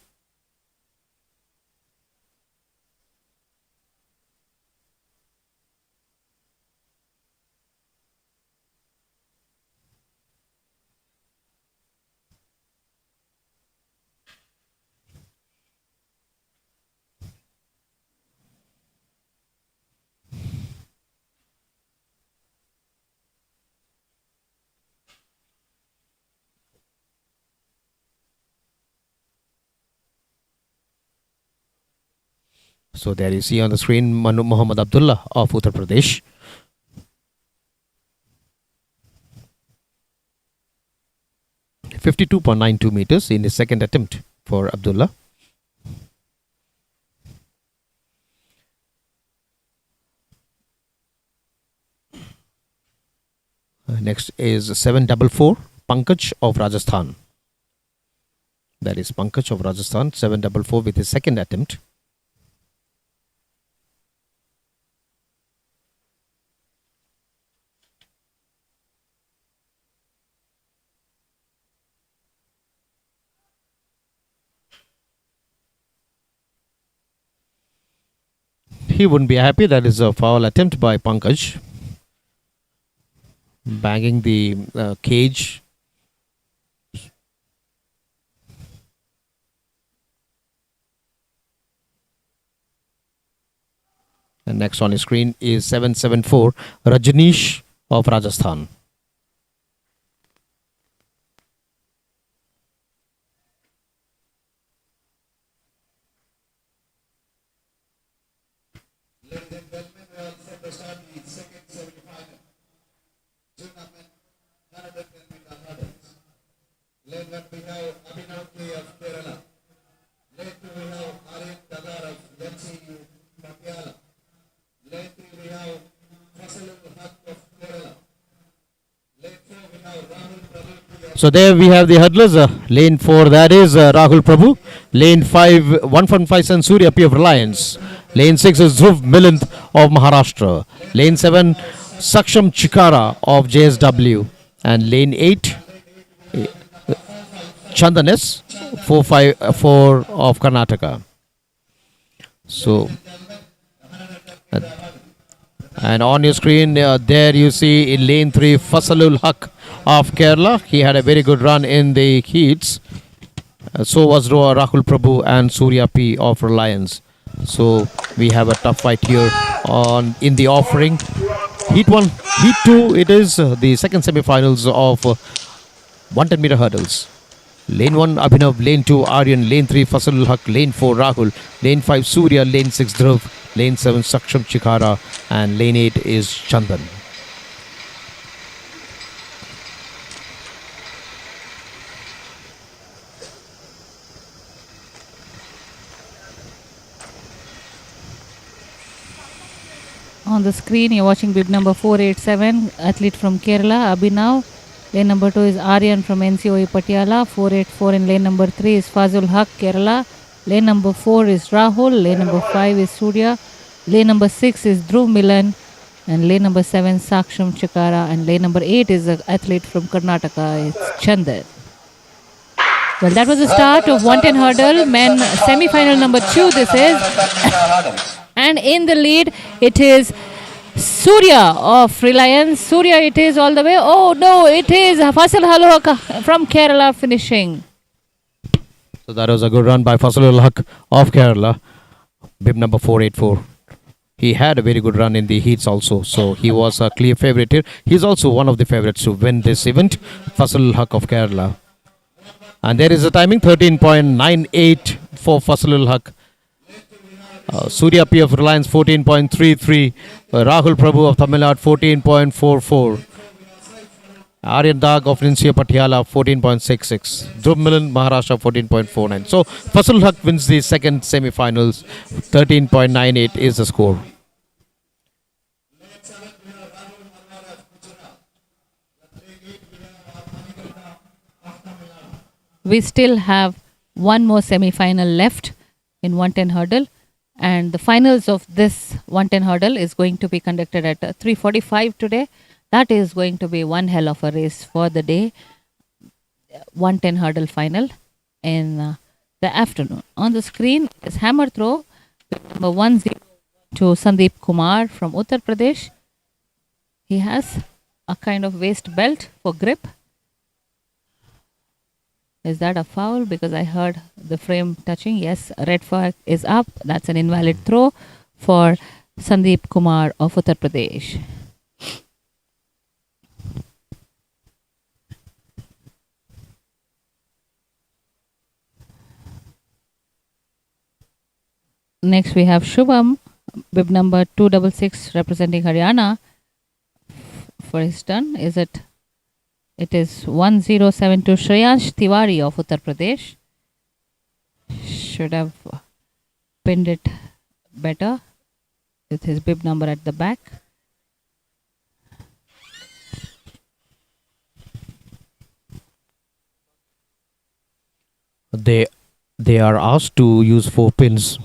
So there you see on the screen Muhammad Abdullah of Uttar Pradesh. .92 meters in his second attempt for Abdullah. Next is 744 Pankaj of Rajasthan. That is Pankaj of Rajasthan, 744 with his second attempt. He wouldn't be happy. That is a foul attempt by Pankaj. Banging the cage. And next on his screen is 774 Rajneesh of Rajasthan. So there we have the hurdlers. Lane 4, that is Rahul Prabhu. Lane 5, 115 Surya P of Reliance. Lane 6 is Dhruv Milind of Maharashtra. Lane 7, Saksham Chikara of JSW. And lane 8, Chandanes 454 of Karnataka. So, and on your screen there you see in lane 3 Fasalul Haq of Kerala. He had a very good run in the heats. So was Rahul Prabhu and Surya P of Reliance. So we have a tough fight here on in the offering. Heat 1, Heat 2, it is the second semi-finals of 110-meter hurdles. Lane 1 Abhinav, Lane 2 Aryan, Lane 3 Fasalul Haq, Lane 4 Rahul, Lane 5 Surya, Lane 6 Dhruv, Lane 7, Saksham Chikara, and lane 8 is Chandan. On the screen, you're watching bib number 487, athlete from Kerala, Abhinav. Lane number 2 is Aryan from NCOE Patiala. 484 in lane number 3 is Fazul Haq, Kerala. Lane number 4 is Rahul. Lane number 5 is Surya. Lane number 6 is Dhruv Milan. And lane number 7, Saksham Chikara. And lane number 8 is an athlete from Karnataka, it's Chandan. Well, that was the start of 110 hurdle, men semi-final number 2 this is. And in the lead, it is Surya of Reliance. Surya it is all the way. Oh no, it is Faisal Haq from Kerala finishing. So that was a good run by Fasalul Haq of Kerala, bib number 484. He had a very good run in the heats also, so he was a clear favorite here. He's also one of the favorites to win this event, Fasalul Haq of Kerala. And there is a timing 13.98 for Fasalul Haq. Surya P of Reliance 14.33, Rahul Prabhu of Tamil Nadu 14.44, Aryan Dag of Ninsya Patiala 14.66, Dhruv Milan Maharashtra 14.49. So Fasalul Haq wins the second semi-finals. 13.98 is the score. We still have one more semi-final left in 110 hurdle. And the finals of this 110 hurdle is going to be conducted at 3:45 today. That is going to be one hell of a race for the day. 110 hurdle final in the afternoon. On the screen is hammer throw, number 10 to Sandeep Kumar from Uttar Pradesh. He has a kind of waist belt for grip. Is that a foul? Because I heard the frame touching. Yes, red flag is up. That's an invalid throw for Sandeep Kumar of Uttar Pradesh. Next we have Shubham, bib number 266 representing Haryana for his turn. It is 1072 Shreyansh Tiwari of Uttar Pradesh. Should have pinned it better with his bib number at the back. They are asked to use 4 pins.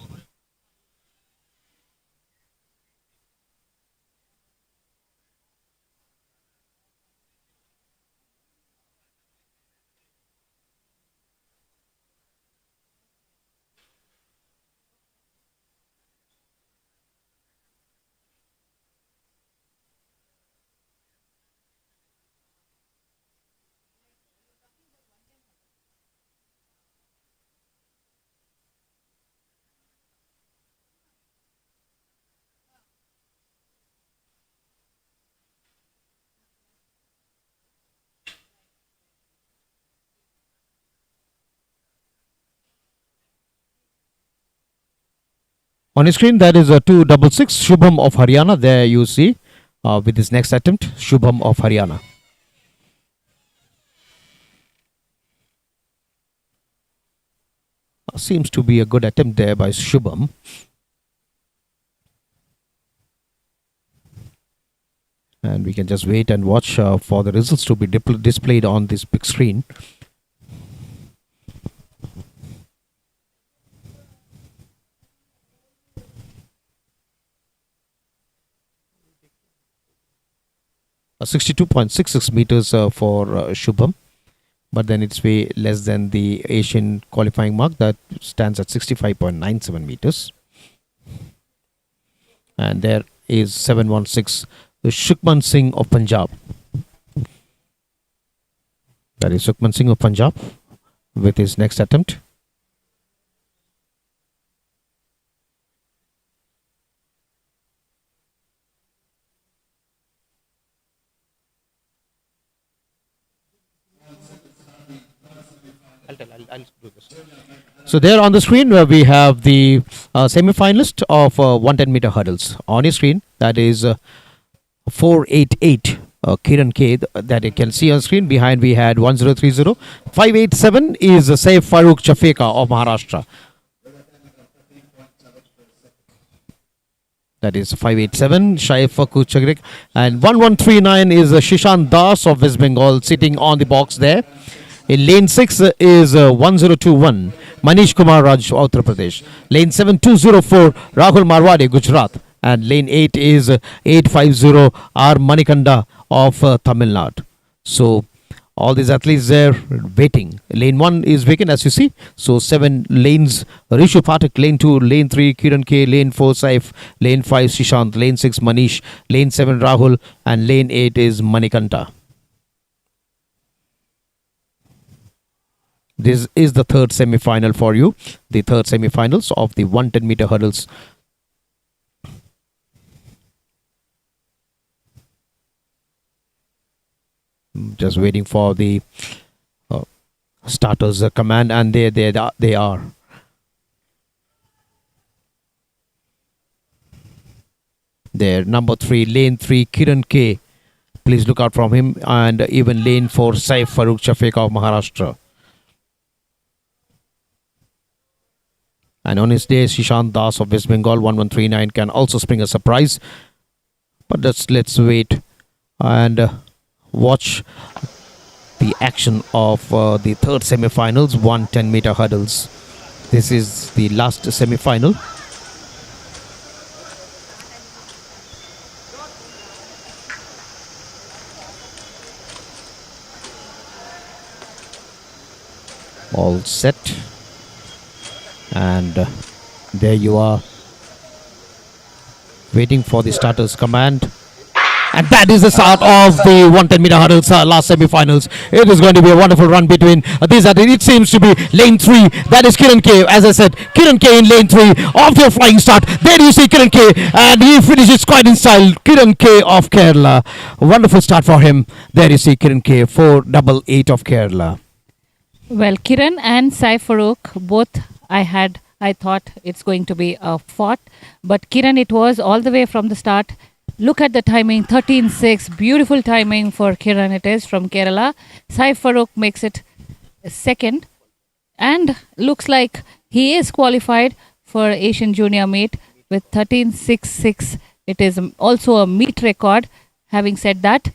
On your screen, that is a 266 Shubham of Haryana. There you see with his next attempt, Shubham of Haryana. Seems to be a good attempt there by Shubham. And we can just wait and watch for the results to be displayed on this big screen. Uh, 62.66 meters for Shubham, but then it's way less than the Asian qualifying mark that stands at 65.97 meters. And there is 716 Sukhman Singh of Punjab. That is Sukhman Singh of Punjab with his next attempt. I'll do this. So there on the screen we have the semi-finalist of 110-meter hurdles. On your screen, that is 488 Kiran K that you can see on screen. Behind we had 1030. 587 is Saif Farooq Chafeka of Maharashtra. That is 587 Saif Farooq Chafeka. And 1139 is Shishant Das of West Bengal sitting on the box there. In lane 6 is 1021 Manish Kumar Raj, Uttar Pradesh. Lane 7 204 Rahul Marwade, Gujarat. And lane 8 is 850 R Manikanda of Tamil Nadu. So all these athletes there waiting. Lane 1 is vacant as you see. So 7 lanes Rishu Pathak, lane 2, lane 3 Kiran K, lane 4 Saif, lane 5 Shishant, lane 6 Manish, lane 7 Rahul, and lane 8 is Manikanta. This is the third semi-final for you. The third semi-finals of the 110-meter hurdles. Just waiting for the starters command, and they are. There, number 3, lane 3, Kiran K. Please look out from him, and even lane 4, Saif Farooq Chafeka of Maharashtra. And on his day, Shishant Das of West Bengal 1139 can also spring a surprise. But let's wait and watch the action of the third semi-finals, 110-meter hurdles. This is the last semi-final. All set. And there you are, waiting for the starters command. And that is the start of the 110-meter hurdles last semi-finals. It is going to be a wonderful run between these athletes. It seems to be lane 3. That is Kiran K. As I said, Kiran K in lane 3. Off to a flying start. There you see Kiran K. And he finishes quite in style. Kiran K of Kerala. Wonderful start for him. There you see Kiran K. 488 of Kerala. Well, Kiran and Sai Farooq, both I thought it's going to be a fought. But Kiran, it was all the way from the start. Look at the timing, 13.6. Beautiful timing for Kiran it is from Kerala. Sai Farooq makes it second. And looks like he is qualified for Asian Junior Meet with 13.66. It is also a meet record. Having said that,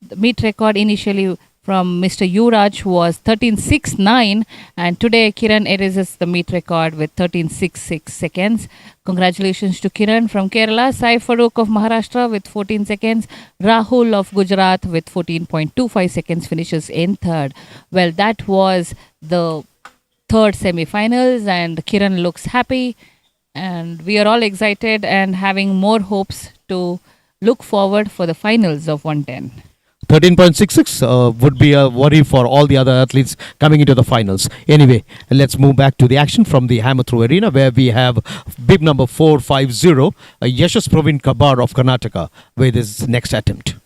the meet record initially from Mr. Yuraj was 13.69, and today Kiran erases the meet record with 13.66 seconds. Congratulations to Kiran from Kerala, Sai Farooq of Maharashtra with 14 seconds, Rahul of Gujarat with 14.25 seconds finishes in third. Well, that was the third semi-finals, and Kiran looks happy, and we are all excited and having more hopes to look forward for the finals of 110. 13.66 would be a worry for all the other athletes coming into the finals. Anyway, let's move back to the action from the hammer throw arena, where we have bib number 450, Yashas Praveen Kabar of Karnataka, with his next attempt.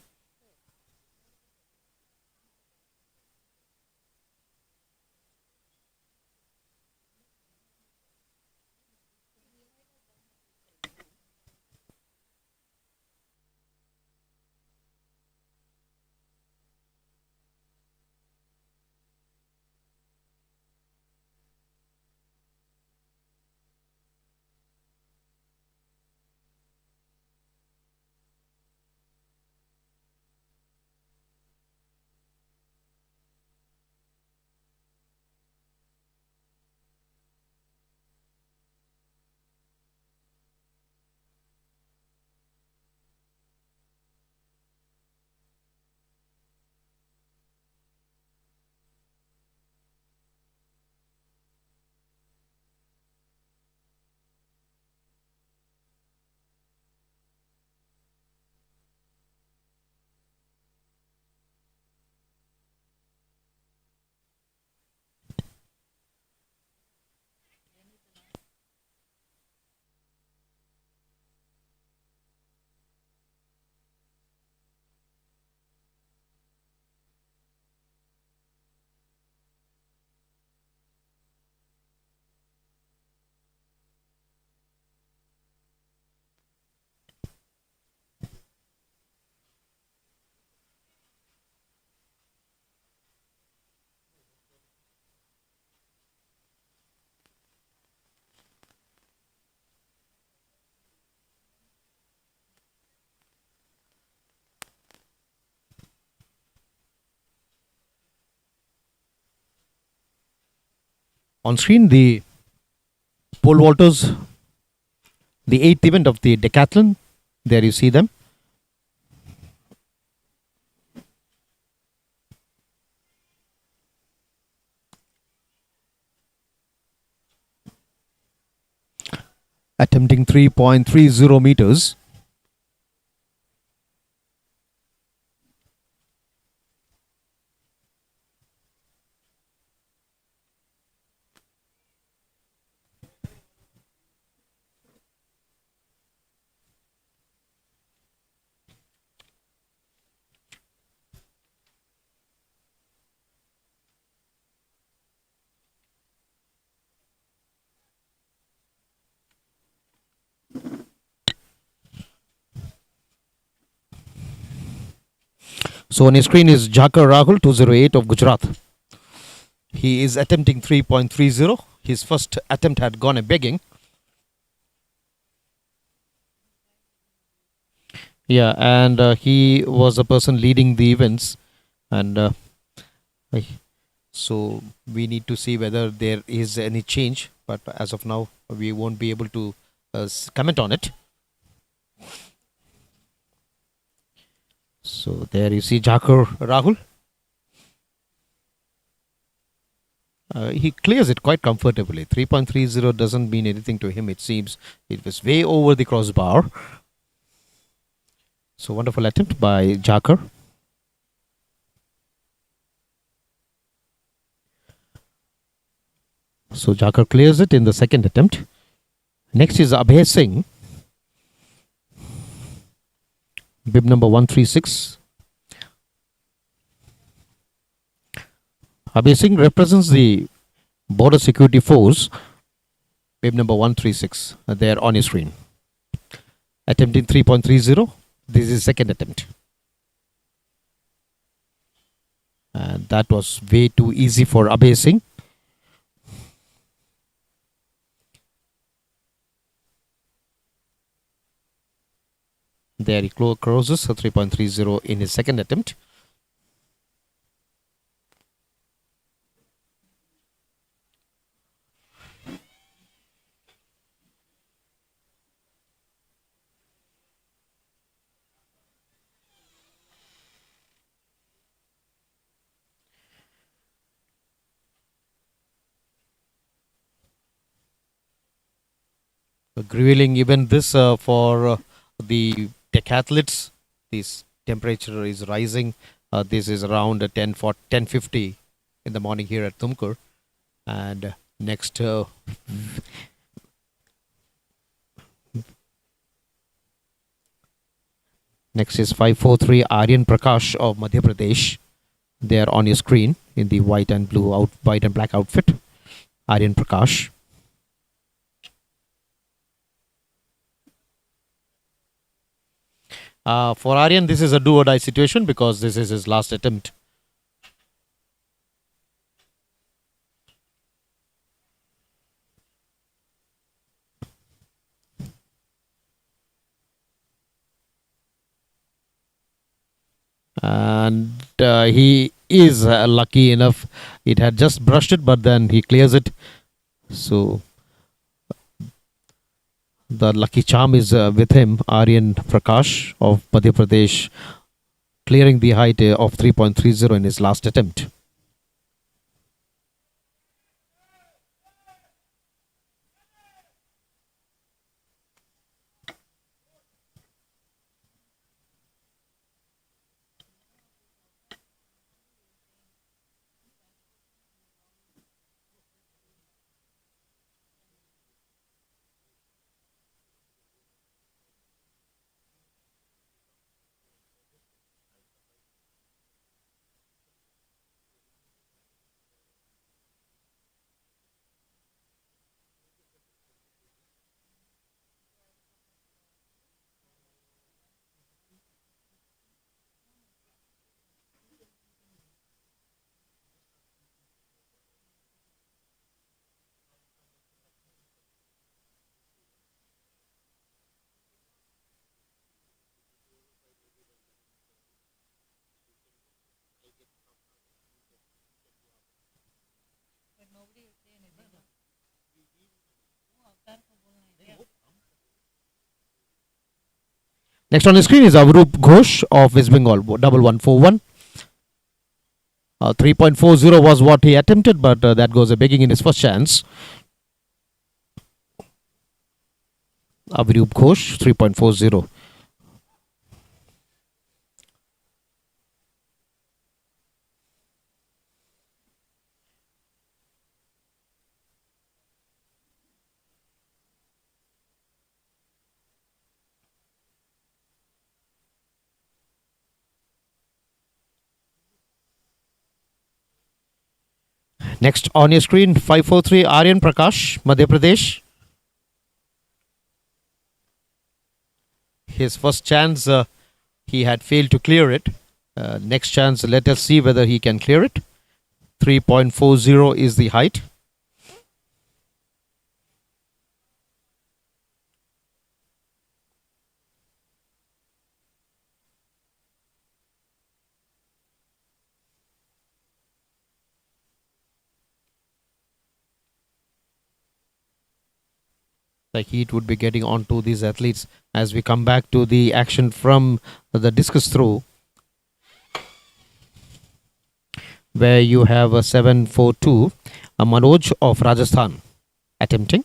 On screen, the pole vaulters, the eighth event of the Decathlon. There you see them. Attempting 3.30 meters. So on your screen is Jakar Rahul 208 of Gujarat. He is attempting 3.30. His first attempt had gone a begging. Yeah, and he was a person leading the events, and I- so we need to see whether there is any change. But as of now, we won't be able to comment on it. So there you see Jakar Rahul. He clears it quite comfortably. 3.30 doesn't mean anything to him, it seems. It was way over the crossbar. So wonderful attempt by Jakar. So Jakar clears it in the second attempt. Next is Abhay Singh. Bib number 136. Abhay Singh represents the Border Security Force. Bib number 136. There on your screen. Attempting 3.30. This is second attempt. And that was way too easy for Abhay Singh. There he crosses 3.30 in his second attempt. A grueling event this for the decathletes. This temperature is rising. This is around 10:50 in the morning here at Tumkur. And next next is 543 Aryan Prakash of Madhya Pradesh. There on your screen in the white and black outfit. Aryan Prakash. For Aryan, this is a do or die situation because this is his last attempt. And he is lucky enough. It had just brushed it, but then he clears it. So the lucky charm is with him, Aryan Prakash of Madhya Pradesh, clearing the height of 3.30 in his last attempt. Next on the screen is Avrup Ghosh of West Bengal, 1141. 3.40 was what he attempted, but that goes a begging in his first chance. Avrup Ghosh, 3.40. Next on your screen, 543 Aryan Prakash, Madhya Pradesh. His first chance, he had failed to clear it. Next chance, let us see whether he can clear it. 3.40 is the height. The heat would be getting onto these athletes as we come back to the action from the discus throw, where you have a 7.42, a Manoj of Rajasthan attempting.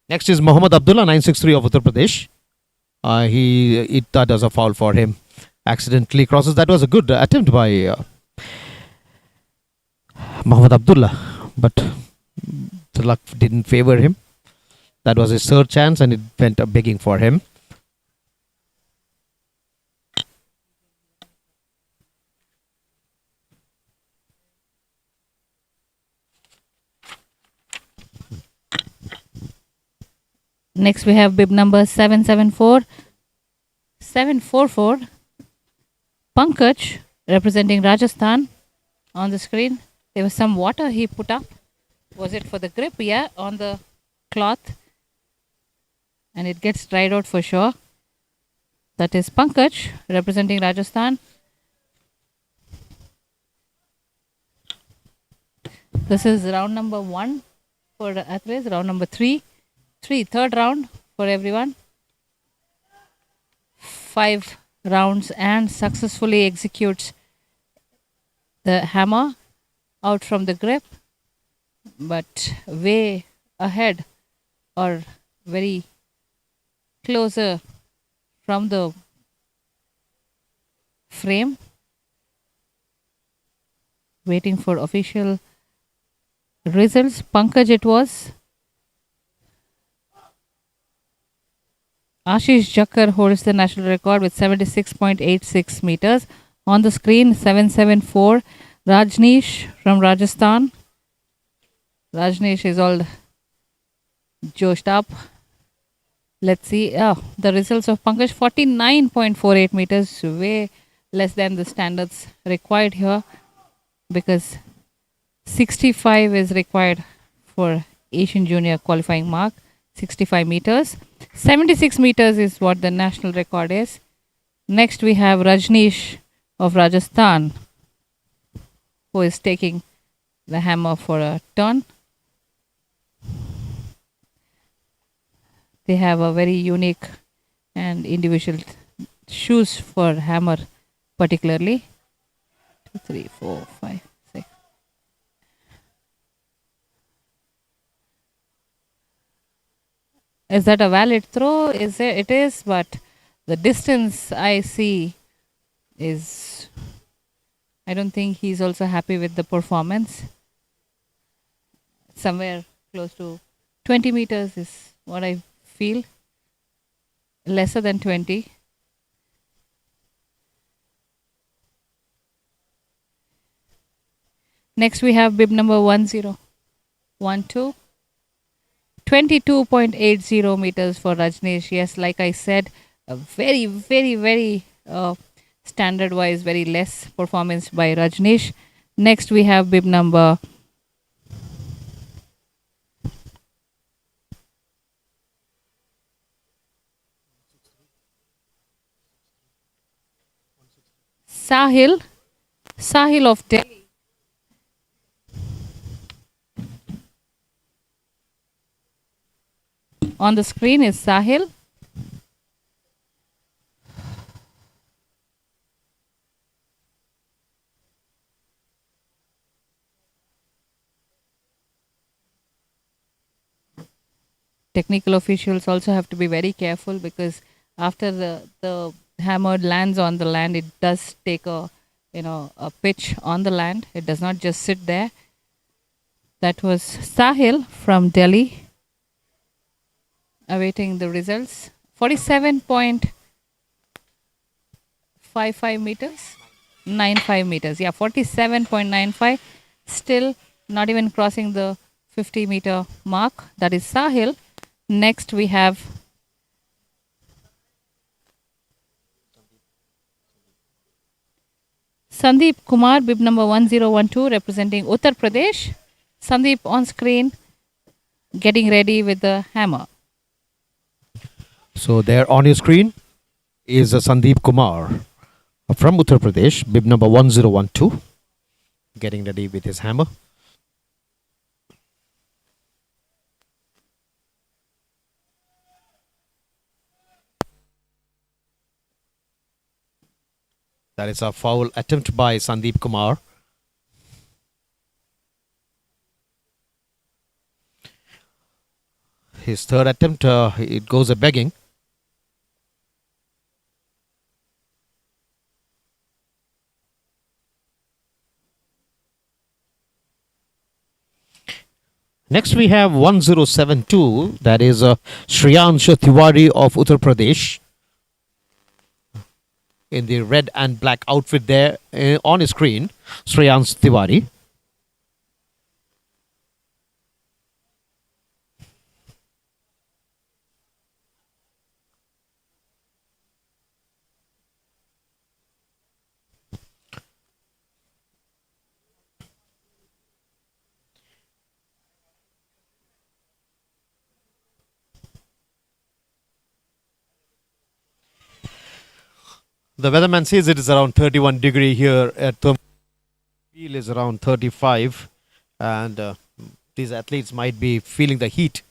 Next is Muhammad Abdullah, 963 of Uttar Pradesh. That does a foul for him. Accidentally crosses. That was a good attempt by Muhammad Abdullah, but the luck didn't favor him. That was his third chance and it went begging for him. Next we have bib number 744 Pankaj representing Rajasthan on the screen. There was some water he put up. Was it for the grip? Yeah, on the cloth. And it gets dried out for sure. That is Pankaj representing Rajasthan. This is round number 1 for the athletes. Round number 3. Third round for everyone. 5 rounds and successfully executes the hammer out from the grip, but way ahead or very closer from the frame, waiting for official results. Pankaj it was. Ashish Jakkar holds the national record with 76.86 meters. On the screen, 774. Rajneesh from Rajasthan. Rajneesh is all joshed up. Let's see. The results of Pankaj, 49.48 meters, way less than the standards required here, because 65 is required for Asian Junior qualifying mark. 65 meters. 76 meters is what the national record is. Next we have Rajneesh of Rajasthan, who is taking the hammer for a turn. They have a very unique and individual shoes for hammer particularly. 2, 3, 4, 5, 6. Is that a valid throw? It is, but the distance I see is, I don't think he's also happy with the performance. Somewhere close to 20 meters is what I feel. lesser than 20. Next we have bib number 1012. 22.80 meters for Rajneesh. Yes, like I said, a very, very, very standard wise, very less performance by Rajneesh. Next, we have bib number Sahil, Sahil of Delhi. On the screen is Sahil. Technical officials also have to be very careful because after the hammer lands on the land, it does take a pitch on the land. It does not just sit there. That was Sahil from Delhi awaiting the results. 47.55 meters. 95 meters. Yeah, 47.95. Still not even crossing the 50-meter mark. That is Sahil. Next we have Sandeep Kumar, bib number 1012, representing Uttar Pradesh. Sandeep on screen, getting ready with the hammer. So there on your screen is Sandeep Kumar from Uttar Pradesh, bib number 1012, getting ready with his hammer. That is a foul attempt by Sandeep Kumar. His third attempt, it goes a begging. Next we have 1072, that is Shriyansh Tiwari of Uttar Pradesh, in the red and black outfit there on his screen, Shriyansh Tiwari. The weatherman says it is around 31 degree here at Tumkur. Feel is around 35, and these athletes might be feeling the heat.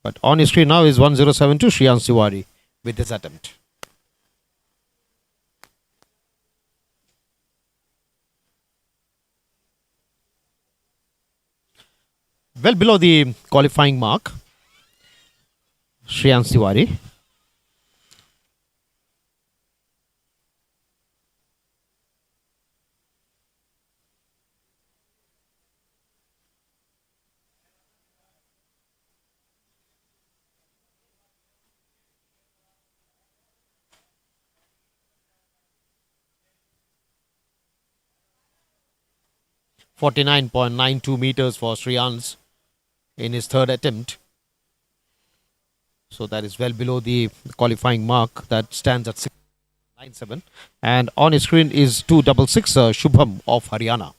But on his screen now is 1072 Shriyansh Tiwari with this attempt. Well below the qualifying mark, Shriyansh Tiwari. .92 meters for Shriyansh in his third attempt. So that is well below the qualifying mark that stands at 6.97. And on his screen is 266 Shubham of Haryana.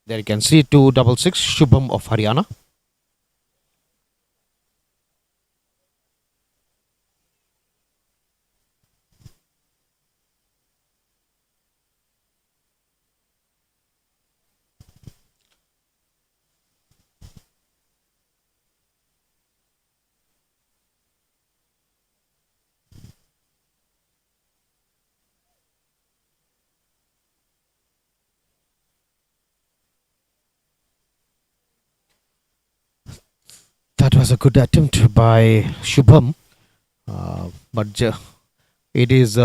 There you can see 266 Shubham of Haryana. was a good attempt by Shubham, but it is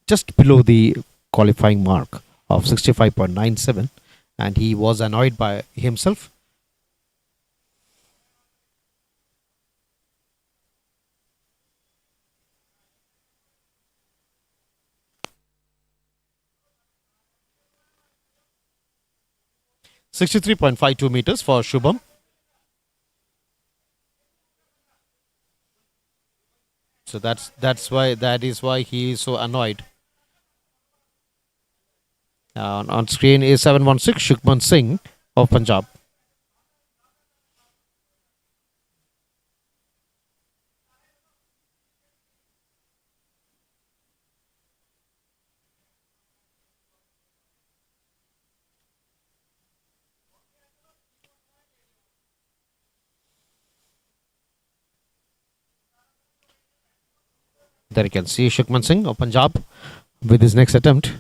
just below the qualifying mark of 65.97, and he was annoyed by himself. .52 meters for Shubham. So that is why he is so annoyed. On screen is 716 Shukman Singh of Punjab. There you can see Shukman Singh of Punjab with his next attempt,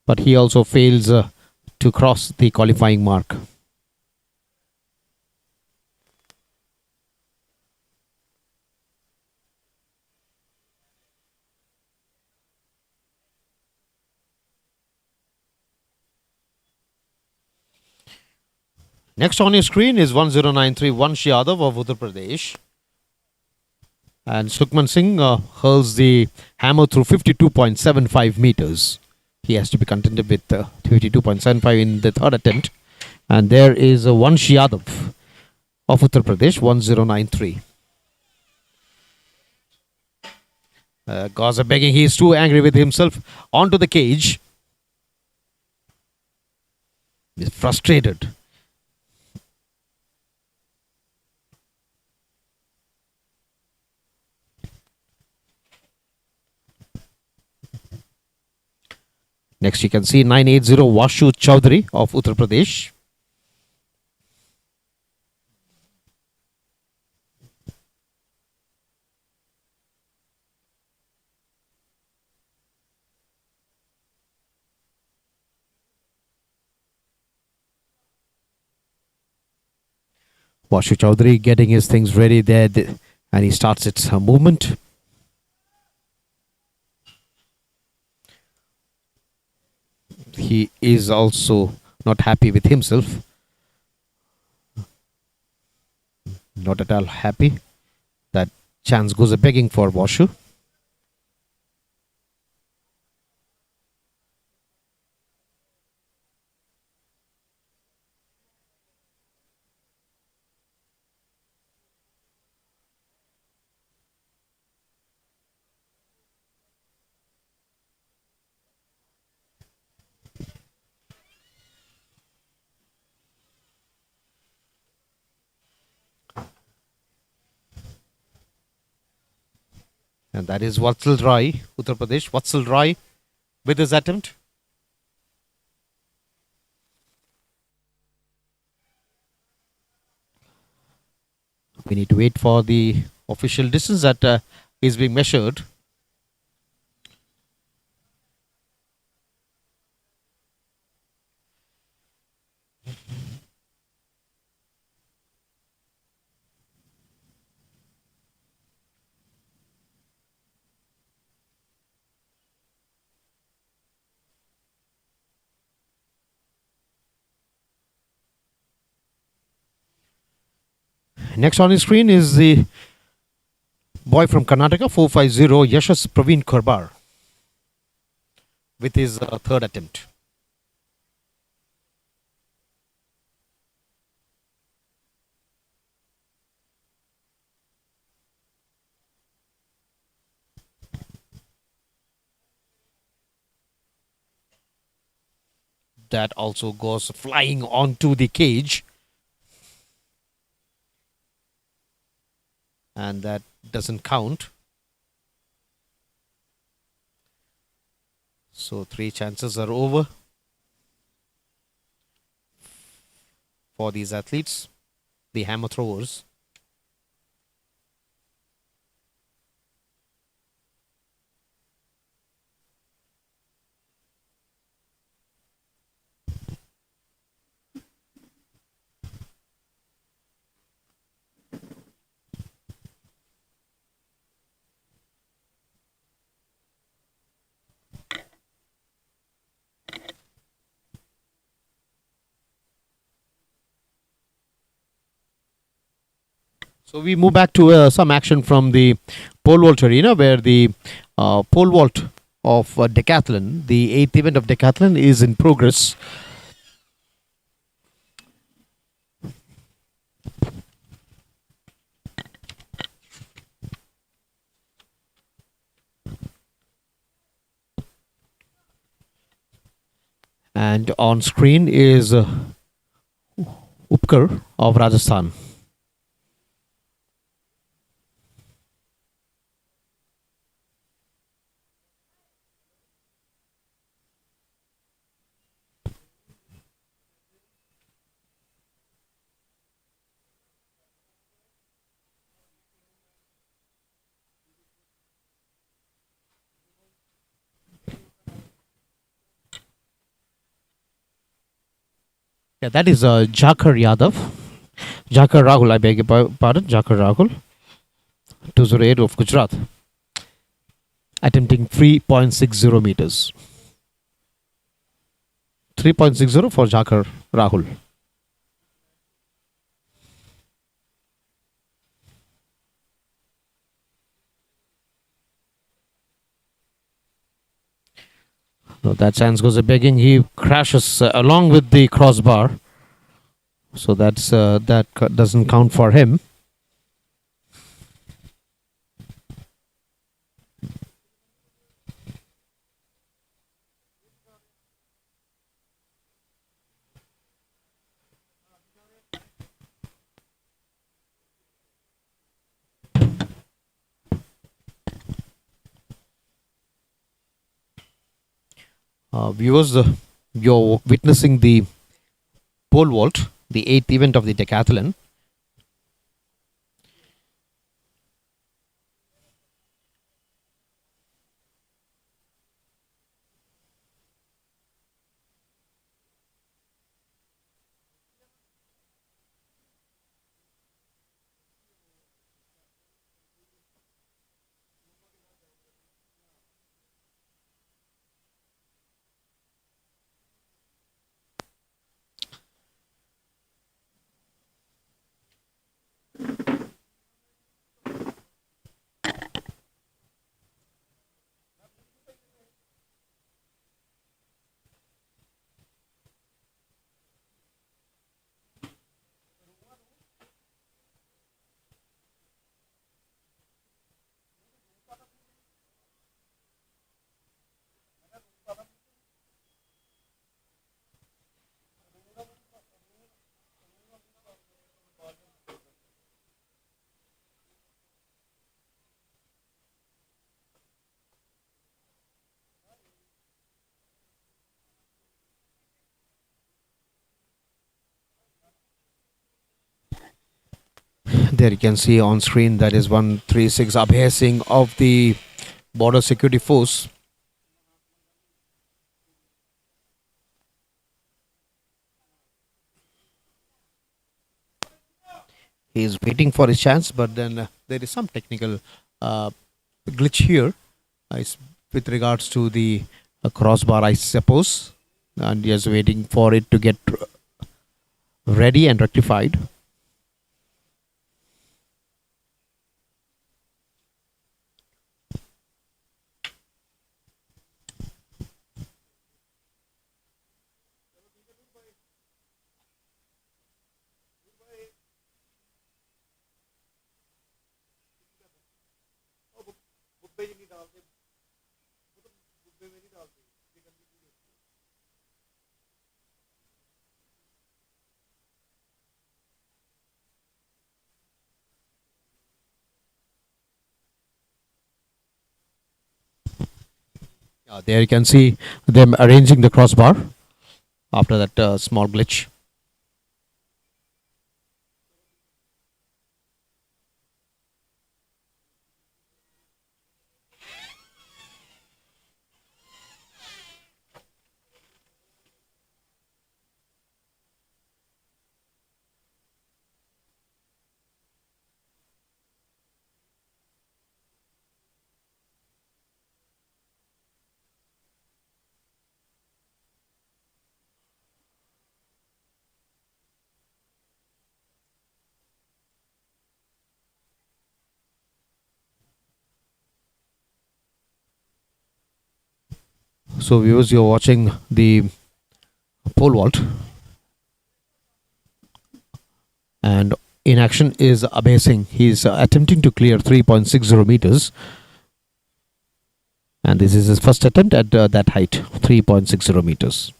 but he also fails to cross the qualifying mark. Next on your screen is 1093 Vansh Yadav of Uttar Pradesh. And Sukhman Singh hurls the hammer through 52.75 meters. He has to be contented with 52.75 in the third attempt. And there is Vansh Yadav of Uttar Pradesh, 1093. Gaza begging, he is too angry with himself. Onto the cage. He's frustrated. Next you can see 980 Vashu Chaudhary of Uttar Pradesh. Vashu Chaudhary getting his things ready there, and he starts its movement. He is also not happy with himself. Not at all happy. That chance goes a begging for Vashu. And that is Vatsal Rai, Uttar Pradesh. Vatsal Rai with his attempt. We need to wait for the official distance that is being measured. Next on the screen is the boy from Karnataka, 450 Yashas Praveen Korbar with his third attempt. That also goes flying onto the cage. And that doesn't count. So 3 chances are over for these athletes, the hammer throwers. So we move back to some action from the pole vault arena, where the pole vault of Decathlon, the eighth event of Decathlon, is in progress. And on screen is Upkar of Rajasthan. Yeah, that is Jakar Yadav. Jakar Rahul, I beg your pardon. Jakar Rahul, 208 of Gujarat, attempting 3.60 meters. 3.60 for Jakar Rahul. No, that chance goes a begging. He crashes along with the crossbar. So that doesn't count for him. Viewers, you're witnessing the pole vault, the eighth event of the decathlon. There you can see on screen that is 136 Abhay Singh of the Border Security Force. He is waiting for his chance, but then there is some technical uh, glitch here with regards to the crossbar, I suppose, and he is waiting for it to get ready and rectified. There you can see them arranging the crossbar after that small glitch. So, viewers, you're watching the pole vault, and in action is Abhay Singh. He's attempting to clear 3.60 meters, and this is his first attempt at that height, 3.60 meters.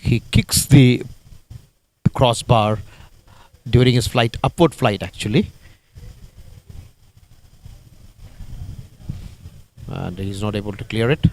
He kicks the crossbar during his flight, upward flight actually, and he's not able to clear it.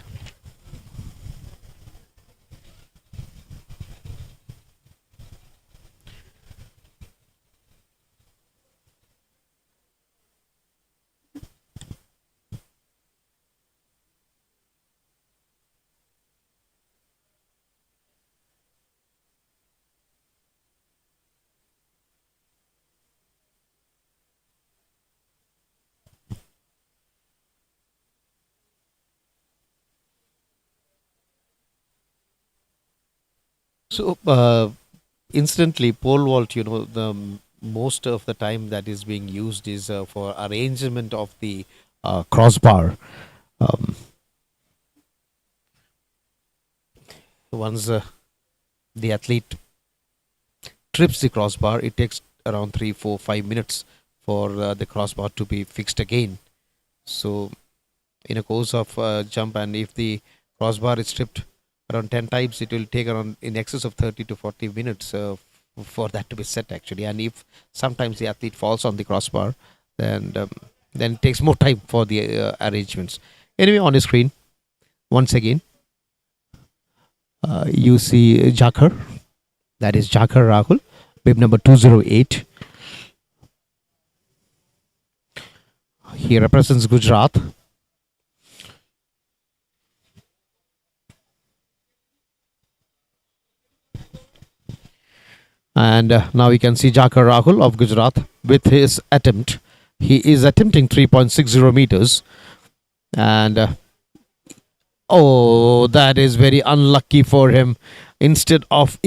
So, incidentally, pole vault, the most of the time that is being used is for arrangement of the crossbar. Um, Once the athlete trips the crossbar, it takes around 3, 4, 5 minutes for the crossbar to be fixed again. So, in a course of jump, and if the crossbar is tripped around 10 times, it will take around in excess of 30 to 40 minutes for that to be set actually. And if sometimes the athlete falls on the crossbar, then it takes more time for the arrangements. Anyway, on the screen, once again, you see Jakar, that is Jakar Rahul, bib number 208. He represents Gujarat. And now we can see Jakar Rahul of Gujarat with his attempt. He is attempting 3.60 meters. And oh, that is very unlucky for him. Instead of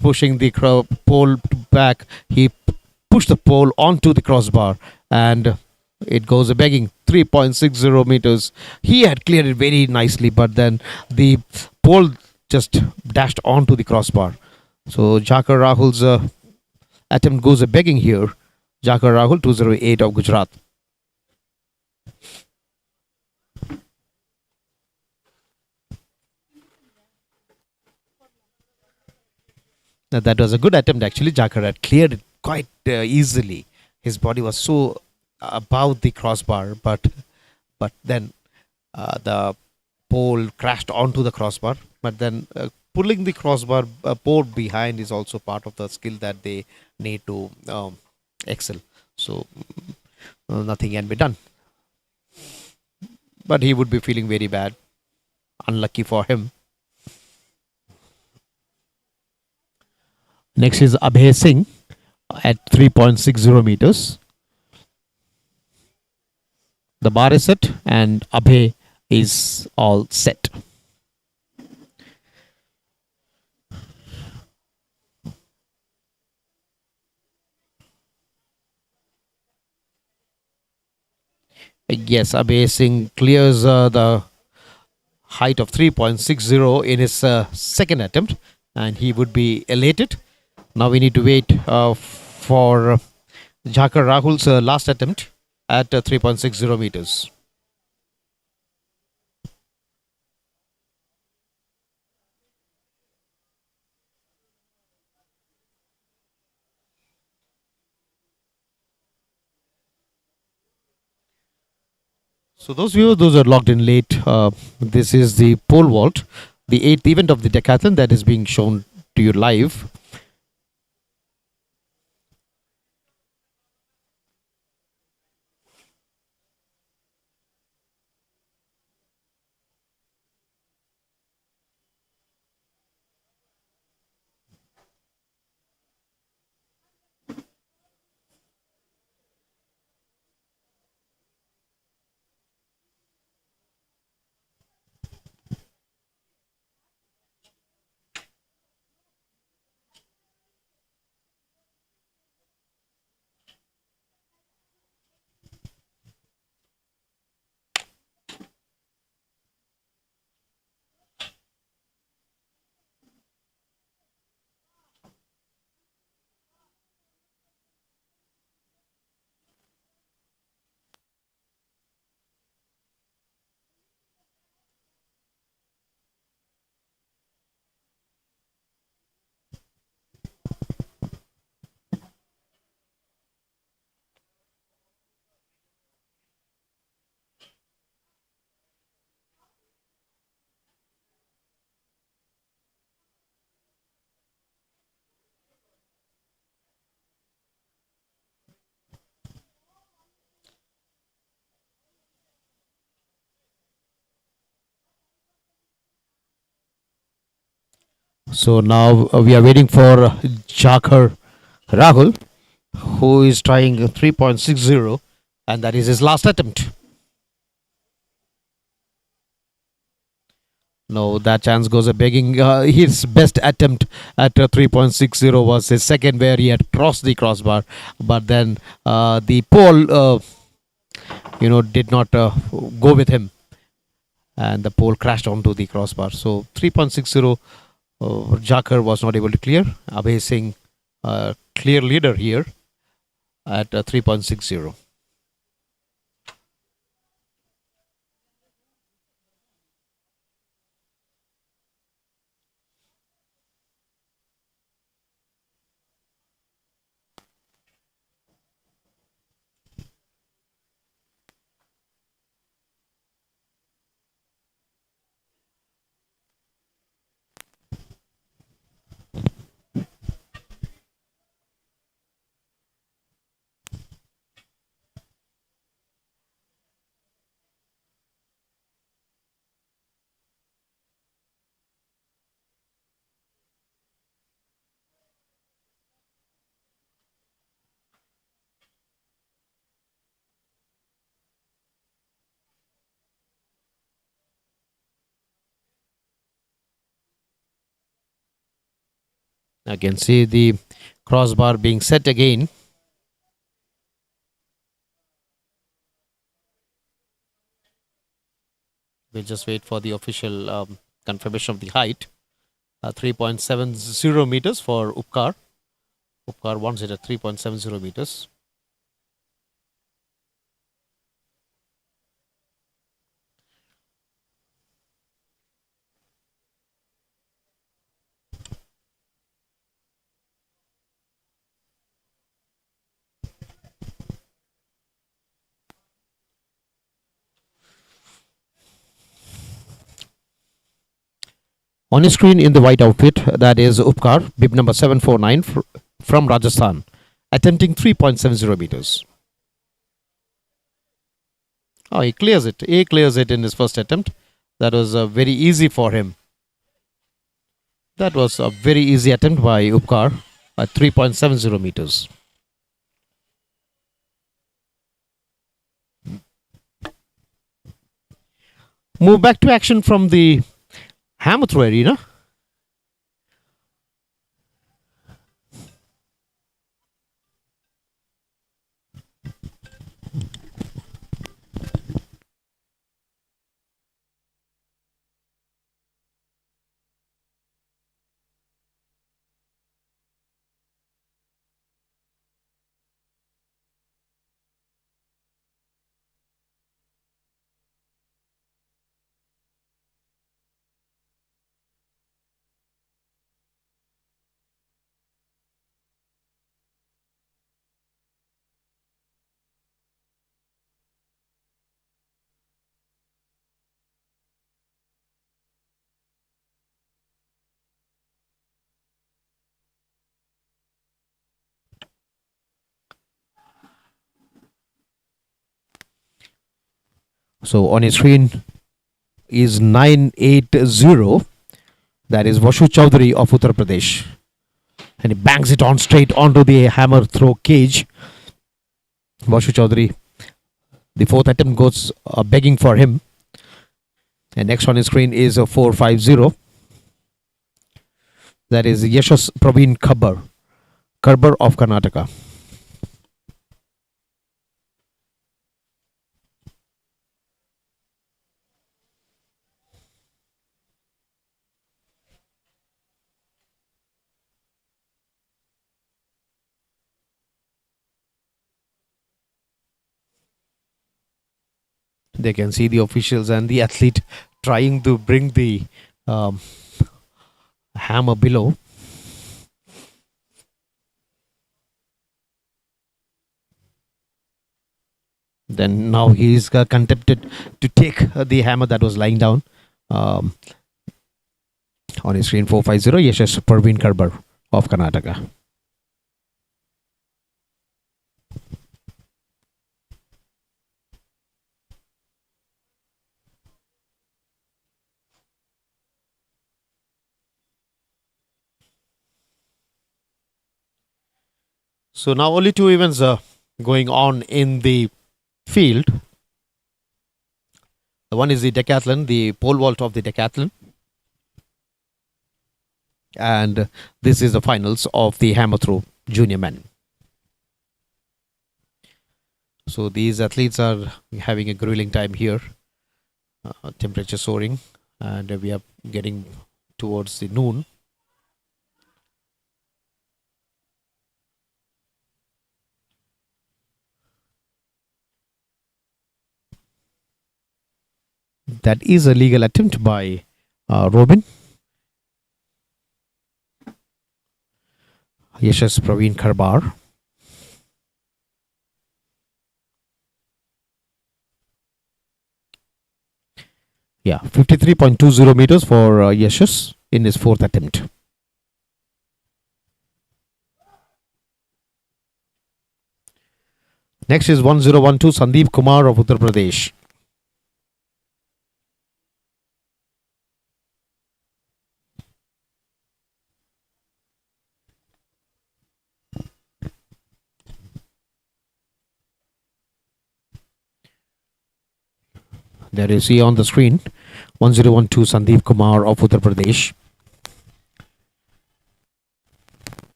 pushing the pole back, he pushed the pole onto the crossbar, and it goes a begging 3.60 meters. He had cleared it very nicely, but then the pole just dashed onto the crossbar. So Jakar Rahul's attempt goes a begging here. Jakar Rahul 208 of Gujarat. Now, that was a good attempt actually. Jakar had cleared it quite easily. His body was so above the crossbar, but then the pole crashed onto the crossbar. But then pulling the crossbar pole behind is also part of the skill that they need to excel. So nothing can be done. But he would be feeling very bad. Unlucky for him. Next is Abhay Singh at 3.60 meters. The bar is set and Abhay is all set. Yes, Abhay Singh clears the height of 3.60 in his second attempt, and he would be elated. Now we need to wait for Jakar Rahul's last attempt at 3.60 meters. So those viewers, those are logged in late. This is the pole vault, the 8th event of the Decathlon that is being shown to you live. So now we are waiting for Jakhar Rahul, who is trying 3.60, and that is his last attempt. No, that chance goes a begging. His best attempt at 3.60 was his second, where he had crossed the crossbar, but then the pole, did not go with him, and the pole crashed onto the crossbar. So 3.60, Jakhar was not able to clear. Abhay Singh, clear leader here at 3.60. I can see the crossbar being set again. We'll just wait for the official confirmation of the height. 3.70 meters for Upkar. Upkar wants it at 3.70 meters. On his screen in the white outfit, that is Upkar, bib number 749 from Rajasthan, attempting 3.70 meters. Oh, he clears it. He clears it in his first attempt. That was very easy for him. That was a very easy attempt by Upkar at 3.70 meters. Move back to action from the hammer throw arena. So on his screen is 980. That is Vashu Chowdhury of Uttar Pradesh. And he bangs it on straight onto the hammer throw cage. Vashu Chowdhury, the fourth attempt goes begging for him. And next on his screen is a 450. That is Yashas Praveen Karbar of Karnataka. They can see the officials and the athlete trying to bring the hammer below. Then now he is contented to take the hammer that was lying down. On his screen 450, Yashash Parveen Karbar of Karnataka. So now only two events are going on in the field. The one is the decathlon, the pole vault of the decathlon, and this is the finals of the hammer throw junior men. So these athletes are having a grueling time here. Temperature soaring, and we are getting towards the noon. That is a legal attempt by Robin. Yashas Praveen Karbar. Yeah, 53.20 meters for Yashas in his fourth attempt. Next is 1012 Sandeep Kumar of Uttar Pradesh. There you see on the screen 1012 Sandeep Kumar of Uttar Pradesh.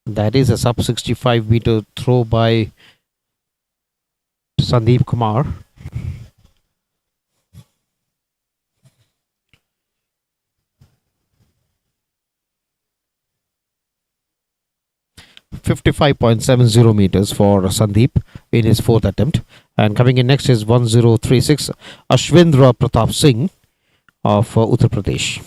That is a sub 65 meter throw by Sandeep Kumar. .70 meters for Sandeep in his fourth attempt. And coming in next is 1036 Ashwindra Pratap Singh of Uttar Pradesh.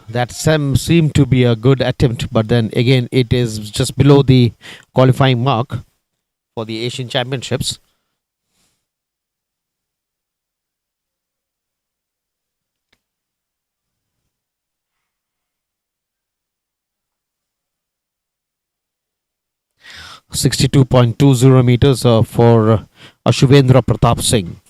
That seemed to be a good attempt, but then again it is just below the qualifying mark for the Asian Championships. .62 meters for Ashwendra Pratap Singh.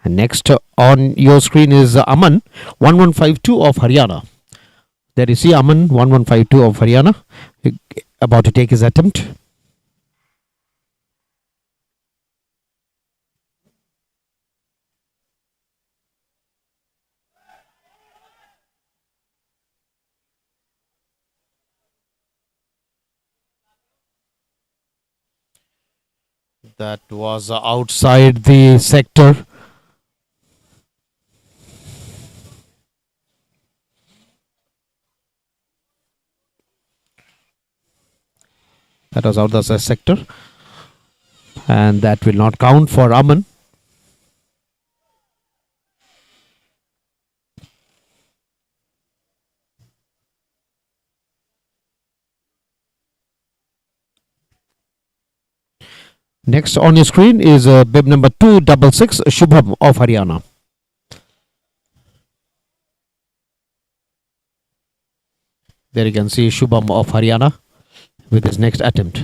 And next on your screen is Aman 1152 of Haryana. There you see Aman 1152 of Haryana about to take his attempt. That was outside the sector. That was out of the sector. And that will not count for Aman. Next on your screen is bib number 266 Shubham of Haryana. There you can see Shubham of Haryana with his next attempt.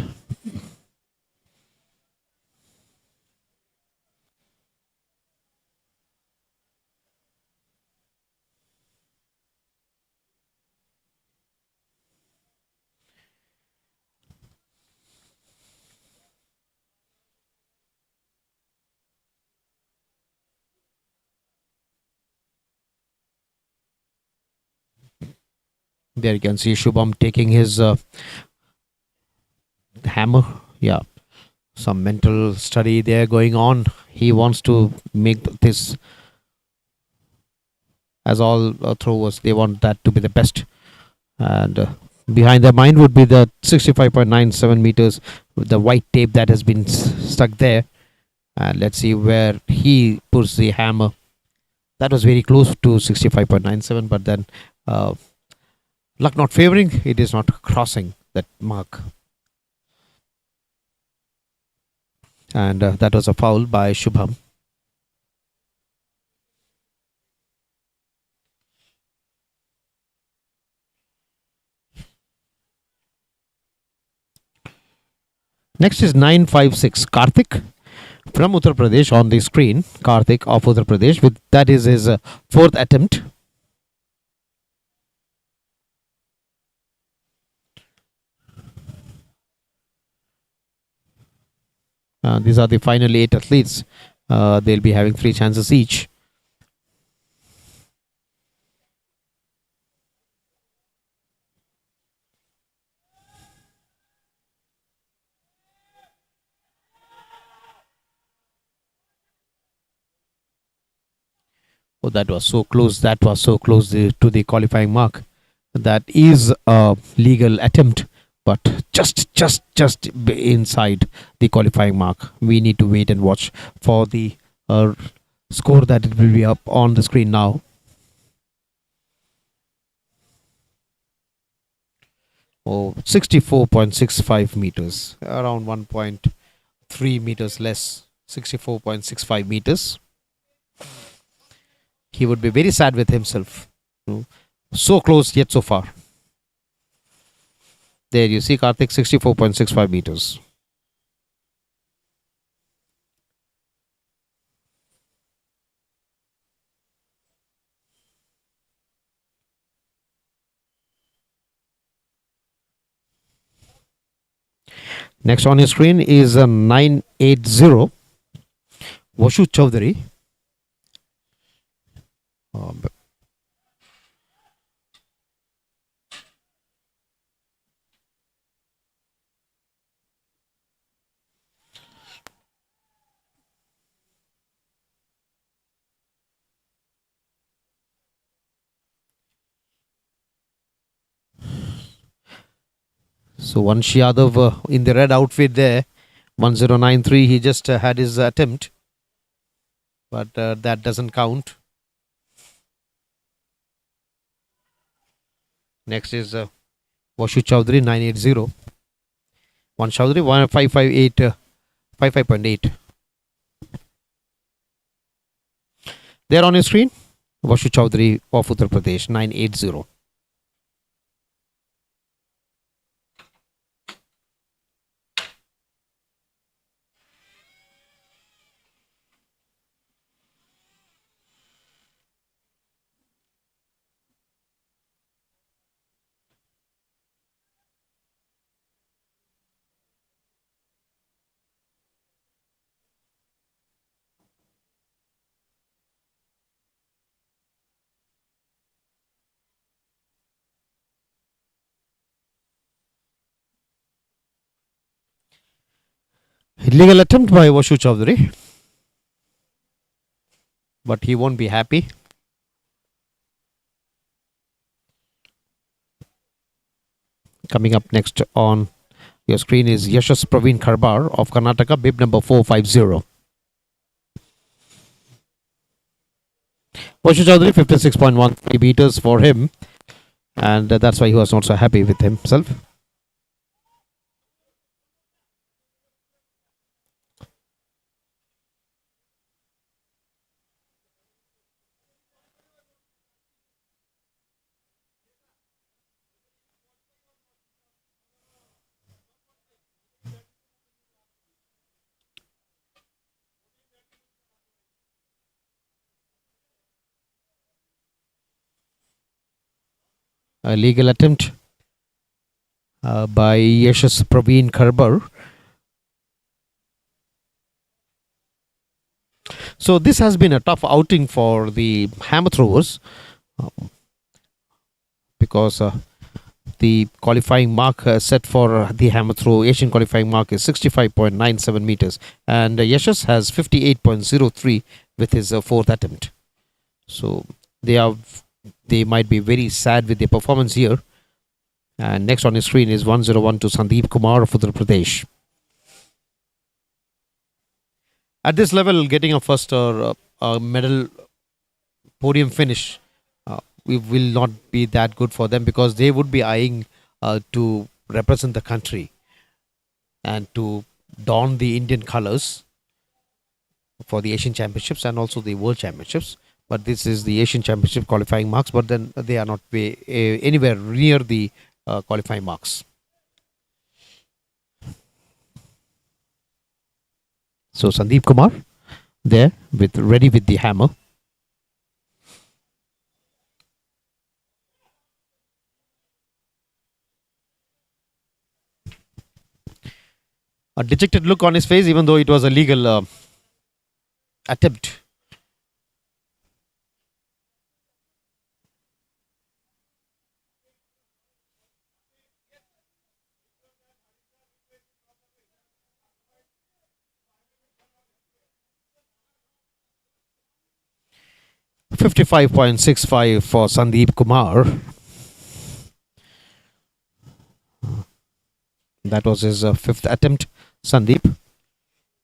There you can see Shubham taking his hammer. Yeah, some mental study there going on. He wants to make this, as all throwers, they want that to be the best. And behind their mind would be the 65.97 meters with the white tape that has been stuck there. And let's see where he puts the hammer. That was very close to 65.97, but then luck not favoring, it is not crossing that mark. And that was a foul by Shubham. Next is 956 Karthik from Uttar Pradesh on the screen. Karthik of Uttar Pradesh, with that is his fourth attempt. These are the final 8 athletes. They'll be having 3 chances each. Oh, that was so close. That was so close to the qualifying mark. That is a legal attempt, but just inside the qualifying mark. We need to wait and watch for the score that it will be up on the screen now. Oh, 64.65 meters, around 1.3 meters less. 64.65 meters. He would be very sad with himself. So close yet so far. There you see Karthik, 64.65 meters. Next on your screen is a 980 Vashu Chaudhary. So Vansh Yadav in the red outfit there, 1093. He just had his attempt, but that doesn't count. Next is Vashu Chaudhary, 980. Vansh Chaudhary, 558, 55.8. There on your screen, Vashu Chaudhary of Uttar Pradesh, 980. Illegal attempt by Vashu Chaudhary, but he won't be happy. Coming up next on your screen is Yashas Praveen Karbar of Karnataka, bib number 450. Vashu Chaudhary, 56.13 meters for him, and that's why he was not so happy with himself. A legal attempt by Yashas Praveen Karbar. So this has been a tough outing for the hammer throwers because The qualifying mark set for the hammer throw Asian qualifying mark is 65.97 meters, and Yashas has 58.03 with his fourth attempt. So they might be very sad with their performance here. And next on his screen is 101 to Sandeep Kumar of Uttar Pradesh. At this level, getting a first or a medal podium finish we will not be that good for them, because they would be eyeing to represent the country and to don the Indian colors for the Asian Championships and also the World Championships. But this is the Asian Championship qualifying marks, but then they are not anywhere near the qualifying marks. So Sandeep Kumar there ready with the hammer. A dejected look on his face, even though it was a legal attempt. .65 for Sandeep Kumar. That was his fifth attempt, Sandeep.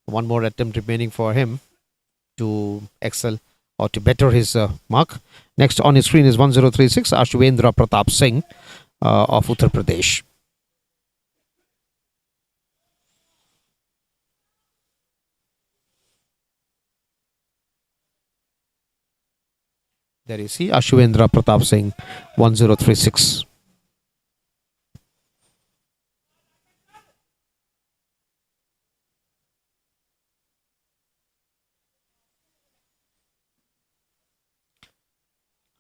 One more attempt remaining for him to excel or to better his mark. Next on his screen is 1036, Ashwendra Pratap Singh of Uttar Pradesh. There you see Ashwendra Pratap Singh, 1036.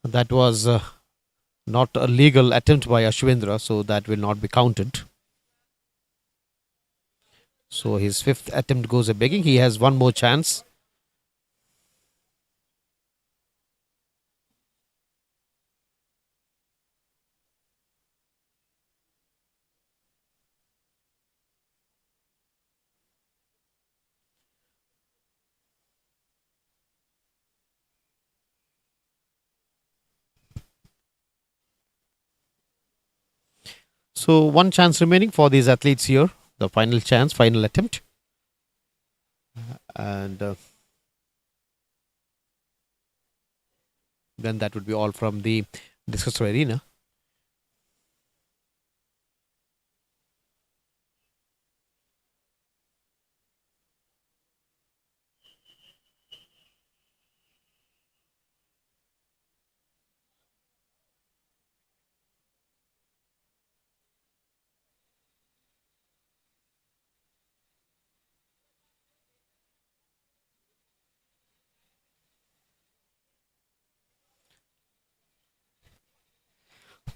That was not a legal attempt by Ashwendra, so that will not be counted. So his fifth attempt goes a begging. He has one more chance. So one chance remaining for these athletes here. The final chance, final attempt. And then that would be all from the discus arena.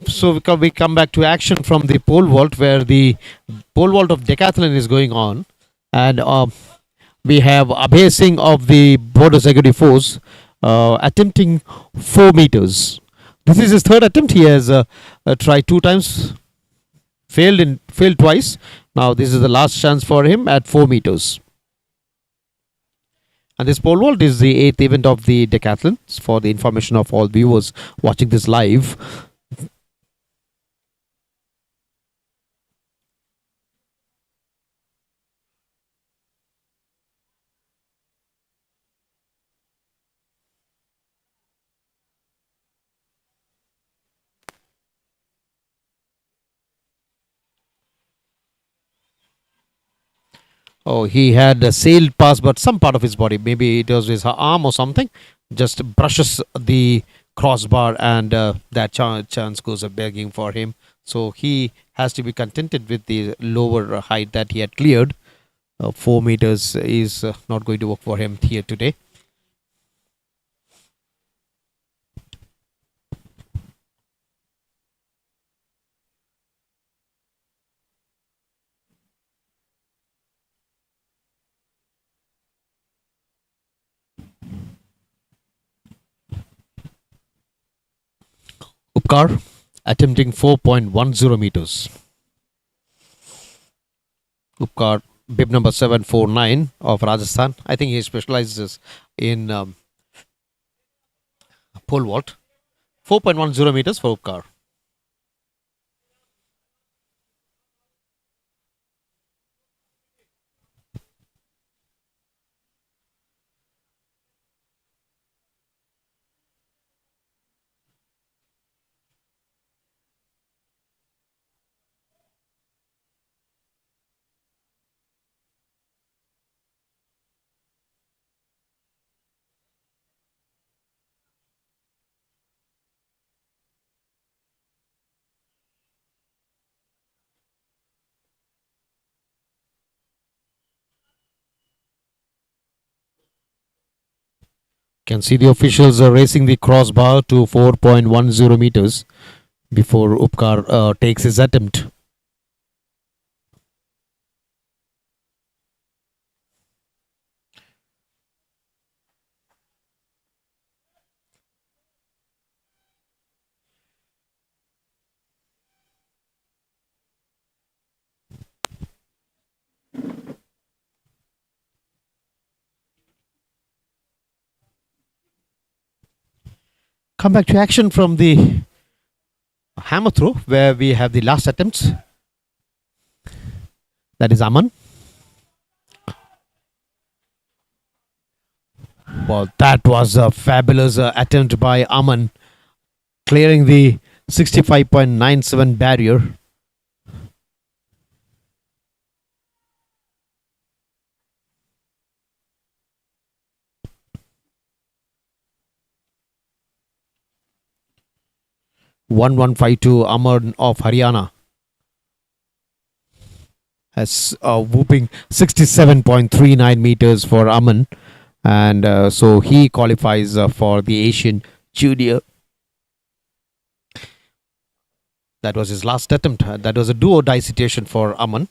So we come back to action from the pole vault, where the pole vault of Decathlon is going on, and we have Abhay Singh of the Border Security Force attempting 4 meters. This is his third attempt. He has tried 2 times, failed twice. Now this is the last chance for him at 4 meters. And this pole vault is the 8th event of the Decathlon, for the information of all viewers watching this live. Oh, he had sailed past, but some part of his body, maybe it was his arm or something, just brushes the crossbar, and that chance goes a begging for him. So he has to be contented with the lower height that he had cleared. 4 meters is not going to work for him here today. Upkar attempting 4.10 meters. Upkar, bib number 749 of Rajasthan. I think he specializes in pole vault. 4.10 meters for Upkar. Can see the officials racing the crossbar to 4.10 meters before Upkar takes his attempt. Come back to action from the hammer throw where we have the last attempts. That is Aman. Well, that was a fabulous attempt by Aman, clearing the 65.97 barrier. (1152) Aman of Haryana has whooping 67.39 meters for Aman, and so he qualifies for the Asian Junior. That was his last attempt. That was a do or die situation for Aman.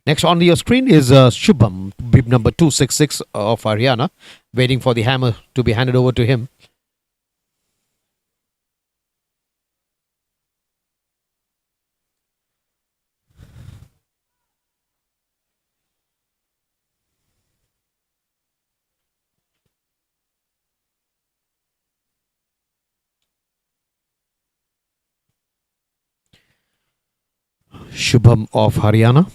Next on your screen is Shubham, bib number 266 of Haryana, waiting for the hammer to be handed over to him. Shubham of Haryana.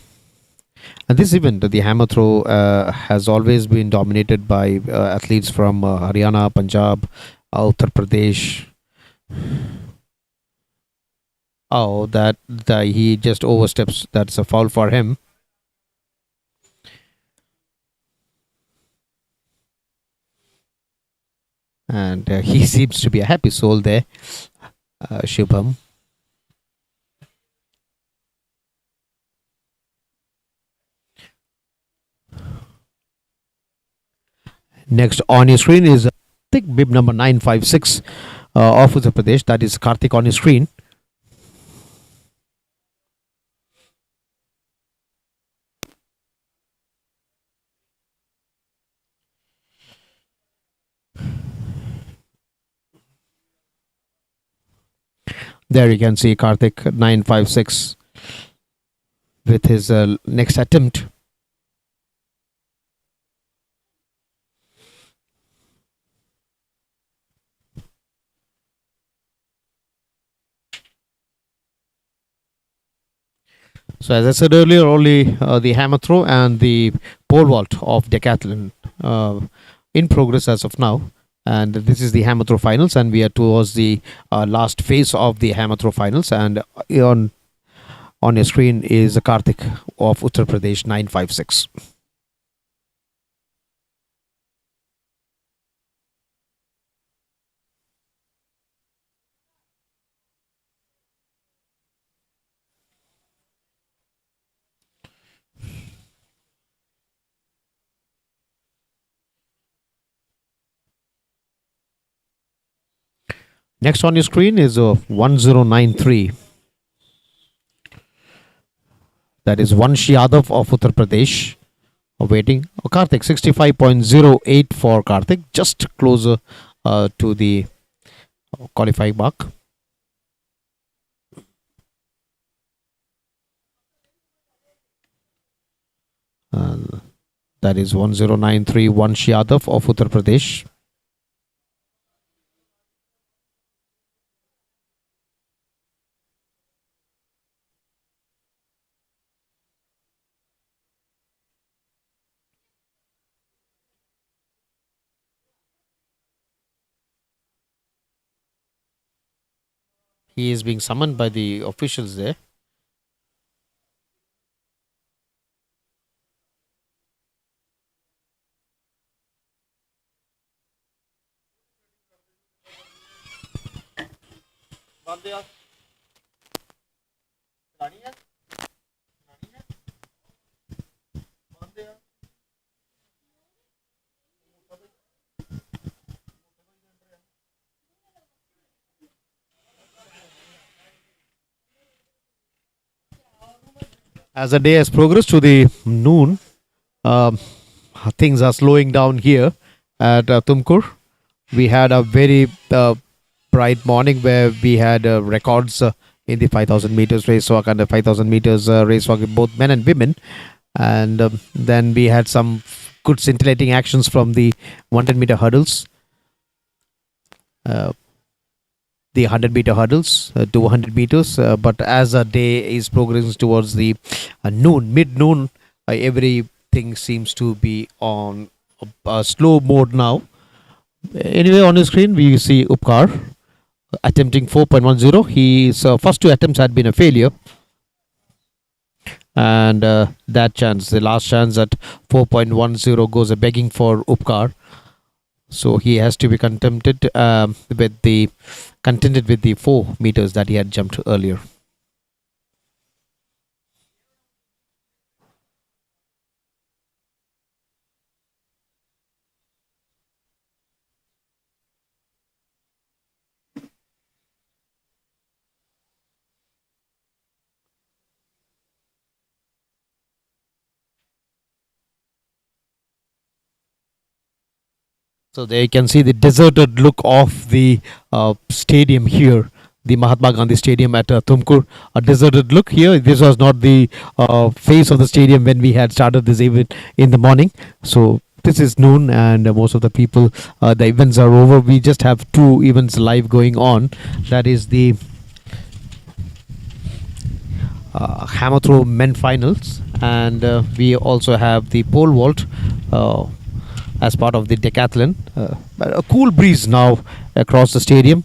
And this event, the hammer throw, has always been dominated by athletes from Haryana, Punjab, Uttar Pradesh. Oh, that he just oversteps. That's a foul for him. And he seems to be a happy soul there, Shubham. Next on your screen is Karthik, bib number 956 of Uttar Pradesh. That is Karthik on your screen. There you can see Karthik 956 with his next attempt. So as I said earlier, only the hammer throw and the pole vault of Decathlon in progress as of now. And this is the hammer throw finals, and we are towards the last phase of the hammer throw finals. And on your screen is Karthik of Uttar Pradesh 956. Next on your screen is 1093. That is Vansh Yadav of Uttar Pradesh. Waiting. Karthik 65.08 for Karthik. Just closer to the qualifying mark. And that is 10931 Yadav of Uttar Pradesh. He is being summoned by the officials there. As the day has progressed to the noon, um, things are slowing down here at Tumkur. We had a very bright morning where we had records in the 5000 meters race walk and the 5000 meters race walk, both men and women. And then we had some good scintillating actions from the 100-meter hurdles. The 100-meter hurdles, 200 meters. But as the day is progressing towards the mid-noon, everything seems to be on a slow mode now. Anyway, on the screen, we see Upkar attempting 4.10. His first two attempts had been a failure. And that chance, the last chance at 4.10 goes a begging for Upkar. So he has to be contented with the 4 meters that he had jumped earlier. So there you can see the deserted look of the stadium here, the Mahatma Gandhi Stadium at Tumkur. A deserted look here. This was not the face of the stadium when we had started this event in the morning. So this is noon and most of the people, the events are over. We just have 2 events live going on. That is the hammer throw men finals, and we also have the pole vault as part of the Decathlon. A cool breeze now across the stadium.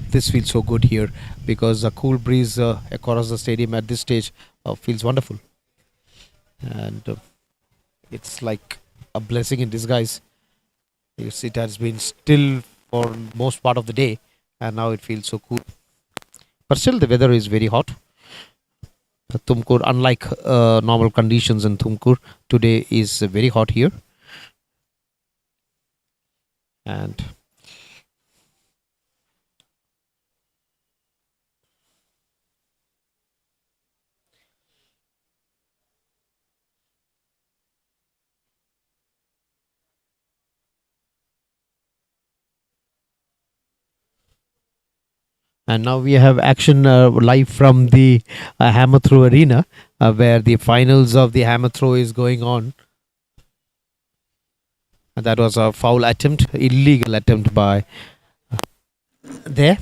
This feels so good here because a cool breeze across the stadium at this stage feels wonderful. And it's like a blessing in disguise. It has been still for most part of the day and now it feels so cool. But still the weather is very hot. Tumkur, unlike normal conditions in Tumkur, today is very hot here. And now we have action live from the hammer throw arena where the finals of the hammer throw is going on. And that was a foul attempt, illegal attempt by there.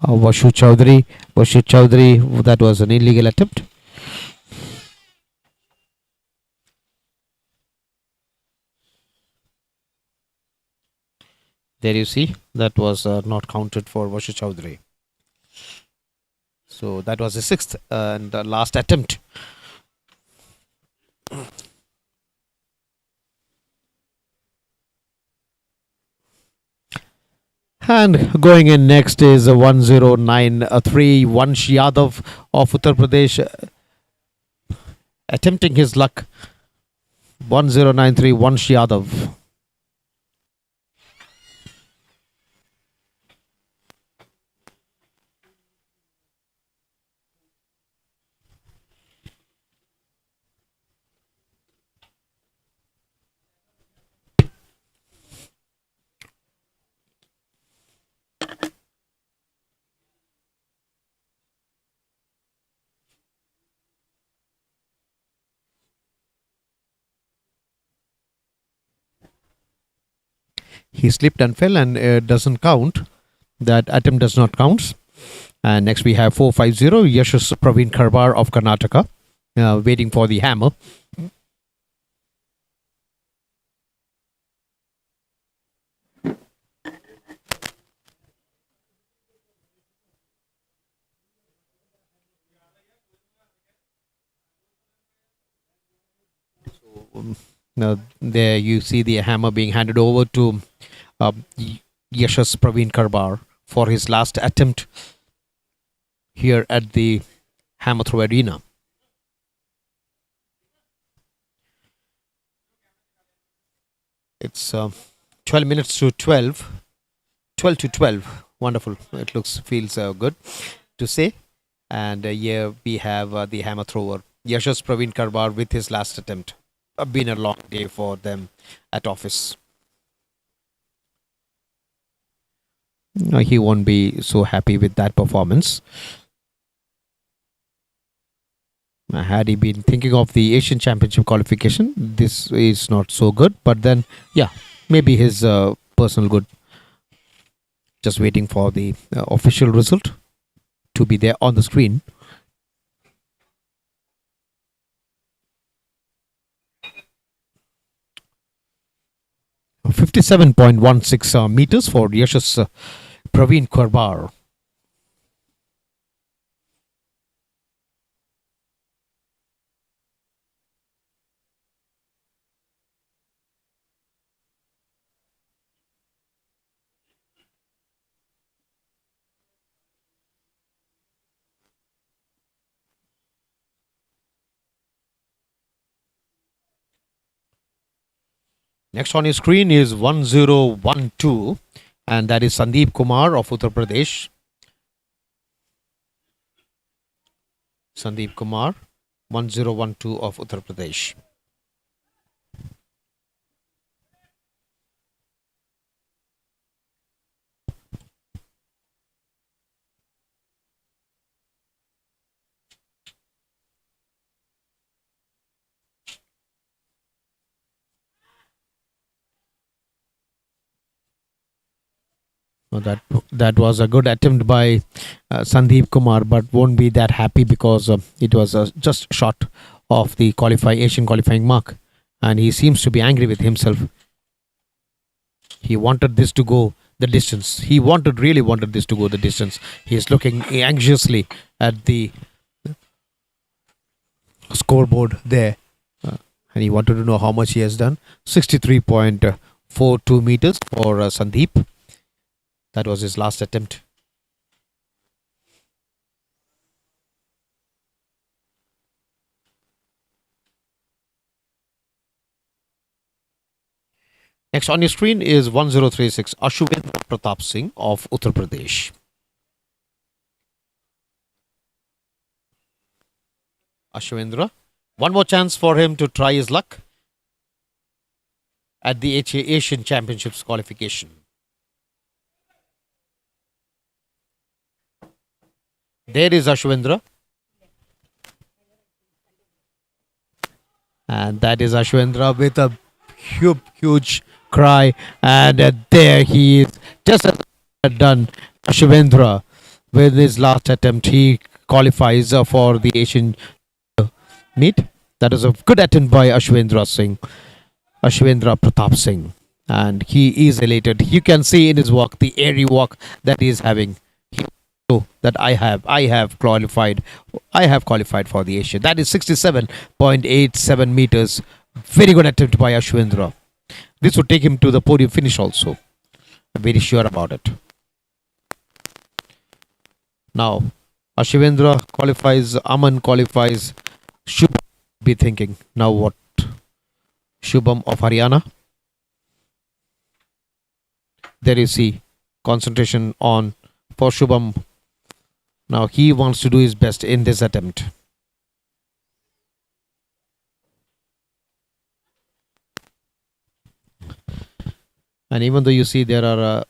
Vashu Chaudhary, that was an illegal attempt. There you see, that was not counted for Vashu Chaudhary. So that was the 6th and last attempt. And going in next is 1093 Vansh Yadav of Uttar Pradesh attempting his luck. 1093 Vansh Yadav. He slipped and fell, and doesn't count. That attempt does not count. And next we have 450 Yashas Praveen Karbar of Karnataka, waiting for the hammer. Now there you see the hammer being handed over to Yashas Praveen Karbar for his last attempt here at the hammer throw arena. It's 12 minutes to 12. 12 to 12. Wonderful. It feels good to say. And here we have the hammer thrower, Yashas Praveen Karbar, with his last attempt. Been a long day for them at office. He won't be so happy with that performance. Had he been thinking of the Asian Championship qualification, this is not so good. But then, yeah, maybe his personal good. Just waiting for the official result to be there on the screen. .16 meters for Yashas Praveen Karbar. Next on your screen is 1012, and that is Sandeep Kumar of Uttar Pradesh. Sandeep Kumar, 1012 of Uttar Pradesh. That was a good attempt by Sandeep Kumar, but won't be that happy because it was just short of the Asian qualifying mark, and he seems to be angry with himself. He wanted this to go the distance. Really wanted this to go the distance. He is looking anxiously at the scoreboard there, and he wanted to know how much he has done. 63.42 meters for Sandeep. That was his last attempt. Next on your screen is 1036 Ashwin Pratap Singh of Uttar Pradesh. Ashwendra, one more chance for him to try his luck at the Asian Championships qualification. There is Ashwendra. And that is Ashwendra with a huge cry. And there he is. Just as done, Ashwendra with his last attempt. He qualifies for the Asian meet. That is a good attempt by Ashwendra Pratap Singh. And he is elated. You can see in his walk, the airy walk that he is having. That I have qualified for the Asia. That is 67.87 meters. Very good attempt by Ashwendra. This would take him to the podium finish also. I'm very sure about it. Now Ashwendra qualifies, Aman qualifies, Shubham be thinking, now what? Shubham of Haryana. There you see concentration on for Shubham. Now he wants to do his best in this attempt. And even though you see there are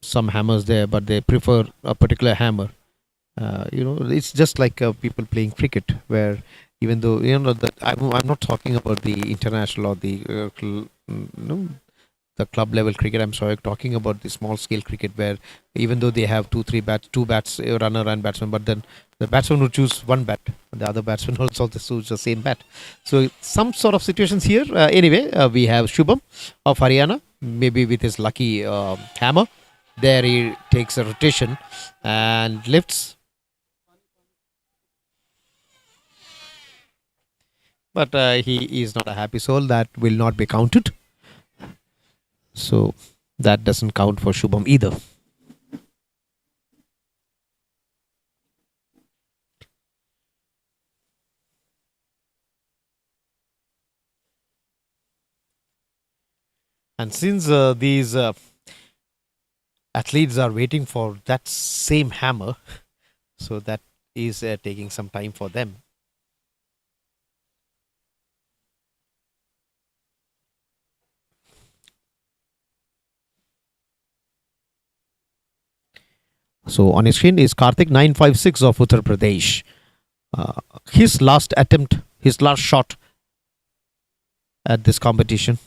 some hammers there, but they prefer a particular hammer. It's just like people playing cricket, where even though that I'm not talking about the international or the the club level cricket. I'm sorry, talking about the small scale cricket where even though they have two bats, runner and batsman, but then the batsman would choose one bat, the other batsman also choose the same bat. So some sort of situations here. Anyway, we have Shubham of Haryana, maybe with his lucky hammer. There he takes a rotation and lifts. But he is not a happy soul. That will not be counted. So that doesn't count for Shubham either. And since these athletes are waiting for that same hammer, so that is taking some time for them. So on his screen is Karthik 956 of Uttar Pradesh. His last attempt, his last shot at this competition.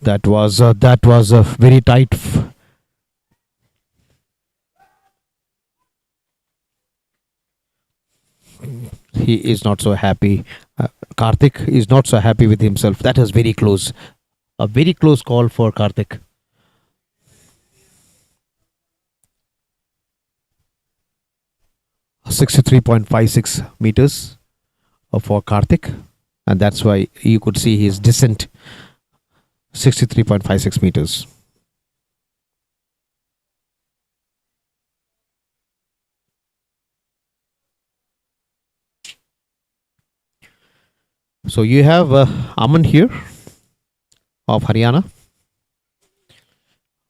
That was a very tight. He is not so happy. Karthik is not so happy with himself. That is very close. A very close call for Karthik. .56 meters for Karthik, and that's why you could see his descent. 63.56 meters. So you have Aman here of Haryana.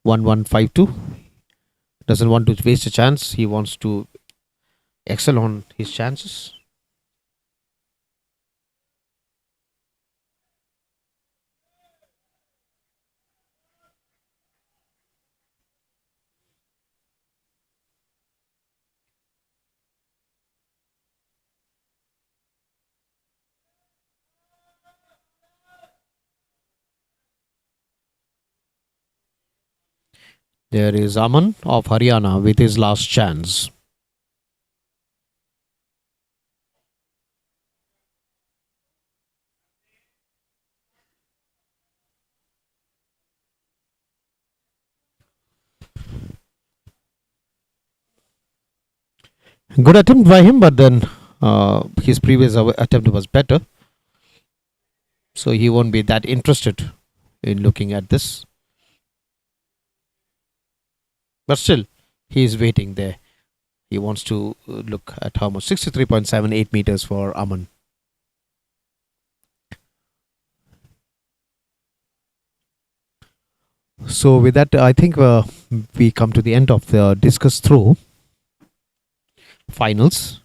1152. Doesn't want to waste a chance. He wants to excel on his chances. There is Aman of Haryana with his last chance. Good attempt by him, but then his previous attempt was better. So he won't be that interested in looking at this. But still, he is waiting there. He wants to look at how much. 63.78 meters for Aman. So with that, I think we come to the end of the discus throw finals.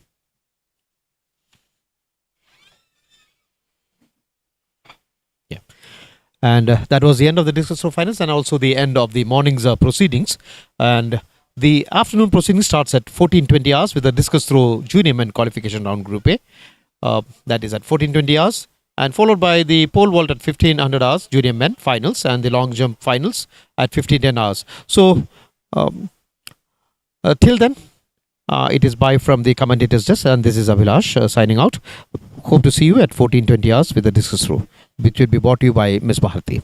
Yeah. And that was the end of the discus throw finals and also the end of the morning's proceedings. And the afternoon proceedings starts at 14:20 hours with the discus throw junior men qualification round group A. That is at 14:20 hours. And followed by the pole vault at 1500 hours, junior men finals, and the long jump finals at 1510 hours. So, till then, it is bye from the commentators desk, and this is Abhilash signing out. Hope to see you at 14:20 hours with the discus throw, which will be brought to you by Miss Bharati.